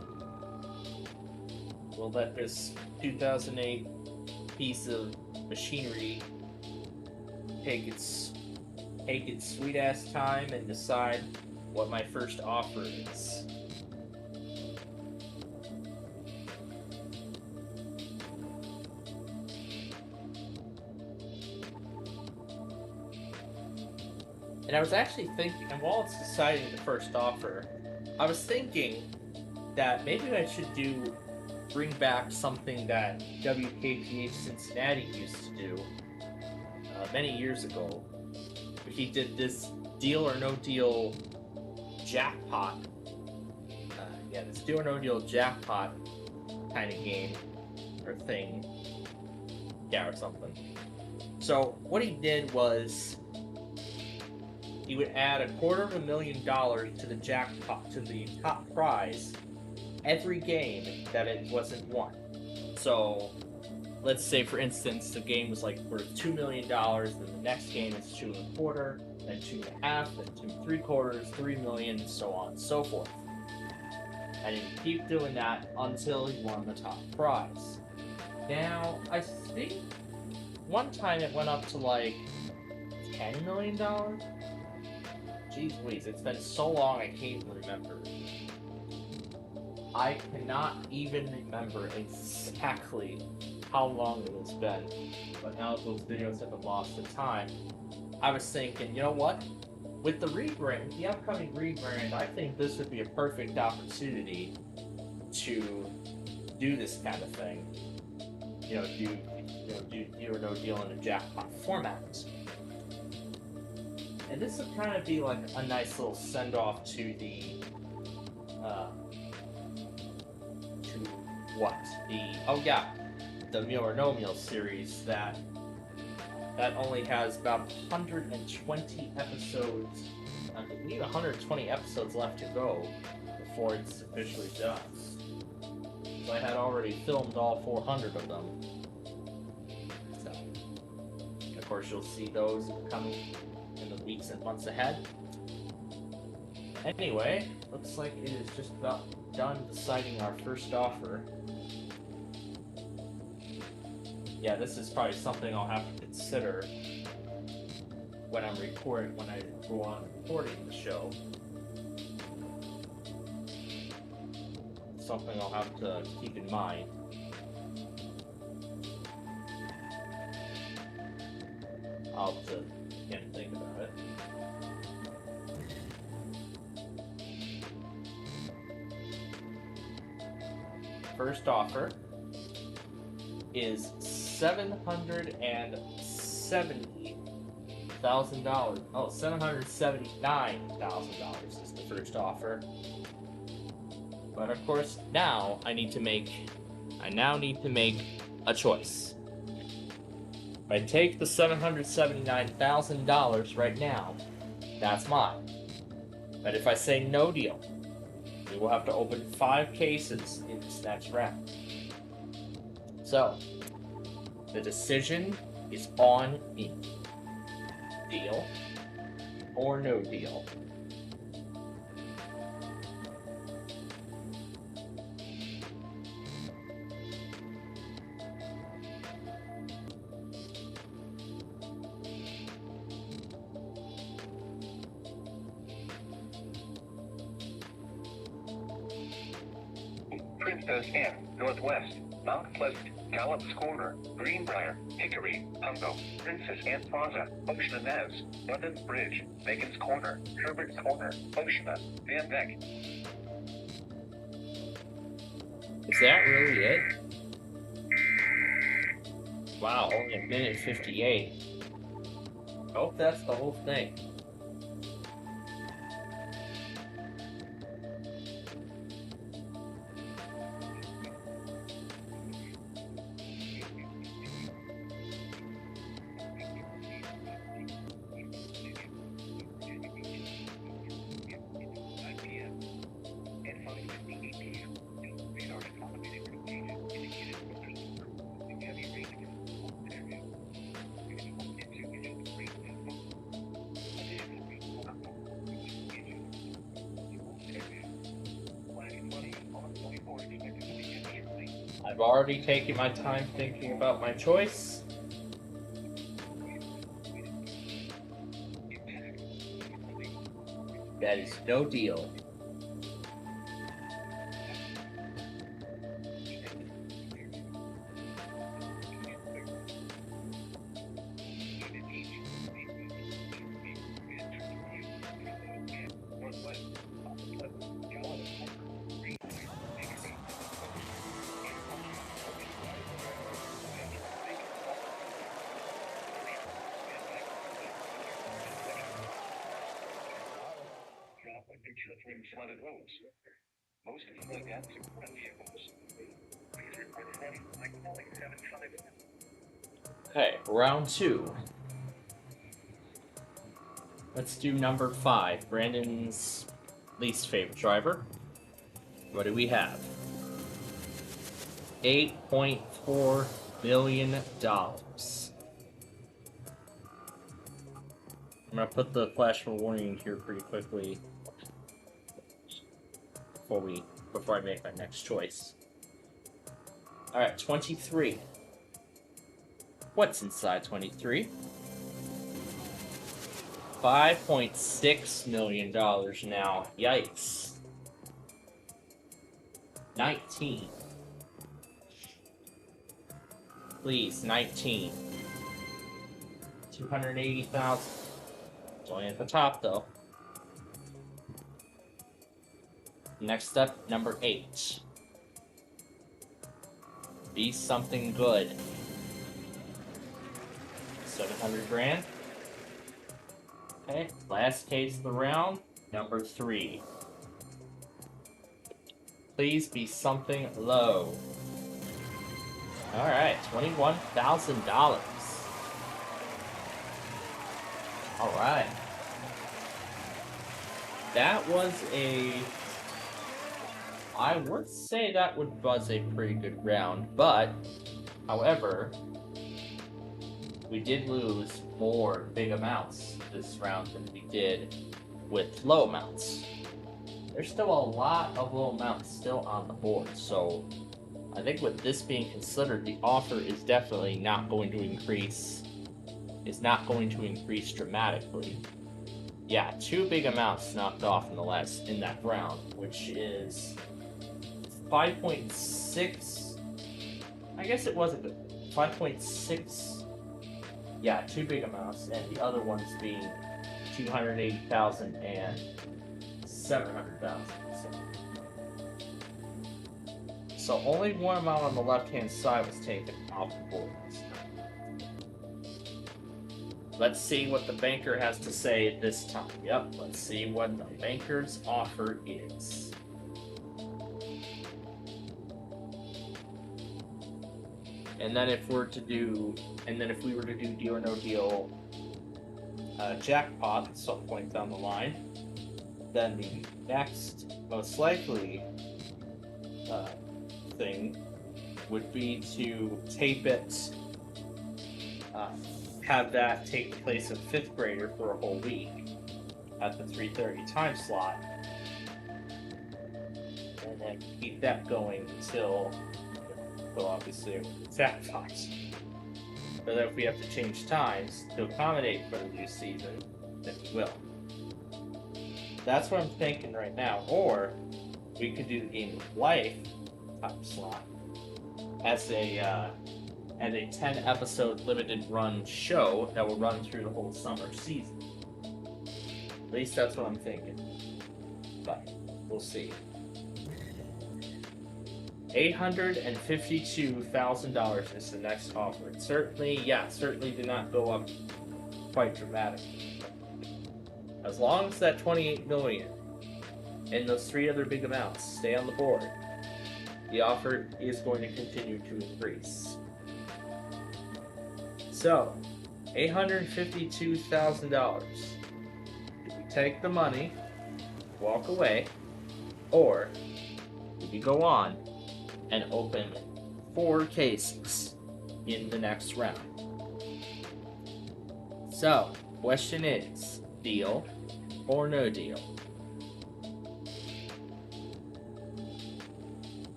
we'll let this 2008 piece of machinery take its take its sweet ass time and decide what my first offer is. And I was actually thinking, and while it's deciding the first offer, I was thinking that maybe I should bring back something that WKPH Cincinnati used to do many years ago. He did this Deal or No Deal jackpot. This Deal or No Deal jackpot kind of game or thing. Yeah, or something. So what he did was he would add $250,000 to the jackpot, to the top prize, every game that it wasn't won. So, let's say for instance the game was like worth $2 million, then the next game is 2.25, then 2.5, then 2.75, 3 million, and so on and so forth. And he'd keep doing that until he won the top prize. Now, I think one time it went up to like $10 million? Jeez Louise, it's been so long I can't even remember. I cannot even remember exactly how long it has been. But now that those videos have been lost in time, I was thinking, you know what? With the rebrand, the upcoming rebrand, I think this would be a perfect opportunity to do this kind of thing. Do Deal or No Deal in a jackpot format. And this would kind of be like a nice little send-off to the, the Meal or No Meal series that only has about 120 episodes, I believe 120 episodes left to go before it's officially done. So I had already filmed all 400 of them. So, of course you'll see those coming in the weeks and months ahead. Anyway, looks like it is just about done deciding our first offer. Yeah, this is probably something I'll have to consider when I go on recording the show. Something I'll have to keep in mind. I'll have to again think about it. First offer is $770,000. Oh, $779,000 is the first offer. But of course, now I now need to make a choice. If I take the $779,000 right now, that's mine. But if I say no deal, we will have to open 5 cases in this next round. So, the decision is on me. Deal or no deal. Princess Anne, Northwest, Mount Pleasant, Gallops Corner, Greenbrier, Hickory, Pungo, Princess Anne Plaza, Ocean Inez, London Bridge, Megan's Corner, Herbert's Corner, Ocean, Van Dyke. Is that really it? Wow, only 1:58. I hope that's the whole thing. I've already taken my time thinking about my choice. That is no deal. Flooded roads. Most of the gaps are front vehicles. Please report flooding by calling 751. Okay, round 2. Let's do number 5. Brandon's least favorite driver. What do we have? $8.4 million. I'm gonna put the flash warning here pretty quickly before I make my next choice. Alright, 23. What's inside 23? $5.6 million now. Yikes. 19. Please, 19. 280,000. It's only at the top, though. Next up, number 8. Be something good. 700 grand. Okay, last case of the round, number 3. Please be something low. Alright, $21,000. Alright. That was I would say that was a pretty good round, but, however, we did lose more big amounts this round than we did with low amounts. There's still a lot of low amounts still on the board, so I think with this being considered, the offer is definitely not going to increase. Is not going to increase dramatically. Yeah, 2 big amounts knocked off in that round, which is 5.6. I guess it wasn't good. 5.6. Yeah, 2 big amounts, and the other ones being 280,000 and 700,000. So only one amount on the left-hand side was taken off the board. Let's see what the banker has to say this time. Yep, let's see what the banker's offer is. And then if we were to do Deal or No Deal jackpot at some point down the line, then the next most likely thing would be to tape it, have that take the place of 5th grader for a whole week at the 3:30 time slot, and then keep that going until, well, obviously it's jackpot. But then if we have to change times to accommodate for the new season, then we will. That's what I'm thinking right now. Or we could do the Game of Life time slot as a 10-episode limited run show that will run through the whole summer season. At least that's what I'm thinking. But we'll see. $852,000 is the next offer. It certainly did not go up quite dramatically. As long as that $28 million and those 3 other big amounts stay on the board, the offer is going to continue to increase. So, $852,000. Do we take the money, walk away, or do we go on and open 4 cases in the next round? So, question is, deal or no deal?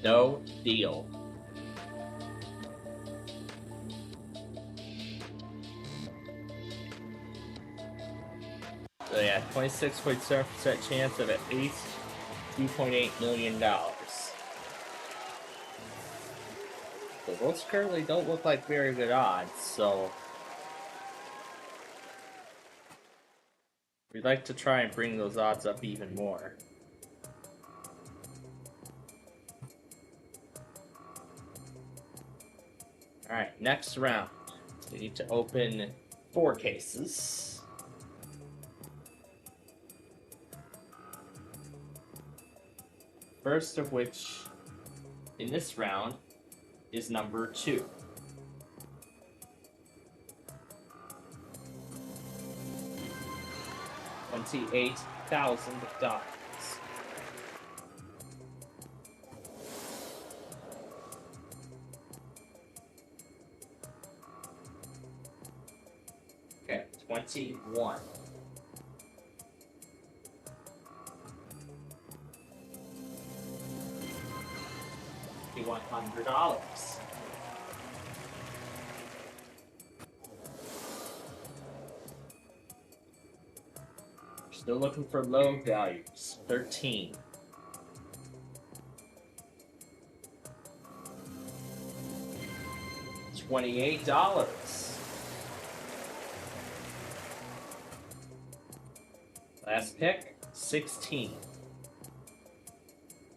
No deal. So yeah, 26.7% chance of at least $2.8 million. So those currently don't look like very good odds, so we'd like to try and bring those odds up even more. Alright, next round. We need to open 4 cases. First of which, in this round, is number 2. $28,000. Okay, 21. $100. Still looking for low values. 13. $28. Last pick, 16.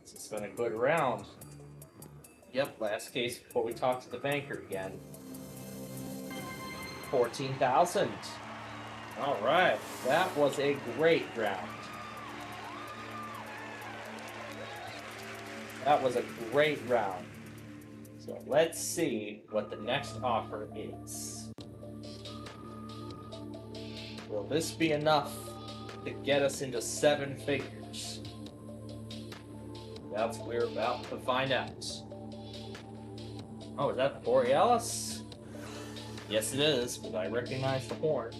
This has been a good round. Yep, last case before we talk to the banker again. 14,000. All right, that was a great round. That was a great round. So let's see what the next offer is. Will this be enough to get us into 7 figures? That's what we're about to find out. Oh, is that the Borealis? Yes, it is, but I recognize the horn.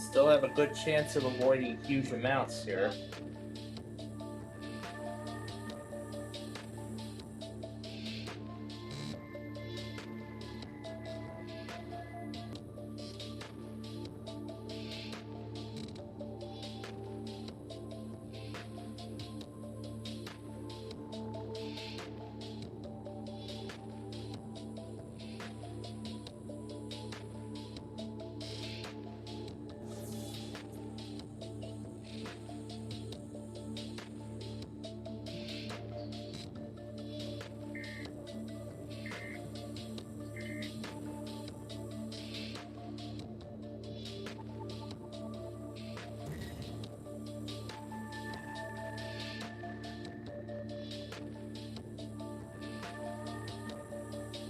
Still have a good chance of avoiding huge amounts here.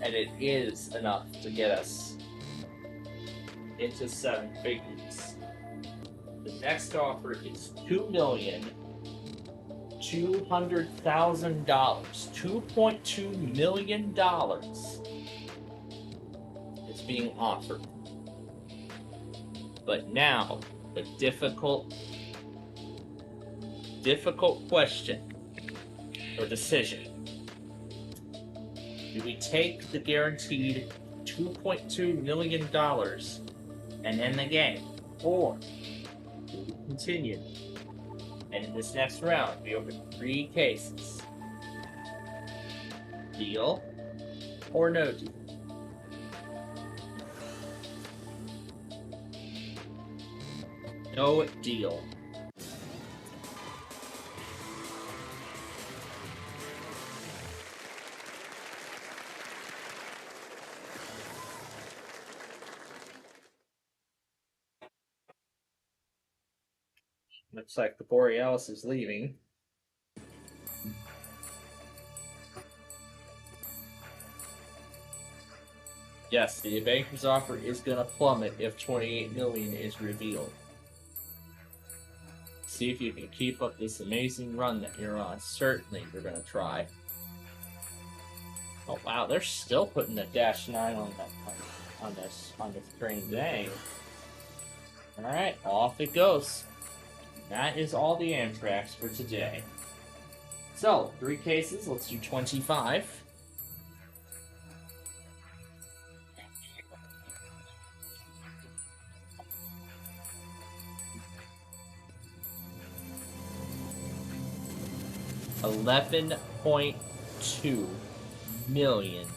And it is enough to get us into 7 figures. The next offer is $2,200,000. $2.2 million is being offered. But now, the difficult question or decision. Do we take the guaranteed $2.2 million and end the game? Or do we continue? And in this next round, we open 3 cases. Deal or no deal? No deal. Looks like the Borealis is leaving. Yes, the banker's offer is going to plummet if 28 million is revealed. See if you can keep up this amazing run that you're on. Certainly, we're gonna try. Oh wow, they're still putting the -9 on this train. Dang. All right, off it goes. That is all the Amtraks for today. So 3 cases. Let's do 25. $11.2 million.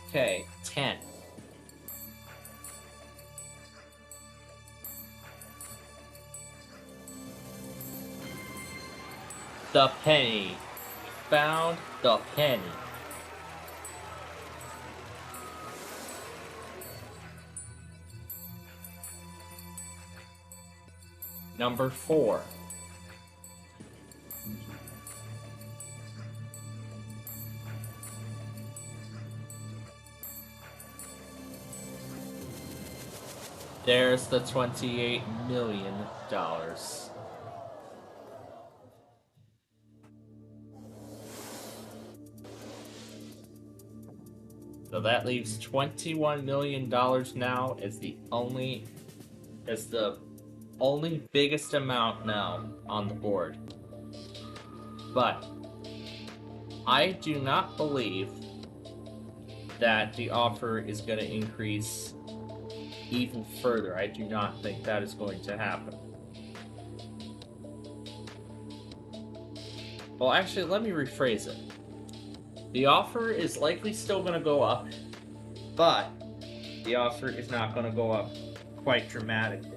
Okay, 10. The penny. Found the penny. Number 4. There's the $28 million. So that leaves $21 million now as the only biggest amount now on the board. But I do not believe that the offer is going to increase even further. I do not think that is going to happen. Well, actually, let me rephrase it. The offer is likely still going to go up, but the offer is not going to go up quite dramatically.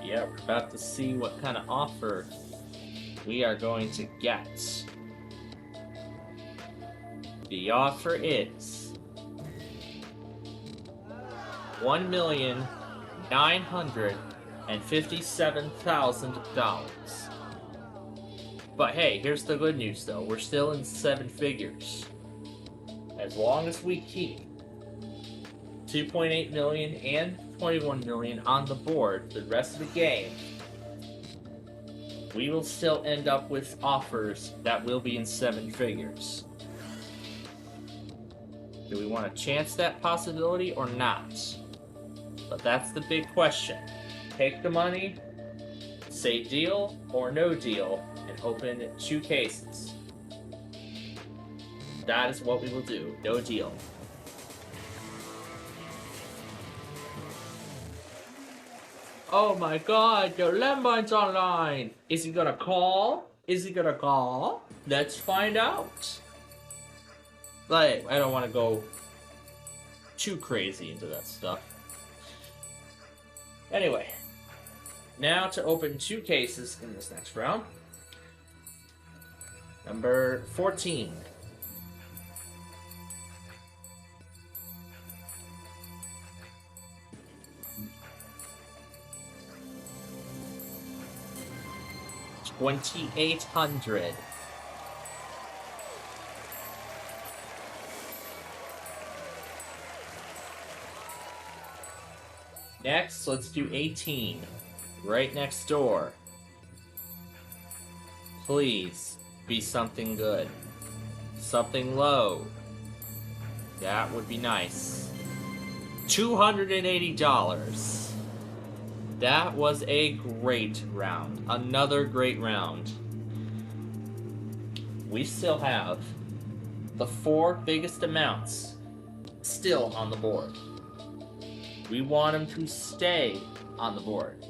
Yeah, we're about to see what kind of offer we are going to get. The offer is $1,957,000. But hey, here's the good news though. We're still in 7 figures. As long as we keep 2.8 million and 21 million on the board the rest of the game, we will still end up with offers that will be in 7 figures. Do we want to chance that possibility or not? But that's the big question. Take the money, say deal or no deal, and open 2 cases. That is what we will do. No deal. Oh my god, your landline's online! Is he gonna call? Is he gonna call? Let's find out. Like, I don't want to go too crazy into that stuff. Anyway, now to open 2 cases in this next round. Number 14. $2,800. Next, let's do 18. Right next door. Please be something good. Something low. That would be nice. $280. That was a great round. Another great round. We still have the 4 biggest amounts still on the board. We want them to stay on the board.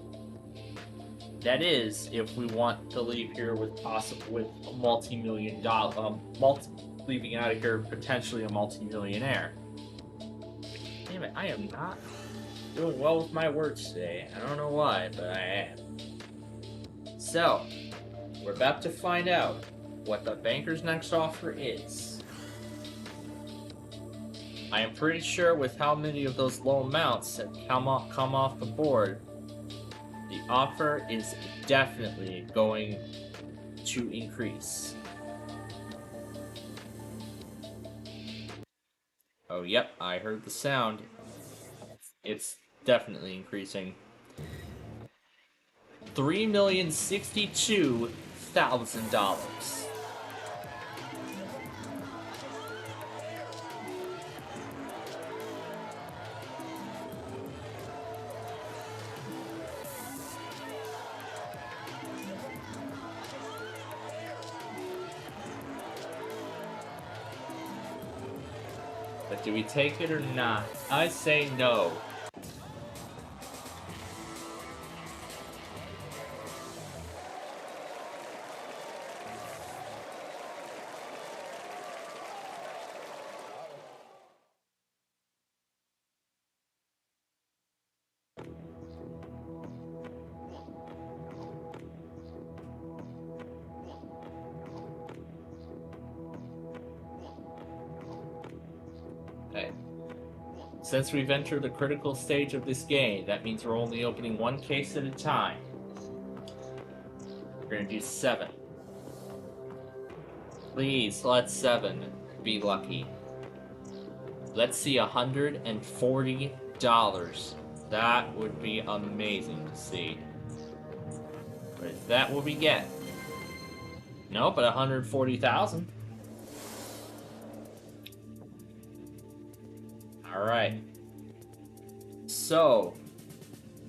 That is, if we want to leave here with a multi-million dollar, leaving out of here potentially a multi-millionaire. Damn it, I am not doing well with my words today. I don't know why, but I am. So, we're about to find out what the banker's next offer is. I am pretty sure with how many of those low amounts that come off the board, the offer is definitely going to increase. Oh, yep, I heard the sound. It's definitely increasing. $3,062,000. But do we take it or not? I say no. Okay. Since we've entered the critical stage of this game, that means we're only opening one case at a time. We're gonna do 7. Please, let 7 be lucky. Let's see $140. That would be amazing to see. But is that what we get? No, but 140,000. Alright. So,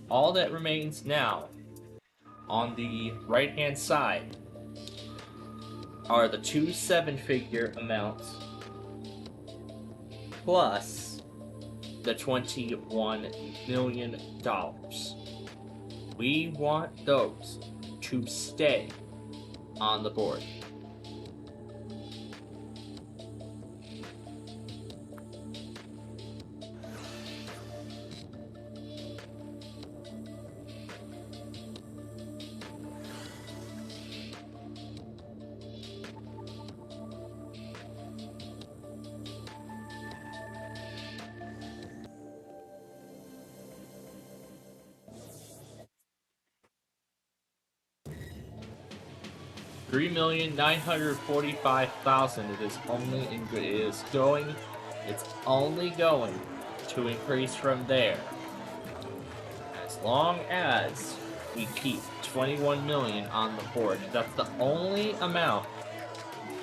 all that remains now on the right-hand side are the 2 7-figure amounts plus the $21 million. We want those to stay on the board. $3,945,000. It is only in good. It's only going to increase from there. As long as we keep 21 million on the board. That's the only amount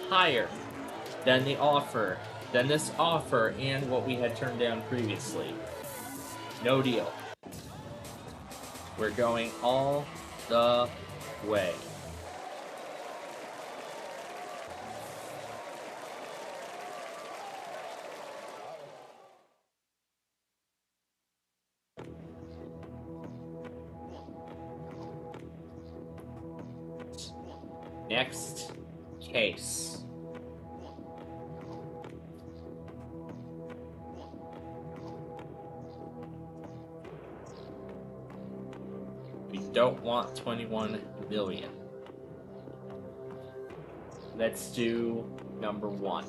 higher than this offer and what we had turned down previously. No deal. We're going all the way. Next case. We don't want 21 million. Let's do number 1.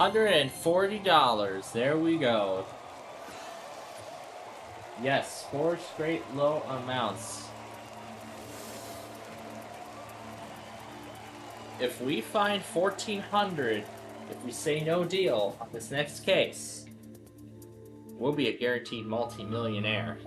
$140. There we go. Yes, 4 straight low amounts. If we find 1,400, if we say no deal on this next case, we'll be a guaranteed multi-millionaire.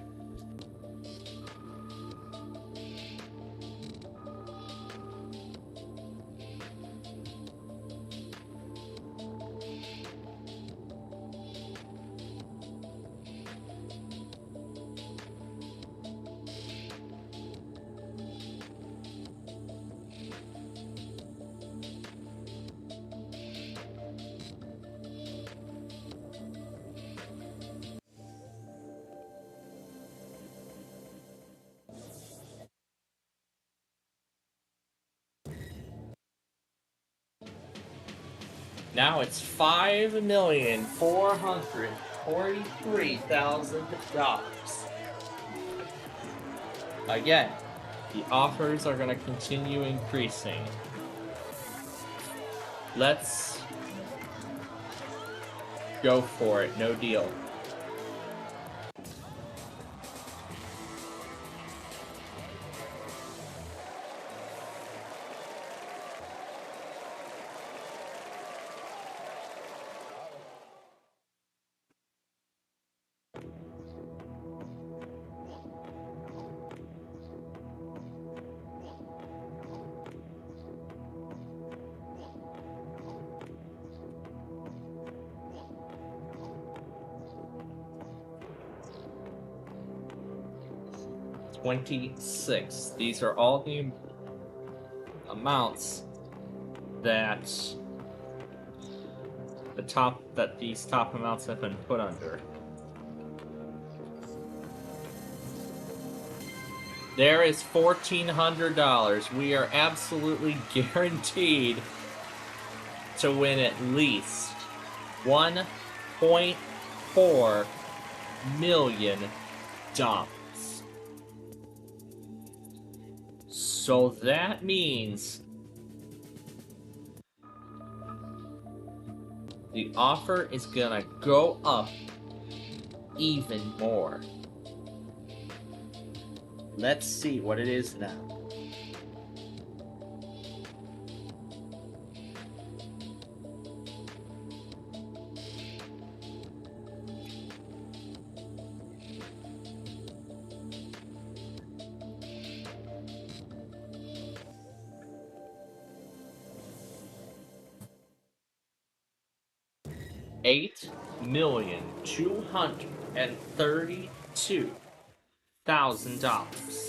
Now it's $5,443,000. Again, the offers are going to continue increasing. Let's go for it. No deal. $26. These are all the amounts that these top amounts have been put under. There is $1,400. We are absolutely guaranteed to win at least $1.4 million. So that means the offer is gonna go up even more. Let's see what it is now. $8,232,000.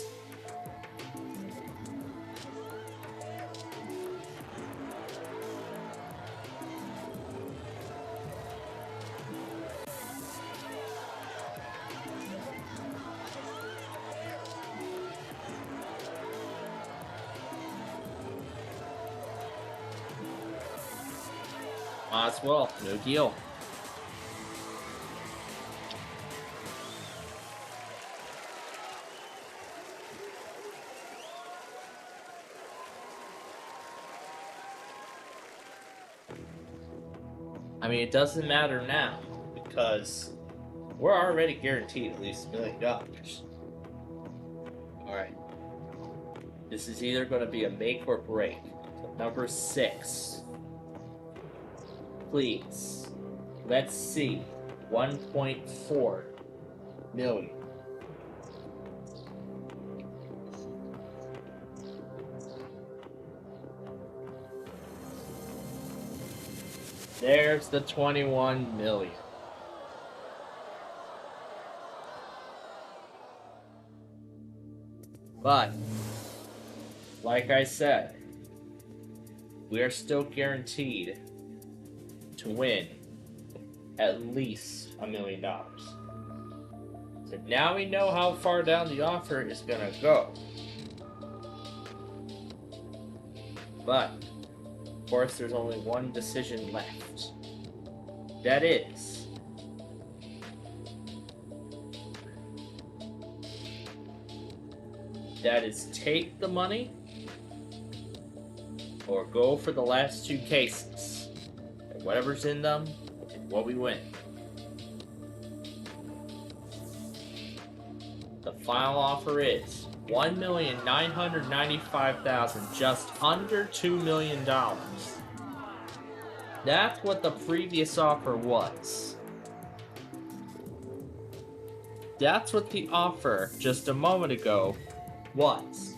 Might as well, no deal. I mean, it doesn't matter now, because we're already guaranteed at least $1 million. Alright. This is either going to be a make or break. Number 6. Please. Let's see. 1.4 million. There's the 21 million. But, like I said, we are still guaranteed to win at least $1 million. So now we know how far down the offer is gonna go. But, of course, there's only one decision left. That is, take the money or go for the last 2 cases. And whatever's in them is what we win. The final offer is $1,995,000, just under $2 million. That's what the previous offer was. That's what the offer just a moment ago was.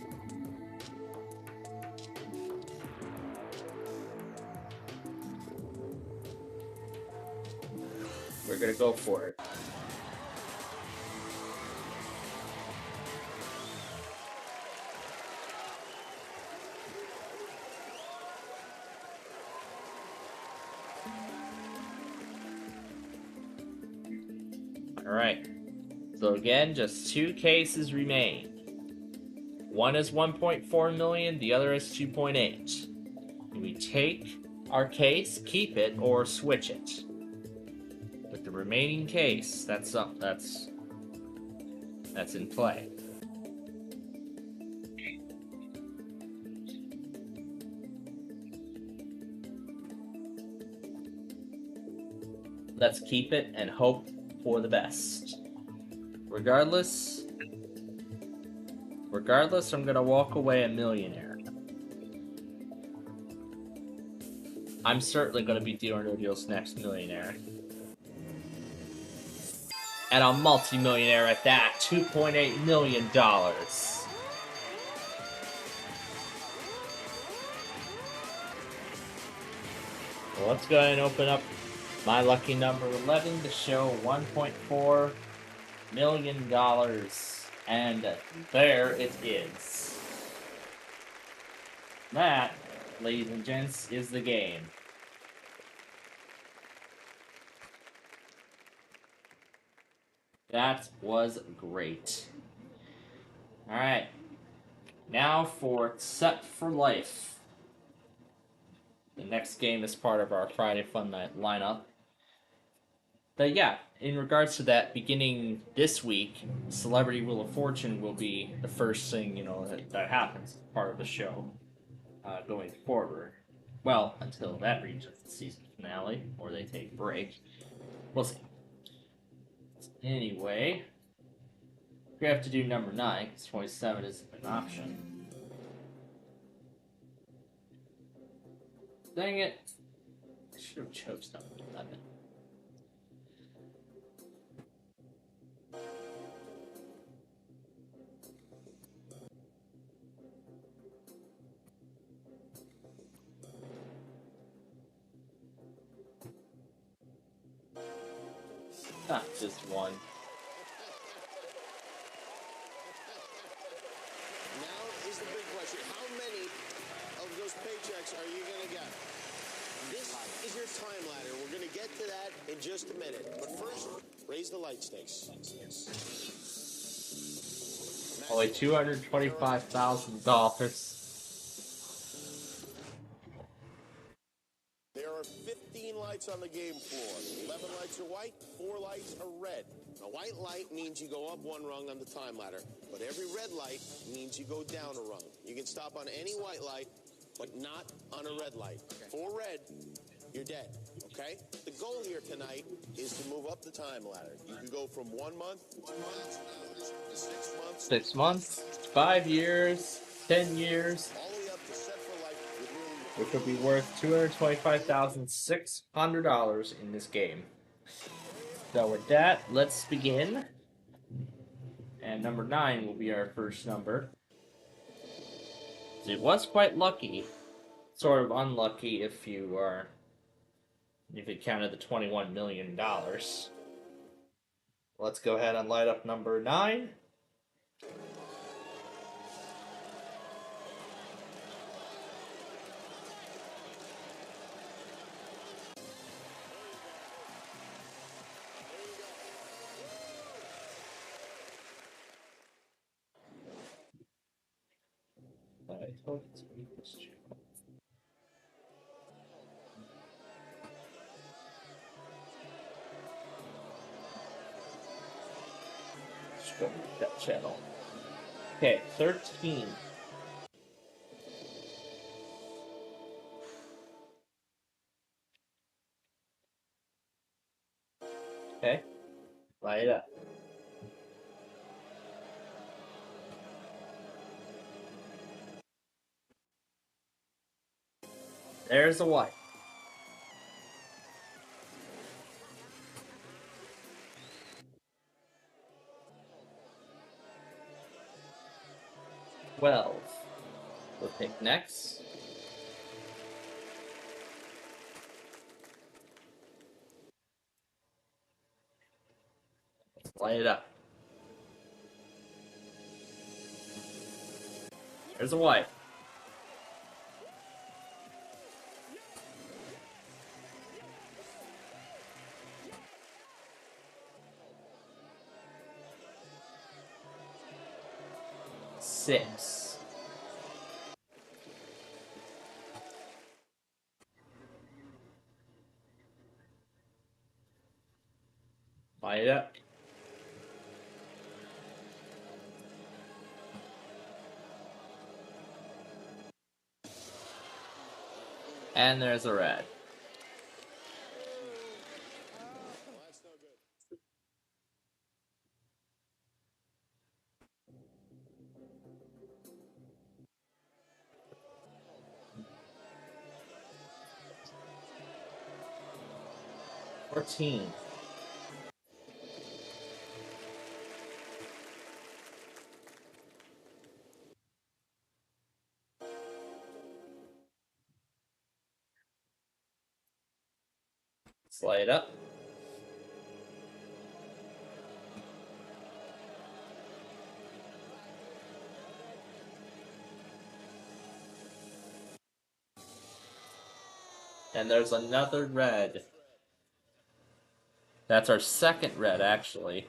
We're gonna go for it. Alright, so again, just 2 cases remain. One is 1.4 million, the other is 2.8. We take our case, keep it or switch it. With the remaining case, that's in play. Let's keep it and hope for the best. Regardless, I'm gonna walk away a millionaire. I'm certainly gonna be DinorNoDeal's next millionaire. And a multi-millionaire at that, $2.8 million. Well, let's go ahead and open up my lucky number 11 to show $1.4 million. And there it is. That, ladies and gents, is the game. That was great. Alright. Now for Set for Life. The next game is part of our Friday Fun Night lineup. But yeah, in regards to that, beginning this week, Celebrity Wheel of Fortune will be the first thing, that happens, part of the show, going forward. Well, until that reaches the season finale, or they take a break. We'll see. Anyway, we have to do number 9, because 27 is an option. Dang it. I should have chose number 11. Not just one. Now is the big question. How many of those paychecks are you going to get? This is your time ladder. We're going to get to that in just a minute. But first, raise the light stakes. Only $225,000. There are 15 lights on the game floor. 11 lights are white, 4 lights are red. A white light means you go up 1 rung on the time ladder, but every red light means you go down a rung. You can stop on any white light, but not on a red light. Okay. For red, you're dead, okay? The goal here tonight is to move up the time ladder. You can go from 1 month, 2 months, 6 months. 6 months, 5 years, 10 years. All the way up to Set for Life, Which will be worth $225,600 in this game. So with that, let's begin. And number 9 will be our first number. It was quite lucky. Sort of unlucky if you counted the $21 million. Let's go ahead and light up number 9. I thought it's equals to. Let's go with that channel. Okay, 13. Okay, light it up. There's a white. $12. We'll pick next. Let's light it up. There's a white. $6. Light it up. And there's a red. $14. Slide up. And there's another red. That's our second red, actually.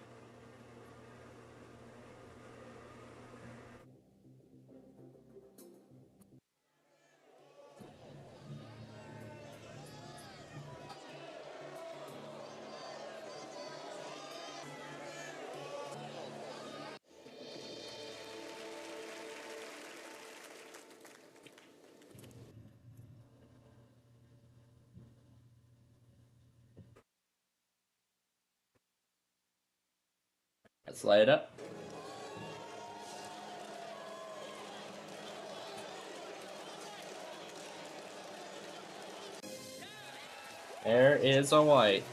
Let's light it up. There is a white.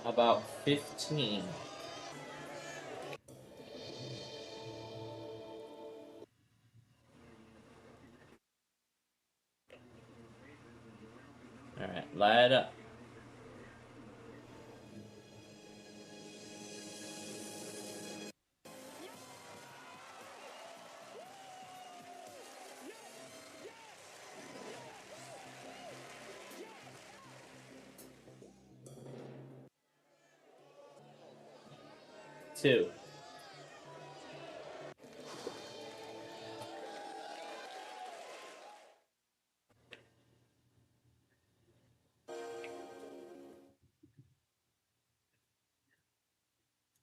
About 15. Alright, light it up. Two.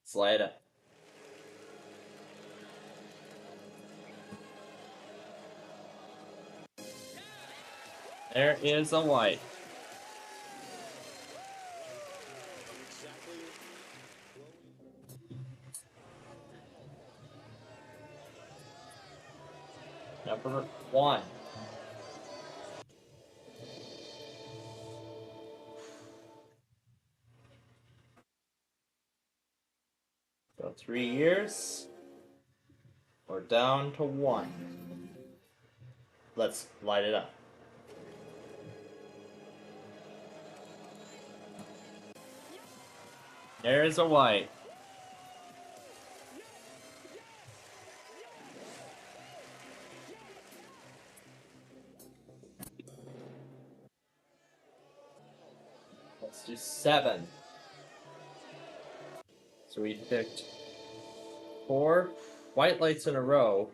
Slide up. There is a white. Number 1. So 3 years. We're down to 1. Let's light it up. There's a white. Let's do 7. So we picked 4 white lights in a row.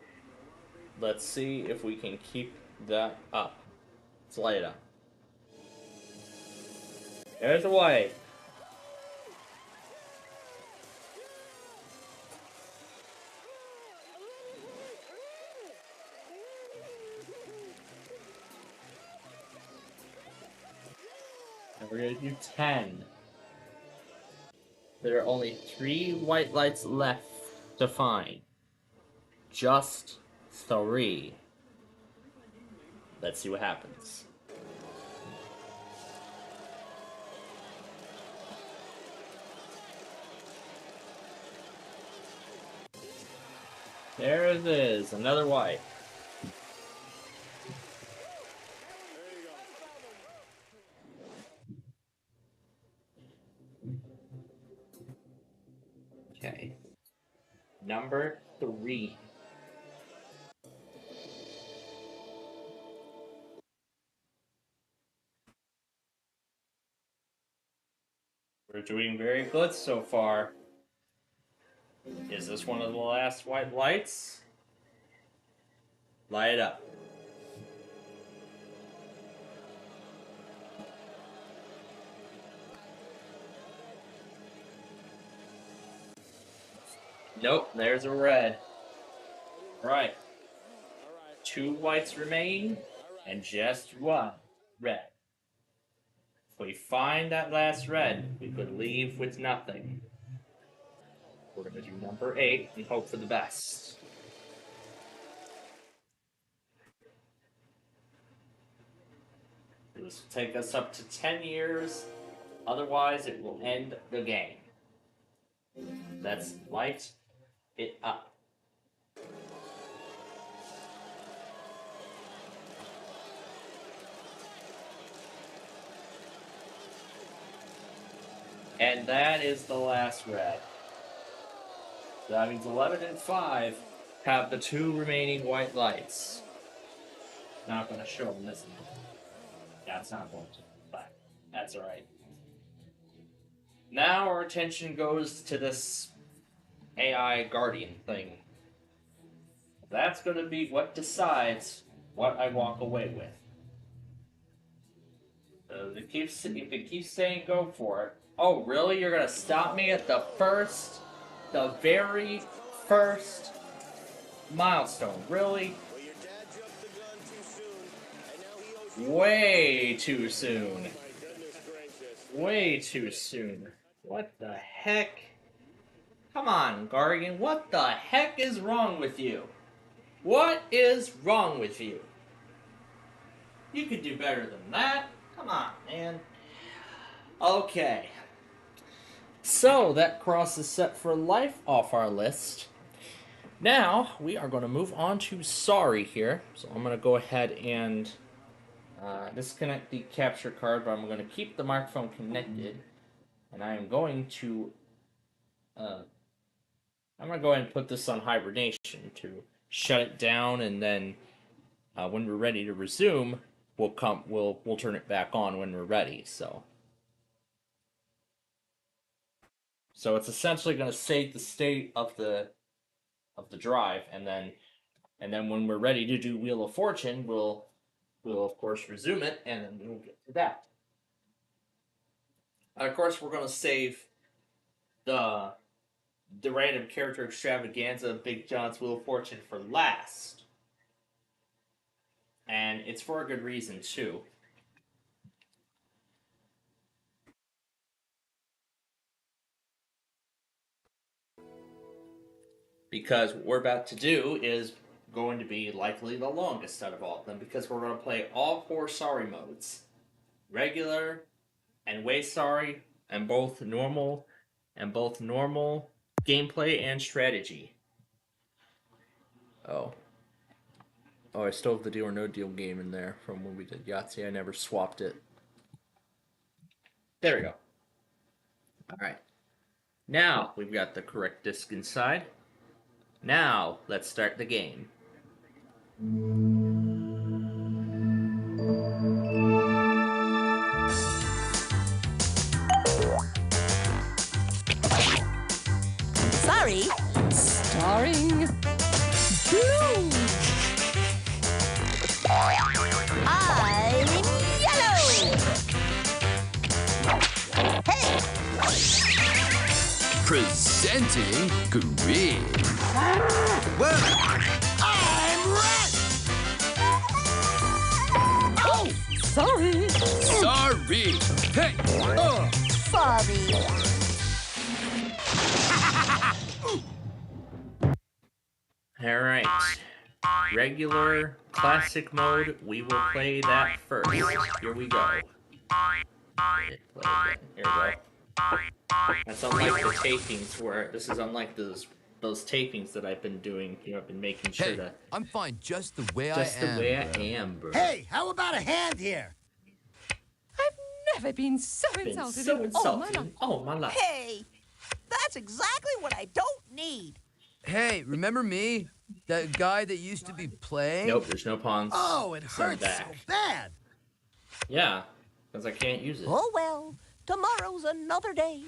Let's see if we can keep that up. Let's light it up. There's a white. And we're gonna do 10. There are only 3 white lights left to find. Just 3. Let's see what happens. There it is, another white. Okay. Number 3. We're doing very good so far. Is this one of the last white lights? Light it up. Nope, there's a red. Right. 2 whites remain, and just 1 red. If we find that last red, we could leave with nothing. We're going to do number 8 and hope for the best. This will take us up to 10 years, otherwise it will end the game. Let's light it up. And that is the last red. So that means 11 and 5 have the 2 remaining white lights. Not going to show them this one. Yeah, it's not going to, but that's alright. Now our attention goes to this AI Guardian thing. That's going to be what decides what I walk away with. So if it keeps saying go for it. Oh, really? You're going to stop me at the very first milestone? Really? Way too soon. Way too soon. What the heck? Come on, Guardian. What the heck is wrong with you? What is wrong with you? You could do better than that. Come on, man. Okay. So, that crosses Set for Life off our list. Now, we are going to move on to Sorry here. So, I'm going to go ahead and disconnect the capture card, but I'm going to keep the microphone connected. And I am going to... I'm going to go ahead and put this on hibernation to shut it down, and then when we're ready to resume, we'll turn it back on when we're ready. So it's essentially going to save the state of the drive, and then when we're ready to do Wheel of Fortune, we'll of course resume it, and then we'll get to that. And of course, we're going to save the random character extravaganza of Big John's Wheel of Fortune for last. And it's for a good reason, too. Because what we're about to do is going to be likely the longest out of all of them, because we're going to play all 4 Sorry modes. Regular and Way Sorry, and both normal gameplay and strategy. Oh, I still have the Deal or No Deal game in there from when we did Yahtzee. I never swapped it. There we go. Alright. Now we've got the correct disc inside. Now let's start the game. Sorry. Starring Blue. I'm yellow. Hey. Presenting green. Well, I'm red. Oh, sorry. Sorry. Hey. Oh, sorry. Alright. Regular, classic mode, we will play that first. Here we go. Here we go. That's unlike the tapings where, this is unlike those tapings that I've been doing. You know, I've been making sure to... I'm fine just the way I am, bro. Hey, how about a hand here? I've never been so insulted in all my life. Hey, that's exactly what I don't need. Hey, remember me? That guy that used to be playing? Nope, there's no pawns. Oh, it hurts so bad. Yeah, because I can't use it. Oh well, tomorrow's another day.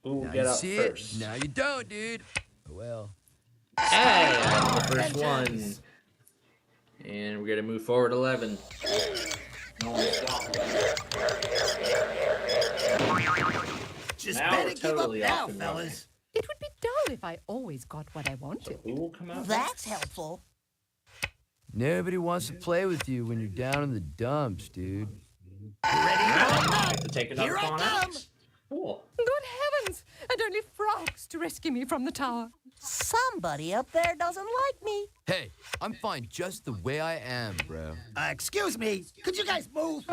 Who will get up first? Now you don't, dude. well. Hey, that's the first one. And we're gonna move forward 11. Just Now better we're give totally up now, off and fellas. It would be dull if I always got what I wanted. Who will come out? That's helpful. Nobody wants to play with you when you're down in the dumps, dude. Now, to take another Here I pawn come. out. Cool. Good heavens! And only frogs to rescue me from the tower. Somebody up there doesn't like me. Hey, I'm fine just the way I am, bro. Excuse me. Could you guys move?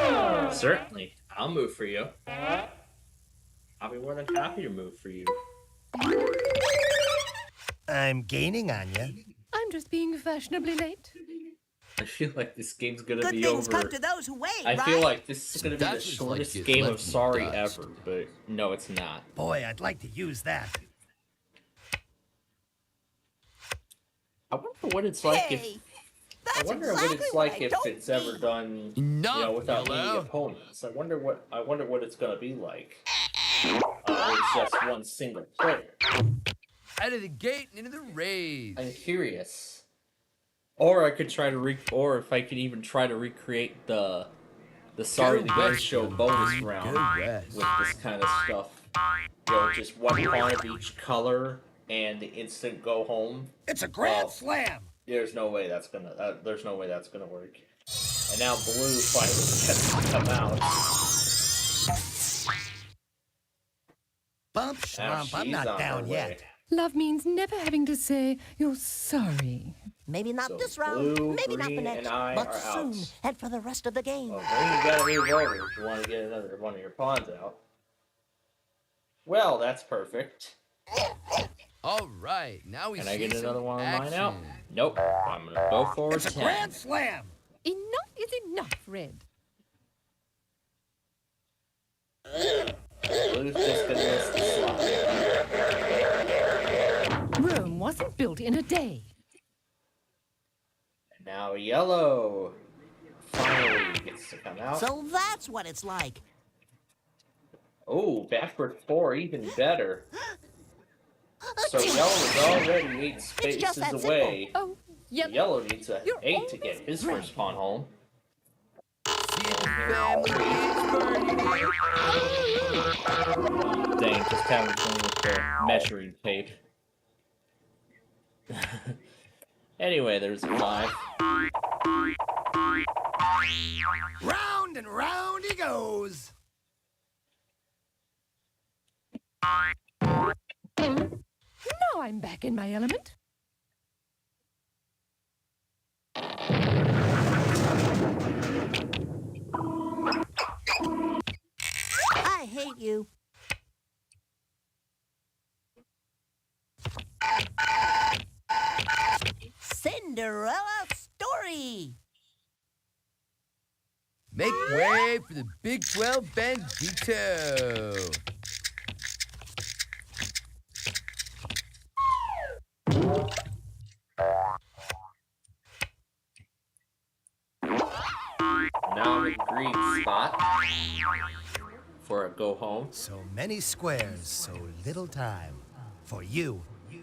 Certainly. I'll move for you. I'll be more than happy to move for you. I'm gaining on you. I'm just being fashionably late. I feel like this game's gonna Good be things over. come to those who wait, I right? feel like this is gonna be the That's just like shortest it game left of in the Sorry dust. ever, but no, it's not. Boy, I'd like to use that. I wonder what it's like Hey, if. I that's wonder exactly what it's what like I if don't it's ever need. done, Enough, without Yellow. meeting opponents. I wonder what it's gonna be like. It's just one single player. Out of the gate and into the raid. I'm curious. Or I could try to or if I could even try to recreate the Sorry the Game Show bonus round with this kind of stuff. Just one pawn of each color and the instant go home. It's a grand slam. There's no way that's gonna work. And now blue finally gets to come out. Bump Now schlump, I'm she's not on her down way. yet. Love means never having to say you're sorry. Maybe not So this round, blue, maybe not the green, next, and I but are soon, out. and for the rest of the game. Well, then you gotta move over if you want to get another one of your pawns out. Well, that's perfect. All right, now we Can see I get some another one of mine action. out? Nope. I'm gonna go forward It's a 10. grand slam. Enough is enough, Red. Blue's just gonna miss the slot. Rome wasn't built in a day. And now yellow finally gets to come out. So that's what it's like. Oh, backward 4, even better. So yellow is already 8 just that spaces away. Oh, yep. Yellow needs a You're 8 to get his first pawn home. Dang, just having fun with the measuring tape. Anyway, there's a 5. Round and round he goes. Now I'm back in my element. I hate you. Cinderella story. Make way for the Big 12 Bandito. Now I'm in green spot for a go home. So many squares, so little time. For you. In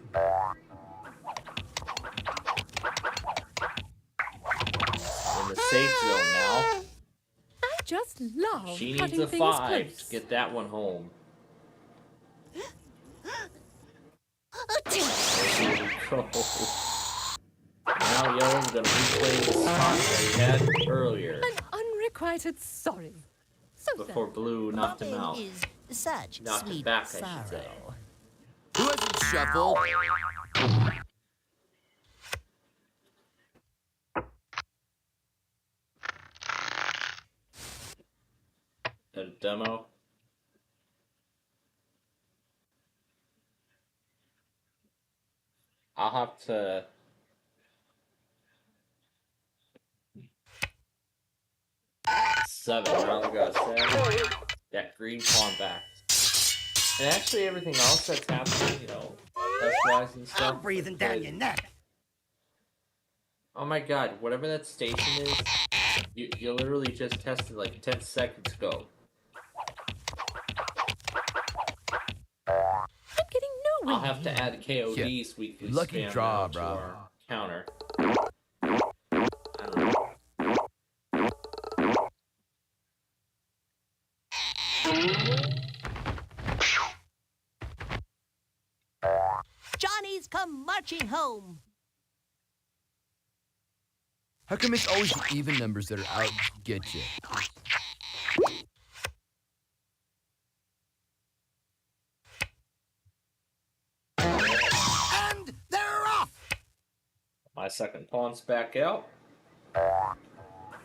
the safe zone now. I just love She needs cutting a things 5 close. to get that one home. Go. Now yellow's gonna replay the spot that he had earlier An unrequited sorry. So before blue knocked him out. Is such Knocked him sweet back, I sorrow. should say. Who hasn't shuffled? A demo. I'll have to. Seven. Now we got 7. That green pawn back. And actually, everything else that's happening, test-wise and stuff. I'm breathing down your neck. Oh my god, whatever that station is, you literally just tested like 10 seconds ago. I'm getting I'll have to add KOD's weekly Lucky spam draw, now to bro. our counter. Johnny's come marching home. How come it's always the even numbers that are out to get you? And they're off! My second pawn's back out.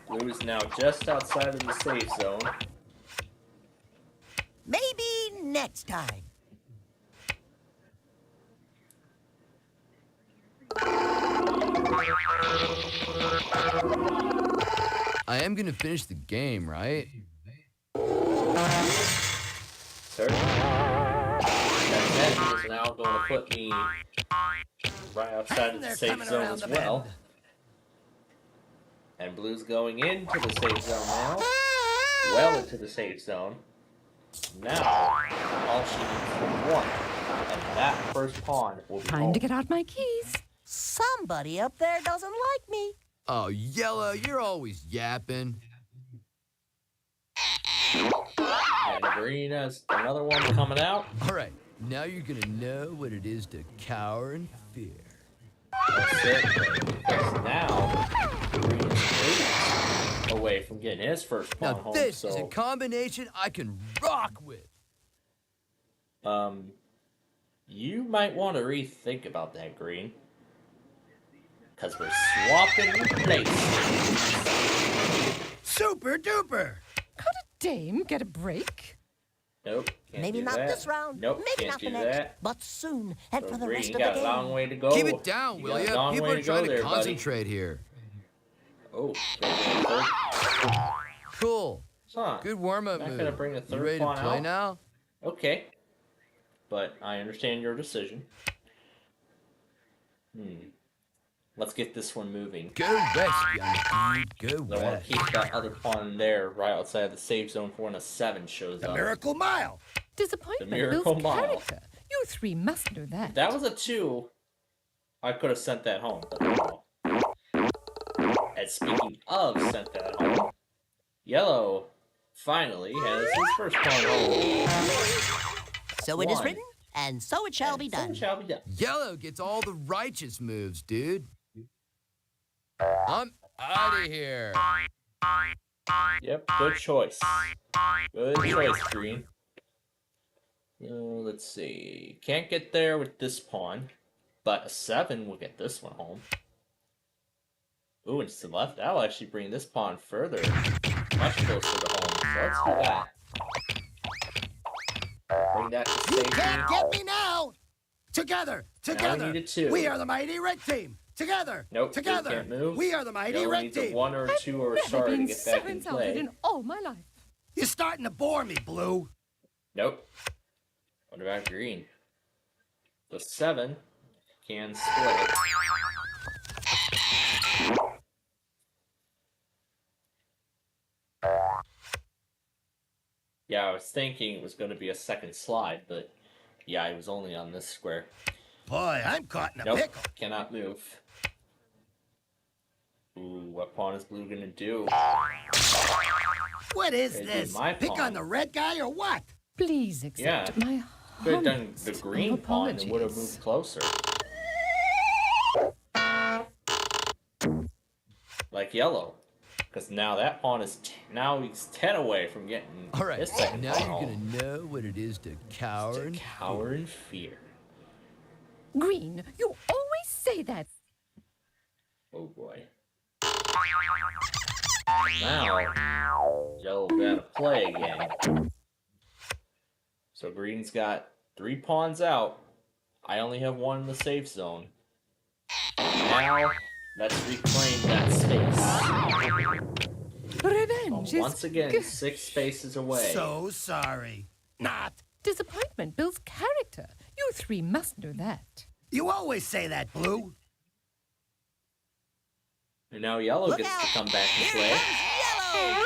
Blue is now just outside of the safe zone. Maybe next time. I am gonna finish the game, right? Certainly. That is now going to put me right outside of the safe zone as well. And Blue's going into the safe zone now. Well into the safe zone. Now, all she needs is one. And that first pawn will be Time home. to get out my keys. Somebody up there doesn't like me. Oh, Yellow, you're always yapping. And Green has another one coming out. All right, now you're gonna know what it is to cower in fear. Certainly, because now Green is away from getting his first pawn Now home. this is a combination I can rock with. You might want to rethink about that, Green. Because we're swapping places. Super duper! Could a dame get a break? Nope. Can't Maybe do not that. this round. Nope. Maybe Can't not do the next. that. But soon, and So for the Green, rest you of the got a game. long way to go. Keep it down, You will got a ya? long People way are to trying go to there, buddy. concentrate here. Oh, Cool. huh. Good warm-up Not move. gonna bring a You third ready to pawn play out? now? Okay. But I understand your decision. Let's get this one moving. Go west, young dude. Go I want west. to keep that other pawn there, right outside of the safe zone for when a 7 shows up. Miracle Mile! Disappointment The Miracle builds Mile. character. You three must know that. If that was a 2, I could have sent that home, but no. And speaking of sent that home, Yellow finally has his first pawn home. So it is One. written, and so it shall be So done. it shall be done. Yellow gets all the righteous moves, dude. I'm out of here. Yep, good choice. Good choice, Green. Let's see. Can't get there with this pawn, but a 7 will get this one home. Ooh, and to the left, that'll actually bring this pawn further, much closer to home. So let's do that. Bring that to You safety. can't get me now! Together! Now we Together! need a 2. We are the mighty red team! Together! Nope, Together! Blue can't move. We are the mighty Yellow red needs a team! 1 or a 2 or a Never star to been get so back in insulted play. in all my life. You're starting to bore me, Blue. Nope. What about Green? The 7 can split. Yeah, I was thinking it was going to be a second slide, but yeah, he was only on this square. Boy, I'm caught in a Nope, pickle. cannot move. Ooh, what pawn is Blue going to do? What is It'd be this? my Pick pawn. on the red guy or what? Please accept Yeah. my Could have done humblest the green of pawn and would have apologies. moved closer. Like Yellow. Because now that pawn is now he's 10 away from getting All right, his second now pawn you're home. gonna know what it is to cower in Cower in fear. Green, you always say that. Oh boy. Now, Yellow gotta play again. So Green's got 3 pawns out. I only have 1 in the safe zone. Now, let's reclaim that space. Revenge So is once again, good. 6 spaces away. So sorry. Not. Disappointment builds character. You three must know that. You always say that, Blue. And now Yellow Look gets out. to come back and Here play. comes Yellow!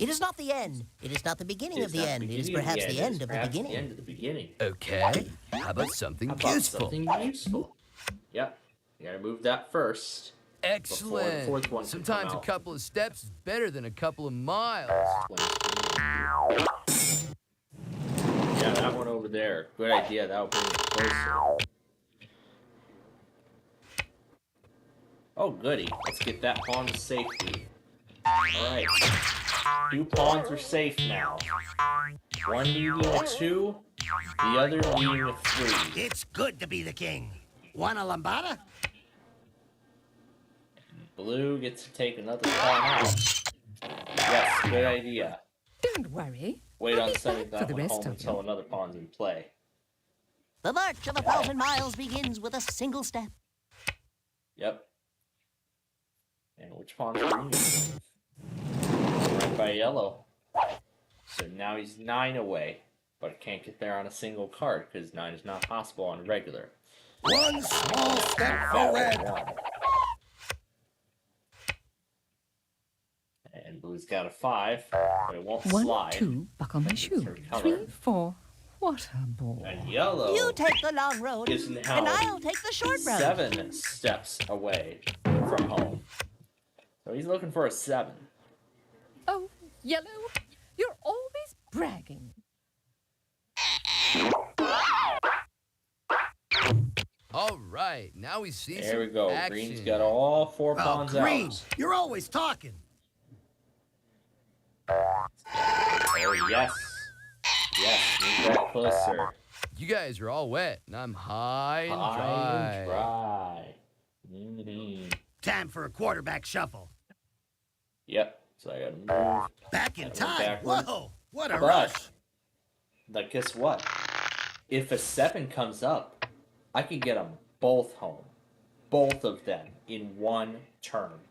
It is not the end. It is not the beginning of the end. It is perhaps the end of the beginning. The end of the beginning. Okay. How about something useful? Something useful. Yep. You gotta move that first. Excellent. Before the fourth one can Sometimes come a out. couple of steps is better than a couple of miles. Yeah, that one over there. Good idea. That'll bring it closer. Oh, goody. Let's get that pawn to safety. Alright. 2 pawns are safe now. One needing a 2, the other needing a 3. It's good to be the king. Want a lambada? Blue gets to take another pawn out. Yes, good idea. Don't worry. Wait I'll on be sending back for that the one rest home of until you. another pawn's in play. The march of 1,000 miles begins with a single step. Yep. And which pawn's green? Right by yellow. So now he's 9 away, but can't get there on a single card because 9 is not possible on regular. One small step for red. And blue's got a 5, but it won't 1, slide. 2, buckle my shoe. Recover. 3, 4. What a ball. And yellow You take the long road, is now and I'll take the short road. 7 steps away from home. So he's looking for a 7. Oh, yellow, you're always bragging. All right, now we see There we some go. action. Green's got all 4 pawns Green, out. you're always talking. Oh, yes. Yes, move that closer. You guys are all wet, and I'm high and dry. High and dry. Mm-hmm. Time for a quarterback shuffle. Yep. So I gotta move. Back in Gotta move time. backwards. Whoa, what a But, rush. like, guess what? If a 7 comes up, I could get them both home. Both of them in one turn.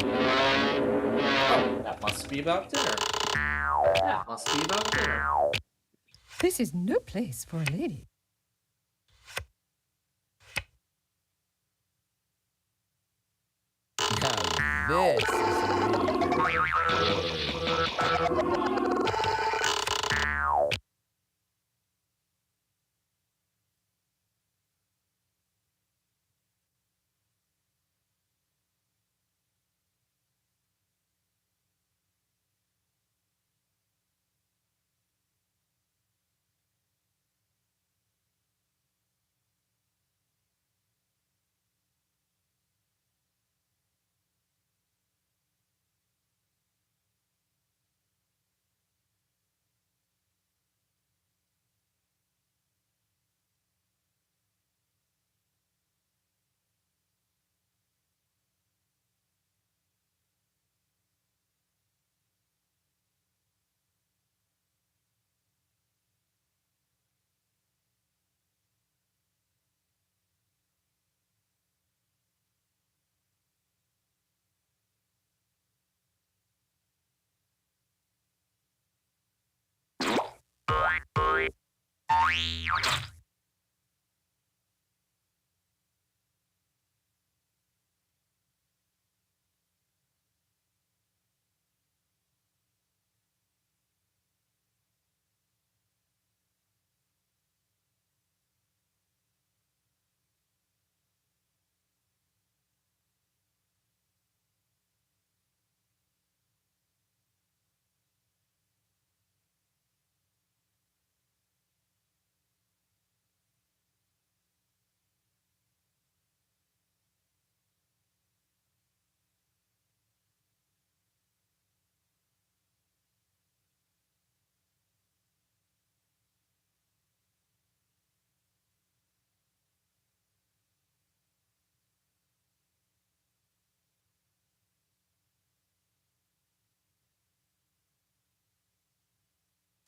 Oh, that must be about dinner. That must be about dinner. This is no place for a lady. Now this is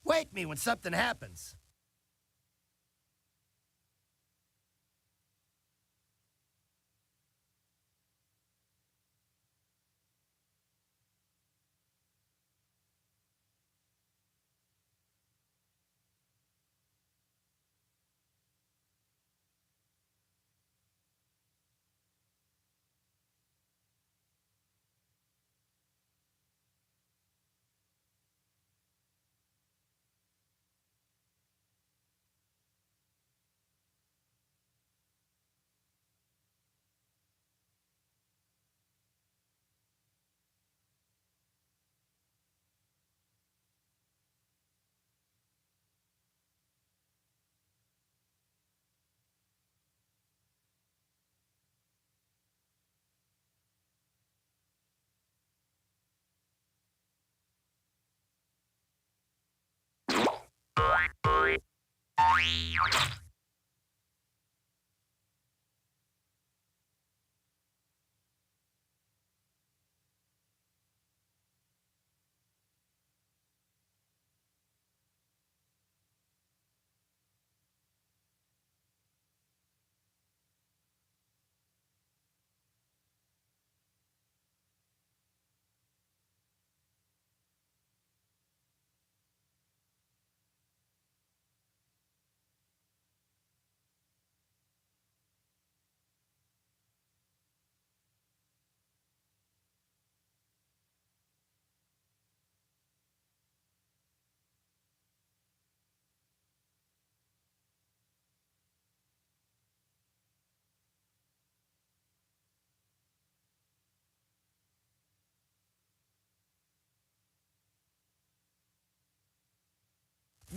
Wake me when something happens.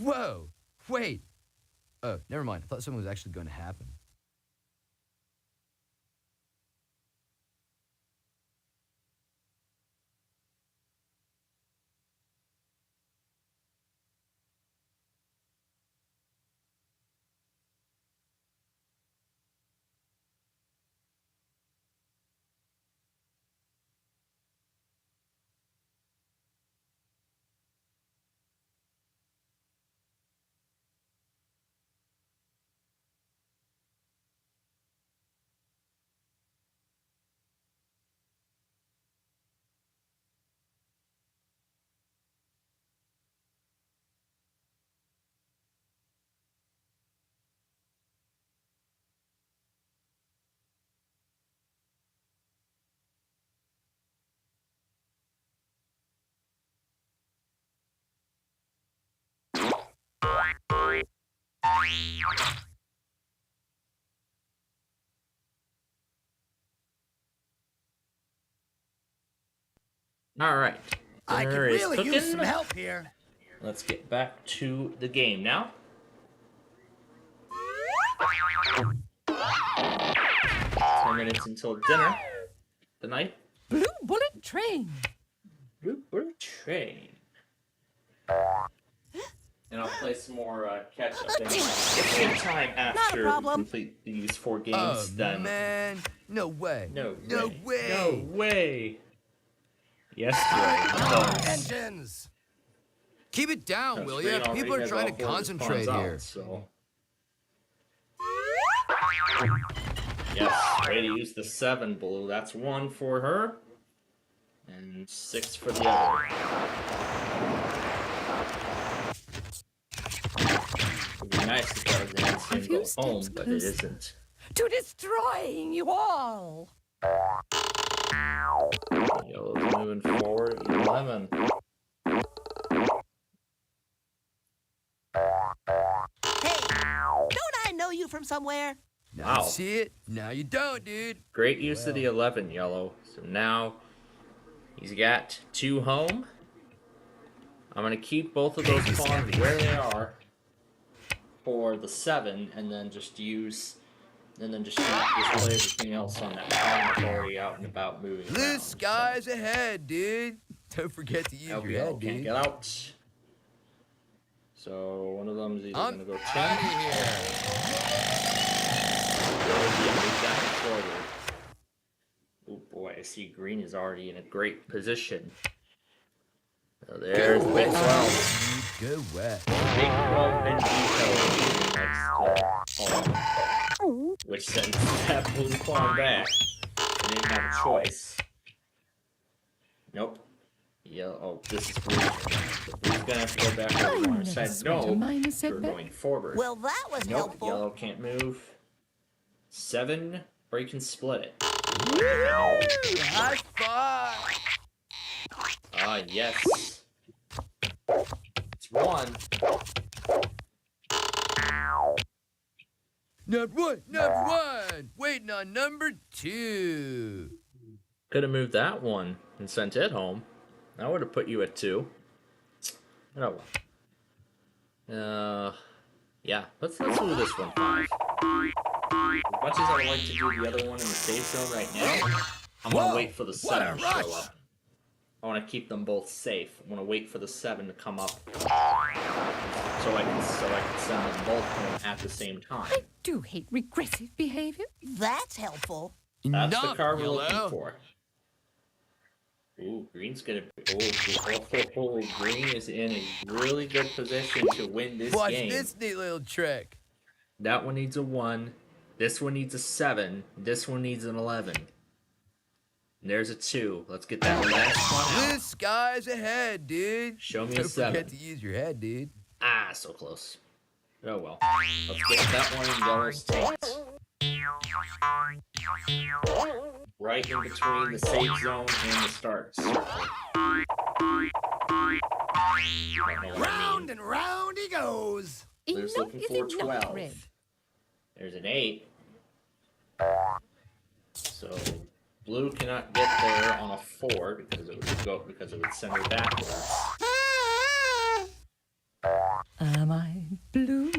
Whoa! Wait! Oh, never mind. I thought something was actually going to happen. All right. I could Dinner is really use cooking. some help here. Let's get back to the game now. 10 minutes until dinner tonight. Blue Bullet Train. Blue Bullet Train. And I'll play some more catch up. If we have time after we complete these 4 games, then. Man, no way. No way. way. No way. Yes, engines. Keep it down, will you? People are trying to concentrate here. So. Yes, ready to use the 7 blue. That's 1 for her, and 6 for the other. It'd be nice if Tarzan can go home, but it isn't. To destroying you all. Yellow's moving forward. 11. Hey, don't I know you from somewhere? Now you see it, now you don't, dude. Great use of the 11, Yellow. So now he's got 2 home. I'm going to keep both of those pawns where they are for the 7, and then just use... display everything else on that pawn that's already out and about moving Blue around. skies ahead, dude. Don't forget to use your head, dude. Can't get out. So one of them is either going to go 10. Oh boy, I see green is already in a great position. So there's the big 12. Go west. Big 12 and pawn, which sends that blue pawn back. I didn't have a choice. Nope. Yeah, oh, this is blue. So blue's gonna have to go back over on the side. No, you're going forward. Well, that was nope, helpful. Yellow can't move. 7, or you can split it. High five! Ah, yes. It's 1. Number 1! Waiting on number 2. Could have moved that one and sent it home. That would have put you at 2. Oh well. Yeah, let's do this one 5. As much as I would like to do the other one in the safe zone right now, I'm gonna wait for the 7 to show up. I want to keep them both safe. I want to wait for the 7 to come up, so I can send them both home at the same time. I do hate regressive behavior. That's helpful. That's the card we're looking for. Ooh, green's gonna. Oh, green is in a really good position to win this Watch game. Watch this neat little trick. That one needs a 1. This one needs a 7. This one needs an 11. And there's a 2. Let's get that last one out. Blue skies ahead, dude. Show me Don't a 7. Forget to use your head, dude. Ah, so close. Oh well. Let's get that one in yellow's tanks. Right in between the safe zone and the start circle. Round and round he goes. Blue's looking for 12. There's an 8. So blue cannot get there on a 4 because it would send her backwards. Am I blue?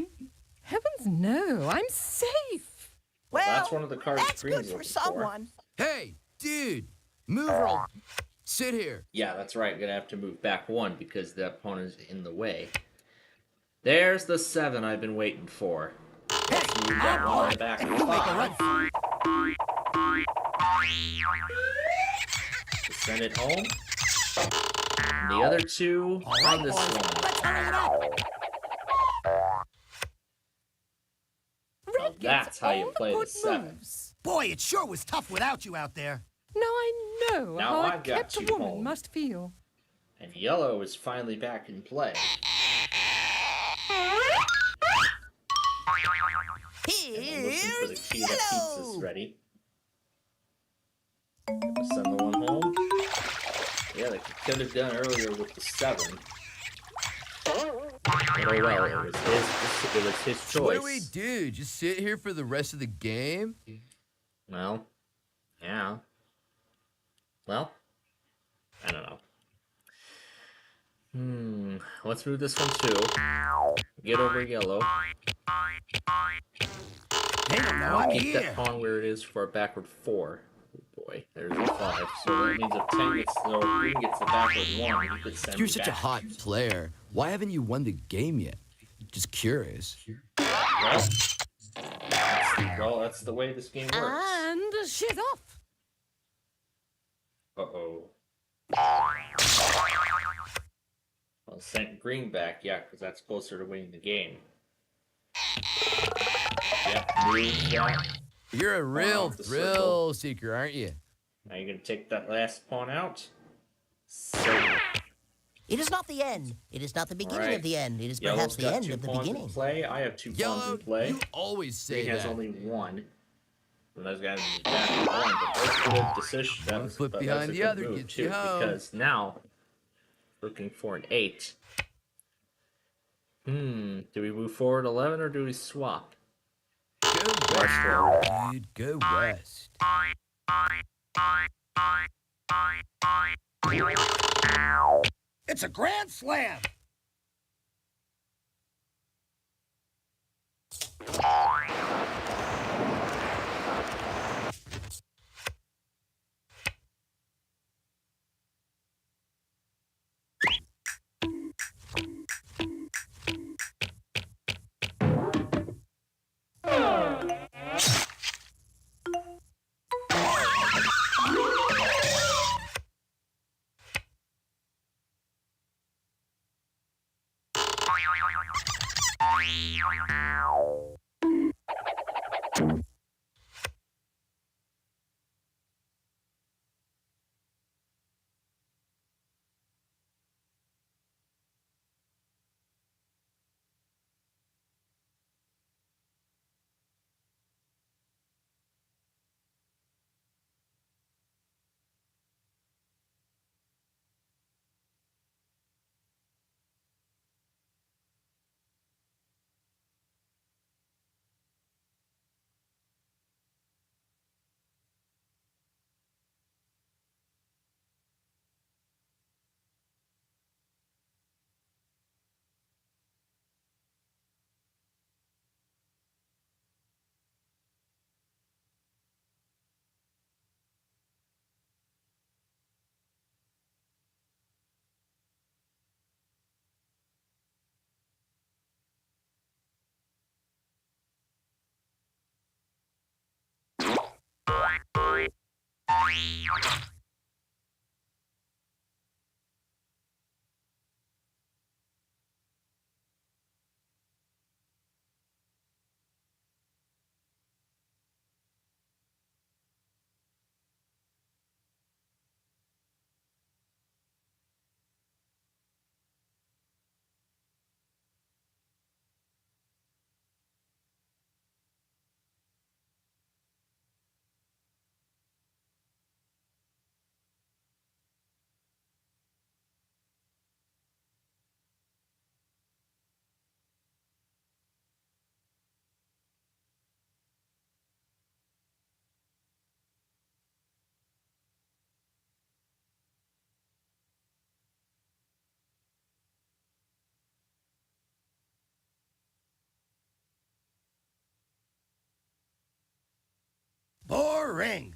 Heavens no, I'm safe. Well, that's one of the cards That's good for someone. Hey, dude, move or I'll sit here. Yeah, that's right. Gonna have to move back one because the opponent's in the way. There's the 7 I've been waiting for. Let's move that one back to 5. Send it home. And the other 2 on this one. Well, that's how you play the 7. Boy, it sure was tough without you out there. Now I know Now how I've a got kept 2 woman home. must feel. And yellow is finally back in play. And looking for the key that keeps us ready. Send the one home. Yeah, they could have done earlier with the 7. But oh well, it was his choice. What do we do? Just sit here for the rest of the game? Well, yeah. Well, I don't know. Let's move this one too. Get over yellow. I'm Keep here. that pawn where it is for a backward 4. Oh boy, there's a 5. So that means if 10 gets the green gets the backward 1, you could send You're me such a back. hot player. Why haven't you won the game yet? Just curious. Well, that's the way this game works. And she's off. Uh-oh. Well, sent green back, yeah, because that's closer to winning the game. Yep, move that. You're a real the thrill seeker, aren't you? Now you're going to take that last pawn out. So, It is not the end. It is not the beginning of the end. It is Yellow's perhaps the got end 2 of the pawns beginning. in play. I have 2 pawns in play. You always say He has that. only 1. And those guys are back at 1, but that's a good decision. One foot But behind that's a the good other move, gets too, you home. because now looking for an 8. Do we move forward 11 or do we swap? Go west, dude. Go west. It's a grand slam. ring.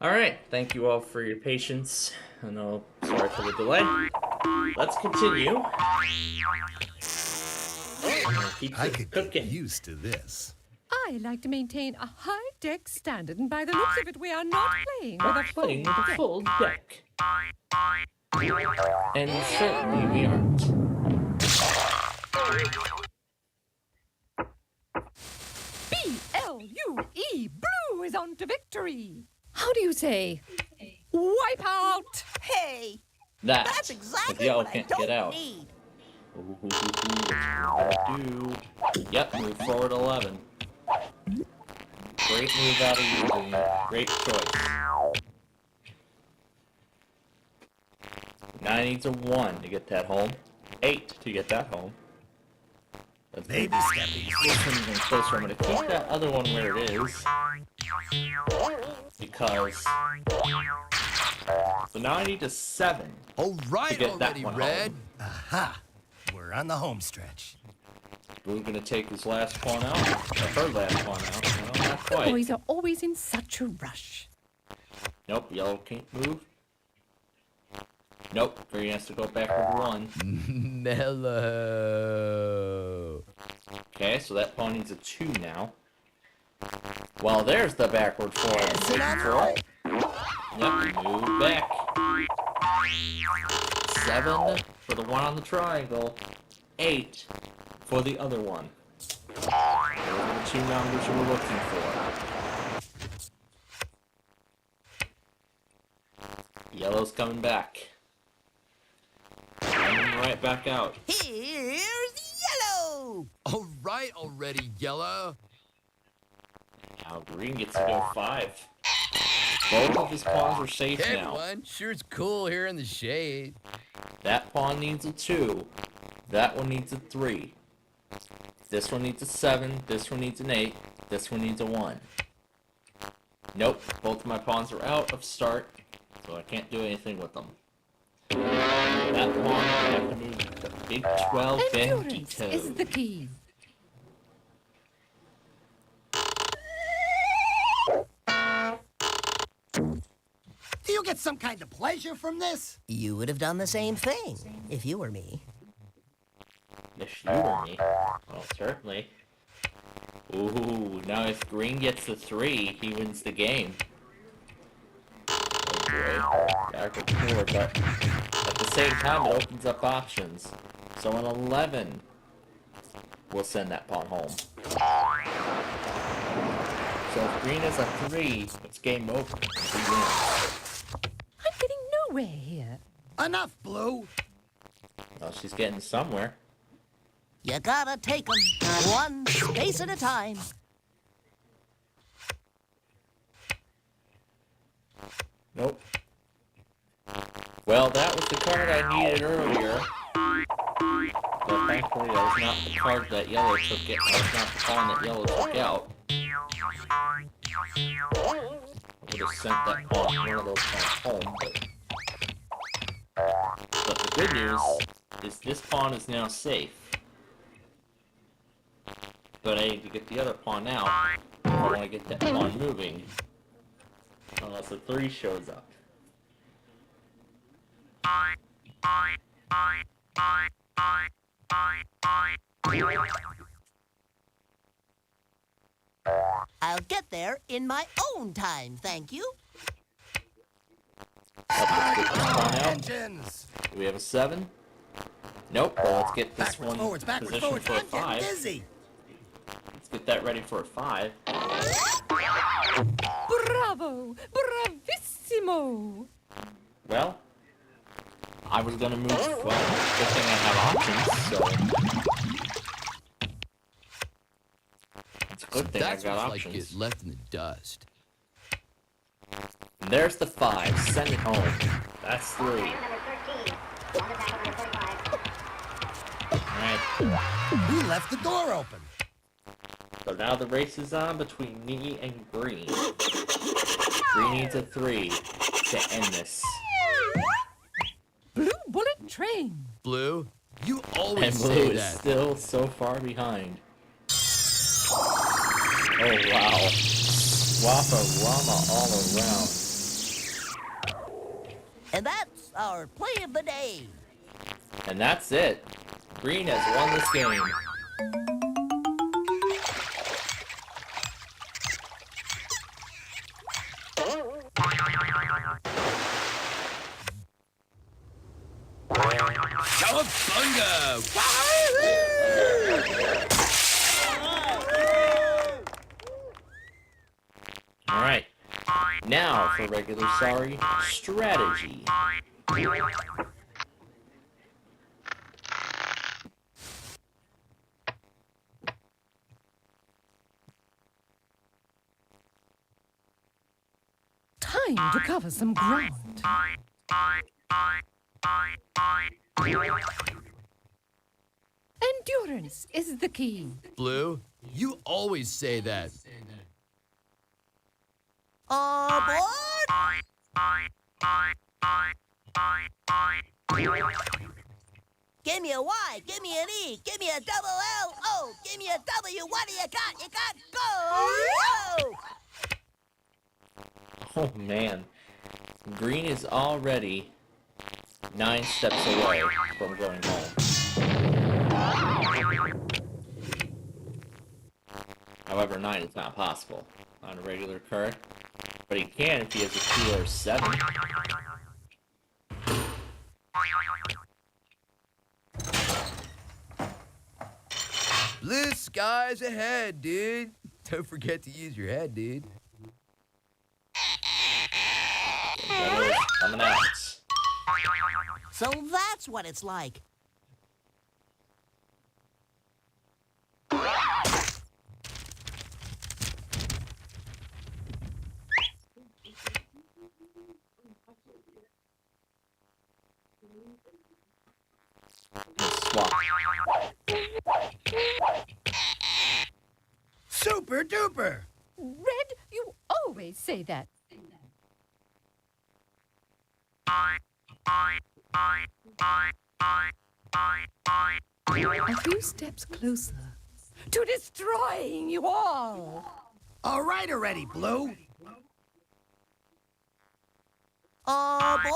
Alright, thank you all for your patience. I know, sorry for the delay. Let's continue. I could get used to this. I like to maintain a high-deck standard, and by the looks of it, we are not playing with a full deck. And certainly we aren't. BLUE, blue is on to victory. How do you say? Wipe out! Hey! That's exactly yellow what I can't don't get out. need. What's do? Yep, move forward 11. Great move out of you, Green. Great choice. 9 needs a 1 to get that home. 8 to get that home. That's Baby steppies. This one's even closer. I'm going to keep that other one where it is. Because... So now I need a 7. All right, to get that already, one Red. home. Aha! We're on the home stretch. Blue's going to take his last pawn out. Or her last pawn out. No, not quite. Boys are always in such a rush. Nope, yellow can't move. Nope, green has to go backward 1. Mellow. Okay, so that pawn needs a 2 now. Well, there's the backward 4 and 6 roll. Yep, move back. 7 for the one on the triangle. 8 for the other one. Those are the 2 numbers we're looking for. Yellow's coming back. Coming right back out. Here's yellow! All right, already, yellow. Now green gets to go 5. Both of his pawns are safe Hey, now. everyone. Sure it's cool here in the shade. That pawn needs a 2. That one needs a 3. This one needs a 7. This one needs an 8. This one needs a 1. Nope, both of my pawns are out of start, so I can't do anything with them. That pawn, I have to move the big 12 Endurance bandito. is the key. Do you get some kind of pleasure from this? You would have done the same thing if you were me. If you were me, well, certainly. Ooh, now if green gets the 3, he wins the game. Oh boy, backward 4, but at the same time it opens up options. So an 11 will send that pawn home. So if green has a 3, it's game over. He wins. I'm getting nowhere here. Enough, Blue. Well, she's getting somewhere. You gotta take 'em one space at a time. Nope. Well, that was the card I needed earlier. But thankfully, that was not the card that yellow took it. That was not the pawn that yellow took out. I would have sent that pawn, one of those pawns home, but the good news is this pawn is now safe. But I need to get the other pawn out if I want to get that pawn moving. Unless a 3 shows up. I'll get there in my own time, thank you. Let's get this pawn out. Engines. Do we have a 7? Nope. Well, let's get this one Backwards, positioned forwards. for a I'm getting 5. dizzy. Let's get that ready for a 5. Bravo! Bravissimo! Well, I was gonna move. Well, good thing I have options, so it's a good thing I That's got what's like options. get left in the dust. And there's the 5. Send it home. That's 3. Alright. Who left the door open? So now the race is on between me and Green. Green needs a 3 to end this. Blue bullet train. Blue, you always And Blue say is that. still so far behind. Oh wow. Swap-a-rama all around. And that's our play of the day. And that's it. Green has won this game. Cowabunga! Alright. Now for regular sorry strategy. Time to cover some ground. Endurance is the key. Blue, you always say that. Aboard! Give me a Y, give me an E, give me a double L, O, give me a W. What do you got? You got go! Oh man. Green is already 9 steps away from going home. However, 9 is not possible on a regular card. But he can if he has a 2 or 7. Blue skies ahead, dude. Don't forget to use your head, dude. That is coming out. So that's what it's like. Swap. Super duper! Red, you always say that. A few steps closer to destroying you all. All right already, Blue. Aboard!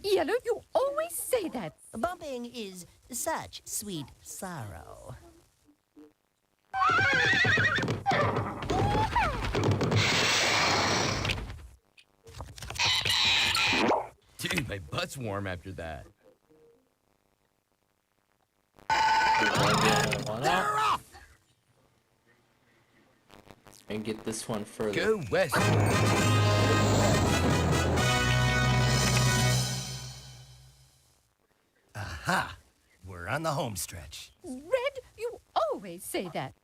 Yellow, you always say that. Bumping is such sweet sorrow. Dude, my butt's warm after that. They're off! And get this one further. Go west. Aha! We're on the home stretch. Red, you always say that.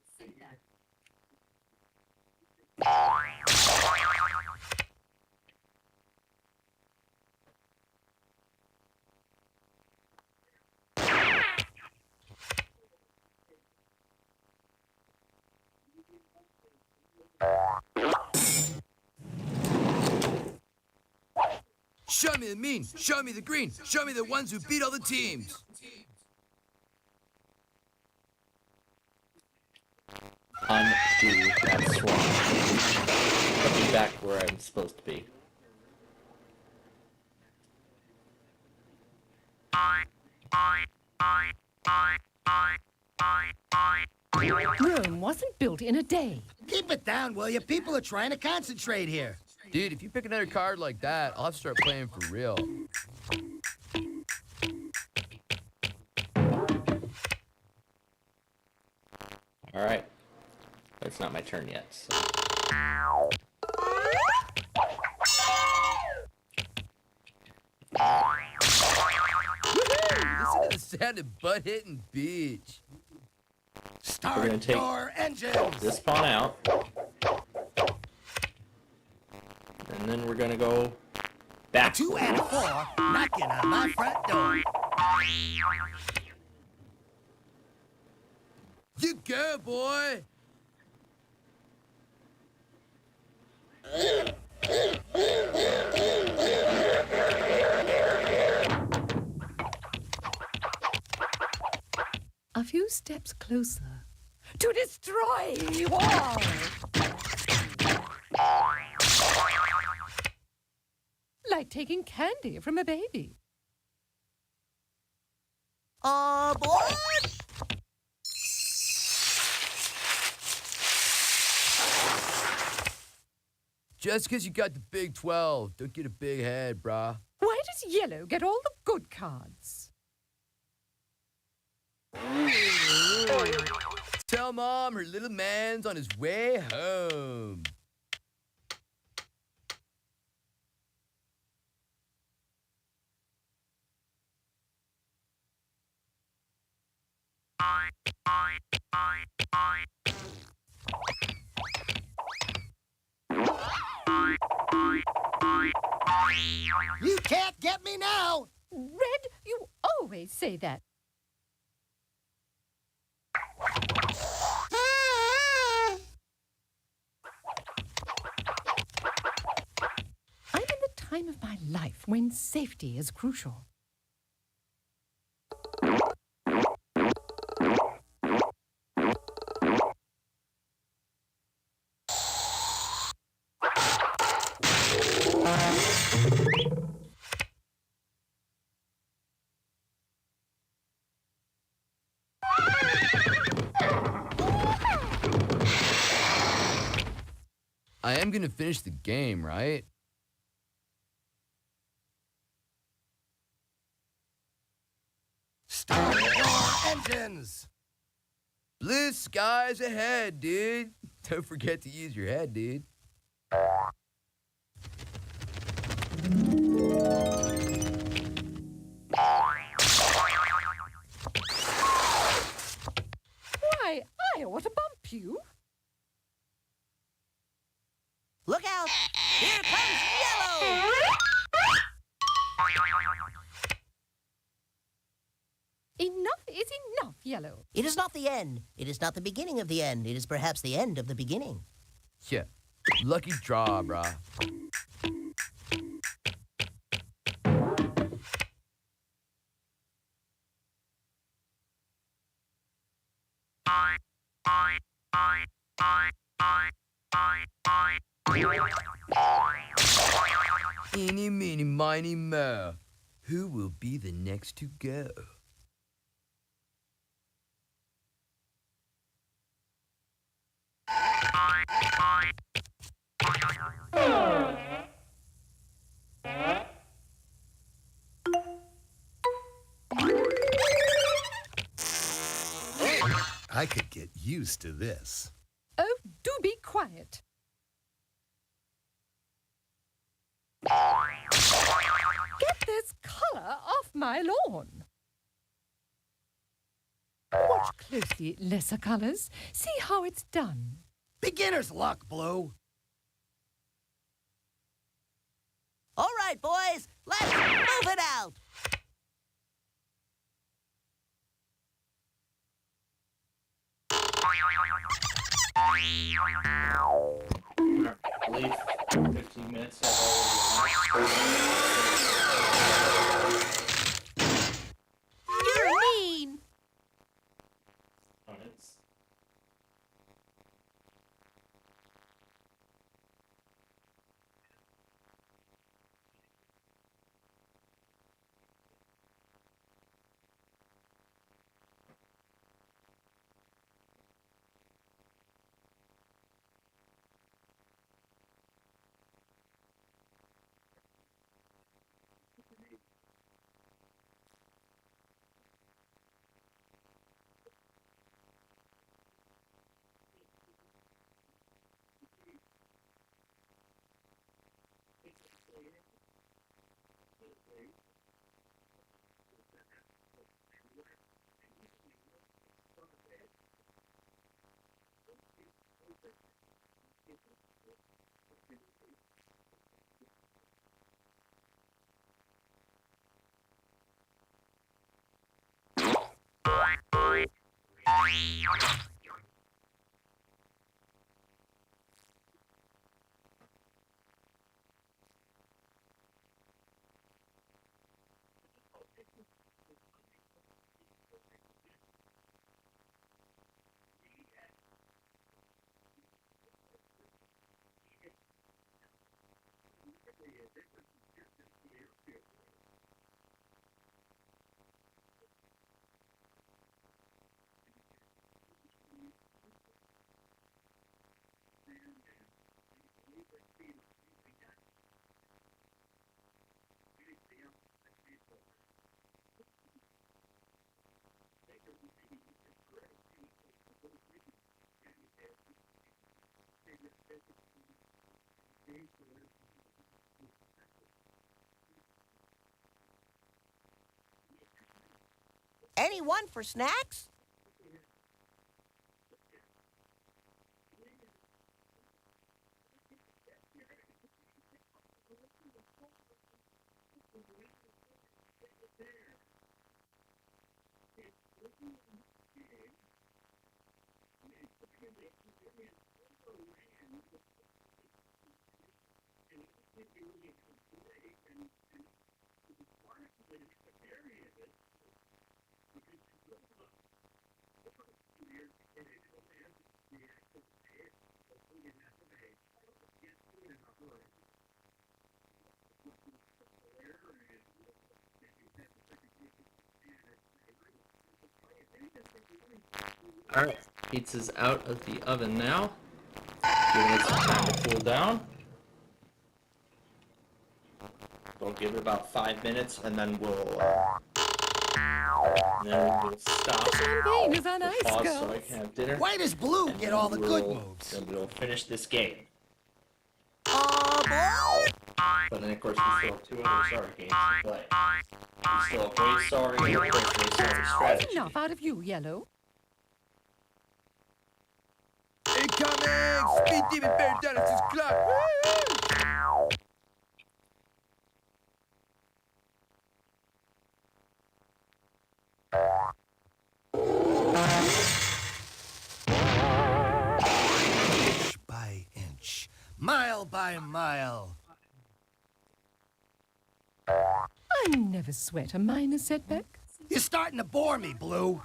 Show me the mean, show me the green, show me the ones who beat all the teams. Undo that swap. Put me back where I'm supposed to be. Rome wasn't built in a day. Keep it down, will you? People are trying to concentrate here. Dude, if you pick another card like that, I'll have to start playing for real. Alright. But it's not my turn yet, so. That sounded butt-hitting bitch. We're gonna take this pawn out. And then we're gonna go back. 2 and 4 knocking on my front door. You go, boy. A few steps closer to destroy you all. Like taking candy from a baby. Aboard! Just because you got the Big 12, don't get a big head, brah. Why does yellow get all the good cards? Tell Mom her little man's on his way home. You can't get me now! Red, you always say that. I'm in the time of my life when safety is crucial. I am gonna finish the game, right? Start your engines! Blue skies ahead, dude. Don't forget to use your head, dude. Why, I ought to bump you. Look out! Here comes yellow! Enough is enough, yellow. It is not the end. It is not the beginning of the end. It is perhaps the end of the beginning. Yeah, lucky draw, brah. Eeny, meeny, miny, mo. Who will be the next to go? I could get used to this. Oh, do be quiet. Get this color off my lawn. Watch closely, lesser colors. See how it's done. Beginner's luck, Blue. All right, boys, let's move it out. I believe 15 minutes have You're mean. already. Anyone for snacks? Alright, pizza's out of the oven now. Giving it some time to cool down. We'll give it about 5 minutes and then we'll stop. The champagne is on ice, pause girls. so I can have dinner. Why does Blue get all the good moves? Then we'll finish this game. Boy! But then of course we still have 2 other Sorry games to play. We still have Great Sorry and of course Great Sorry Strategy. Enough out of you, Yellow. Incoming! Speed Demon Bear down at his clock! Inch by inch, mile by mile. I never sweat a minor setback. You're starting to bore me, Blue.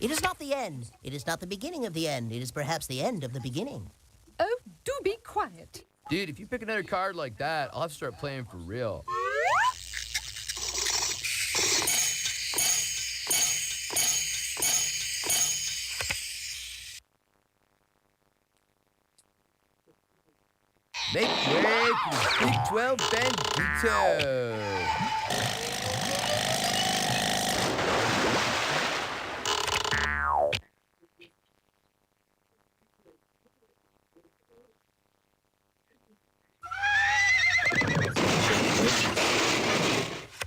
It is not the end. It is not the beginning of the end. It is perhaps the end of the beginning. Oh, do be quiet. Dude, if you pick another card like that, I'll have to start playing for real. Make way for the Big 12 Bandito!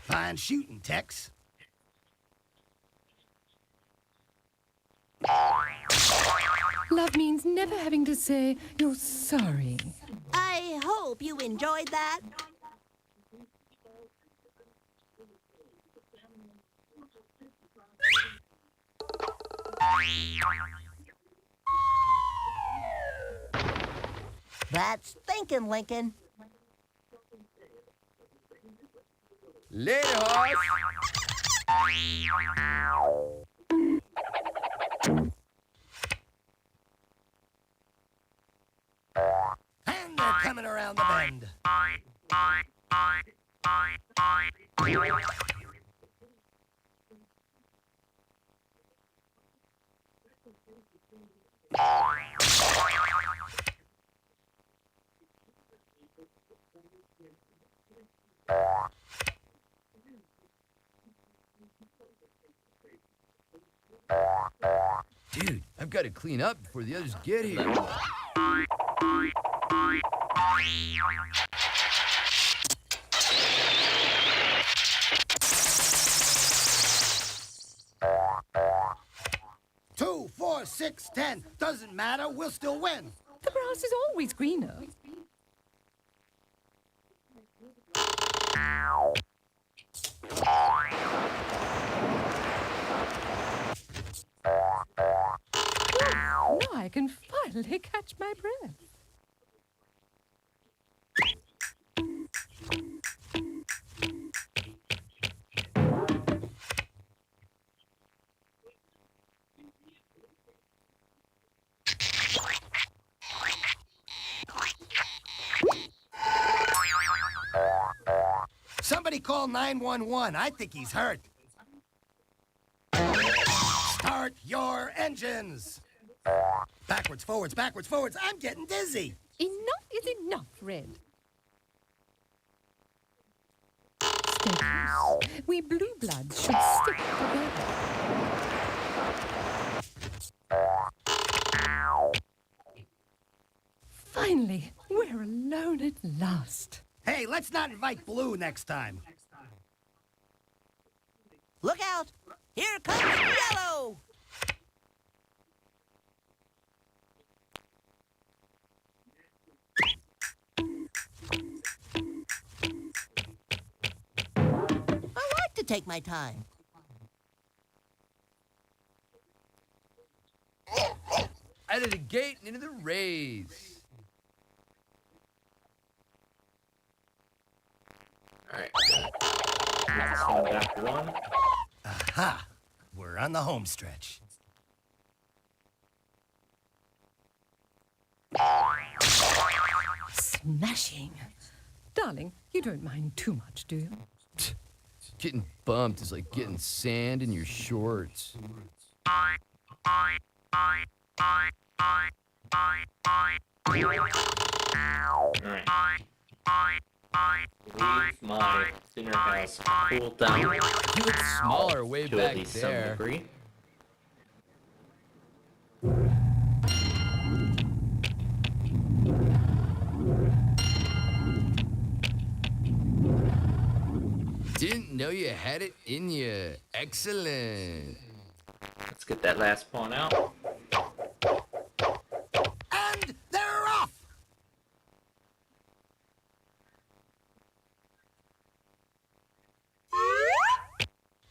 Fine shooting, Tex. Love means never having to say you're sorry. I hope you enjoyed that. That's thinking, Lincoln. Later, horse! And they're coming around the bend. Dude, I've got to clean up before the others get here. 6-10. Doesn't matter, we'll still win. The grass is always greener. Now I can finally catch my breath. Somebody call 911. I think he's hurt. Start your engines. Backwards, forwards, backwards, forwards. I'm getting dizzy. Enough is enough, Red. Stay close. We blue bloods should stick together. Finally, we're alone at last. Hey, let's not invite Blue next time. Look out! Here comes Yellow! I like to take my time. Out of the gate and into the race. Alright. This one back one. Aha! We're on the home stretch. Smashing. Darling, you don't mind too much, do you? Getting bumped is like getting sand in your shorts. Alright. Leave my thinner has cooled down. You look smaller way to back at least there. some degree. Didn't know you had it in you. Excellent. Let's get that last pawn out. And they're off!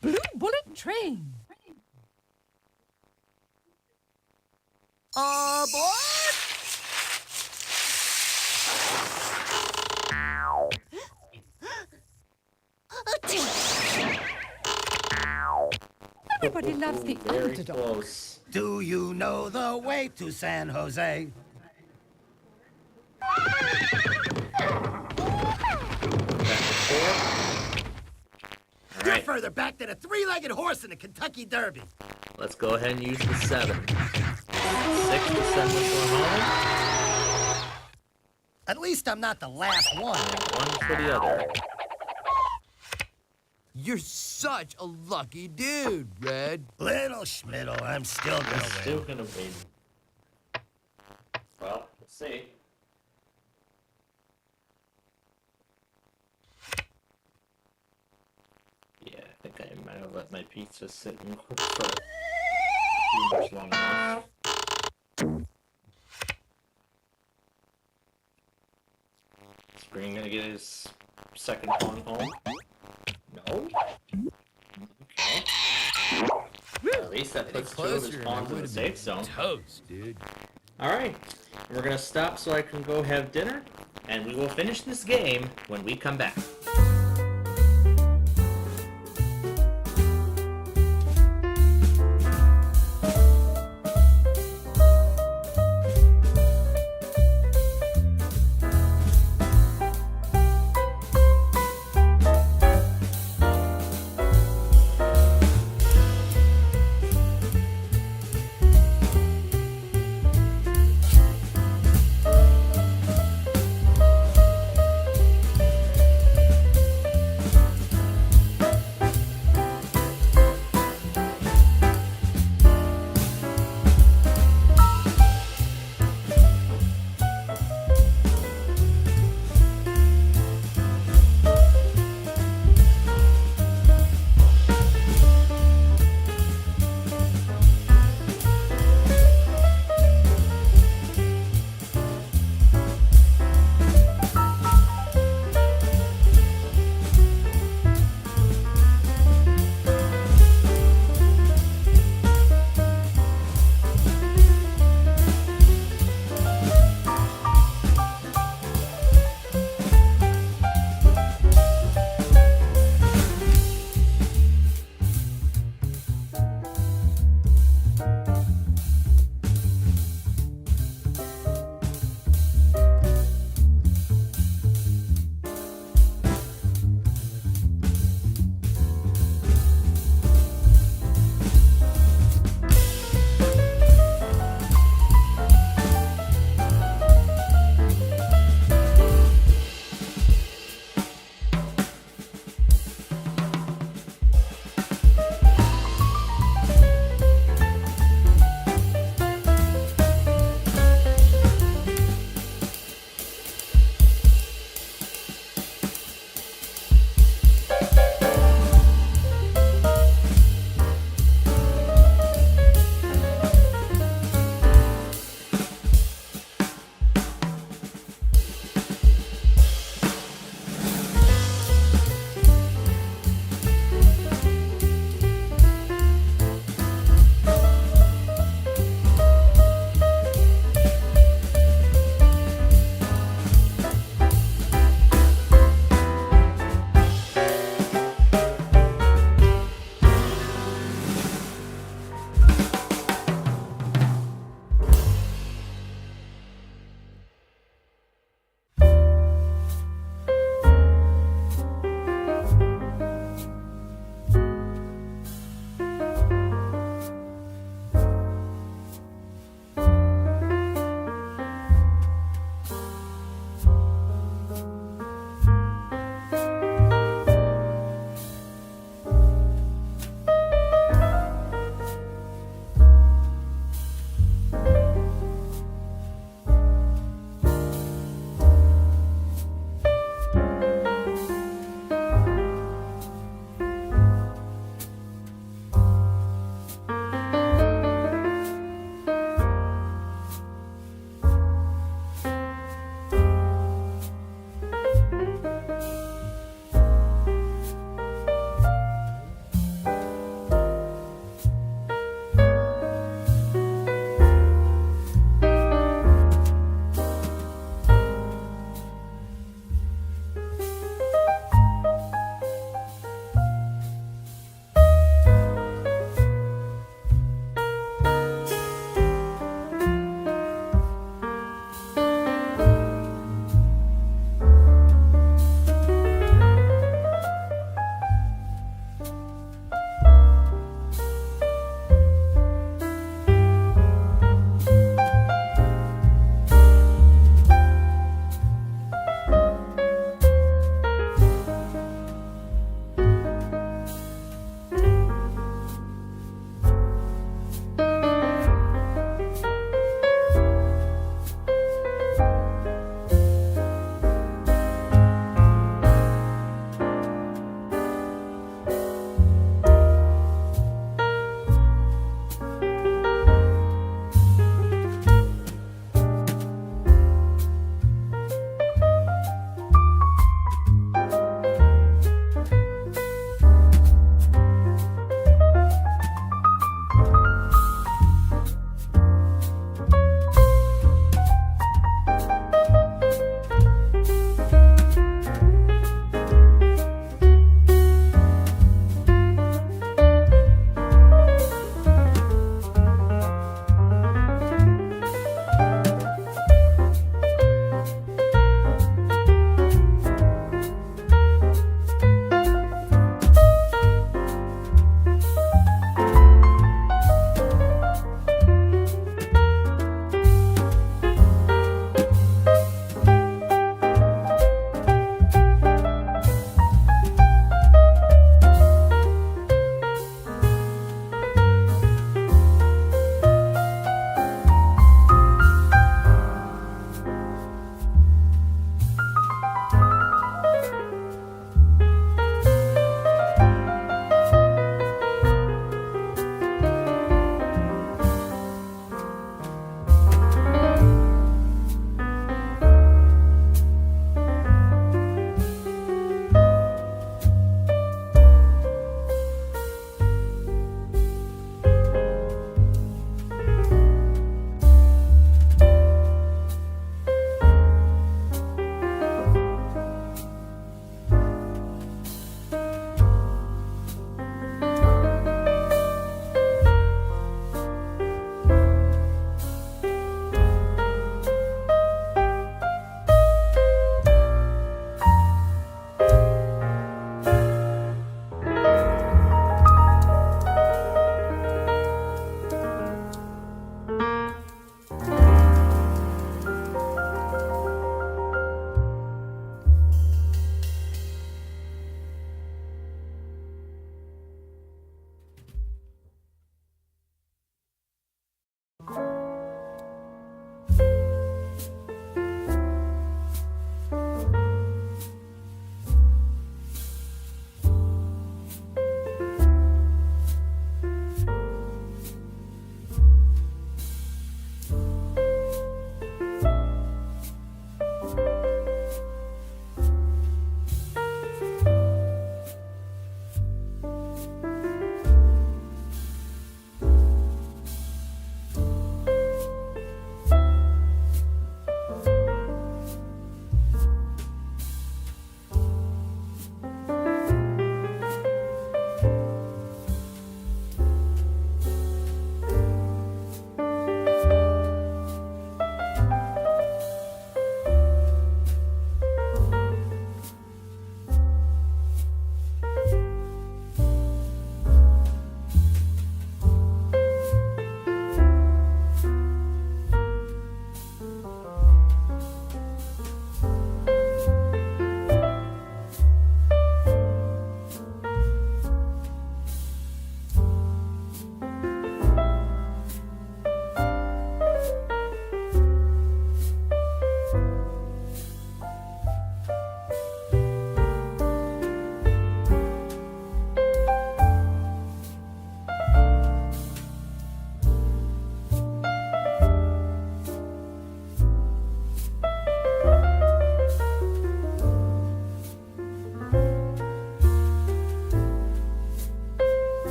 Blue bullet train. Aboard! Everybody loves the Very underdog. close. Do you know the way to San Jose? You're Alright, further back than a three-legged horse in the Kentucky Derby. let's go ahead and use the 7. 6 to send this one home. At least I'm not the last one. And 1 for the other. You're such a lucky dude, Red. Little Schmiddle, I'm still gonna win. Still gonna win. Well, let's see. Yeah, I think I might have let my pizza sit and cook for too much long enough. Is Green gonna get his second pawn home? No? Okay. Well, at least that puts 2 of his pawns in the safe zone. Toast, dude. Alright, we're gonna stop so I can go have dinner, and we will finish this game when we come back.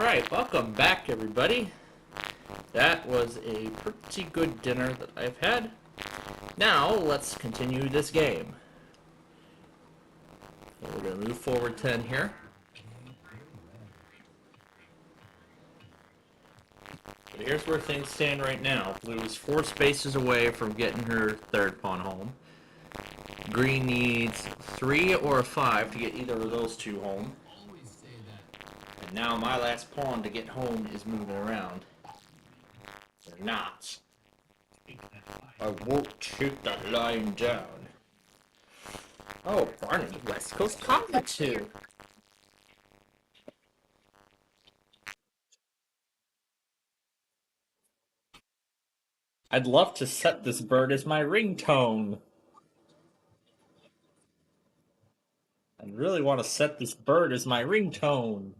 Alright, welcome back everybody. That was a pretty good dinner that I've had. Now, let's continue this game. We're going to move forward 10 here. But here's where things stand right now. Blue is 4 spaces away from getting her third pawn home. Green needs 3 or a 5 to get either of those two home. And now my last pawn to get home is moving around. They're not. I won't shoot that line down. Oh, Barney, West Coast Cockatoo. I'd love to set this bird as my ringtone. I really want to set this bird as my ringtone.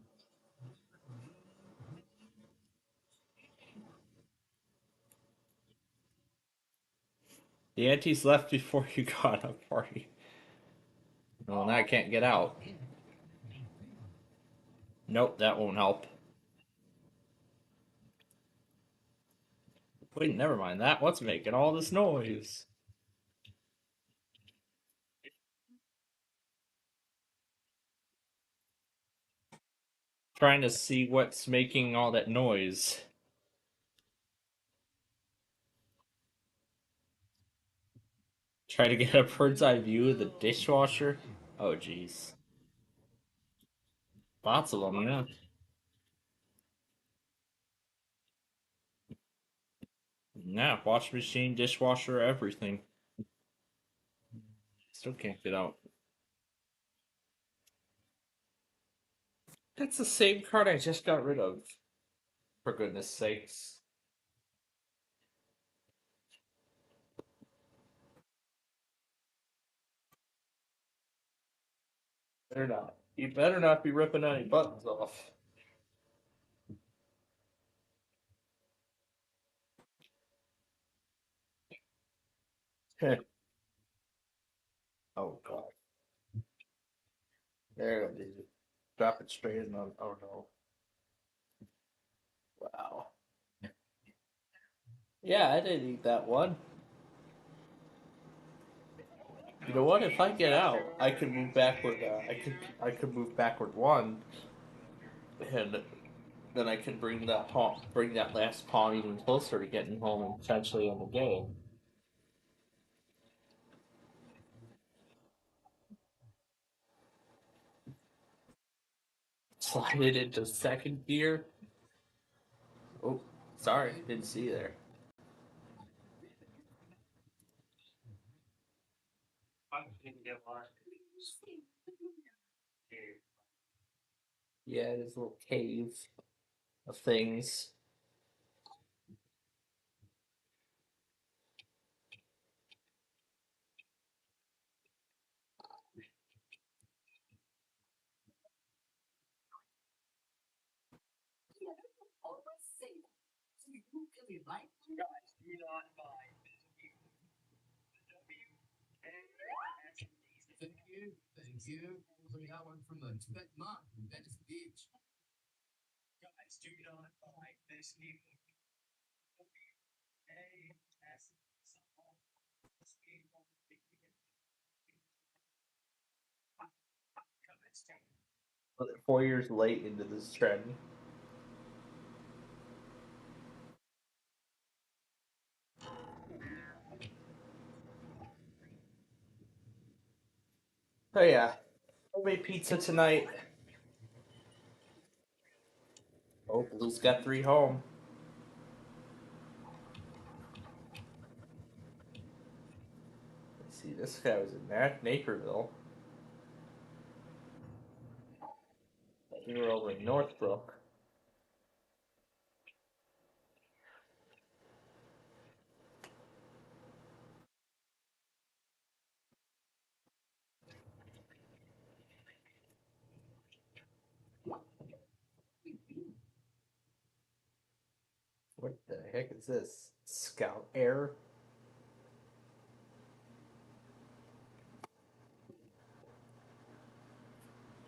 The aunties left before you got a party. Well, now I can't get out. Nope, that won't help. Wait, never mind that. What's making all this noise? Trying to see what's making all that noise. Try to get a bird's eye view of the dishwasher. Oh, jeez. Lots of them, yeah. Yeah, washing machine, dishwasher, everything. Still can't get out. That's the same card I just got rid of. For goodness sakes. Better not. You better not be ripping any buttons off. Oh god. There it is. Drop it straight in on. Oh no. Wow. Yeah, I didn't eat that one. You know what? If I get out, I could move backward. I could move backward 1, and then I could bring that last pawn even closer to getting home and potentially in the game. Slide it into second gear. Oh, sorry, didn't see you there. Yeah, it is a little cave of things. Thank you. We got one from the Tibet monk in Venice Beach. Guys, do not buy this new Was it 4 years late into this trend? Oh yeah, homemade pizza tonight. Oh, Blue's got 3 home. Let's see, this guy was in Naperville. We were over in Northbrook. What the heck is this? Scout Air?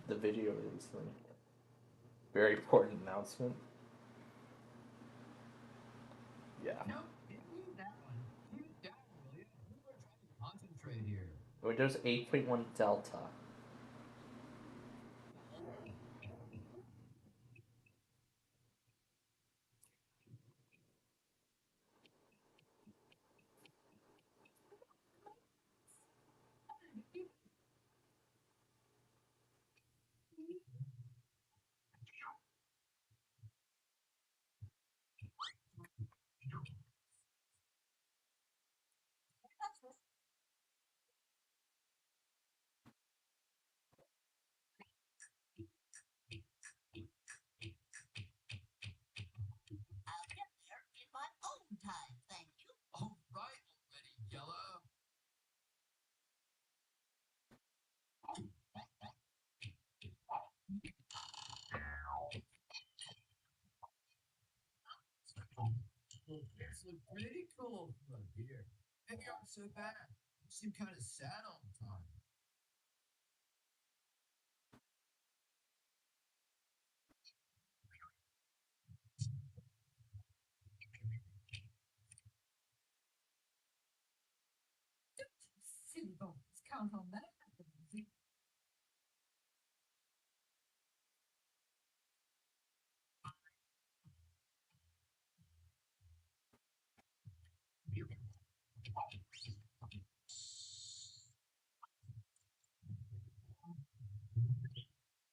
The video is linked. Very important announcement. Yeah. No, leave that one. Leave it down, will you? We're trying to concentrate here. Windows 8.1 Delta. I'll get there in my own time, thank you. All right already, Yellow. This looks pretty cool from here. Maybe aren't so bad. You seem kind of sad all the time. Silly boys, count on that.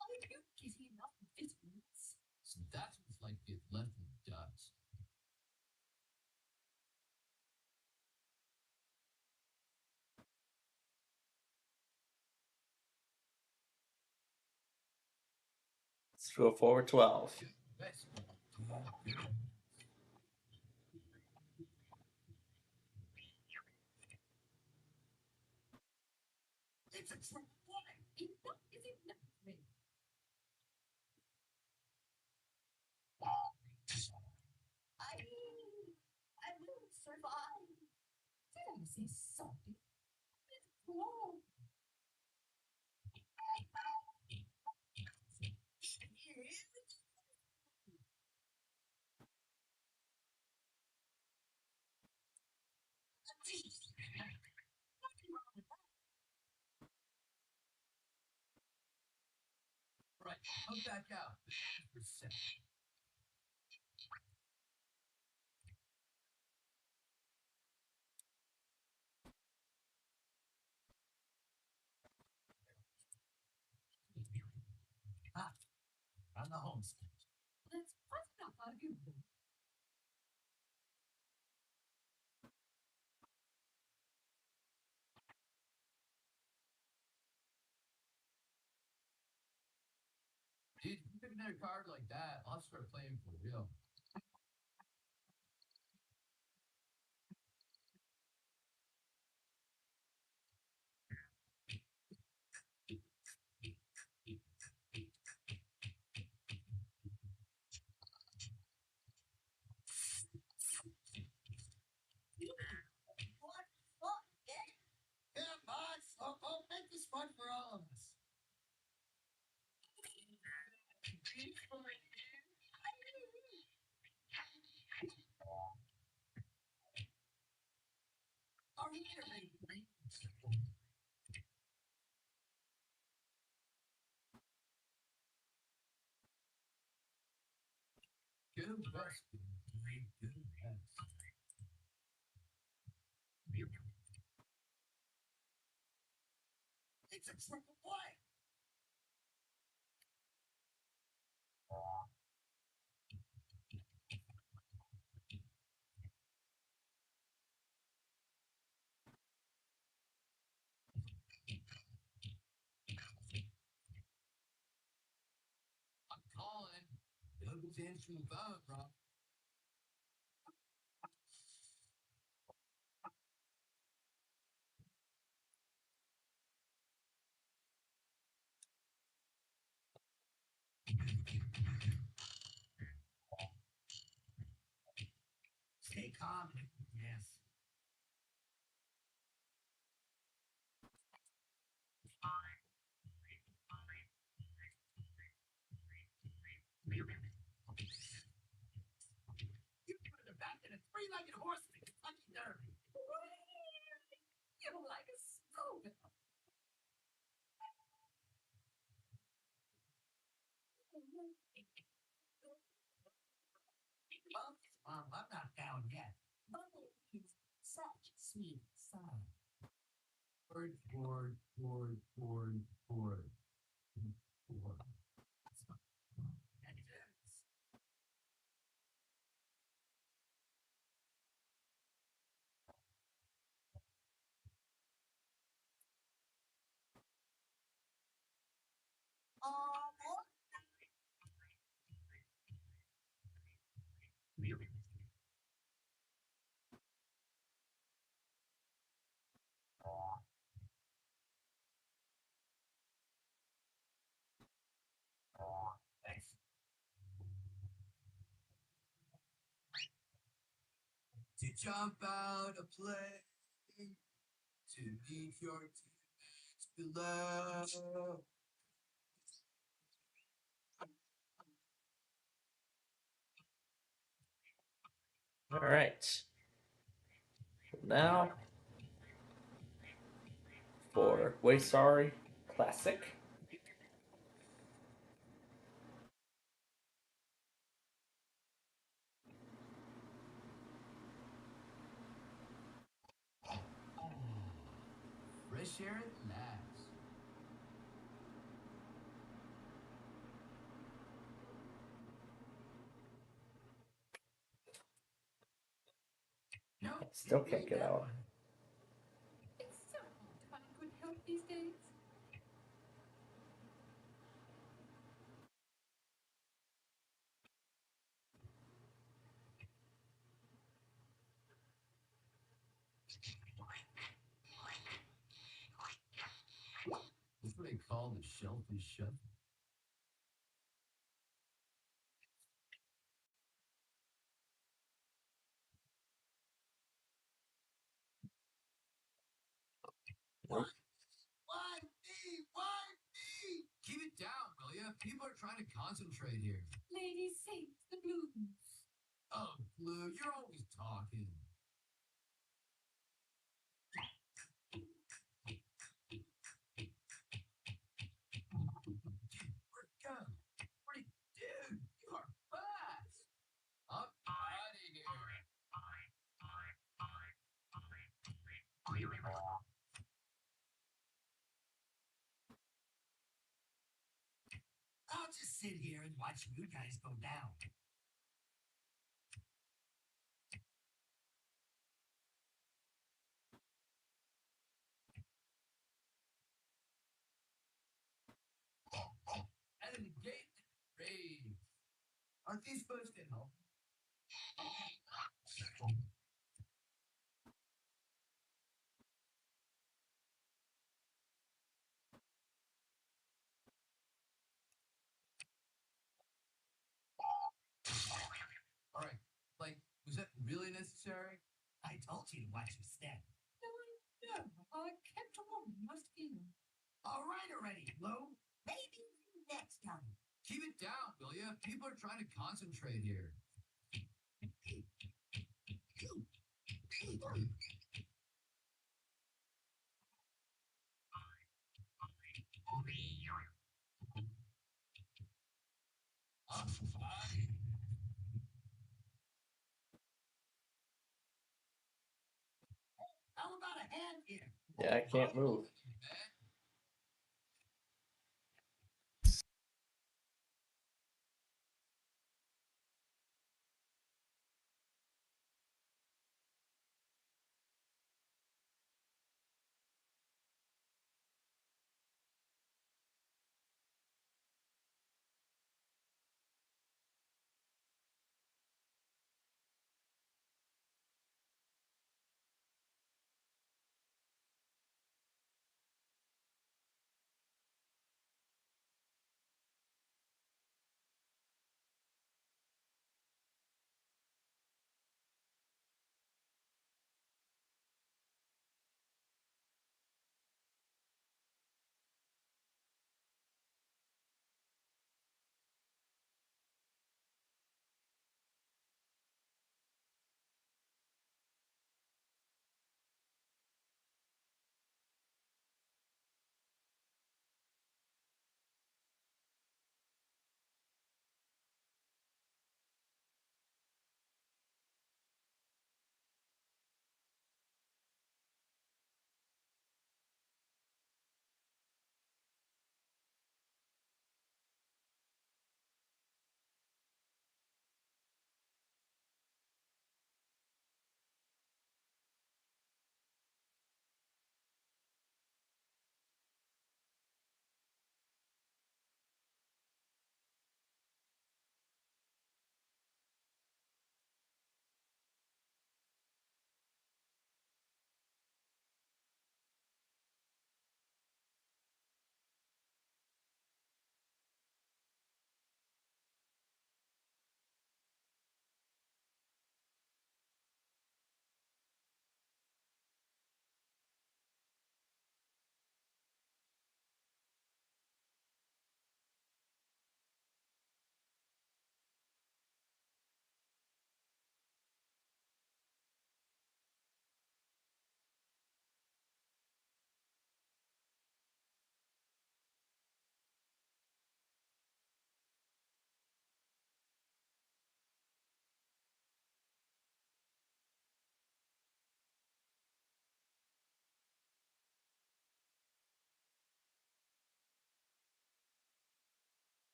Are you getting enough vitamins? So that's what's like to get left in the dust. Let's go forward 12. It's a triple play. Enough is enough, me. I will survive. Did I say something? It's cool. Right, come back out. For a sec. Ah, on the home stretch. Let's put it up on you. Dude, if you pick another card like that, I'll start playing for real. What fun, eh? Come on, Slowpoke, make this fun for all of us. Are we ready? Go West, baby. Go West. It's a triple play. I'm calling. Nobody's answering the phone, bro. Stay calm. Yes. you like it horse in Kentucky Derby? You like a spoon. Mom, I'm not down yet. Bubble is such sweet song. Board. Thanks. To jump out a plane, to meet your teammates below. All right. Now for Way Sorry Classic. Fresh air at last. No, Still can't get out. It's so hard to find good help these days. That's what they call the shellfish shuffle. Nope. Why me? Why me? Keep it down, will ya? People are trying to concentrate here. Ladies sing the blues. Oh, Blue, you're always talking. Where'd it go? Where'd it, dude? You are fast. I'm out of here. I'll just sit here and watch you guys go down. Out of the gate, rave. Aren't these supposed to help? All right, like, was that really necessary? I told you to watch your step. No, I kept a woman must feel. All right already, Flo. Maybe next time. Keep it down, will ya? People are trying to concentrate here. I'm fine. How about a hand here? Yeah, I can't move.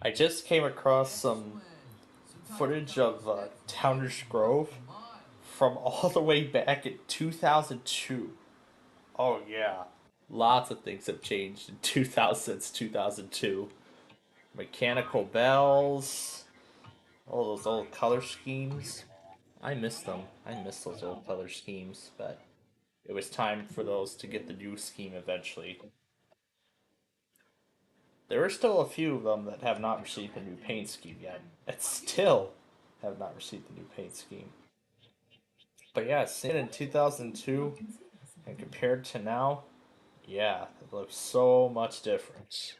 I just came across some footage of Downers Grove from all the way back in 2002. Oh yeah, lots of things have changed in 2000 since 2002. Mechanical bells, all those old color schemes. I miss them. I miss those old color schemes, but it was time for those to get the new scheme eventually. There are still a few of them that have not received the new paint scheme yet, and still have not received the new paint scheme. But yeah, seeing it in 2002 and compared to now, yeah, it looks so much different.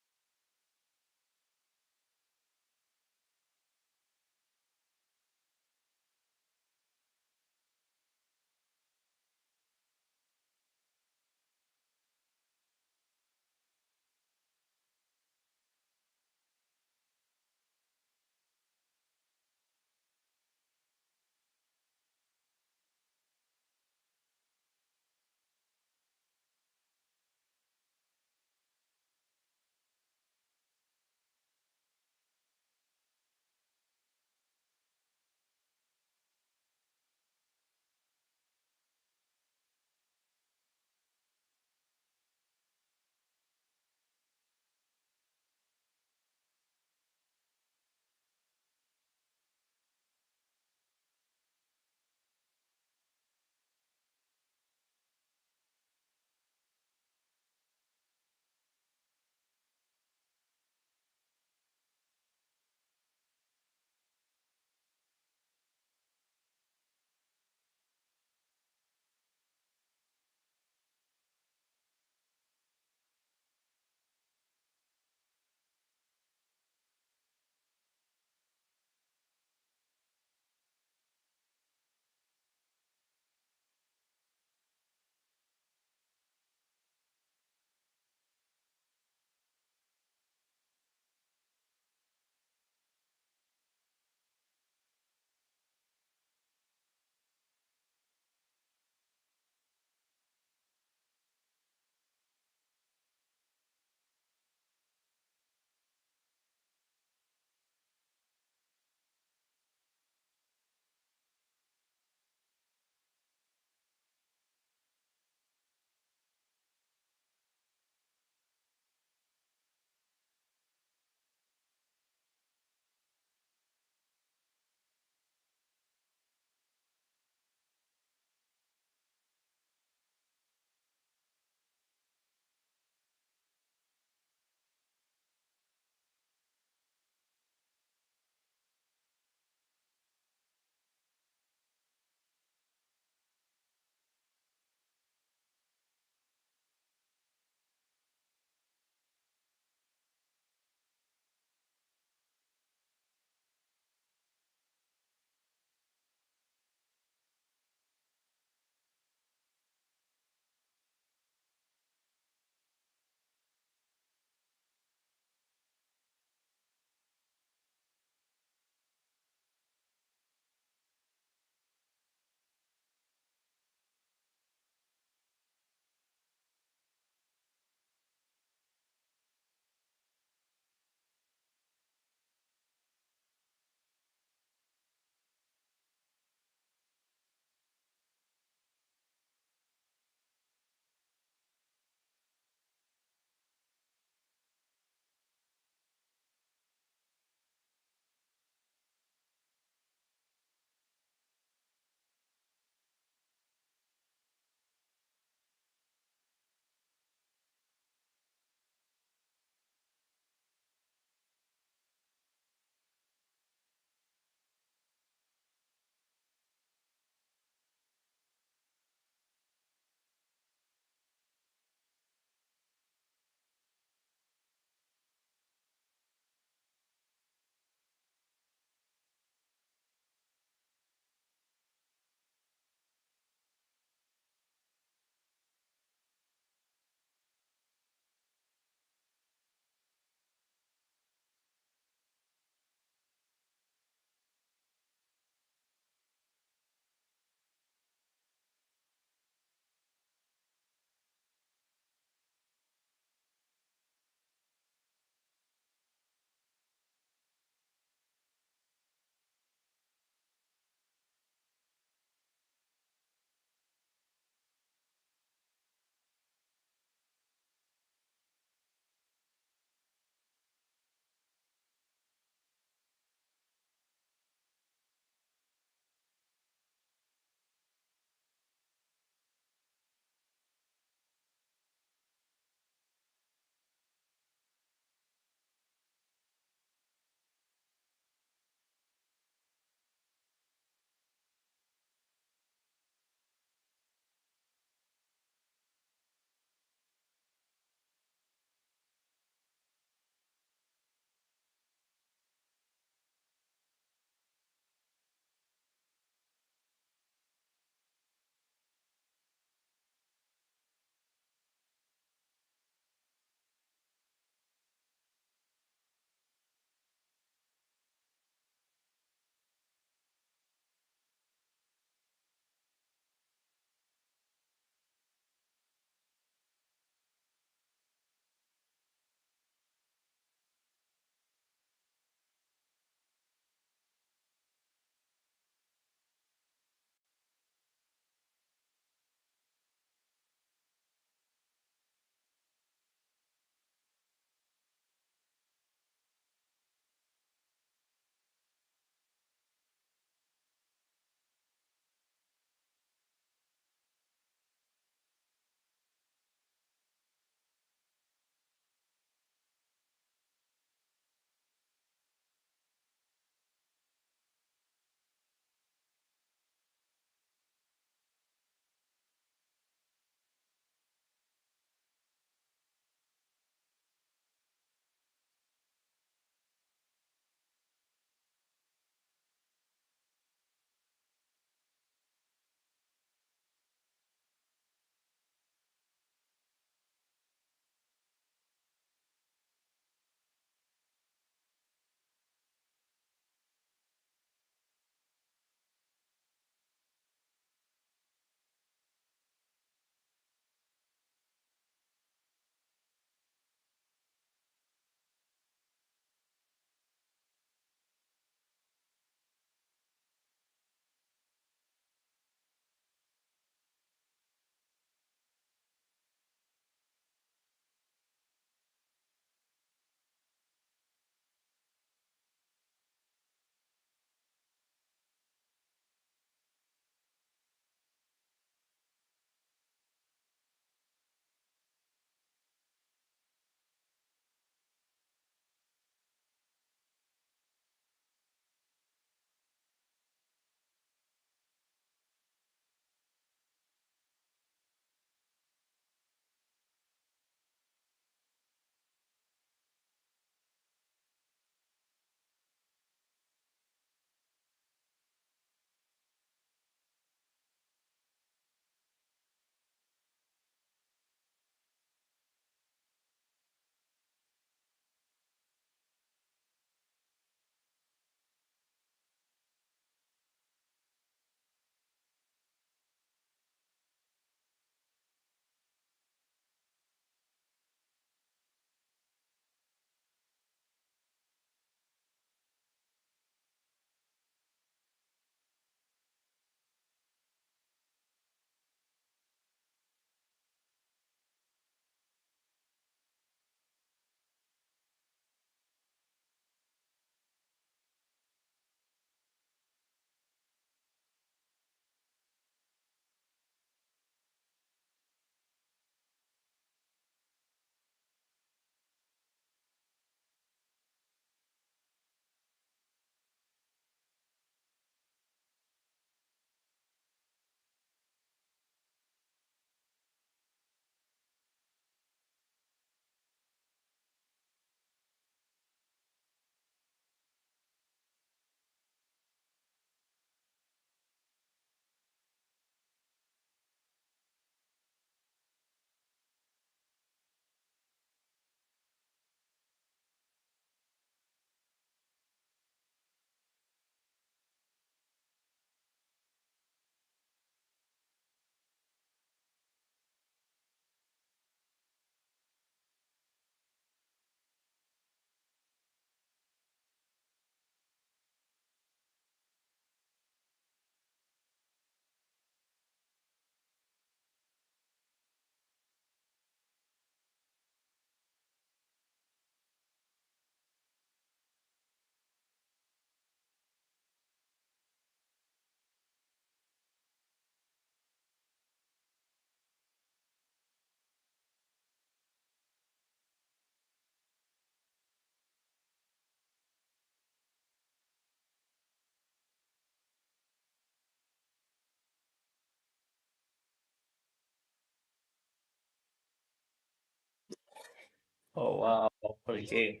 Oh wow, what a game.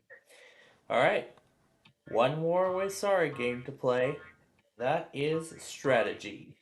Alright, one more with Sorry game to play. That is strategy.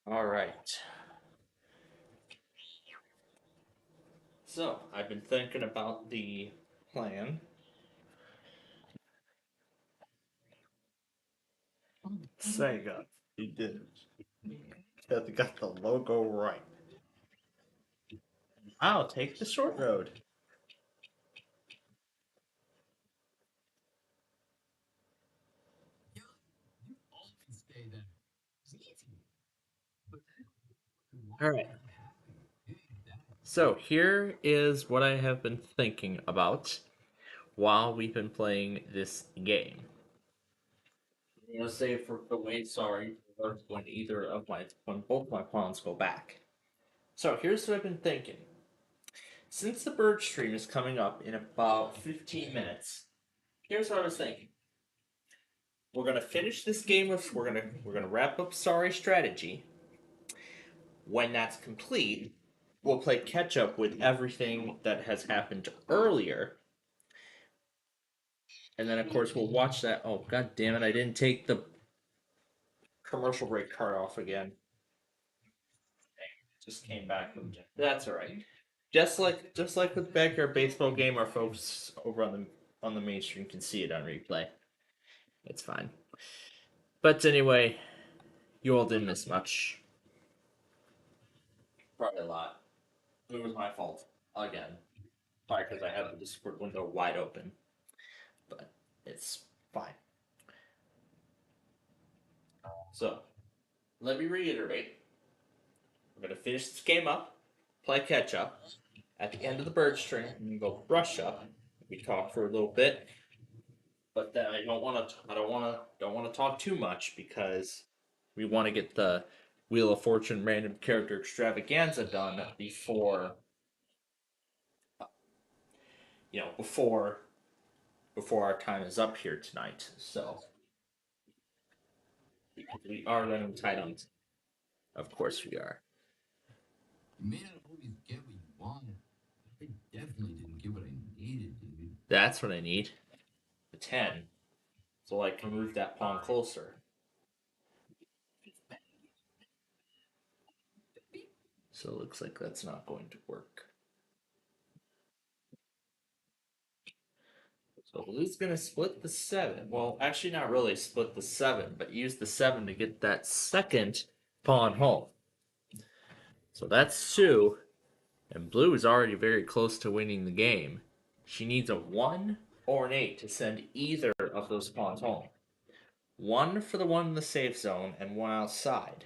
Alright. So, I've been thinking about the plan. Sega, you did it. Got the logo right. I'll take the short road. Alright. So, here is what I have been thinking about while we've been playing this game. I'm gonna say for the way sorry when when both my pawns go back. So here's what I've been thinking. Since the bird stream is coming up in about 15 minutes, here's what I was thinking. We're gonna finish this game with we're gonna wrap up Sorry Strategy. When that's complete, we'll play catch up with everything that has happened earlier. And then of course we'll watch that. Oh god damn it, I didn't take the commercial break card off again. Just came back from that's alright. Just like with Backyard Baseball Game, our folks over on the mainstream can see it on replay. It's fine. But anyway, you all didn't miss much. Probably a lot. It was my fault. Again. Probably because I had the Discord window wide open. But it's fine. So, let me reiterate. We're going to finish this game up, play catch up. At the end of the bird string, we go brush up. We talk for a little bit. But then I don't want to talk too much because we want to get the Wheel of Fortune random character extravaganza done before before our time is up here tonight. So we are running tight on. Of course we are. You may not always get what you want. I definitely didn't get what I needed, dude. That's what I need. The 10. So I can move that pawn closer. So it looks like that's not going to work. So Blue's going to split the 7. Well, actually not really split the 7, but use the 7 to get that second pawn home. So that's 2. And Blue is already very close to winning the game. She needs a 1 or an 8 to send either of those pawns home. 1 for the one in the safe zone and 1 outside.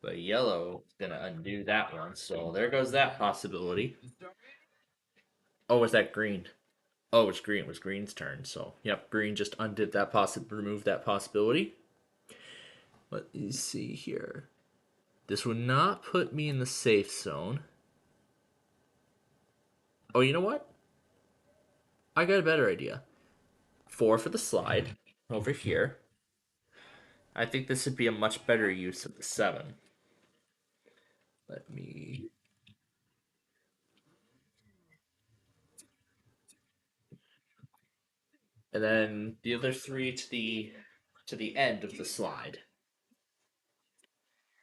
But Yellow is going to undo that one, so there goes that possibility. Oh, was that Green? Oh, it's Green. It was Green's turn, so yep, Green just undid that removed that possibility. Let me see here. This would not put me in the safe zone. Oh, you know what? I got a better idea. 4 for the slide over here. I think this would be a much better use of the 7. Let me... And then the other 3 to the end of the slide.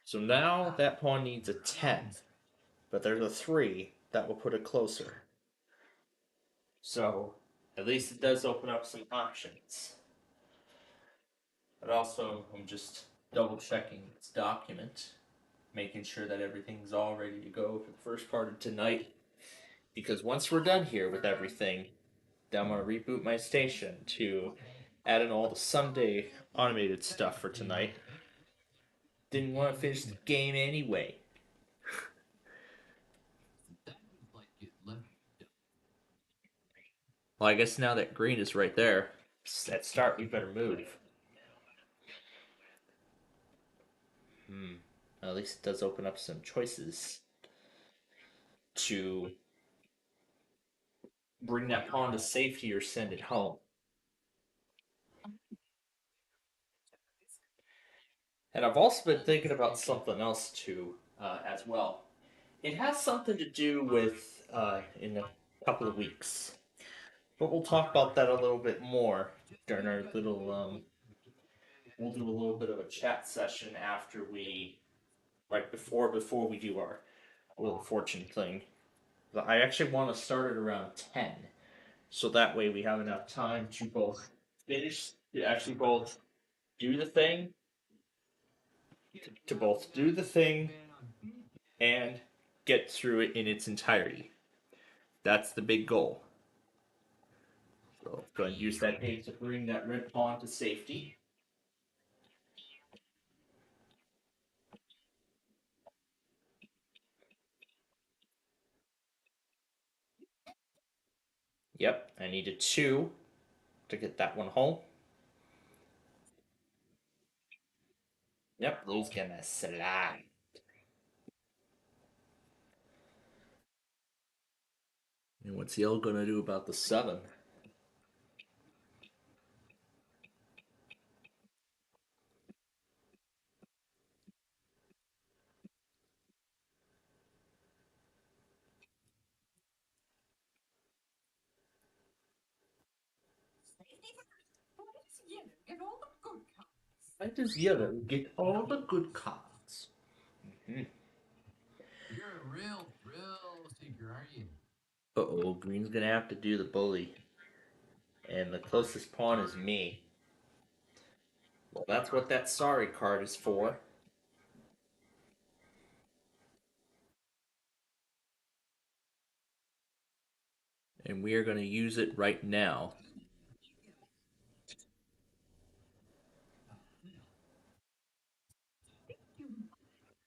So now that pawn needs a 10, but there's a 3 that will put it closer. So at least it does open up some options. But also, I'm just double checking this document, making sure that everything's all ready to go for the first part of tonight. Because once we're done here with everything, then I'm going to reboot my station to add in all the Sunday automated stuff for tonight. Didn't want to finish the game anyway. Well, I guess now that Green is right there, at start, we better move. At least it does open up some choices to bring that pawn to safety or send it home. And I've also been thinking about something else too, as well. It has something to do with in a couple of weeks, but we'll talk about that a little bit more during our little. We'll do a little bit of a chat session after we right before we do our little fortune thing. I actually want to start it around 10, so that way we have enough time to both finish, to actually both do the thing, to both do the thing and get through it in its entirety. That's the big goal. So go ahead and use that egg to bring that red pawn to safety. Yep, I needed 2 to get that one home. Yep, Blue's gonna slide. And what's Yellow gonna do about the 7? Why does Yellow get all the good cards? You're a real thrill seeker, aren't you? Uh-oh, Green's gonna have to do the bully. And the closest pawn is me. Well, that's what that sorry card is for. And we are going to use it right now.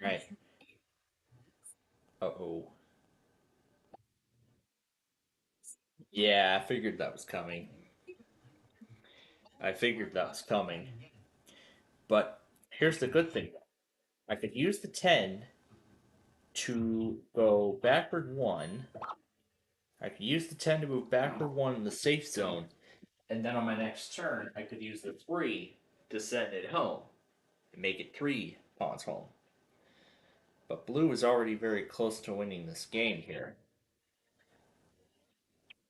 Right. Uh-oh. Yeah, I figured that was coming. But here's the good thing. I could use the 10 to go backward 1. I could use the 10 to move backward 1 in the safe zone. And then on my next turn, I could use the 3 to send it home. And make it 3 pawns home. But Blue is already very close to winning this game here.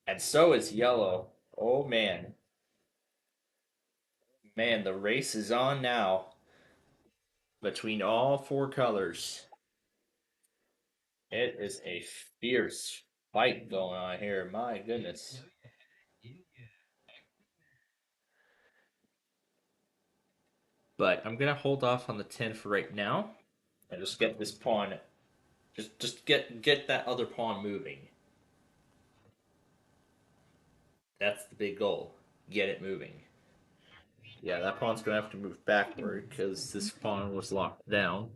And so is Yellow. Oh, man. Man, the race is on now. Between all 4 colors. It is a fierce fight going on here. My goodness. But I'm going to hold off on the 10 for right now. And just get this pawn. Just get that other pawn moving. That's the big goal. Get it moving. Yeah, that pawn's going to have to move backward because this pawn was locked down.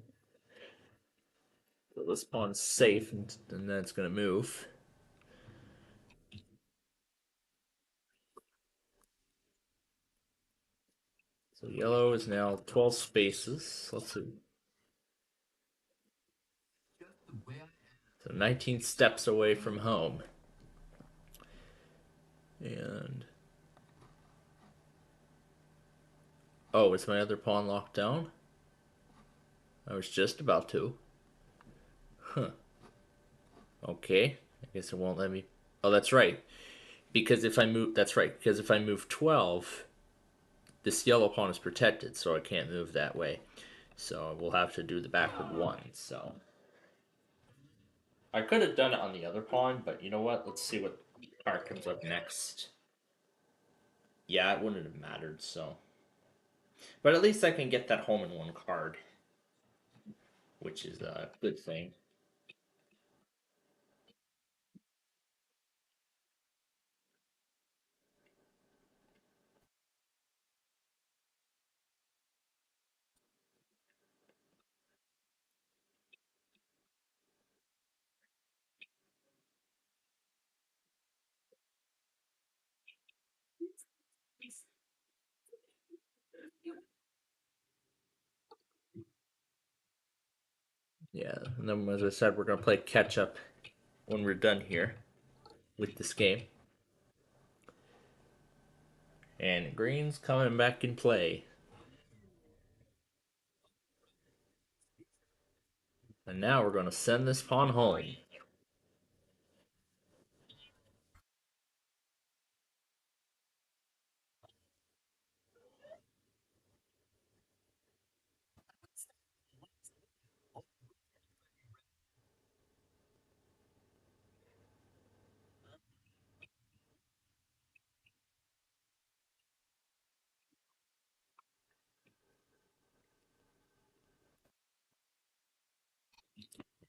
So this pawn's safe, and then it's going to move. So Yellow is now 12 spaces. Let's see. So 19 steps away from home. And... oh, is my other pawn locked down? I was just about to. Huh. Okay. I guess it won't let me... oh, that's right. Because if I move... that's right. Because if I move 12, this yellow pawn is protected, so I can't move that way. So we'll have to do the backward 1, so... I could have done it on the other pawn, but you know what? Let's see what card comes up next. Yeah, it wouldn't have mattered, so... but at least I can get that home in 1 card. Which is a good thing. Yeah, and then as I said, we're going to play catch up when we're done here with this game. And green's coming back in play. And now we're going to send this pawn home.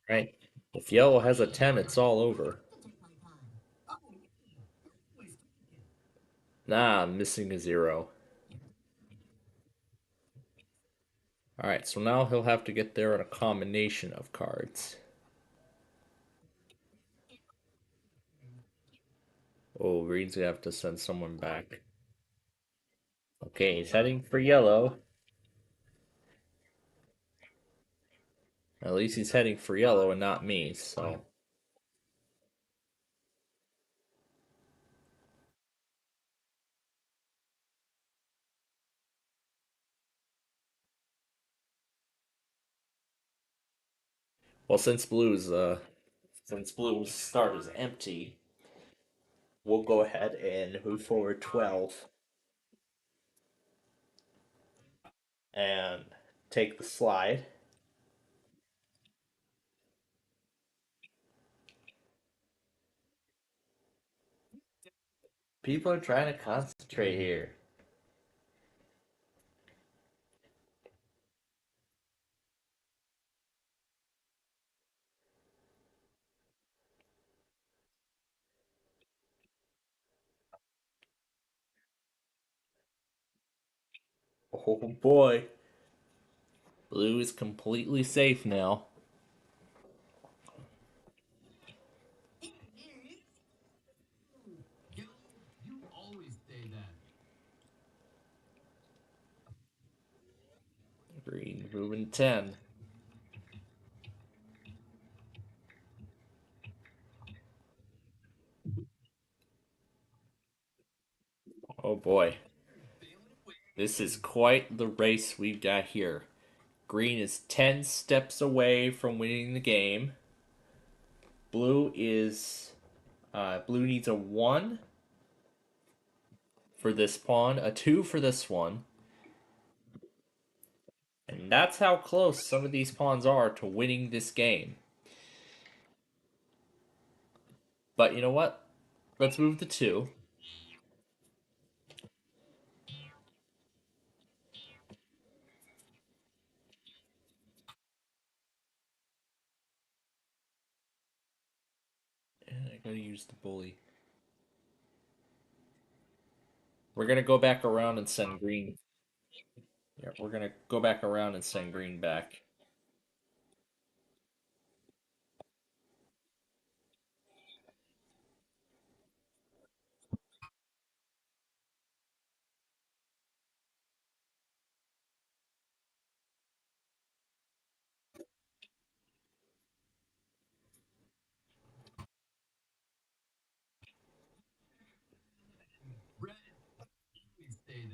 Right. If yellow has a 10, it's all over. Nah, I'm missing a 0. Alright, so now he'll have to get there on a combination of cards. Oh, green's gonna have to send someone back. Okay, he's heading for yellow. At least he's heading for yellow and not me, so... Well, since blue's start is empty, we'll go ahead and move forward 12 and take the slide. People are trying to concentrate here. Oh boy. Blue is completely safe now. You always say that. Green moving 10. Oh boy. This is quite the race we've got here. Green is 10 steps away from winning the game. Blue is... blue needs a 1 for this pawn, a 2 for this one. And that's how close some of these pawns are to winning this game. But you know what? Let's move the 2. And I gotta use the bully. We're gonna go back around and send green. Yeah, we're gonna go back around and send green back. Say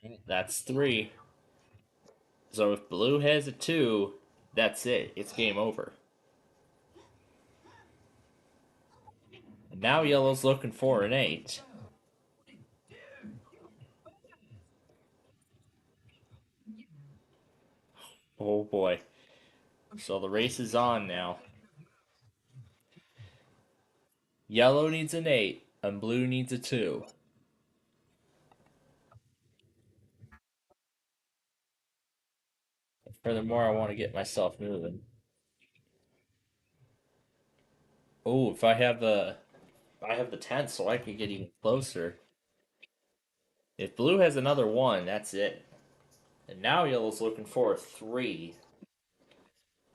that. That's 3. So if blue has a 2, that's it. It's game over. And now yellow's looking for an 8. Oh boy. So the race is on now. Yellow needs an 8, and blue needs a 2. Furthermore, I want to get myself moving. Oh, if I have the 10, so I can get even closer. If blue has another 1, that's it. And now yellow's looking for a 3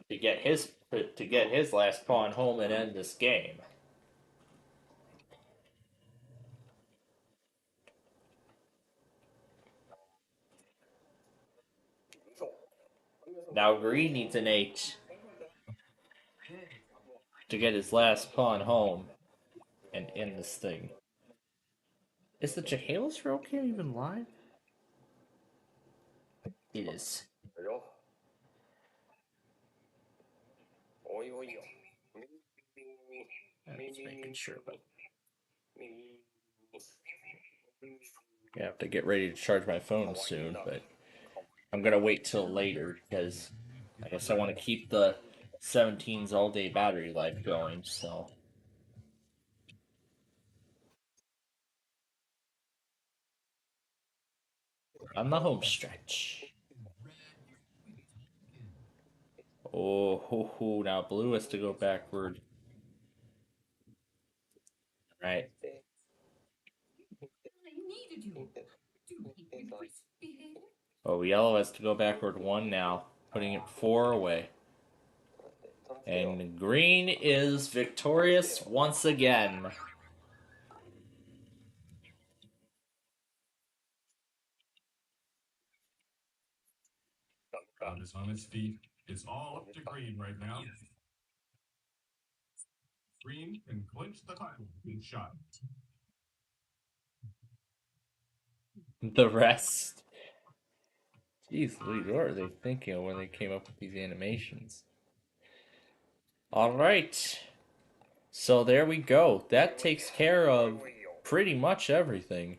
to get his last pawn home and end this game. Now green needs an 8 to get his last pawn home and end this thing. Is the Chehalis Roadkill even live? It is. I'm just making sure, but I have to get ready to charge my phone soon, but I'm gonna wait till later because I guess I want to keep the 17's all-day battery life going, so. On the home stretch. Oh, now blue has to go backward. Right. Oh, yellow has to go backward 1 now, putting it 4 away. And green is victorious once again. Crowd is on its feet. It's all up to green right now. Green can clinch the title. Good shot. The rest. Jeez Louise, what are they thinking when they came up with these animations? Alright. So there we go. That takes care of pretty much everything.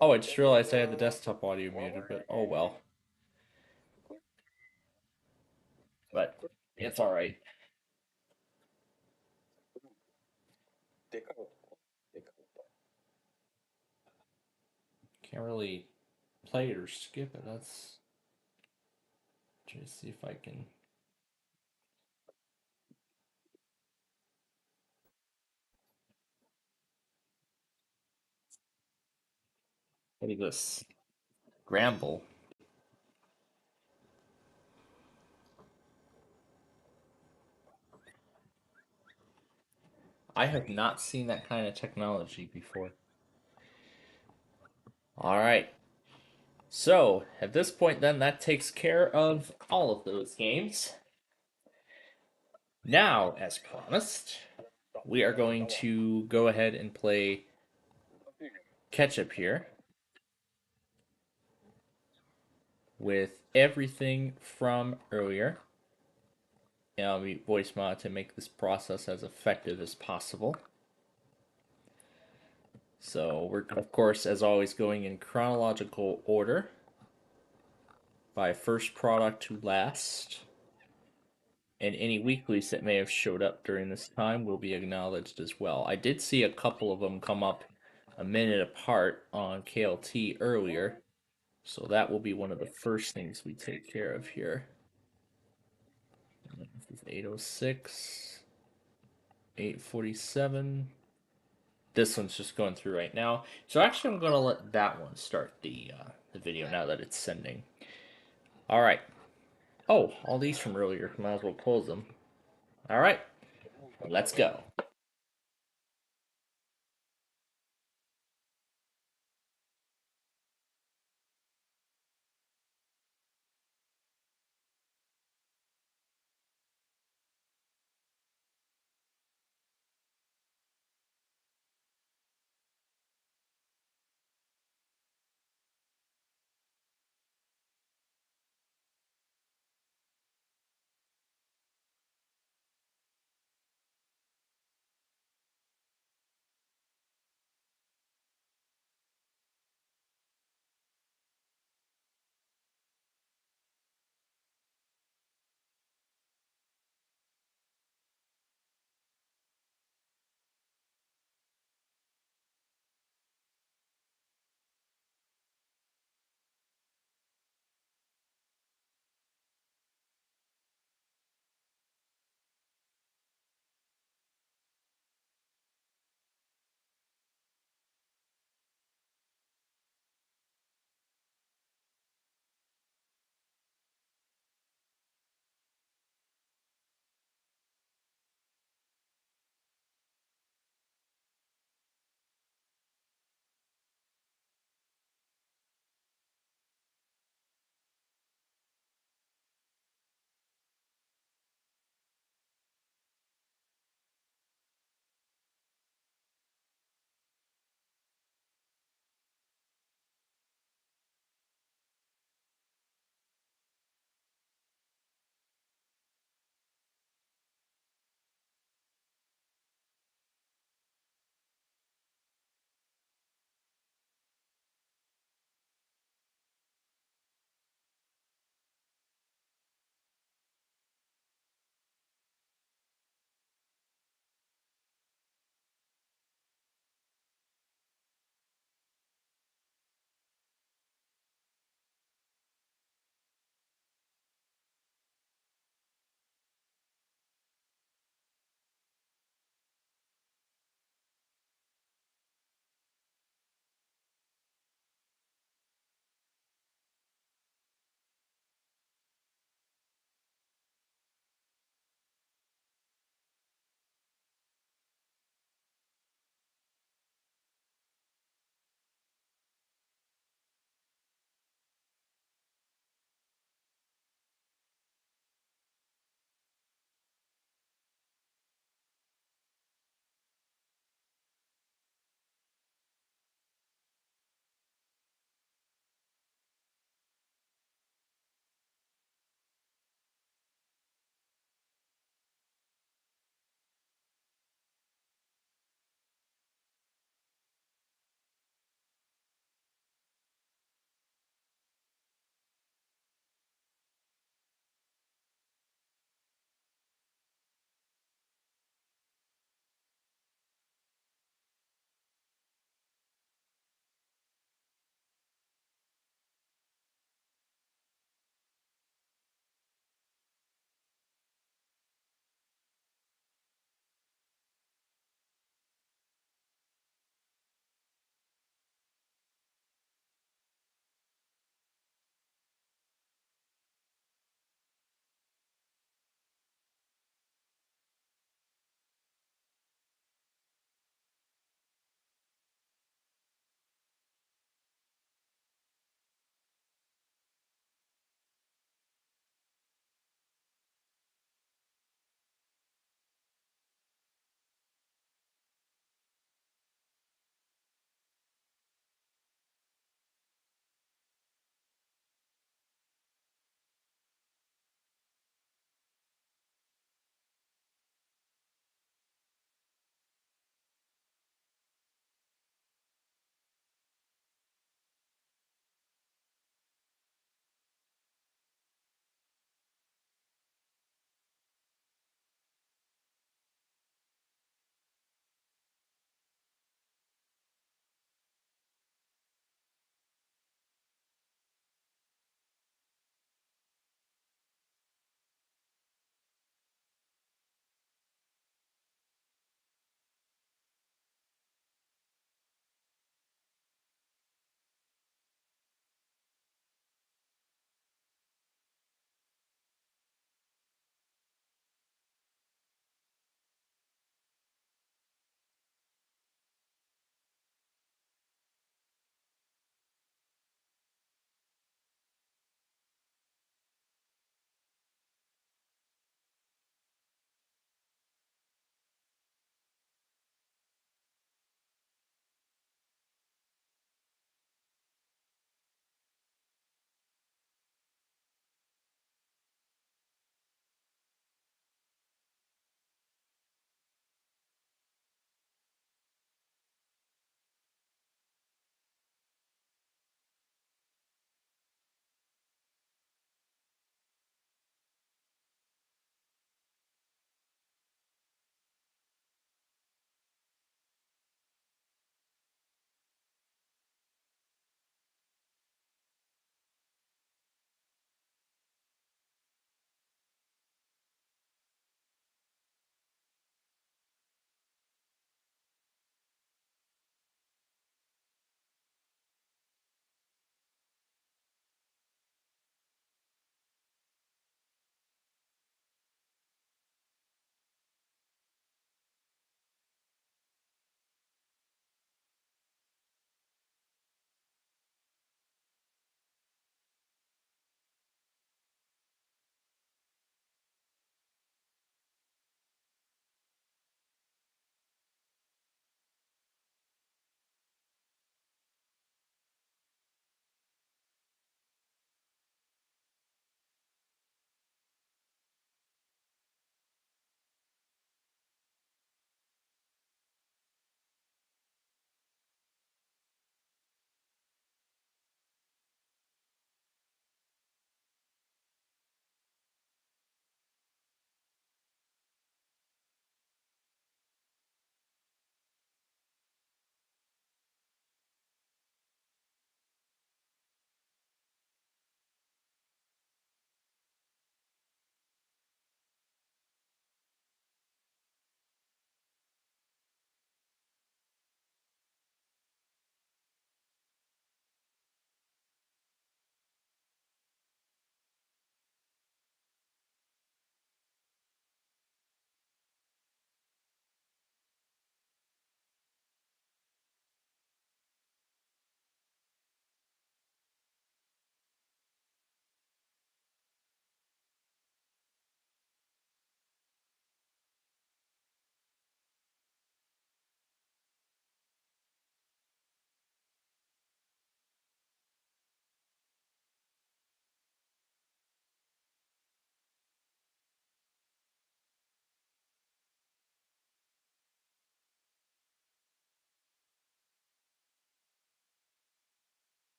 Oh, I just realized I had the desktop audio muted, but oh well. But it's alright. Can't really play it or skip it. Let's just see if I can. What is this? Gramble. I have not seen that kind of technology before. Alright. So, at this point then, that takes care of all of those games. Now, as promised, we are going to go ahead and play catch-up here with everything from earlier. And I'll be voice mod to make this process as effective as possible. So we're, of course, as always, going in chronological order by first product to last. And any weeklies that may have showed up during this time will be acknowledged as well. I did see a couple of them come up a minute apart on KLT earlier, so that will be one of the first things we take care of here. This is 806, 847. This one's just going through right now. So actually I'm going to let that one start the video now that it's sending. Alright. Oh, all these from earlier. Might as well close them. Alright. Let's go.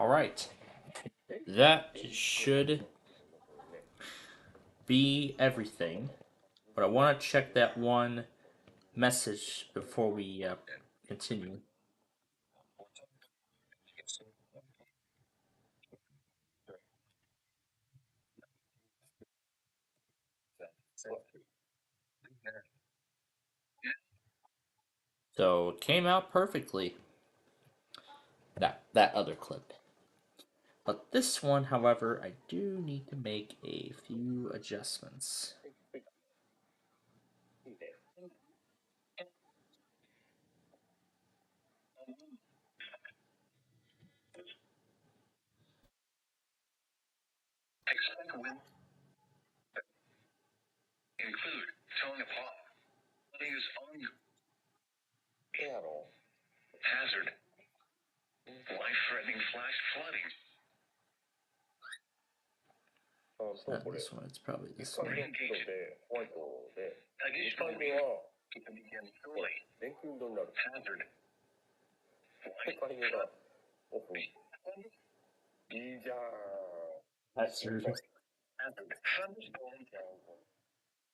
Alright. That should be everything. But I want to check that one message before we continue. So it came out perfectly. That other clip. But this one, however, I do need to make a few adjustments. Expect win. Include towing a paw. Use on hazard. Life-threatening flash flooding. Not this one, it's probably this one. Additionally, it can begin early. Hazard.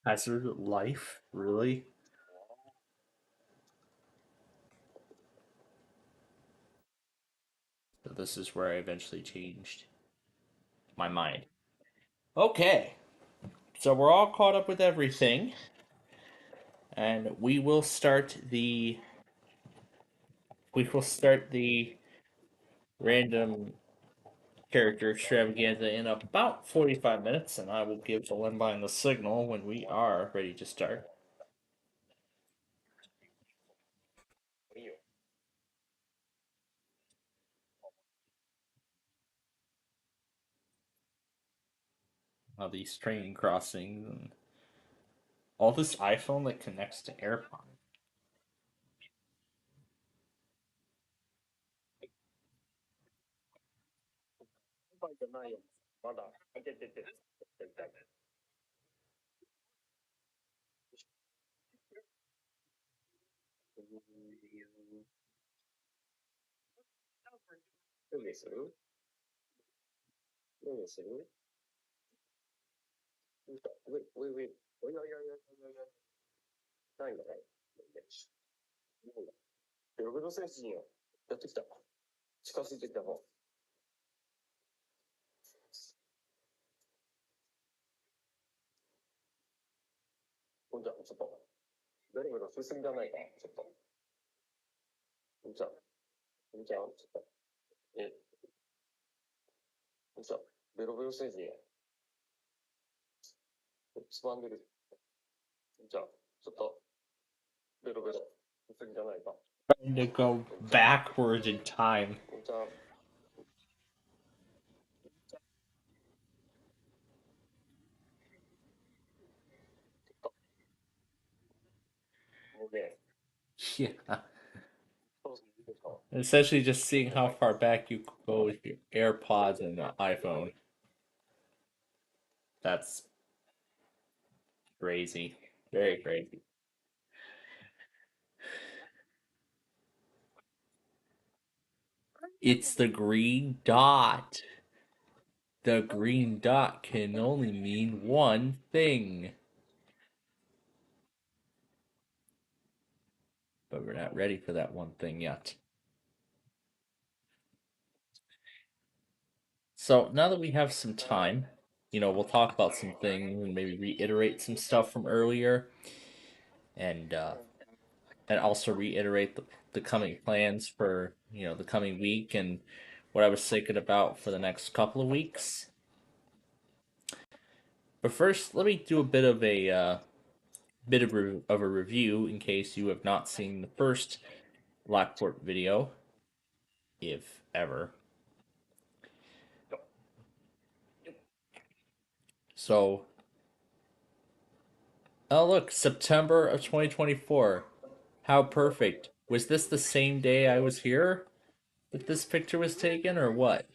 Hazard life? Really? So this is where I eventually changed my mind. Okay. So we're all caught up with everything. And we will start the random character extravaganza in about 45 minutes, and I will give the Limebine the signal when we are ready to start. All these train crossings and all this iPhone that connects to AirPods. Trying to go backwards in time. Yeah. Essentially just seeing how far back you could go with your AirPods and the iPhone. That's crazy. Very crazy. It's the green dot. The green dot can only mean one thing. But we're not ready for that one thing yet. So now that we have some time, we'll talk about some things and maybe reiterate some stuff from earlier, and also reiterate the coming plans for the coming week and what I was thinking about for the next couple of weeks. But first, let me do a bit of a review in case you have not seen the first Lockport video, if ever. So, oh look, September of 2024. How perfect. Was this the same day I was here that this picture was taken, or what?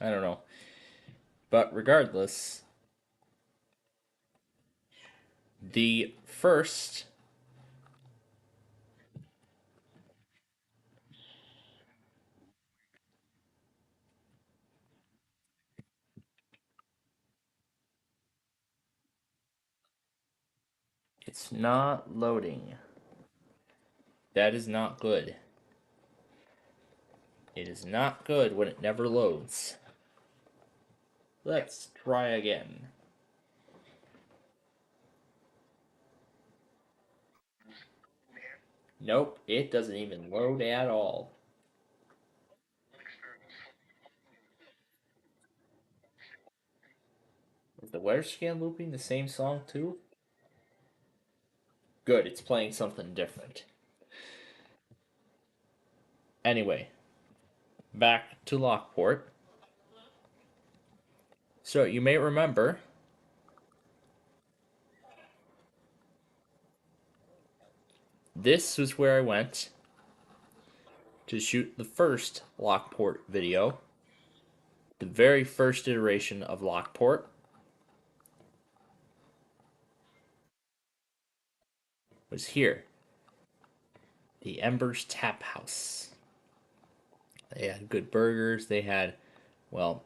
I don't know. But regardless, the first It's not loading. That is not good. It is not good when it never loads. Let's try again. Nope, it doesn't even load at all. Is the weather scan looping the same song too? Good, it's playing something different. Anyway, back to Lockport. So you may remember this was where I went to shoot the first Lockport video. The very first iteration of Lockport. Was here. The Embers Tap House. They had good burgers. They had, well,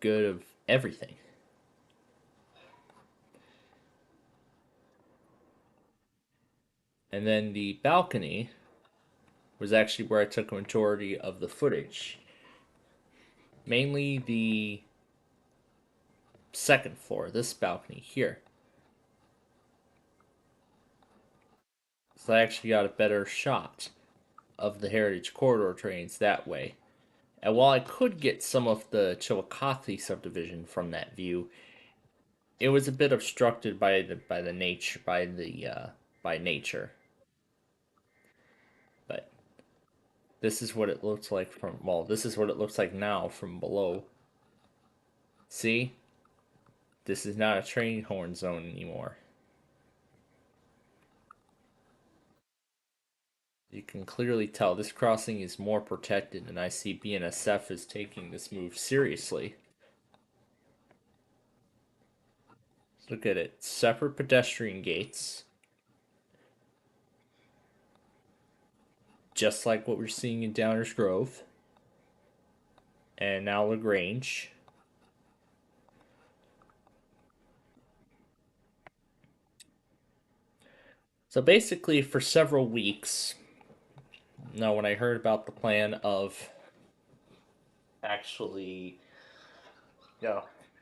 good of everything. And then the balcony was actually where I took a majority of the footage. Mainly the second floor, this balcony here. So I actually got a better shot of the Heritage Corridor trains that way. And while I could get some of the Chillicothe subdivision from that view, it was a bit obstructed by nature. But this is what it looks like from, well, this is what it looks like now from below. See? This is not a train horn zone anymore. You can clearly tell this crossing is more protected, and I see BNSF is taking this move seriously. Let's look at it. Separate pedestrian gates. Just like what we're seeing in Downers Grove. And now LaGrange. So basically, for several weeks, now when I heard about the plan of actually,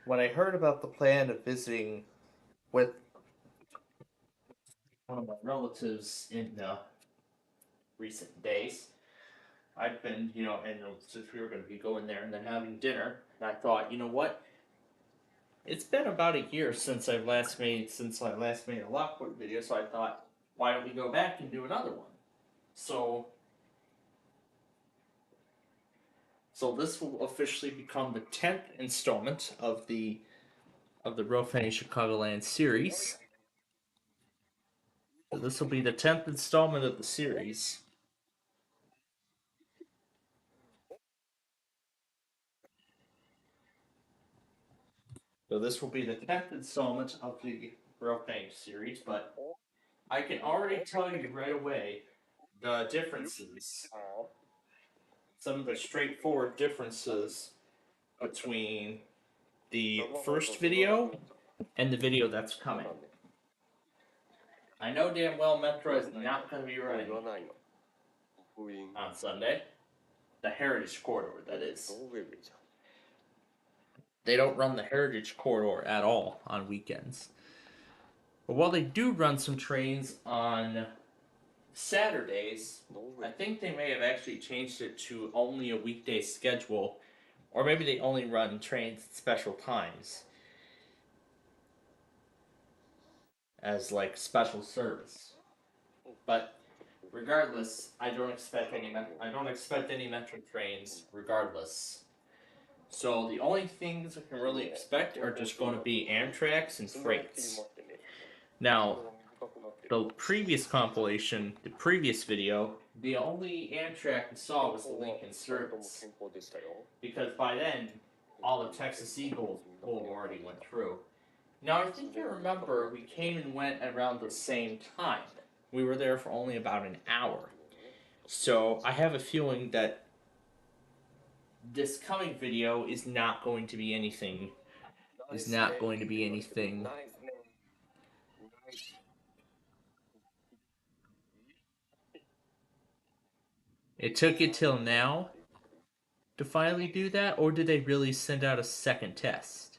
when I heard about the plan of visiting with one of my relatives in recent days, I'd been, and since we were going to be going there and then having dinner, and I thought, you know what? It's been about a year since I last made a Lockport video, so I thought, why don't we go back and do another one? So this will officially become the 10th installment of the Real Fanny Chicagoland series. So this will be the 10th installment of the series. So this will be the 10th installment of the Real Fanny series, but I can already tell you right away the differences. Some of the straightforward differences between the first video and the video that's coming. I know damn well Metro is not going to be running on Sunday. The Heritage Corridor, that is. They don't run the Heritage Corridor at all on weekends. But while they do run some trains on Saturdays, I think they may have actually changed it to only a weekday schedule, or maybe they only run trains at special times as like special service. But regardless, I don't expect any Metro trains regardless. So the only things I can really expect are just going to be Amtraks and freights. Now, the previous compilation, the previous video, the only Amtrak we saw was the Lincoln Service. Because by then, all the Texas Eagle already went through. Now, I think I remember we came and went around the same time. We were there for only about an hour. So, I have a feeling that this coming video is not going to be anything It took it till now to finally do that, or did they really send out a second test?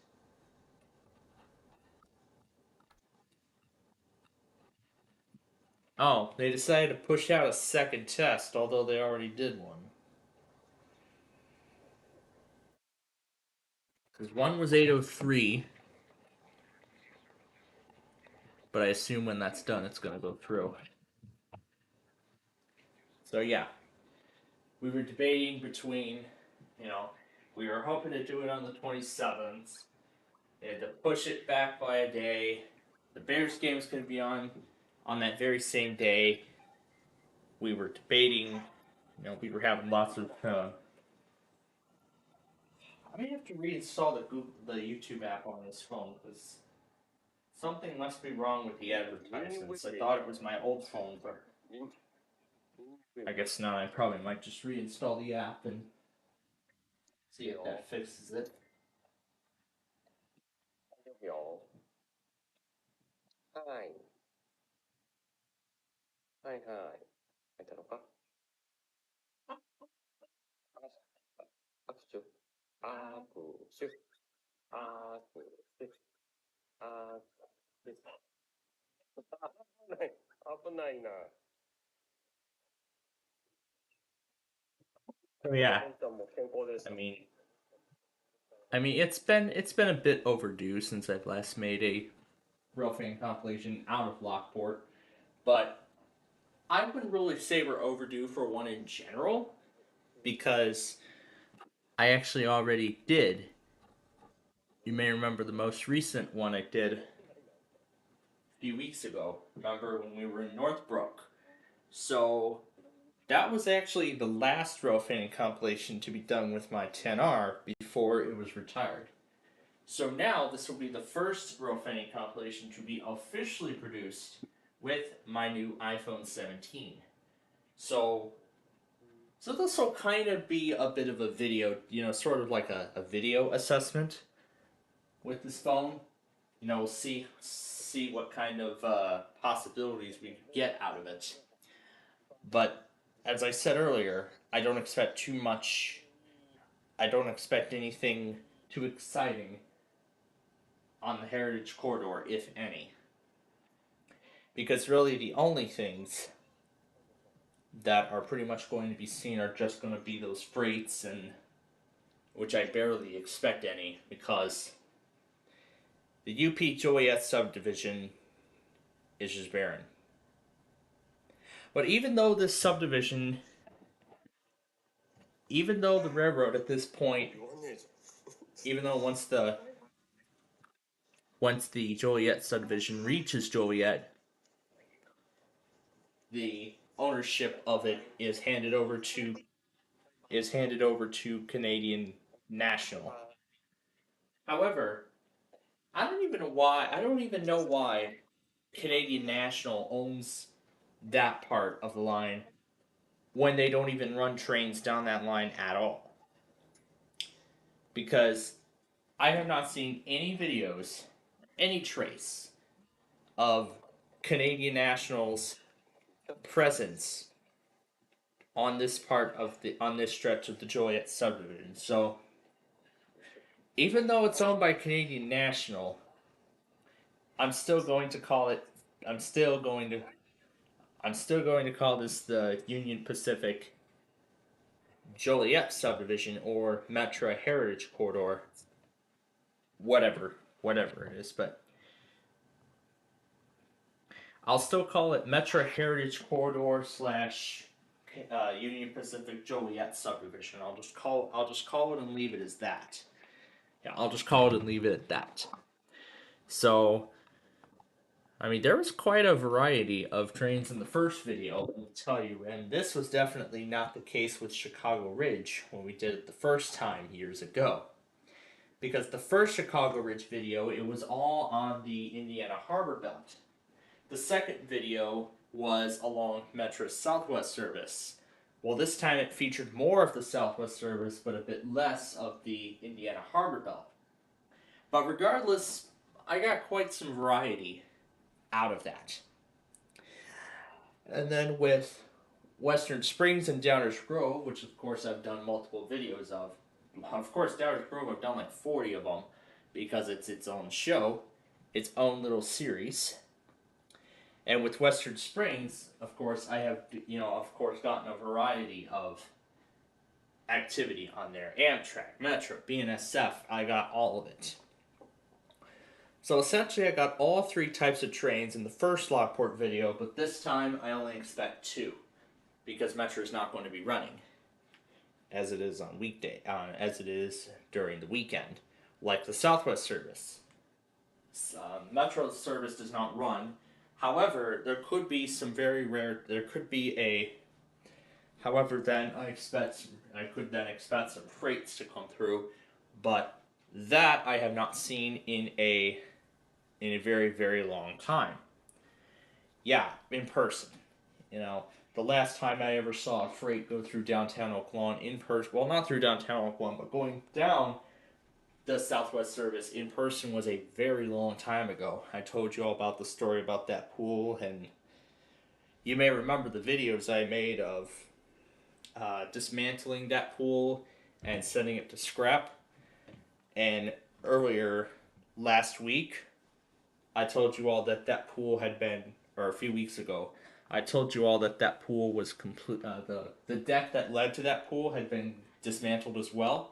Oh, they decided to push out a second test, although they already did one. Because one was 803, but I assume when that's done, it's going to go through. So yeah, we were debating between, we were hoping to do it on the 27th. They had to push it back by a day. The Bears game was going to be on that very same day. We were debating, we were having lots of. I may have to reinstall the YouTube app on this phone because something must be wrong with the advertisements. I thought it was my old phone, but I guess not. I probably might just reinstall the app and see if that fixes it. はいはい。入ったのか握手握手握手危ないな。Oh yeah. I mean, it's been a bit overdue since I've last made a Roughing compilation out of Lockport, but I wouldn't really say we're overdue for one in general, because I actually already did. You may remember the most recent one I did a few weeks ago. Remember when we were in Northbrook? So that was actually the last Roughing compilation to be done with my 10R before it was retired. So now this will be the first Roughing compilation to be officially produced with my new iPhone 17. So this will kind of be a bit of a video, sort of like a video assessment with this phone. We'll see what kind of possibilities we can get out of it. But as I said earlier, I don't expect too much. I don't expect anything too exciting on the Heritage Corridor, if any. Because really the only things that are pretty much going to be seen are just going to be those freights, and which I barely expect any, because the UP Joliet subdivision is just barren. But even though this subdivision, even though the railroad at this point, even though once the Joliet subdivision reaches Joliet, the ownership of it is handed over to Canadian National. However, I don't even know why Canadian National owns that part of the line when they don't even run trains down that line at all. Because I have not seen any videos, any trace of Canadian National's presence on this stretch of the Joliet subdivision. So even though it's owned by Canadian National, I'm still going to call this the Union Pacific Joliet subdivision, or Metra Heritage Corridor, whatever it is, but I'll still call it Metra Heritage Corridor / Union Pacific Joliet subdivision. I'll just call it and leave it as that. Yeah, I'll just call it and leave it at that. So, I mean, there was quite a variety of trains in the first video, let me tell you, and this was definitely not the case with Chicago Ridge when we did it the first time years ago. Because the first Chicago Ridge video, it was all on the Indiana Harbor Belt. The second video was along Metra's Southwest service. Well, this time it featured more of the Southwest service, but a bit less of the Indiana Harbor Belt. But regardless, I got quite some variety out of that. And then with Western Springs and Downers Grove, which of course I've done multiple videos of. Of course, Downers Grove, I've done like 40 of them because it's its own show, its own little series. And with Western Springs, of course, I have, gotten a variety of activity on there. Amtrak, Metro, BNSF, I got all of it. So essentially, I got all 3 types of trains in the first Lockport video, but this time I only expect 2, because Metro is not going to be running, as it is on weekday, as it is during the weekend, like the Southwest service. Metro service does not run. However, there could be some very rare. There could be a. However, then I could then expect some freights to come through, but that I have not seen in a very, very long time. Yeah, in person. The last time I ever saw a freight go through downtown Oak Lawn in person, well, not through downtown Oak Lawn, but going down the Southwest service in person was a very long time ago. I told you all about the story about that pool, and you may remember the videos I made of dismantling that pool and sending it to scrap. And earlier last week, I told you all that that pool had been, or a few weeks ago, I told you all that that pool was complete. The deck that led to that pool had been dismantled as well.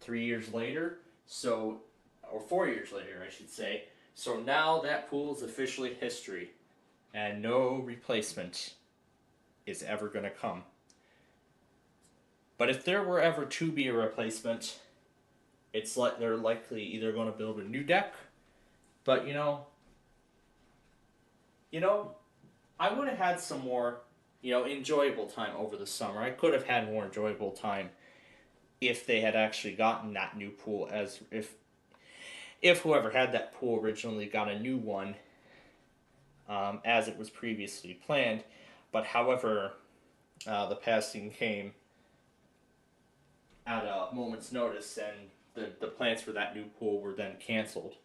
3 years later, or 4 years later, I should say. So now that pool is officially history, and no replacement is ever going to come. But if there were ever to be a replacement, it's like they're likely either going to build a new deck, but I would have had some more, enjoyable time over the summer. I could have had more enjoyable time if they had actually gotten that new pool, as if whoever had that pool originally got a new one, as it was previously planned. But however, the passing came at a moment's notice, and the plans for that new pool were then canceled.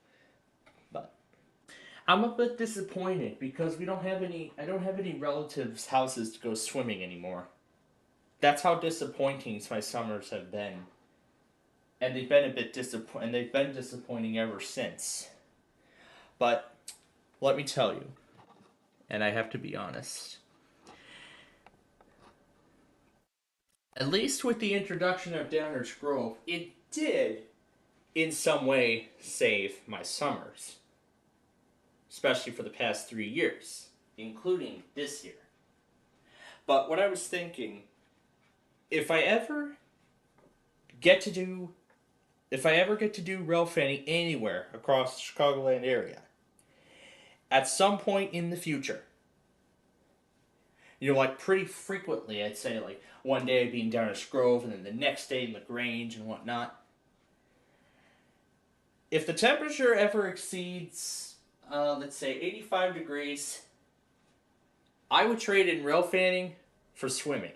But I'm a bit disappointed because I don't have any relatives' houses to go swimming anymore. That's how disappointing my summers have been. And they've been disappointing ever since. But let me tell you, and I have to be honest, at least with the introduction of Downers Grove, it did in some way save my summers. Especially for the past 3 years, including this year. But what I was thinking, if I ever get to do rail fanning anywhere across the Chicagoland area, at some point in the future, like pretty frequently, I'd say like one day I'd be in Downers Grove and then the next day in LaGrange and whatnot. If the temperature ever exceeds, let's say 85 degrees, I would trade in rail fanning for swimming.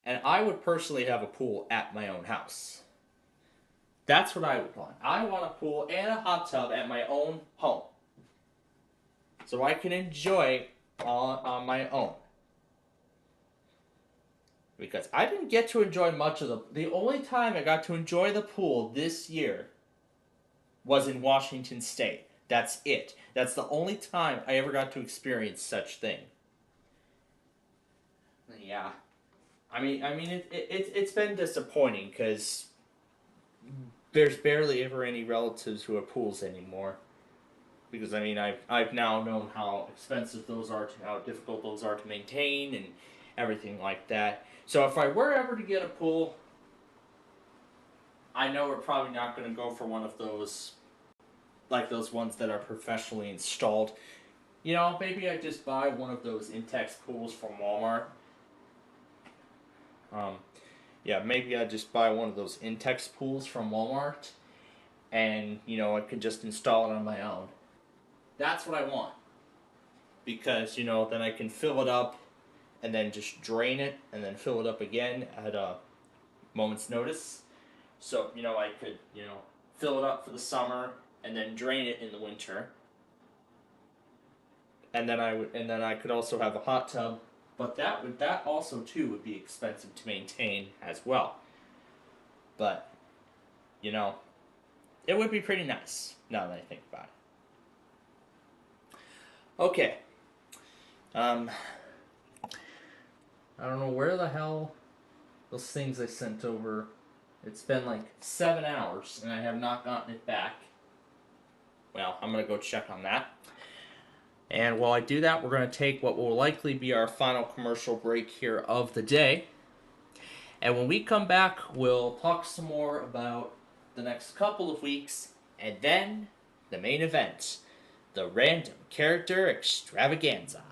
And I would personally have a pool at my own house. That's what I would want. I want a pool and a hot tub at my own home. So I can enjoy on my own. Because I didn't get to enjoy much of the only time I got to enjoy the pool this year was in Washington State. That's it. That's the only time I ever got to experience such thing. Yeah. I mean, it's been disappointing because there's barely ever any relatives who have pools anymore. Because I've now known how expensive those are, how difficult those are to maintain, and everything like that. So if I were ever to get a pool, I know we're probably not going to go for one of those, like those ones that are professionally installed. Maybe I just buy one of those Intex pools from Walmart. Maybe I just buy one of those Intex pools from Walmart, and, I can just install it on my own. That's what I want. Because, then I can fill it up, and then just drain it, and then fill it up again at a moment's notice. So, I could, fill it up for the summer, and then drain it in the winter. and then I could also have a hot tub, but that also too would be expensive to maintain as well. But you know, it would be pretty nice now that I think about it. Okay. I don't know where the hell those things I sent over. It's been like 7 hours and I have not gotten it back. Well, I'm going to go check on that. And while I do that, we're going to take what will likely be our final commercial break here of the day. And when we come back, we'll talk some more about the next couple of weeks, and then the main event, the Random Character Extravaganza.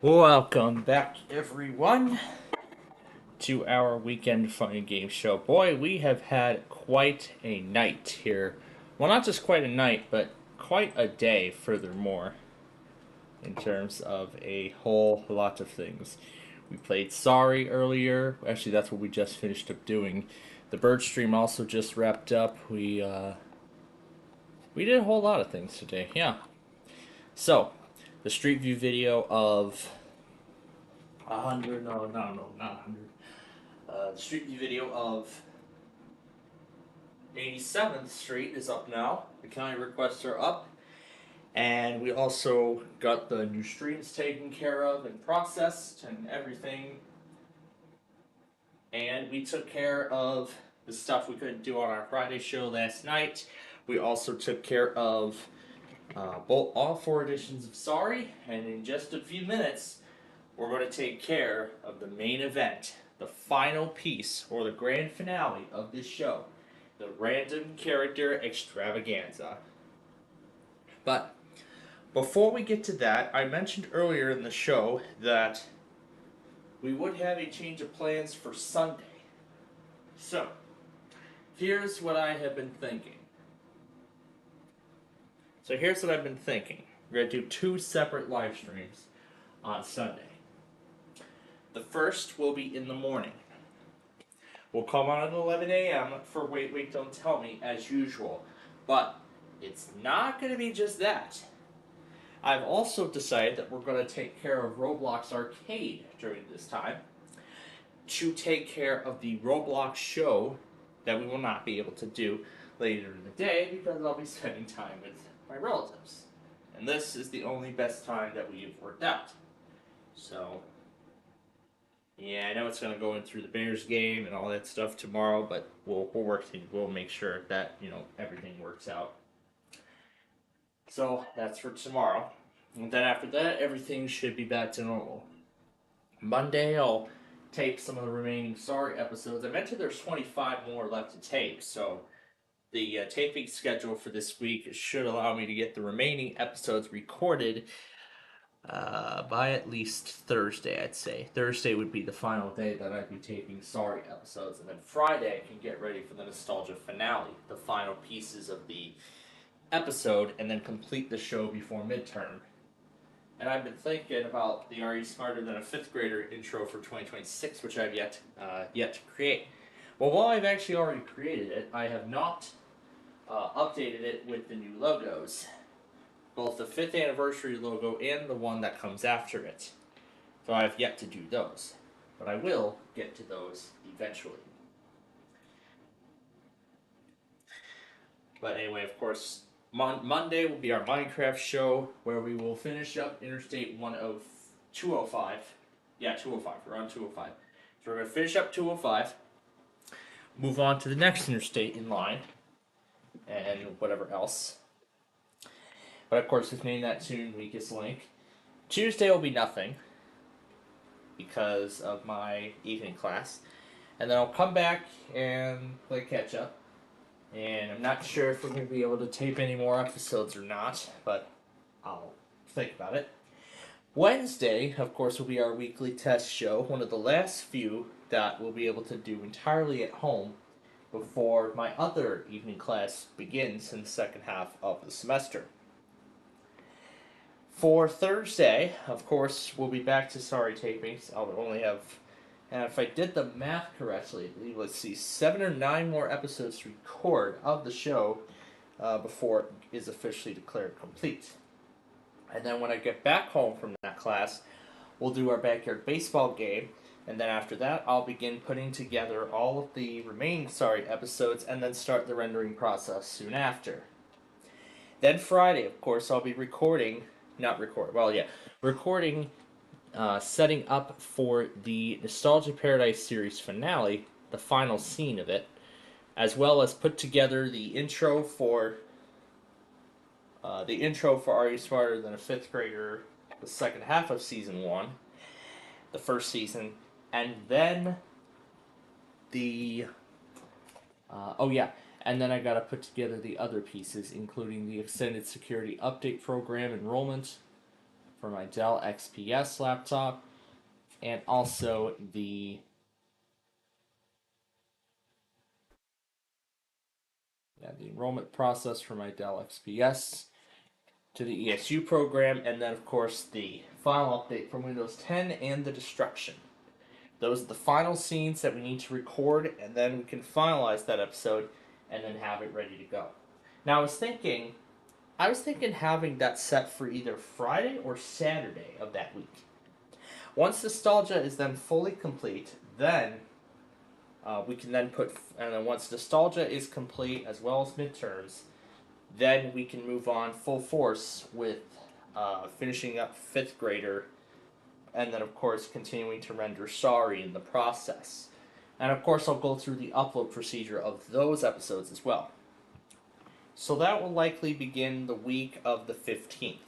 Welcome back, everyone, to our weekend fun and game show. Boy, we have had quite a night here. Well, not just quite a night, but quite a day, furthermore, in terms of a whole lot of things. We played Sorry earlier. Actually, that's what we just finished up doing. The Bird Stream also just wrapped up. We did a whole lot of things today, yeah. So, the Street View video of 100, no, not 100. The Street View video of 87th Street is up now. The county requests are up. And we also got the new streams taken care of and processed and everything. And we took care of the stuff we couldn't do on our Friday show last night. We also took care of all 4 editions of Sorry. And in just a few minutes, we're going to take care of the main event, the final piece, or the grand finale of this show, the Random Character Extravaganza. But before we get to that, I mentioned earlier in the show that we would have a change of plans for Sunday. So, here's what I have been thinking. We're going to do 2 separate live streams on Sunday. The first will be in the morning. We'll come on at 11 a.m. for Wait, Don't Tell Me, as usual. But it's not going to be just that. I've also decided that we're going to take care of Roblox Arcade during this time to take care of the Roblox show that we will not be able to do later in the day because I'll be spending time with my relatives. And this is the only best time that we've worked out. So, yeah, I know it's going to go in through the Bears game and all that stuff tomorrow, but we'll make sure that, everything works out. So, that's for tomorrow. And then after that, everything should be back to normal. Monday, I'll tape some of the remaining Sorry episodes. I mentioned there's 25 more left to tape, so the taping schedule for this week should allow me to get the remaining episodes recorded by at least Thursday, I'd say. Thursday would be the final day that I'd be taping Sorry episodes, and then Friday I can get ready for the Nostalgia finale, the final pieces of the episode, and then complete the show before midterm. And I've been thinking about the Are You Smarter Than a Fifth Grader intro for 2026, which I've yet to create. Well, while I've actually already created it, I have not updated it with the new logos. Both the 5th anniversary logo and the one that comes after it. So I have yet to do those. But I will get to those eventually. But anyway, of course, Monday will be our Minecraft show, where we will finish up Interstate 205. Yeah, 205. We're on 205. So we're going to finish up 205, move on to the next interstate in line, and whatever else. But of course, we've named that soon Weakest Link. Tuesday will be nothing, because of my evening class. And then I'll come back and play catch up. And I'm not sure if we're going to be able to tape any more episodes or not, but I'll think about it. Wednesday, of course, will be our weekly test show, one of the last few that we'll be able to do entirely at home before my other evening class begins in the second half of the semester. For Thursday, of course, we'll be back to Sorry tapings. I'll only have, and if I did the math correctly, let's see, 7 or 9 more episodes to record of the show before it is officially declared complete. And then when I get back home from that class, we'll do our backyard baseball game, and then after that, I'll begin putting together all of the remaining Sorry episodes and then start the rendering process soon after. Then Friday, of course, I'll be recording, setting up for the Nostalgia Paradise series finale, the final scene of it, as well as put together the intro for Are You Smarter Than a Fifth Grader, the second half of Season 1, the first season, and then and then I gotta put together the other pieces, including the Extended Security Update Program enrollment for my Dell XPS laptop, and also the enrollment process for my Dell XPS to the ESU program, and then of course the final update for Windows 10 and the destruction. Those are the final scenes that we need to record, and then we can finalize that episode and then have it ready to go. Now I was thinking having that set for either Friday or Saturday of that week. Once Nostalgia is then fully complete, then we can then and then once Nostalgia is complete as well as midterms, then we can move on full force with finishing up 5th grader, and then of course continuing to render Sorry in the process. And of course I'll go through the upload procedure of those episodes as well. So that will likely begin the week of the 15th.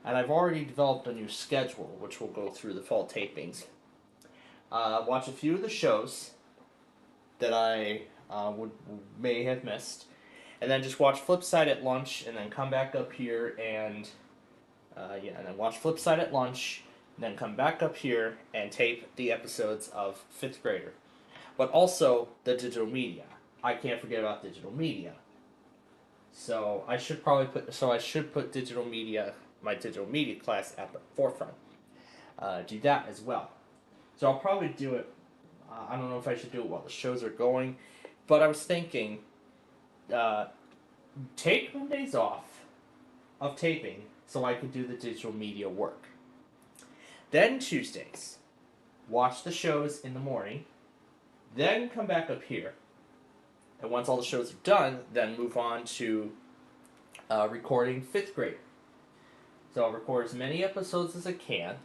And I've already developed a new schedule, which will go through the fall tapings. Watch a few of the shows that I may have missed, and then just watch Flipside at lunch, and then come back up here and and then watch Flipside at lunch, and then come back up here and tape the episodes of 5th grader. But also the digital media. I can't forget about digital media. So I should put digital media, my digital media class at the forefront. Do that as well. So I'll probably do it. I don't know if I should do it while the shows are going, but I was thinking, take Mondays off of taping so I could do the digital media work. Then Tuesdays, watch the shows in the morning, then come back up here. And once all the shows are done, then move on to recording 5th grade. So I'll record as many episodes as I can.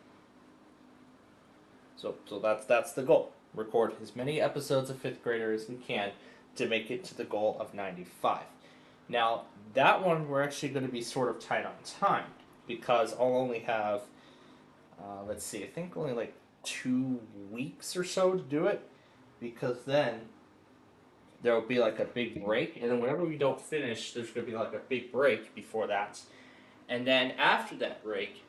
So that's the goal. Record as many episodes of 5th grader as we can to make it to the goal of 95. Now, that one we're actually going to be sort of tight on time, because I'll only have, I think only like 2 weeks or so to do it, because then there will be like a big break, and then whenever we don't finish, there's going to be like a big break before that. And then after that break,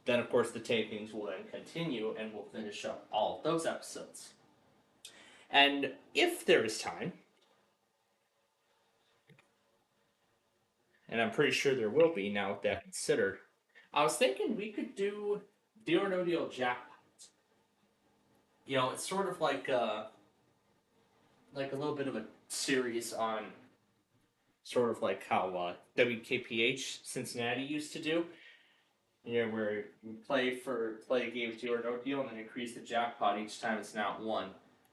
then of course the tapings will then continue, and we'll finish up all of those episodes. And if there is time, and I'm pretty sure there will be now with that considered, I was thinking we could do Deal or No Deal Jackpot. You know, it's sort of like a little bit of a series on sort of like how WKPH Cincinnati used to do. You know, where you play a game of Deal or No Deal and then increase the jackpot each time it's not won.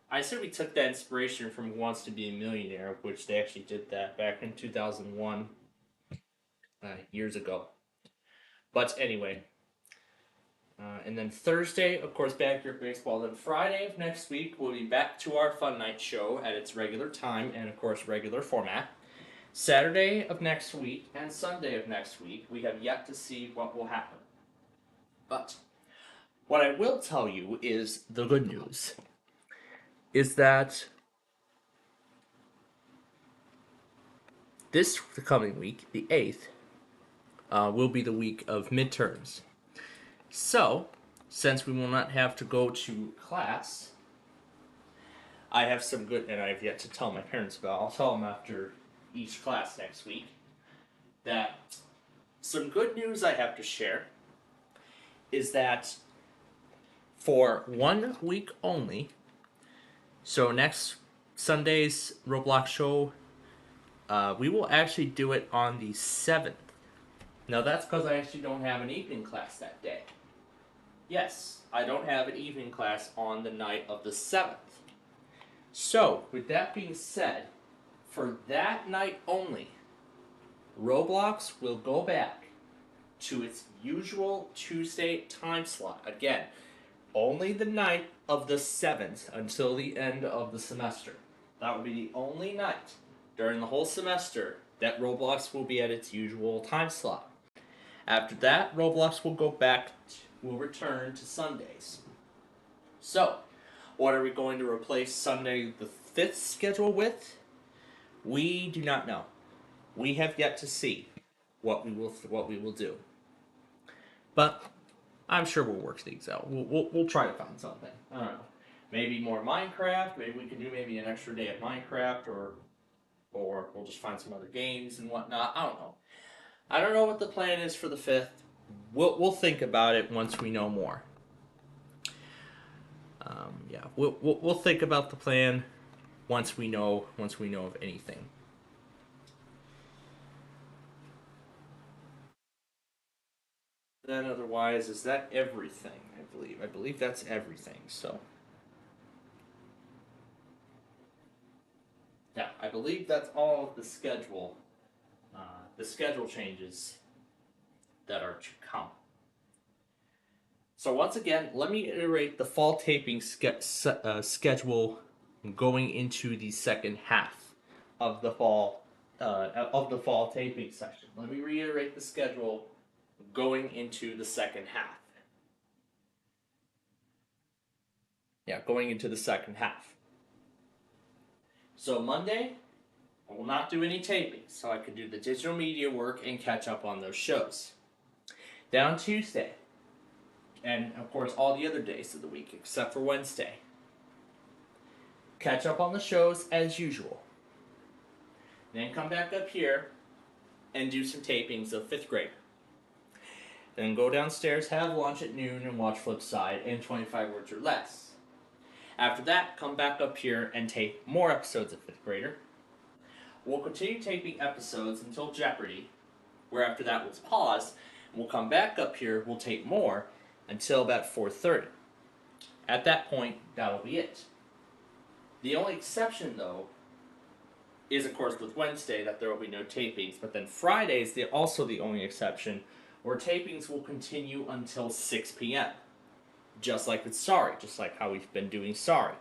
I said we took that inspiration from Who Wants to Be a Millionaire, which they actually did that back in 2001, years ago. But anyway, and then Thursday, of course, Backyard Baseball. Then Friday of next week, we'll be back to our Fun Night show at its regular time and, of course, regular format. Saturday of next week and Sunday of next week, we have yet to see what will happen. But what I will tell you is the good news is that the coming week, the 8th, will be the week of midterms. So, since we will not have to go to class, I have some good, and I have yet to tell my parents about. I'll tell them after each class next week, that some good news I have to share is that for 1 week only, so next Sunday's Roblox show, we will actually do it on the 7th. Now that's because I actually don't have an evening class that day. Yes, I don't have an evening class on the night of the 7th. So, with that being said, for that night only, Roblox will go back to its usual Tuesday time slot. Again, only the night of the 7th until the end of the semester. That will be the only night during the whole semester that Roblox will be at its usual time slot. After that, Roblox will return to Sundays. So, what are we going to replace Sunday the 5th schedule with? We do not know. We have yet to see what we will do. But I'm sure we'll work things out. We'll try to find something. I don't know. Maybe more Minecraft. Maybe we can do maybe an extra day of Minecraft, or we'll just find some other games and whatnot. I don't know. I don't know what the plan is for the 5th. We'll think about it once we know more. Yeah, we'll think about the plan once we know of anything. Then otherwise, is that everything? I believe that's everything. So yeah, I believe that's all of the schedule changes that are to come. So once again, let me iterate the fall taping schedule going into the second half of the fall taping session. Let me reiterate the schedule going into the second half. Yeah, going into the second half. So Monday, I will not do any taping, so I can do the digital media work and catch up on those shows. Down Tuesday, and of course all the other days of the week except for Wednesday, catch up on the shows as usual. Then come back up here and do some tapings of 5th grade. Then go downstairs, have lunch at noon, and watch Flipside and 25 Words or Less. After that, come back up here and tape more episodes of 5th Grader. We'll continue taping episodes until Jeopardy, where after that we'll pause, and we'll come back up here, we'll tape more until about 4:30. At that point, that'll be it. The only exception, though, is of course with Wednesday that there will be no tapings, but then Friday is also the only exception, where tapings will continue until 6 p.m. Just like with Sorry, just like how we've been doing Sorry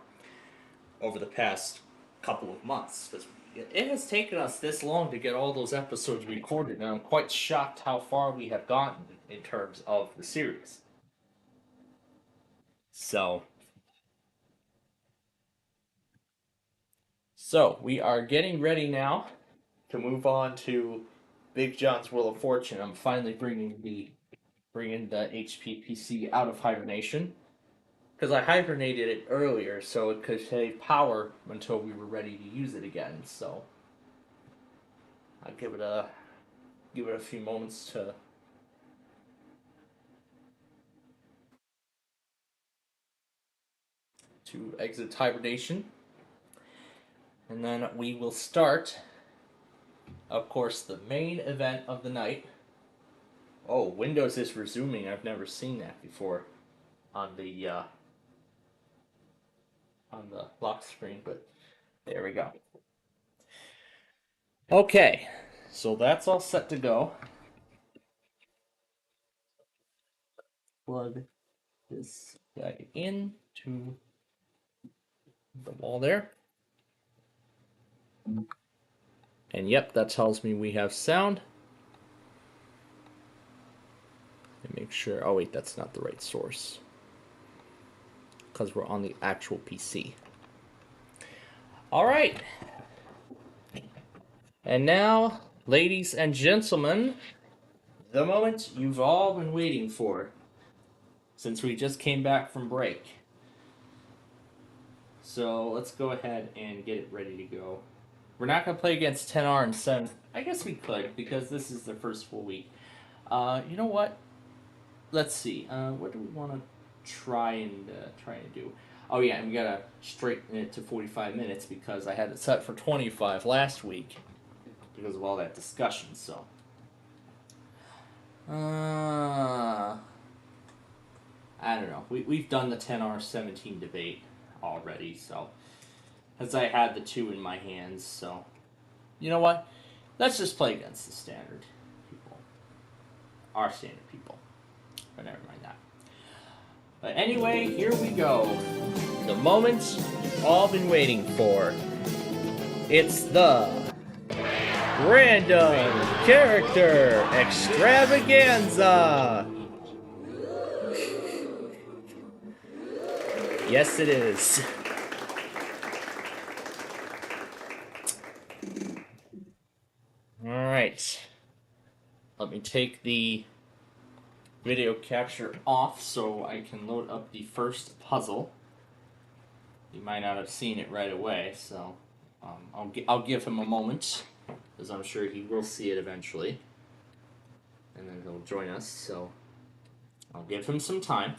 over the past couple of months. Because it has taken us this long to get all those episodes recorded, and I'm quite shocked how far we have gotten in terms of the series. So we are getting ready now to move on to Big John's Wheel of Fortune. I'm finally bringing the HP PC out of hibernation, because I hibernated it earlier so it could save power until we were ready to use it again. So I'll give it a few moments to exit hibernation, and then we will start, of course, the main event of the night. Oh, Windows is resuming. I've never seen that before on the lock screen, but there we go. Okay, so that's all set to go. Plug this guy into the wall there. And yep, that tells me we have sound. And make sure, oh wait, that's not the right source, because we're on the actual PC. All right. And now, ladies and gentlemen, the moment you've all been waiting for, since we just came back from break. So let's go ahead and get it ready to go. We're not going to play against 10R and 7. I guess we could, because this is the first full week. You know what? Let's see. What do we want to try and do? Oh yeah, and we got to straighten it to 45 minutes, because I had it set for 25 last week because of all that discussion. So I don't know. We've done the 10R17 debate already, so as I had the 2 in my hands, so you know what? Let's just play against the standard people. Our standard people. But never mind that. But anyway, here we go. The moment you've all been waiting for. It's the Random Character Extravaganza! Yes, it is. Alright. Let me take the video capture off so I can load up the first puzzle. You might not have seen it right away, so I'll give him a moment, because I'm sure he will see it eventually, and then he'll join us. So I'll give him some time.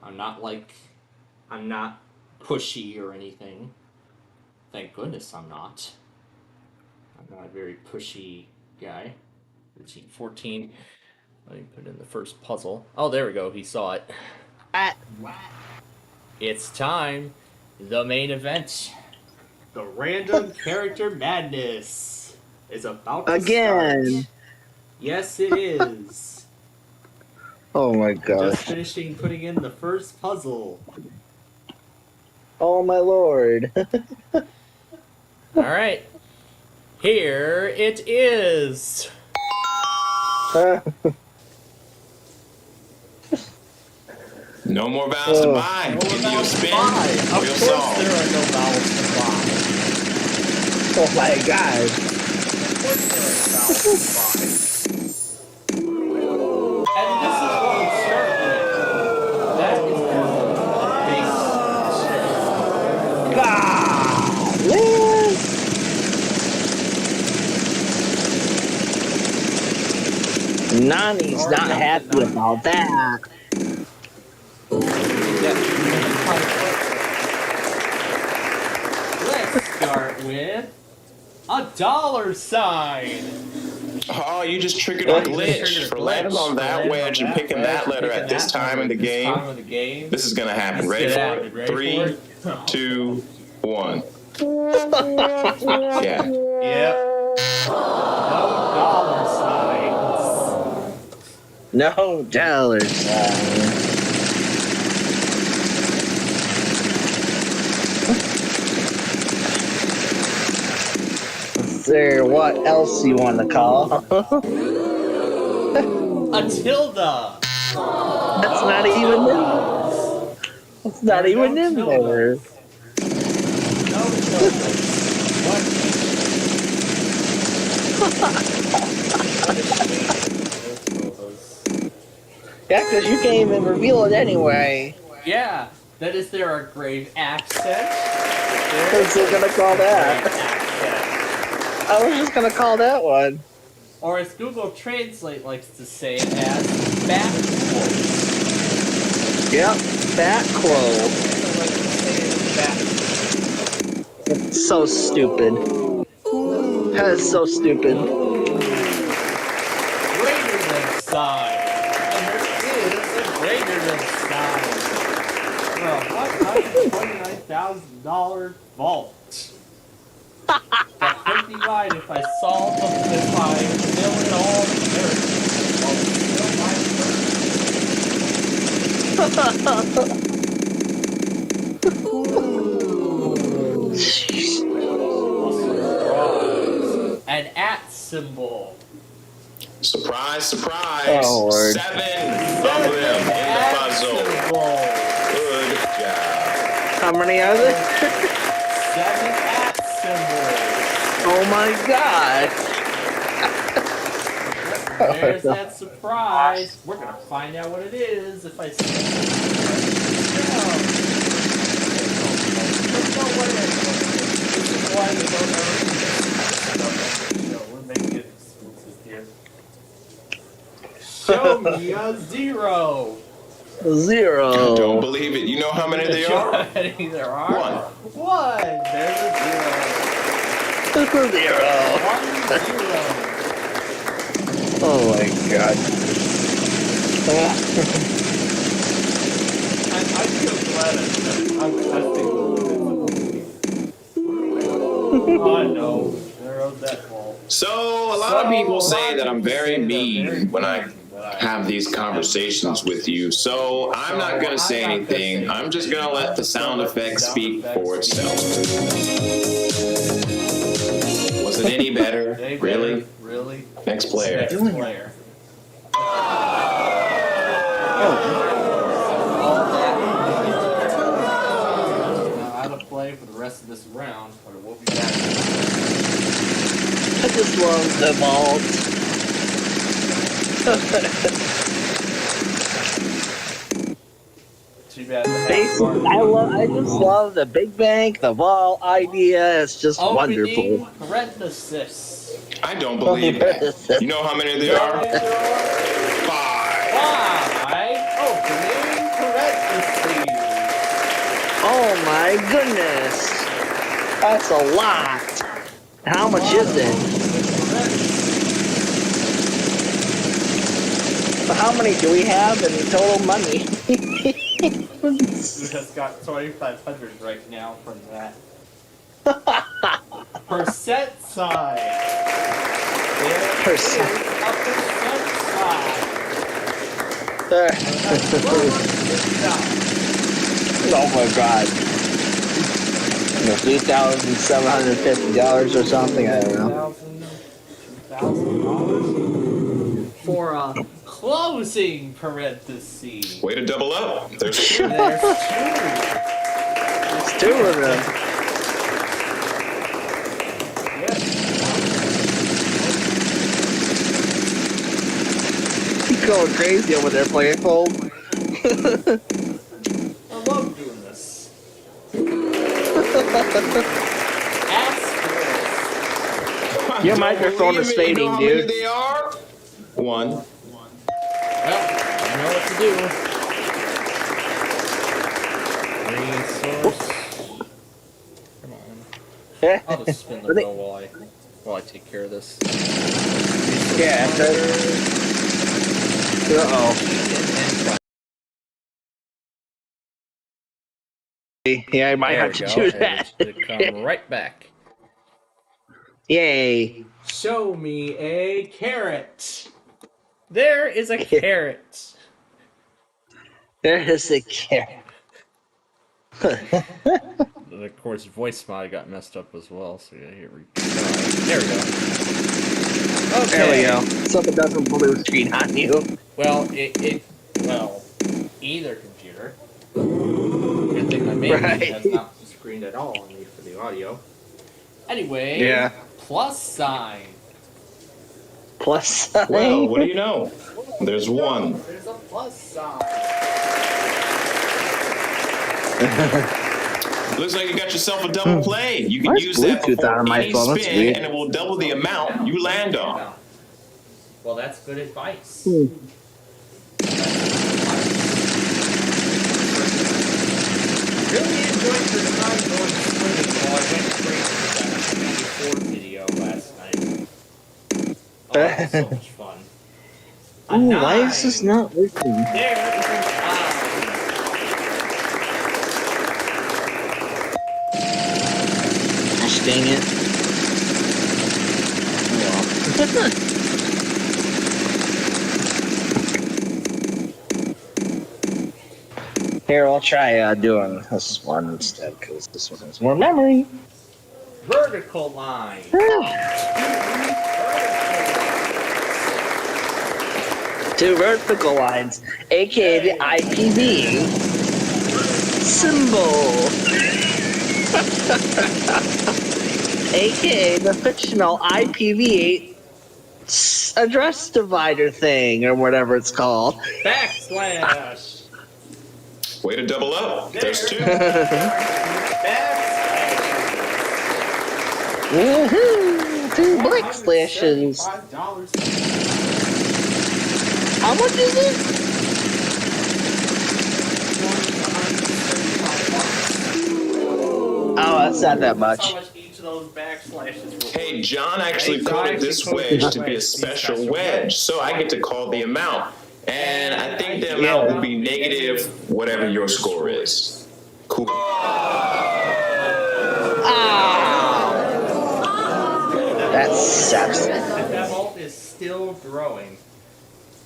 I'm not pushy or anything. Thank goodness I'm not. I'm not a very pushy guy. 13, 14. Let me put in the first puzzle. Oh, there we go. He saw it. It's time. The main event. The random character madness is about to start. Yes, it is. Oh my god. Just finishing putting in the first puzzle. Oh my lord. Alright. Here it is. No more vowels to buy. Give you a spin. Of Real course song. there are no vowels to buy. Oh my god. Of course there are vowels to buy. And this is what we start with. That is the base. Nani's not happy about that. Let's start with a $sign. Oh, you just triggered a glitch. For landing on that wedge and picking that letter at this time in the game, this is going to happen. Ready for it? 3, 2, 1. Yeah. Yep. No $signs. Sir, what else you want to call? A tilde. That's not even in. That's not even in there. Yeah, because you can't even reveal it anyway. Yeah, that is there a grave accent? What's it gonna call that? I was just gonna call that one. Or as Google Translate likes to say it as, back quote. Yep, back quote. It's so stupid. That is so stupid. Greater than sign. And there is a greater than sign. Well, $129,000 vault. That could be right if I solve them, if I fill in all the characters. An @ symbol. Surprise, surprise. Oh, Lord. 7 of them in the puzzle. Good job. How many are there? 7 @ symbols. Oh my god. There's that surprise. We're gonna find out what it is if I see it. There's no way. This is why we don't ever. We're making it exclusive here. Show me a 0. 0. Don't believe it. You know how many there are? How many there are? 1. There's a 0. There's a 0. 1 0. Oh my god. I feel glad I'm testing Oh no, there goes that ball. So, a lot of people say that I'm very mean when I have these conversations with you, so I'm not going to say anything. I'm just going to let the sound effect speak for itself. Was it any better? Really? Really? Next player. Next player. Now out of play for the rest of this round, but it will be back. I just love the vault. Too bad. I just love the Big Bang, the ball idea. It's just wonderful. Parenthesis. I don't believe that. You know how many there are? 5. Opening parentheses. Oh my goodness. That's a lot. How much is it? So how many do we have in total money? We just got 2,500 right now from that. Percent sign. Percent. A percent sign. Oh my god. $3,750 or something, I don't know. $2,000 for a closing parenthesis. Way to double up. There's 2. There's 2. There's 2 of them. He's going crazy over there playing fold. I love doing this. Your microphone is fading, dude. They are 1. Well, I know what to do. Green source. Come on. I'll just spin the wheel while I take care of this. Yeah. Uh-oh. Yeah, I might have to do that. It's gonna come right back. Yay. Show me a carrot. There is a carrot. There is a carrot. Of course, voice mod got messed up as well, so yeah, here we go. There we go. Okay. There we go. Something doesn't blue screen on you. Well, well, either computer. Good thing my main has not screened at all on me for the audio. Anyway, yeah. Plus sign. Plus sign. Well, what do you know? There's 1. There's a plus sign. Looks like you got yourself a double play. You can use that before any spin, and it will double the amount you land on. Well, that's good advice. Really enjoyed your time going swimming while I went crazy with that 94 video last night. Oh, that was so much fun. Ooh, why is this not working? There is an Gosh dang it. Here, I'll try doing this one instead, because this one has more memory. vertical line. Two vertical lines, aka the IPV symbol. aka the fictional IPv8 address divider thing, or whatever it's called. Backslash. Way to double up. There's two. Woohoo! Two backslashes. How much is it? Oh, that's not that much. Hey, John actually coded this wedge to be a special wedge, so I get to call the amount. And I think the amount will be negative whatever your score is. Cool. That sucks. That vault is still growing.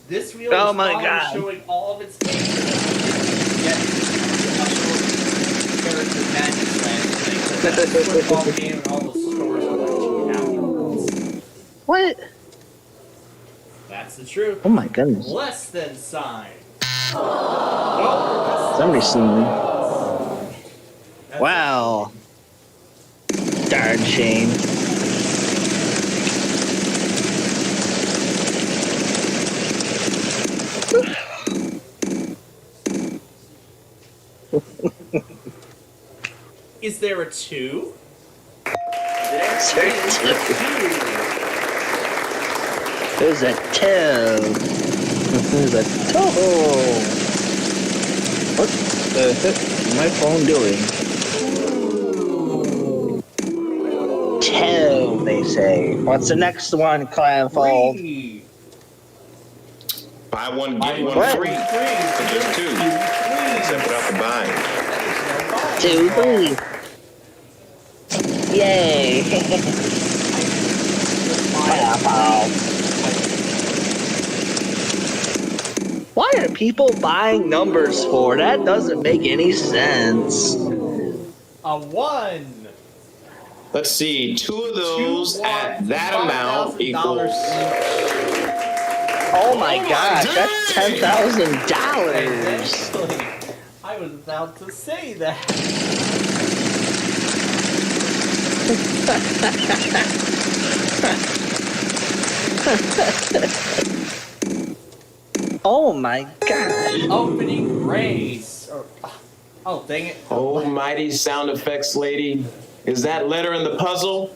This wheel Oh is my always God. showing all of its nature that character madness last night. Football game and all the scores are like afterwards. What? That's the truth. Oh my goodness. Less than sign. Somebody's seen me. Wow. Darn shame. Is there a 2? There's a toe. There's a toe. What the heck is my phone doing? Toe, they say. What's the next one, Clanfold? Buy one, get one free. But there's 2. Except without the buying. 2, 3. Yay. Why are people buying numbers for? That doesn't make any sense. A 1. Let's see, 2 of those at that amount equals. Oh my gosh, that's $10,000. I was about to say that. Oh my gosh. Opening race. Oh, dang it. Almighty sound effects lady. Is that letter in the puzzle?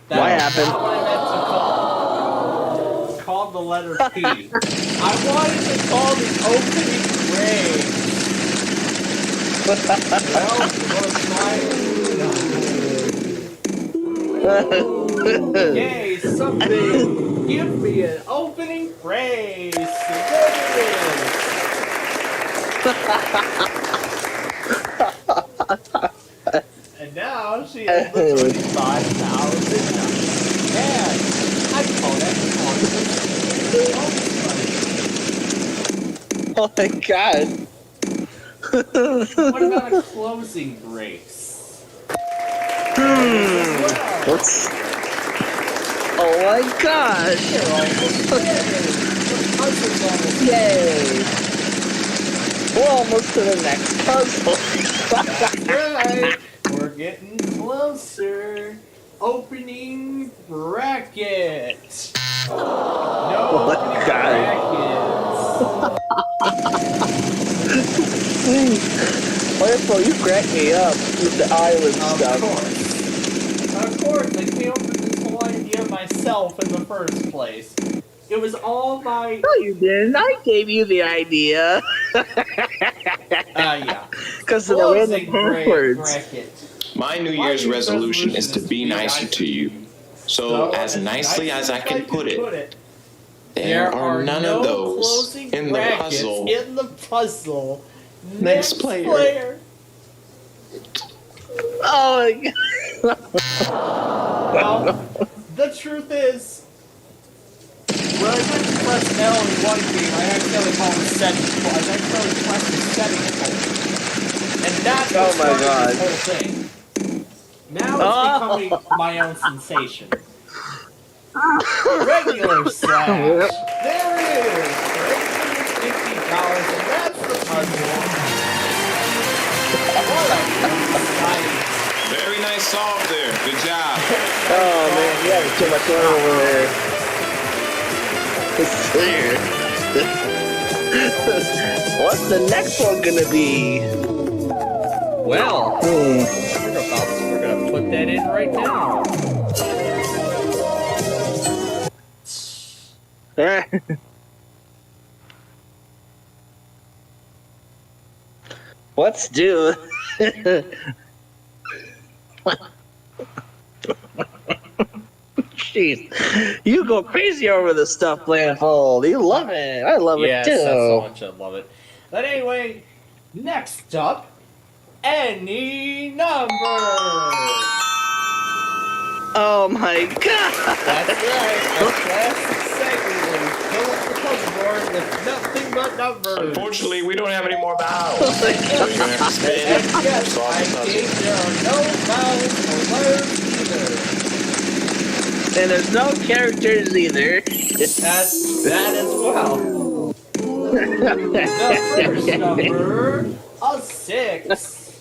What happened? Not what I meant to call. It's called the letter P. I wanted to call the opening race. Well, we're gonna try. Yay, something. Give me an opening race. There it is. And now she has the 25,000. Man, I call that Oh my god. What about a closing brace? What's... Oh my gosh. Yay. We're almost to the next puzzle. That's right. We're getting closer. Opening bracket. No opening brackets. Wonderful, you cracked me up with the island stuff. Of course, I came up with this whole idea myself in the first place. It was all my... No, you didn't. I gave you the idea. Yeah. Because of the random passwords. My New Year's resolution is to be nicer to you. So, as nicely as I can put it, there are none of those in the puzzle. In the puzzle. Next player. Oh my god. Well, the truth is, when I went to press L in one game, I accidentally called the settings. I accidentally pressed the settings button. And that's what started this whole thing. Now it's becoming my own sensation. Regular slash. There it is. $850, and that's the puzzle. Very nice solve there. Good job. Oh man, you have too much room over there. What's the next one gonna be? Well, we're gonna put that in right now. Let's do. Jeez, you go crazy over this stuff, Blandfold. You love it. I love it too. Yes, that's so much I love it. But anyway, next up, any number. Oh my god! That's right. A classic segment where we fill up the puzzle board with nothing but numbers. Unfortunately, we don't have any more vowels. And yes, I think there are no vowels or words either. And there's no characters either. That's that as well. The first number, a 6.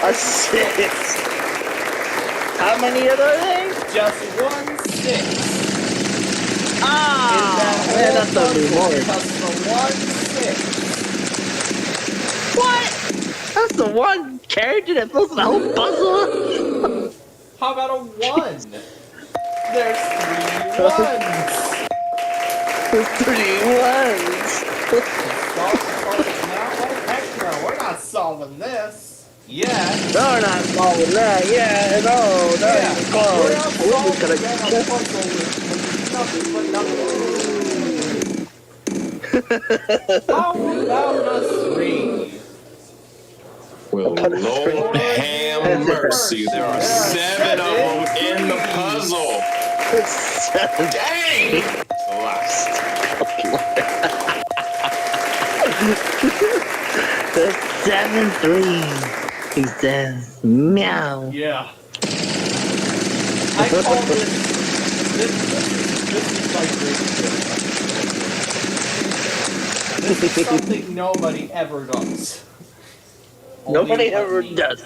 A 6. How many are there? Just 1 6. Ah, man, that's ugly more. Just the 1 6. What? That's the one character that fills the whole puzzle? How about a 1? There's 3 ones. There's 3 ones. Heck no, we're not solving this. Yeah. No, we're not solving that. Yeah, no, not even close. We're just gonna How about a 3? Well, Lord have mercy. There are 7 of them in the puzzle. 7. Dang! Lost. The 7-3. He says, meow. Yeah. I call this is my great This is something nobody ever does. Nobody ever does.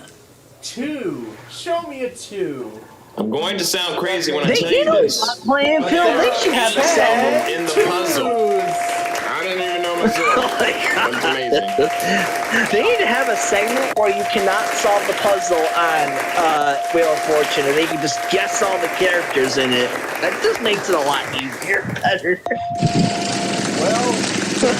2. Show me a 2. I'm going to sound crazy when I tell You you know, this. playing Phil, they should have a segment in the puzzle. I didn't even know myself. Oh my God. That's amazing. They need to have a segment where you cannot solve the puzzle on Wheel of Fortune, and they can just guess all the characters in it. That just makes it a lot easier, better. Well, it's over.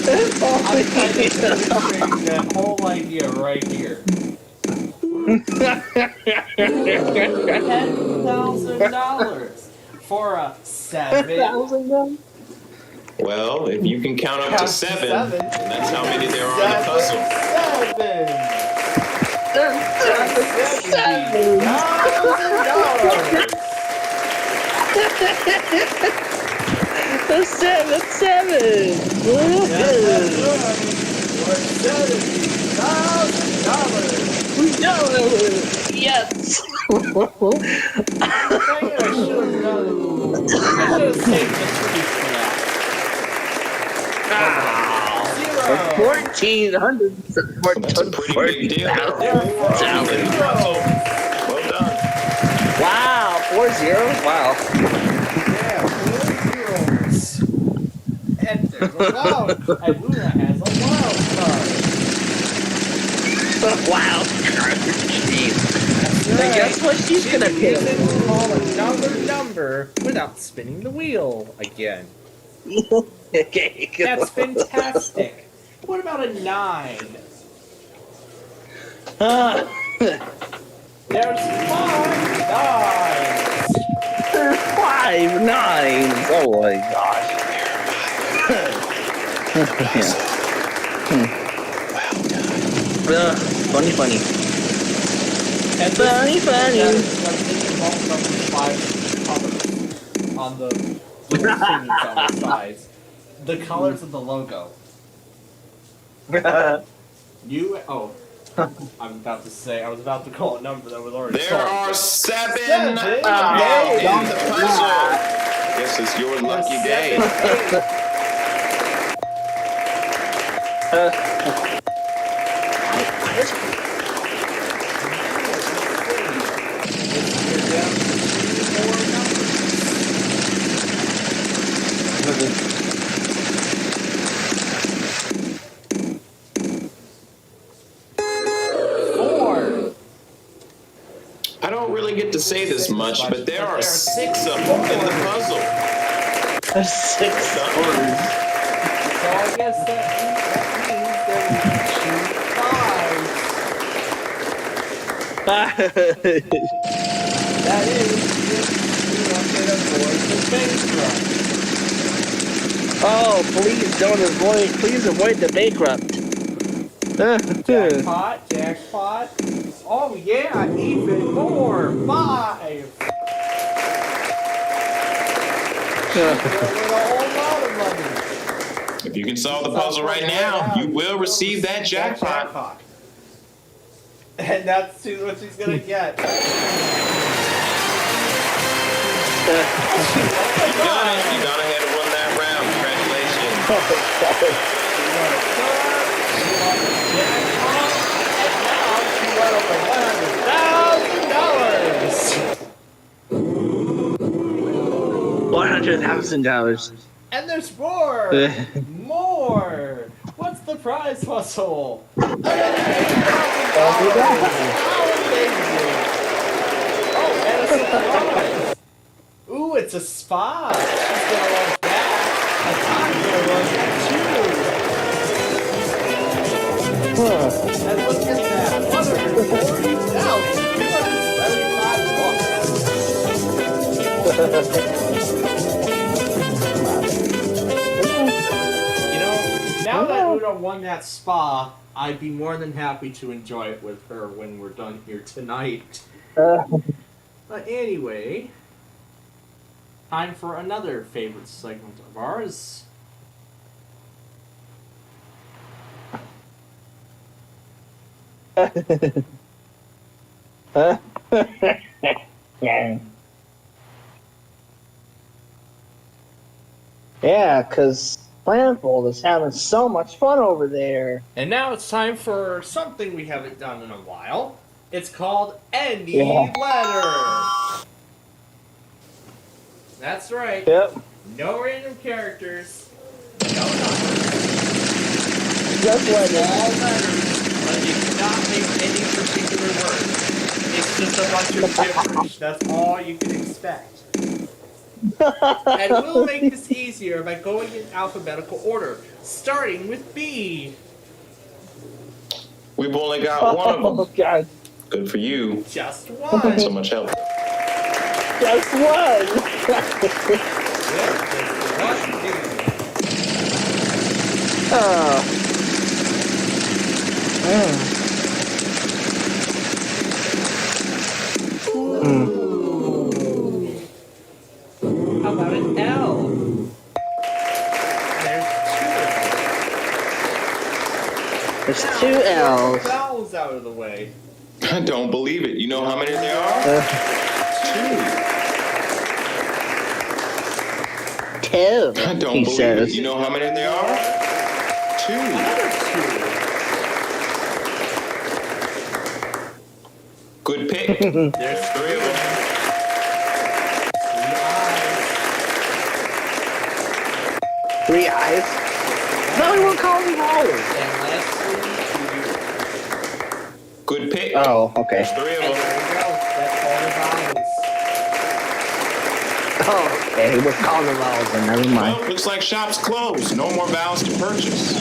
But I'm kind of illustrating that whole idea right here. $10,000 for a 7. Well, if you can count up to 7, then that's how many there are in the puzzle. 7. 7. $70,000. Yes. I should have saved the 3 for that. 1,400. That's a pretty big deal. Well done. Wow, 4-0. Wow. Yeah, 4 zeros. And there's a wild. And Luna has a wild card. Wild card. Jeez. Then guess what she's gonna pick? Call another number without spinning the wheel again. Okay, that's fantastic. What about a 9? There's 5 9s. There's 5 9s. Oh my gosh. Funny. And funny. On the little thingies on the sides. The colors of the logo. I was about to call a number that was already There are 7 in the puzzle. Guess it's your lucky day. I don't really get to say this much, but there are 6 of them in the puzzle. There's 6 So I guess that means that we choose 5. That is if we can avoid the bankrupt. Oh, please avoid the bankrupt. Jackpot. Oh yeah, even more. 5. If you can solve the puzzle right now, you will receive that jackpot. And that's what she's gonna get. You got it. You got ahead and won that round. Congratulations. $100,000. And there's more! More! the prize puzzle. Ooh, it's a spa. She's gonna love that. I'm gonna love that too. And look at that. You know, now that Una won that spa, I'd be more than happy to enjoy it with her when we're done here tonight. But anyway, time for another favorite segment of ours. Yeah, because Planfold is having so much fun over there. And now it's time for something we haven't done in a while. It's called Any Letter. That's right. Yep. No random characters. No numbers. Just letters. All letters. But you cannot make any particular word. It's just a bunch of gibberish. That's all you can expect. And we'll make this easier by going in alphabetical order, starting with B. We've only got one of them. Oh, God. Good for you. Just one. Not so much help. Just one. How about an L? There's two L's. Vowels out of the way. I don't believe it. You know how many there are? Two. I don't He believe says. it. You know how many there are? Two. Good pick. There's three of them. Three eyes? No, we won't call them owls. Good pick. Oh, okay. There's three of them. Oh, okay. We're calling them owls, then never mind. Well, looks like shop's closed. No more vowels to purchase.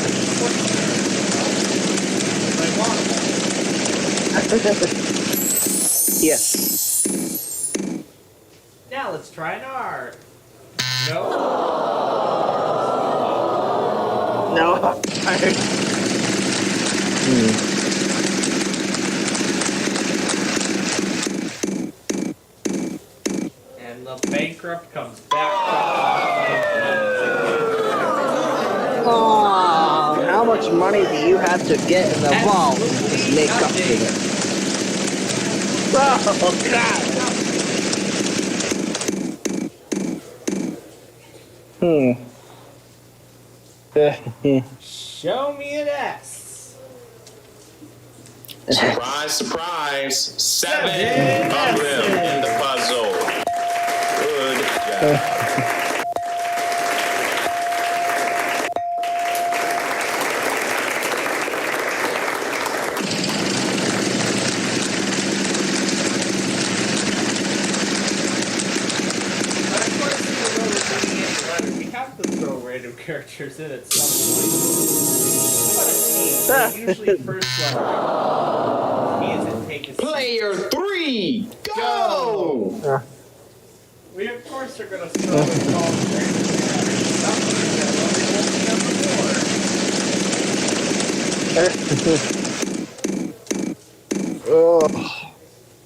Yes. Now let's try an R. No. No. And the bankrupt comes back. Oh, how much money do you have to get in the vault to make up for it? Oh, God. Show me an S. Surprise, surprise. Seven of them in the puzzle. Good job. We have to throw random characters in at some point. How about an E? Usually first letter. E is in take a Player 3, go! We of course are gonna throw in all the random characters. Something that only won't be on the board. Oh,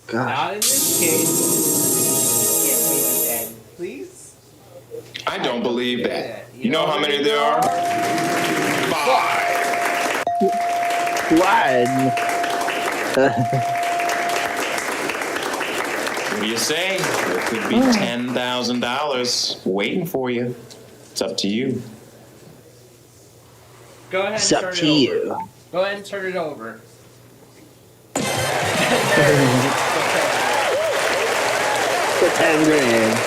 God. Not in this case. Give me the N, please. I don't believe that. You know how many there are? 5. One. What do you say? There could be $10,000 waiting for you. It's up to you. Go ahead and It's turn up it to over. you. Go ahead and turn it over. For 10 grand.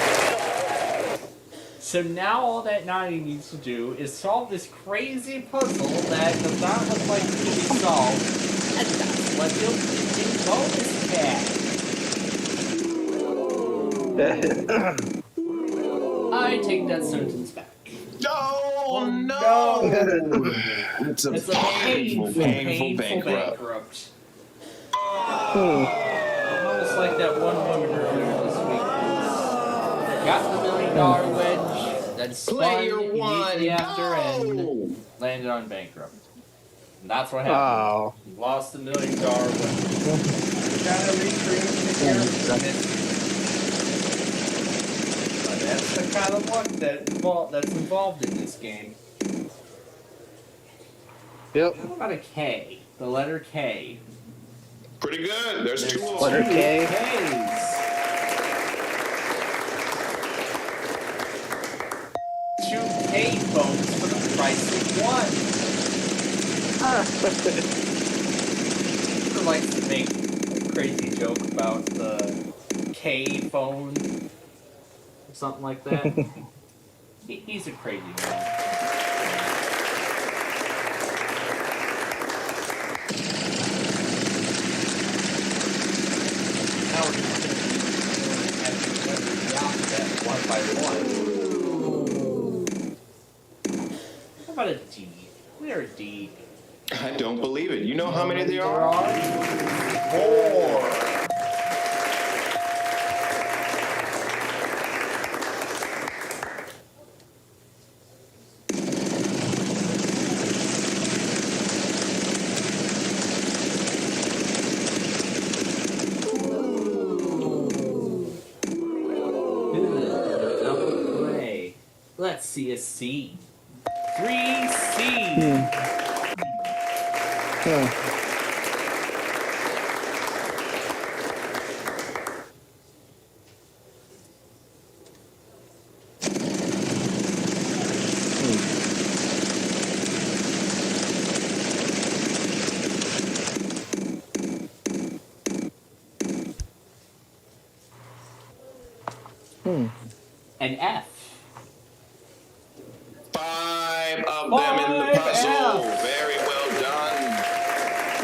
So now all that Nani needs to do is solve this crazy puzzle that does not look like it can be solved, and that's what he'll get in bonus cash. I take that sentence back. Oh no! It's a painful bankrupt. Almost like that one woman earlier this week. Got the $1 million wedge, then spun immediately after and landed on bankrupt. And that's what happened. Oh. He lost the $1 million wedge. Trying to recreate the here. But that's the kind of luck that's involved in this game. Yep. How about a K? The letter K. Pretty good. There's two of them. Letter K. Ks. 2 K phones for the price of 1. He likes to make a crazy joke about the K phone. Or something like that. He's a crazy man. Now we're just going to be the alphabet one by one. How about a D? We are a D. I don't believe it. You know how many there are? 4. Let's see a C. 3C. An F. 5 of them in the puzzle. Very well done.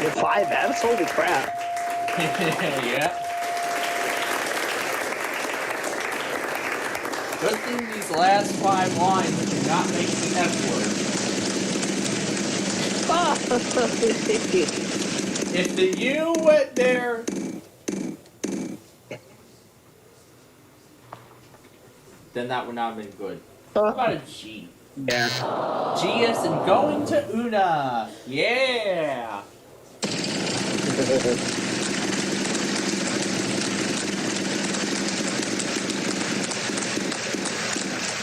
The 5 Fs? Holy crap. Yeah. Good thing these last 5 lines do not make the F word. If the U went there, then that would not have been good. How about a G? Yeah. G as in going to Una. Yeah.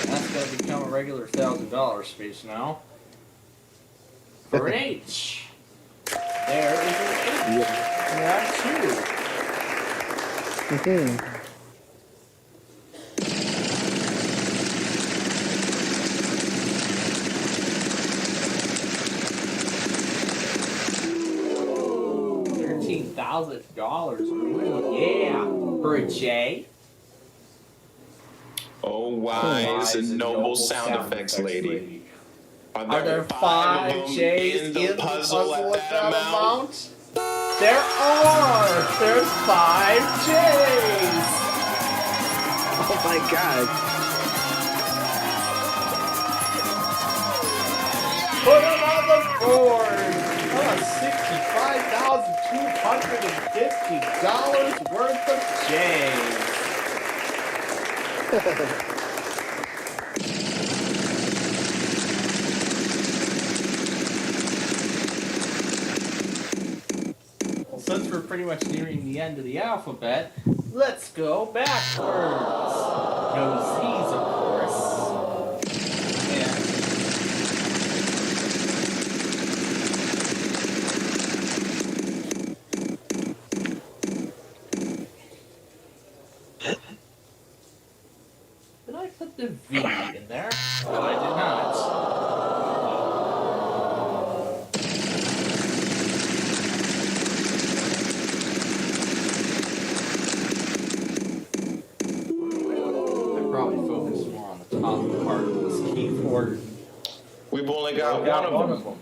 That's gonna become a regular $1,000 space now. For an H. There is an H. There are 2. $1,000. Yeah. For a J. Oh, wise and noble sound effects lady. Are there 5 J's in the puzzle at that amount? There are! There's 5 J's! Oh my god. Put them on the board! $65,250 worth of J's! Well, since we're pretty much nearing the end of the alphabet, let's go backwards. No Z's, of course. And did I put the V in there? No, I did not. I probably focused more on the top part got one of them.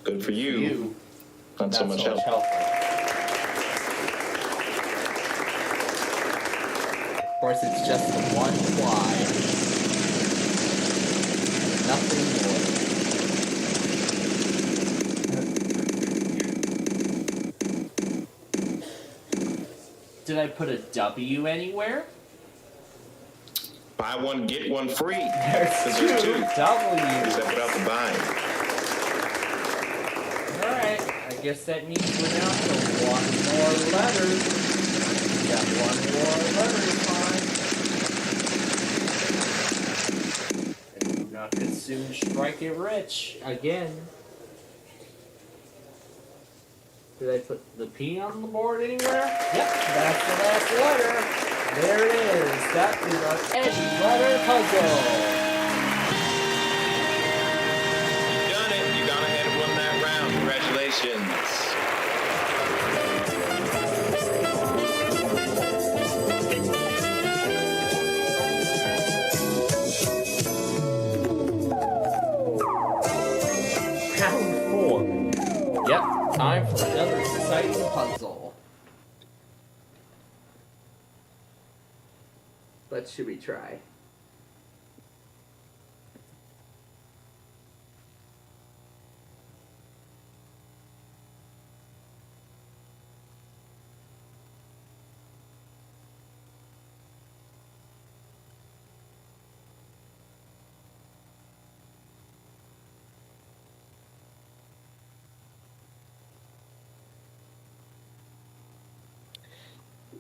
Good for you. Not so much help. Of course, it's just the one fly. Nothing more. Did I put a W anywhere? Buy one, get one free. There's two W's. Except without the buying. Alright, I guess that means we're down to one more letter. We got one more letter to find. And Una could soon strike it rich again. Did I put the P on the board anywhere? Yep, that's the last letter. There it is. That is our N-letter puzzle. You done it. You gone ahead and won that round. Congratulations. Round 4. Yep, time for another exciting puzzle. What should we try?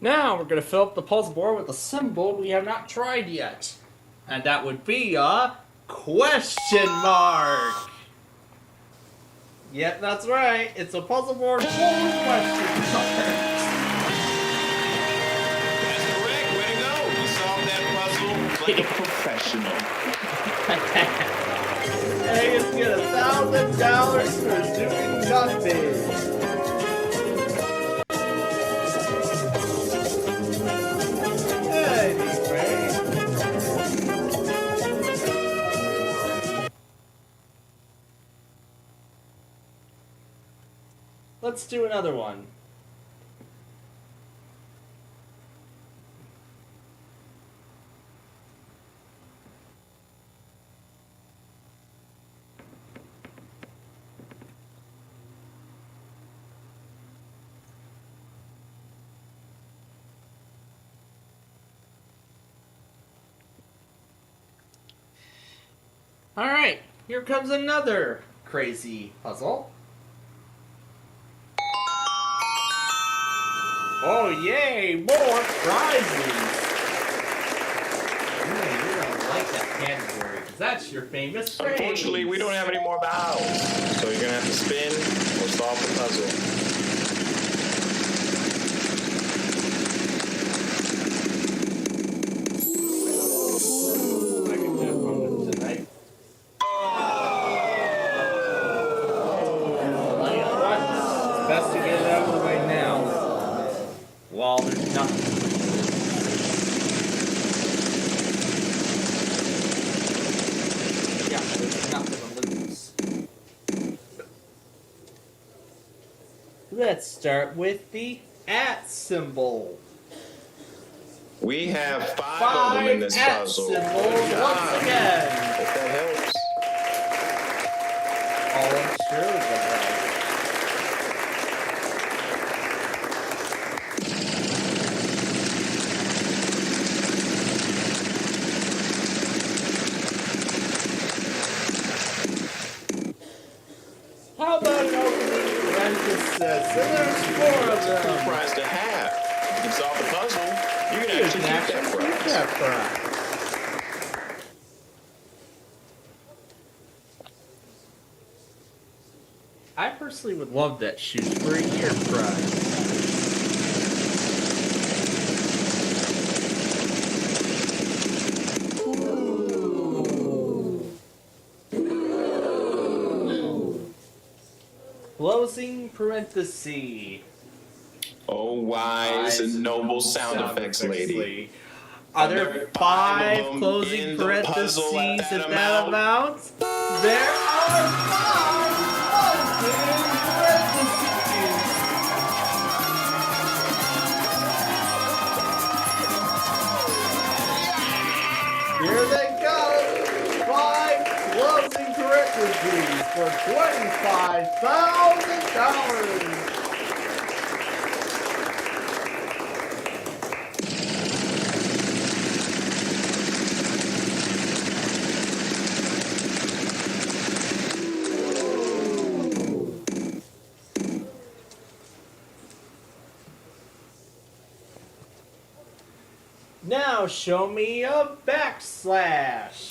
Now we're going to fill up the puzzle board with a symbol we have not tried yet. And that would be a question mark. Yep, that's right. It's a puzzle board full of question marks. That's correct. Way to go. You solved that puzzle like a professional. Hey, it's get $1,000 for doing nothing. Let's do another one. All right, here comes another crazy puzzle. Oh yay, more prizes! You're gonna like that category, because that's your famous phrase. Unfortunately, we don't have any more vowels, so you're gonna have to spin or solve the puzzle. Best to get it out of the way now. Well, there's nothing. Yeah, there's nothing to lose. Let's start with the @ symbol. We have 5 of them in this puzzle. Symbols once again. Hope that helps. Oh, I'm sure that helps. How about an opening parenthesis? And there's 4 of them. It's a prize to have. You can solve the puzzle. You can actually keep that prize. I personally would love that shoes for a year prize. Closing parenthesis. Oh, wise and noble sound effects lady. Are there 5 closing parentheses if that amounts? There are 5 closing parentheses. Here they go. 5 closing parentheses for $25,000. Now show me a backslash.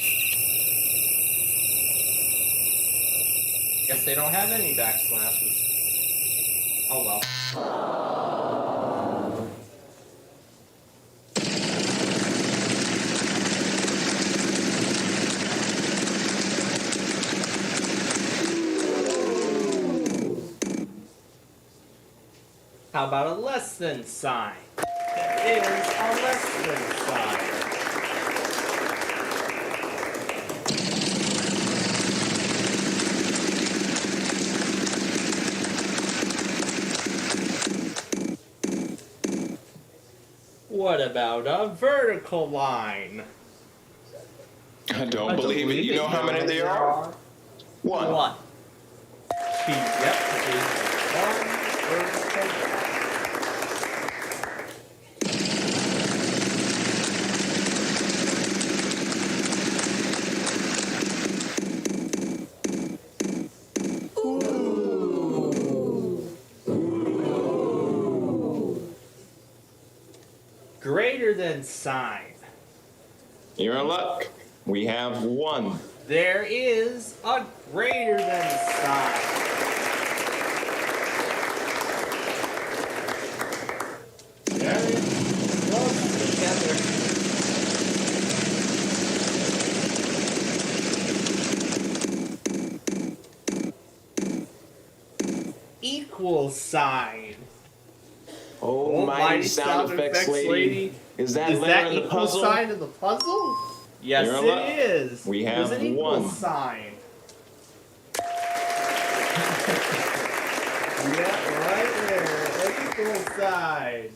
Guess they don't have any backslashes. Oh well. How about a less than sign? There is a less than sign. What about a vertical line? I don't believe it. You know how many there are? One. Yep. One vertical line. Greater than sign. You're in luck. We have 1. There is a greater than sign. There it is. Close together. Equal sign. Oh, mighty sound effects lady. Is that letter in the equal puzzle? sign of the puzzle? Yes, You're in luck. it is. We There's have an equal 1. sign. Yeah, right there. An equal sign.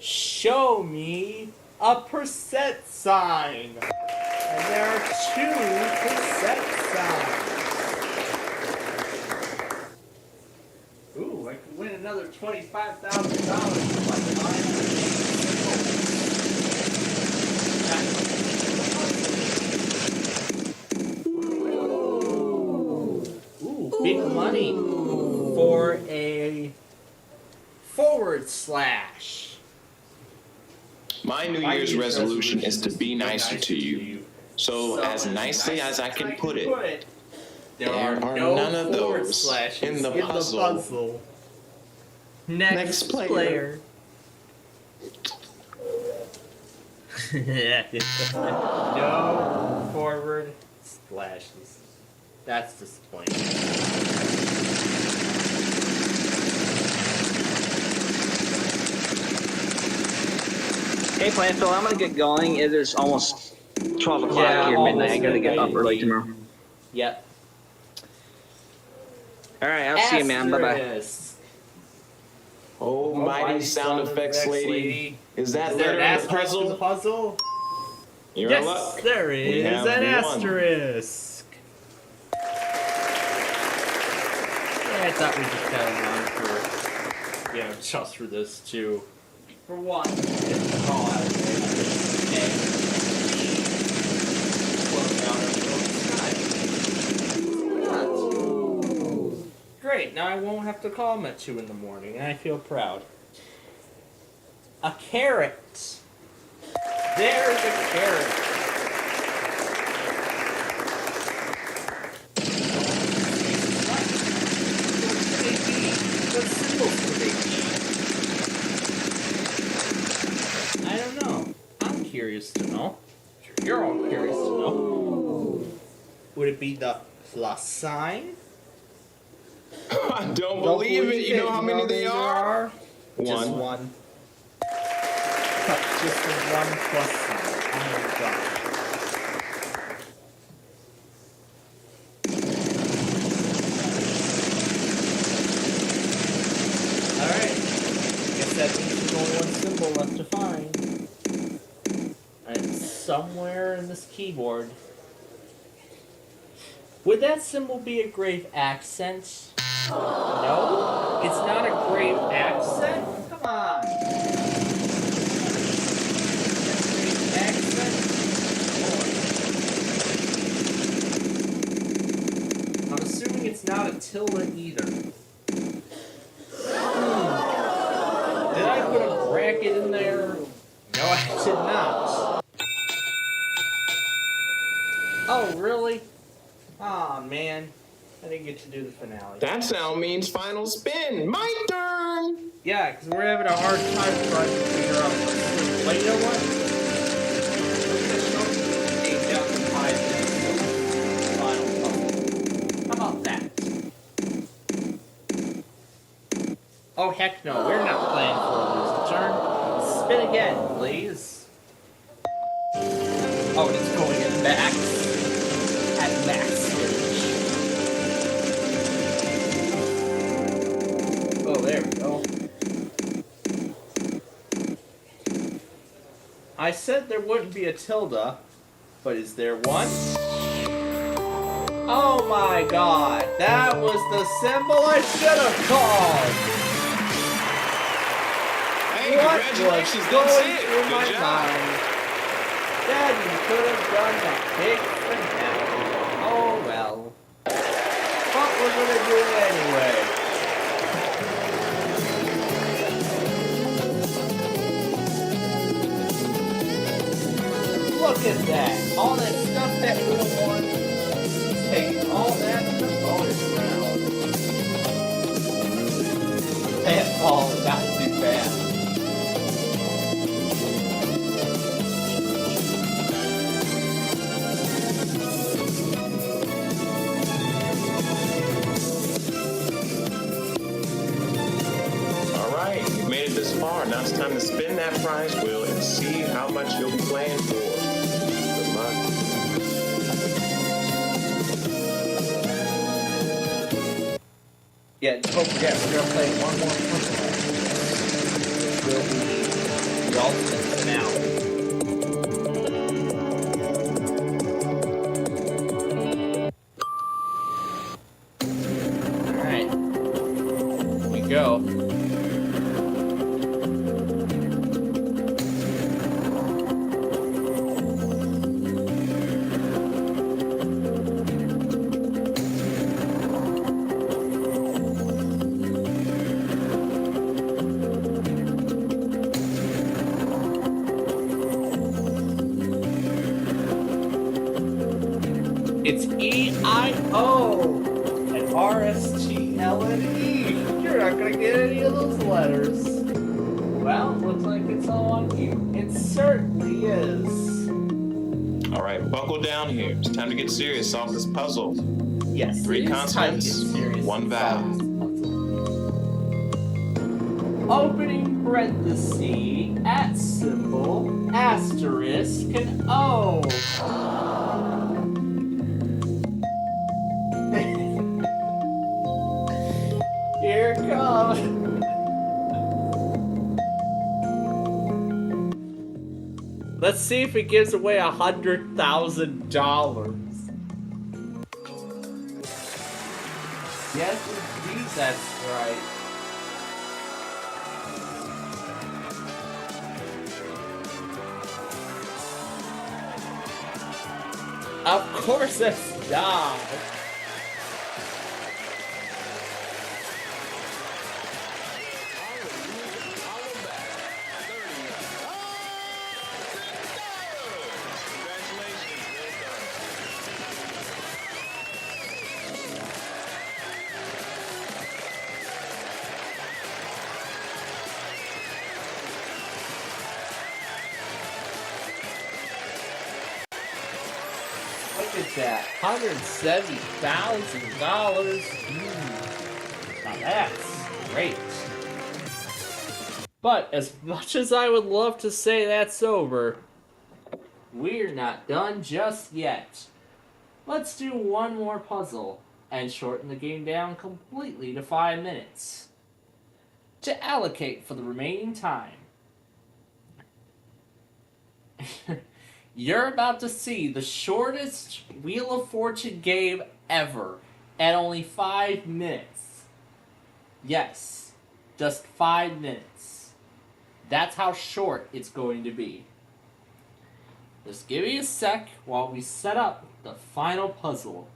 Show me a percent sign. And there are 2% signs. Ooh, I could win another $25,000. Ooh, big money for a /. My New Year's resolution is to be nicer to you. So, as nicely as I can put it, there are none of those in the puzzle. Next player. No forward slashes. That's disappointing. Hey, Plantville, I'm gonna get going. It is almost 12 o'clock here, midnight. I gotta get up early tomorrow. Yep. Alright, I'll see you, man. Bye-bye. Oh, mighty sound effects lady. Is that there letter an in the asterisk in the puzzle? puzzle? You're Yes, in luck. there We is have an 1. asterisk. Yeah, I thought we just had one for, just for this too. For one. Great, now I won't have to call him at 2 in the morning, and I feel proud. A carrot. There's a carrot. What symbols do they mean? I don't know. I'm curious to know. Sure, you're all curious to know. Would it be the plus sign? I don't believe it. You know how many they are? Just One. one. Just the one plus sign. Oh my god. Alright. Guess that means there's only one symbol left to find. And it's somewhere in this keyboard. Would that symbol be a grave accent? No? It's not a grave accent? Come on! Grave accent? I'm assuming it's not a tilde either. Did I put a bracket in there? No, I did not. Oh, really? Aw, man. I didn't get to do the finale. That sound means final spin. My turn. Yeah, because we're having a hard time trying to figure out what's the... Well, you know what? We're going to show you the game down to 5 minutes. Final puzzle. How about that? Oh, heck no. We're not playing for a losing turn. Spin again, please. Oh, it's going in max. At max stage. Oh, there we go. I said there wouldn't be a tilde, but is there one? Oh my god, that was the symbol I should have called! Hey, what congratulations, was that's going it. through my Good job. mind? Dad, you could have done that big finale. Oh well. What was gonna do anyway? Look at that! All that stuff that we won. Taking all that to the bonus round. That ball not too bad. All right, you've made it this far. Now it's time to spin that prize wheel and see how much you'll be playing for. Good luck. Yeah, don't forget, we're gonna play one more puzzle. Will be the ultimate finale. Alright. Here we go. It's E-I-O and R-S-T-L and E. You're not gonna get any of those letters. Well, looks like it's all on you. It certainly is. All right, buckle down here. It's time to get serious off this puzzle. Yes. 3 it is time to get consonants, serious 1 and vowel. solve this puzzle. Opening parenthesis, at symbol, asterisk, and O. Here it comes. Let's see if it gives away $100,000. Yes, indeed, that's right. Of course it's not. Look at like that. $170,000. Now that's great. But as much as I would love to say that's over, we're not done just yet. Let's do one more puzzle and shorten the game down completely to 5 minutes to allocate for the remaining time. You're about to see the shortest Wheel of Fortune game ever at only 5 minutes. Yes, just 5 minutes. That's how short it's going to be. Just give me a sec while we set up the final puzzle.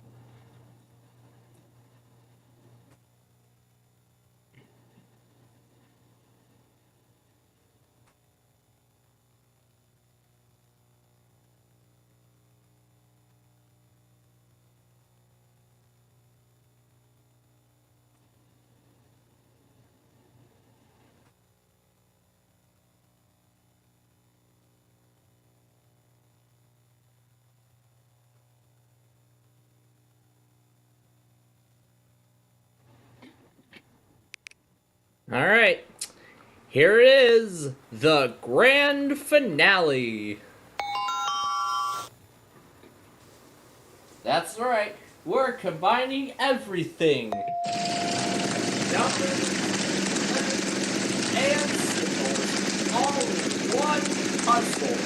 Alright, here it is, the grand finale. That's right, we're combining everything. Numbers, and symbols, all in one puzzle.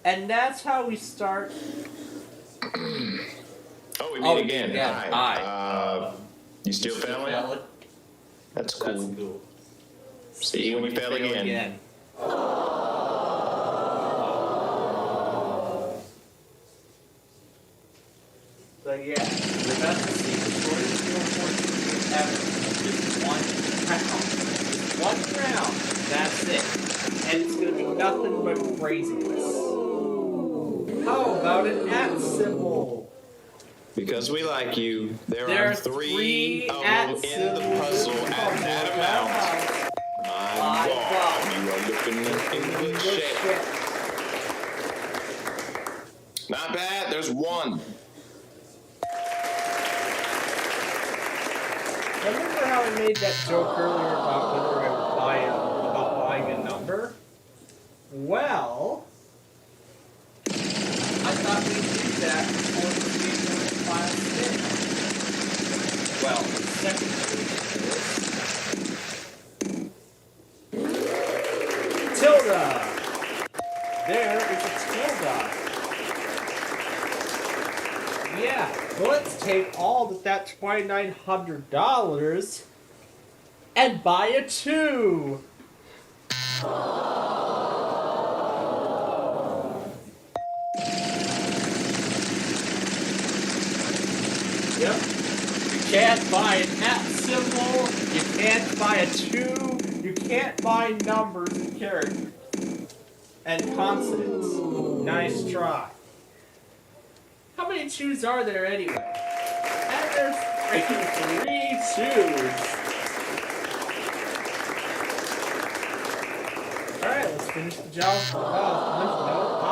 And that's how we start. Oh, we meet again. Yeah, Hi. You still failing? That's cool. That's cool. See you when we fail again. So yeah, we're about to see the shortest Wheel of Fortune ever. Just one round. That's it. And it's going to be nothing but craziness. How about an @ symbol? Because we like you, there are three of them in the puzzle at that amount. My God, you are looking in good shape. Not bad, there's one. Remember how I made that joke earlier about whether I would about buying a number? Well, I thought we'd do that before the game went to final spin. Well, the second spin. Tilda! There is a Tilda. Yeah, well, let's take all that $2,900 and buy a 2. Yep. You can't buy an @ symbol, you can't buy a 2, you can't buy numbers and characters. And consonants. Nice try. How many 2s are there anyway? And there's 3 2s. Alright, let's finish the job for there's no I.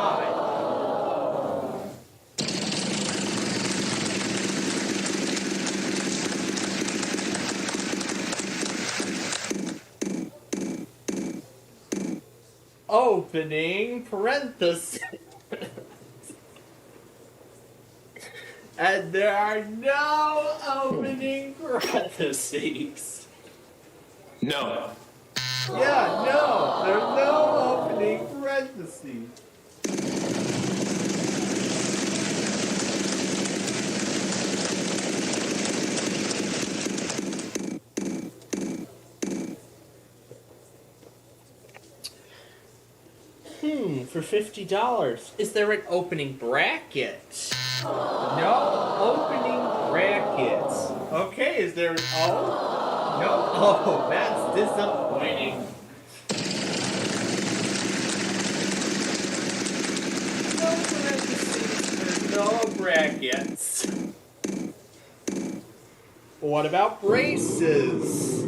Opening parentheses. And there are no opening parentheses. No. Yeah, no. There's no opening parentheses. For $50. Is there an opening bracket? No opening brackets. Okay, is there an O? No. Oh, that's disappointing. No brackets. What about braces?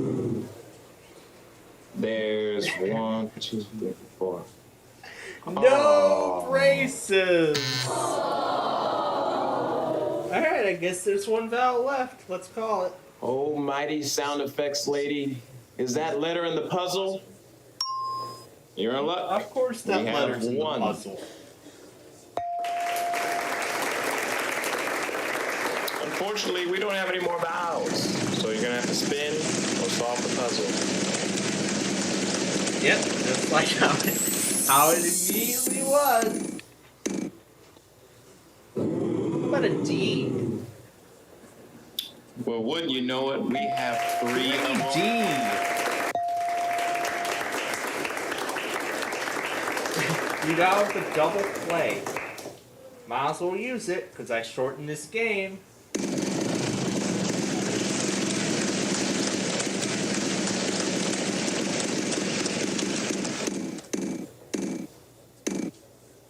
There's 1, 2, 3, 4. No braces! Alright, I guess there's one vowel left. Let's call it. Oh, mighty sound effects lady. Is that letter in the puzzle? You're in luck. Of course that We have letter's in the one. puzzle. Unfortunately, we don't have any more vowels. So you're gonna have to spin or solve the puzzle. Yep, just like how it immediately was. What a D. Well, wouldn't you know it, we have 3 of them. D. You got the double play. Might as well use it, because I shortened this game.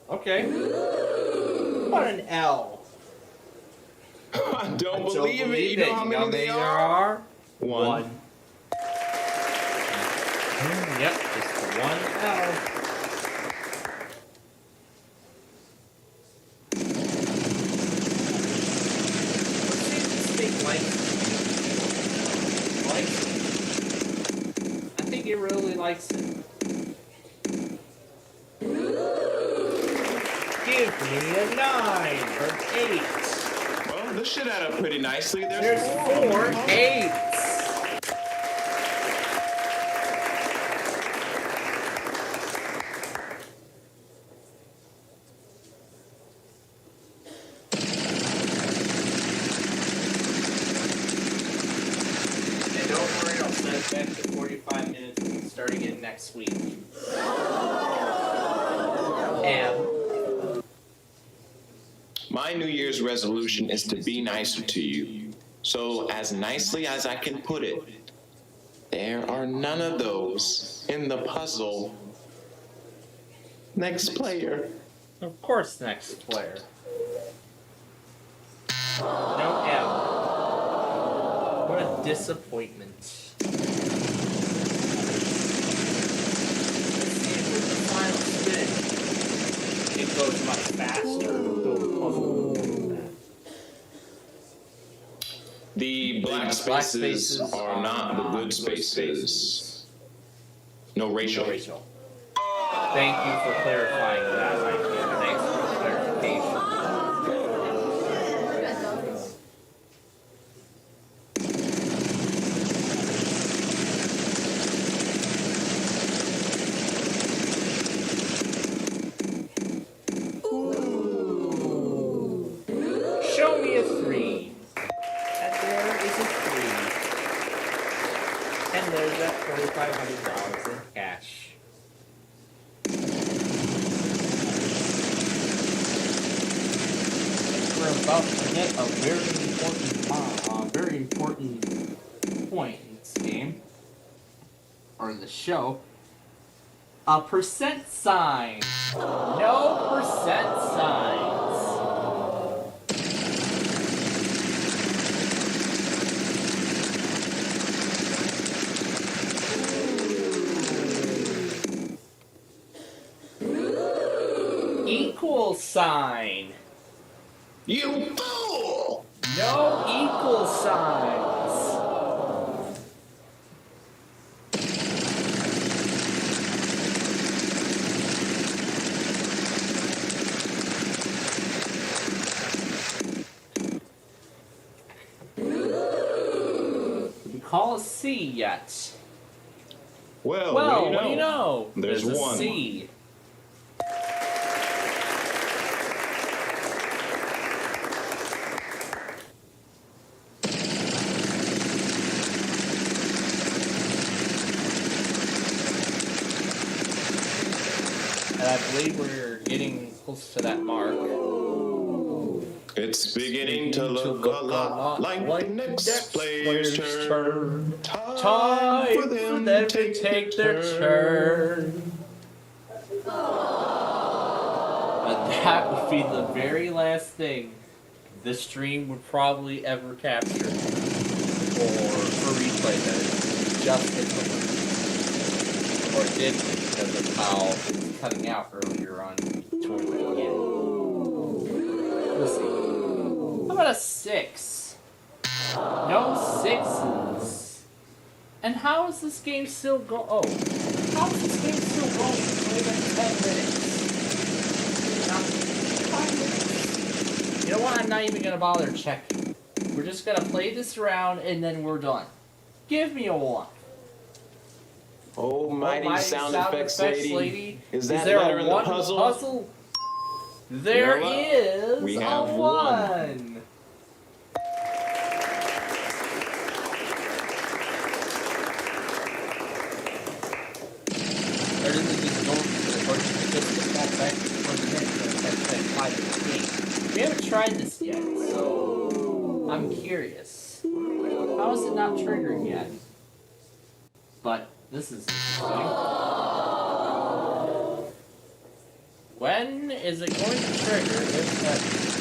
Okay. What an L. I don't believe it. You know how many there are? One. Yep, just the one L. Let's see if this thing likes it. I think it really likes it. Give me a 9 or 8. Well, this should add up pretty nicely. There's 4 8s. And don't worry, I'll set it back to 45 minutes starting in next week. And my New Year's resolution is to be nicer to you. So, as nicely as I can put it, there are none of those in the puzzle. Next player. Of course, next player. No M. What a disappointment. Let's see if with the final spin, it goes much faster. The black spaces are not the good spaces. No ratio. No ratio. Thank you for clarifying that, my kid. Thanks for the clarification. Show me a 3. And there is a 3. And there's that $4,500 in cash. We're about to hit a very important point in this game, or the show. A percent sign. No percent signs. Equal sign. You fool! No equal signs. Did we call a C yet? Well, what do you know? There's a one. C. And I believe we're getting close to that mark. It's beginning to look a lot like the next player's turn. Time for them to take their turn. And that would be the very last thing this stream would probably ever capture. For replay, that is just hit the limit. Or it did because of how cutting out earlier on toward the beginning. We'll see. How about a 6? No 6s. And how is this game still going? Oh, how is this game still going? It's only been 10 minutes. Not 5 minutes. You know what? I'm not even gonna bother checking. We're just gonna play this round and then we're done. Give me a 1. Almighty sound effects lady. Is that there letter a in the 1 puzzle? There You know what? is We a have 1. We haven't tried this yet, so I'm curious. How is it not triggering yet? But this is interesting. When is it going to trigger if that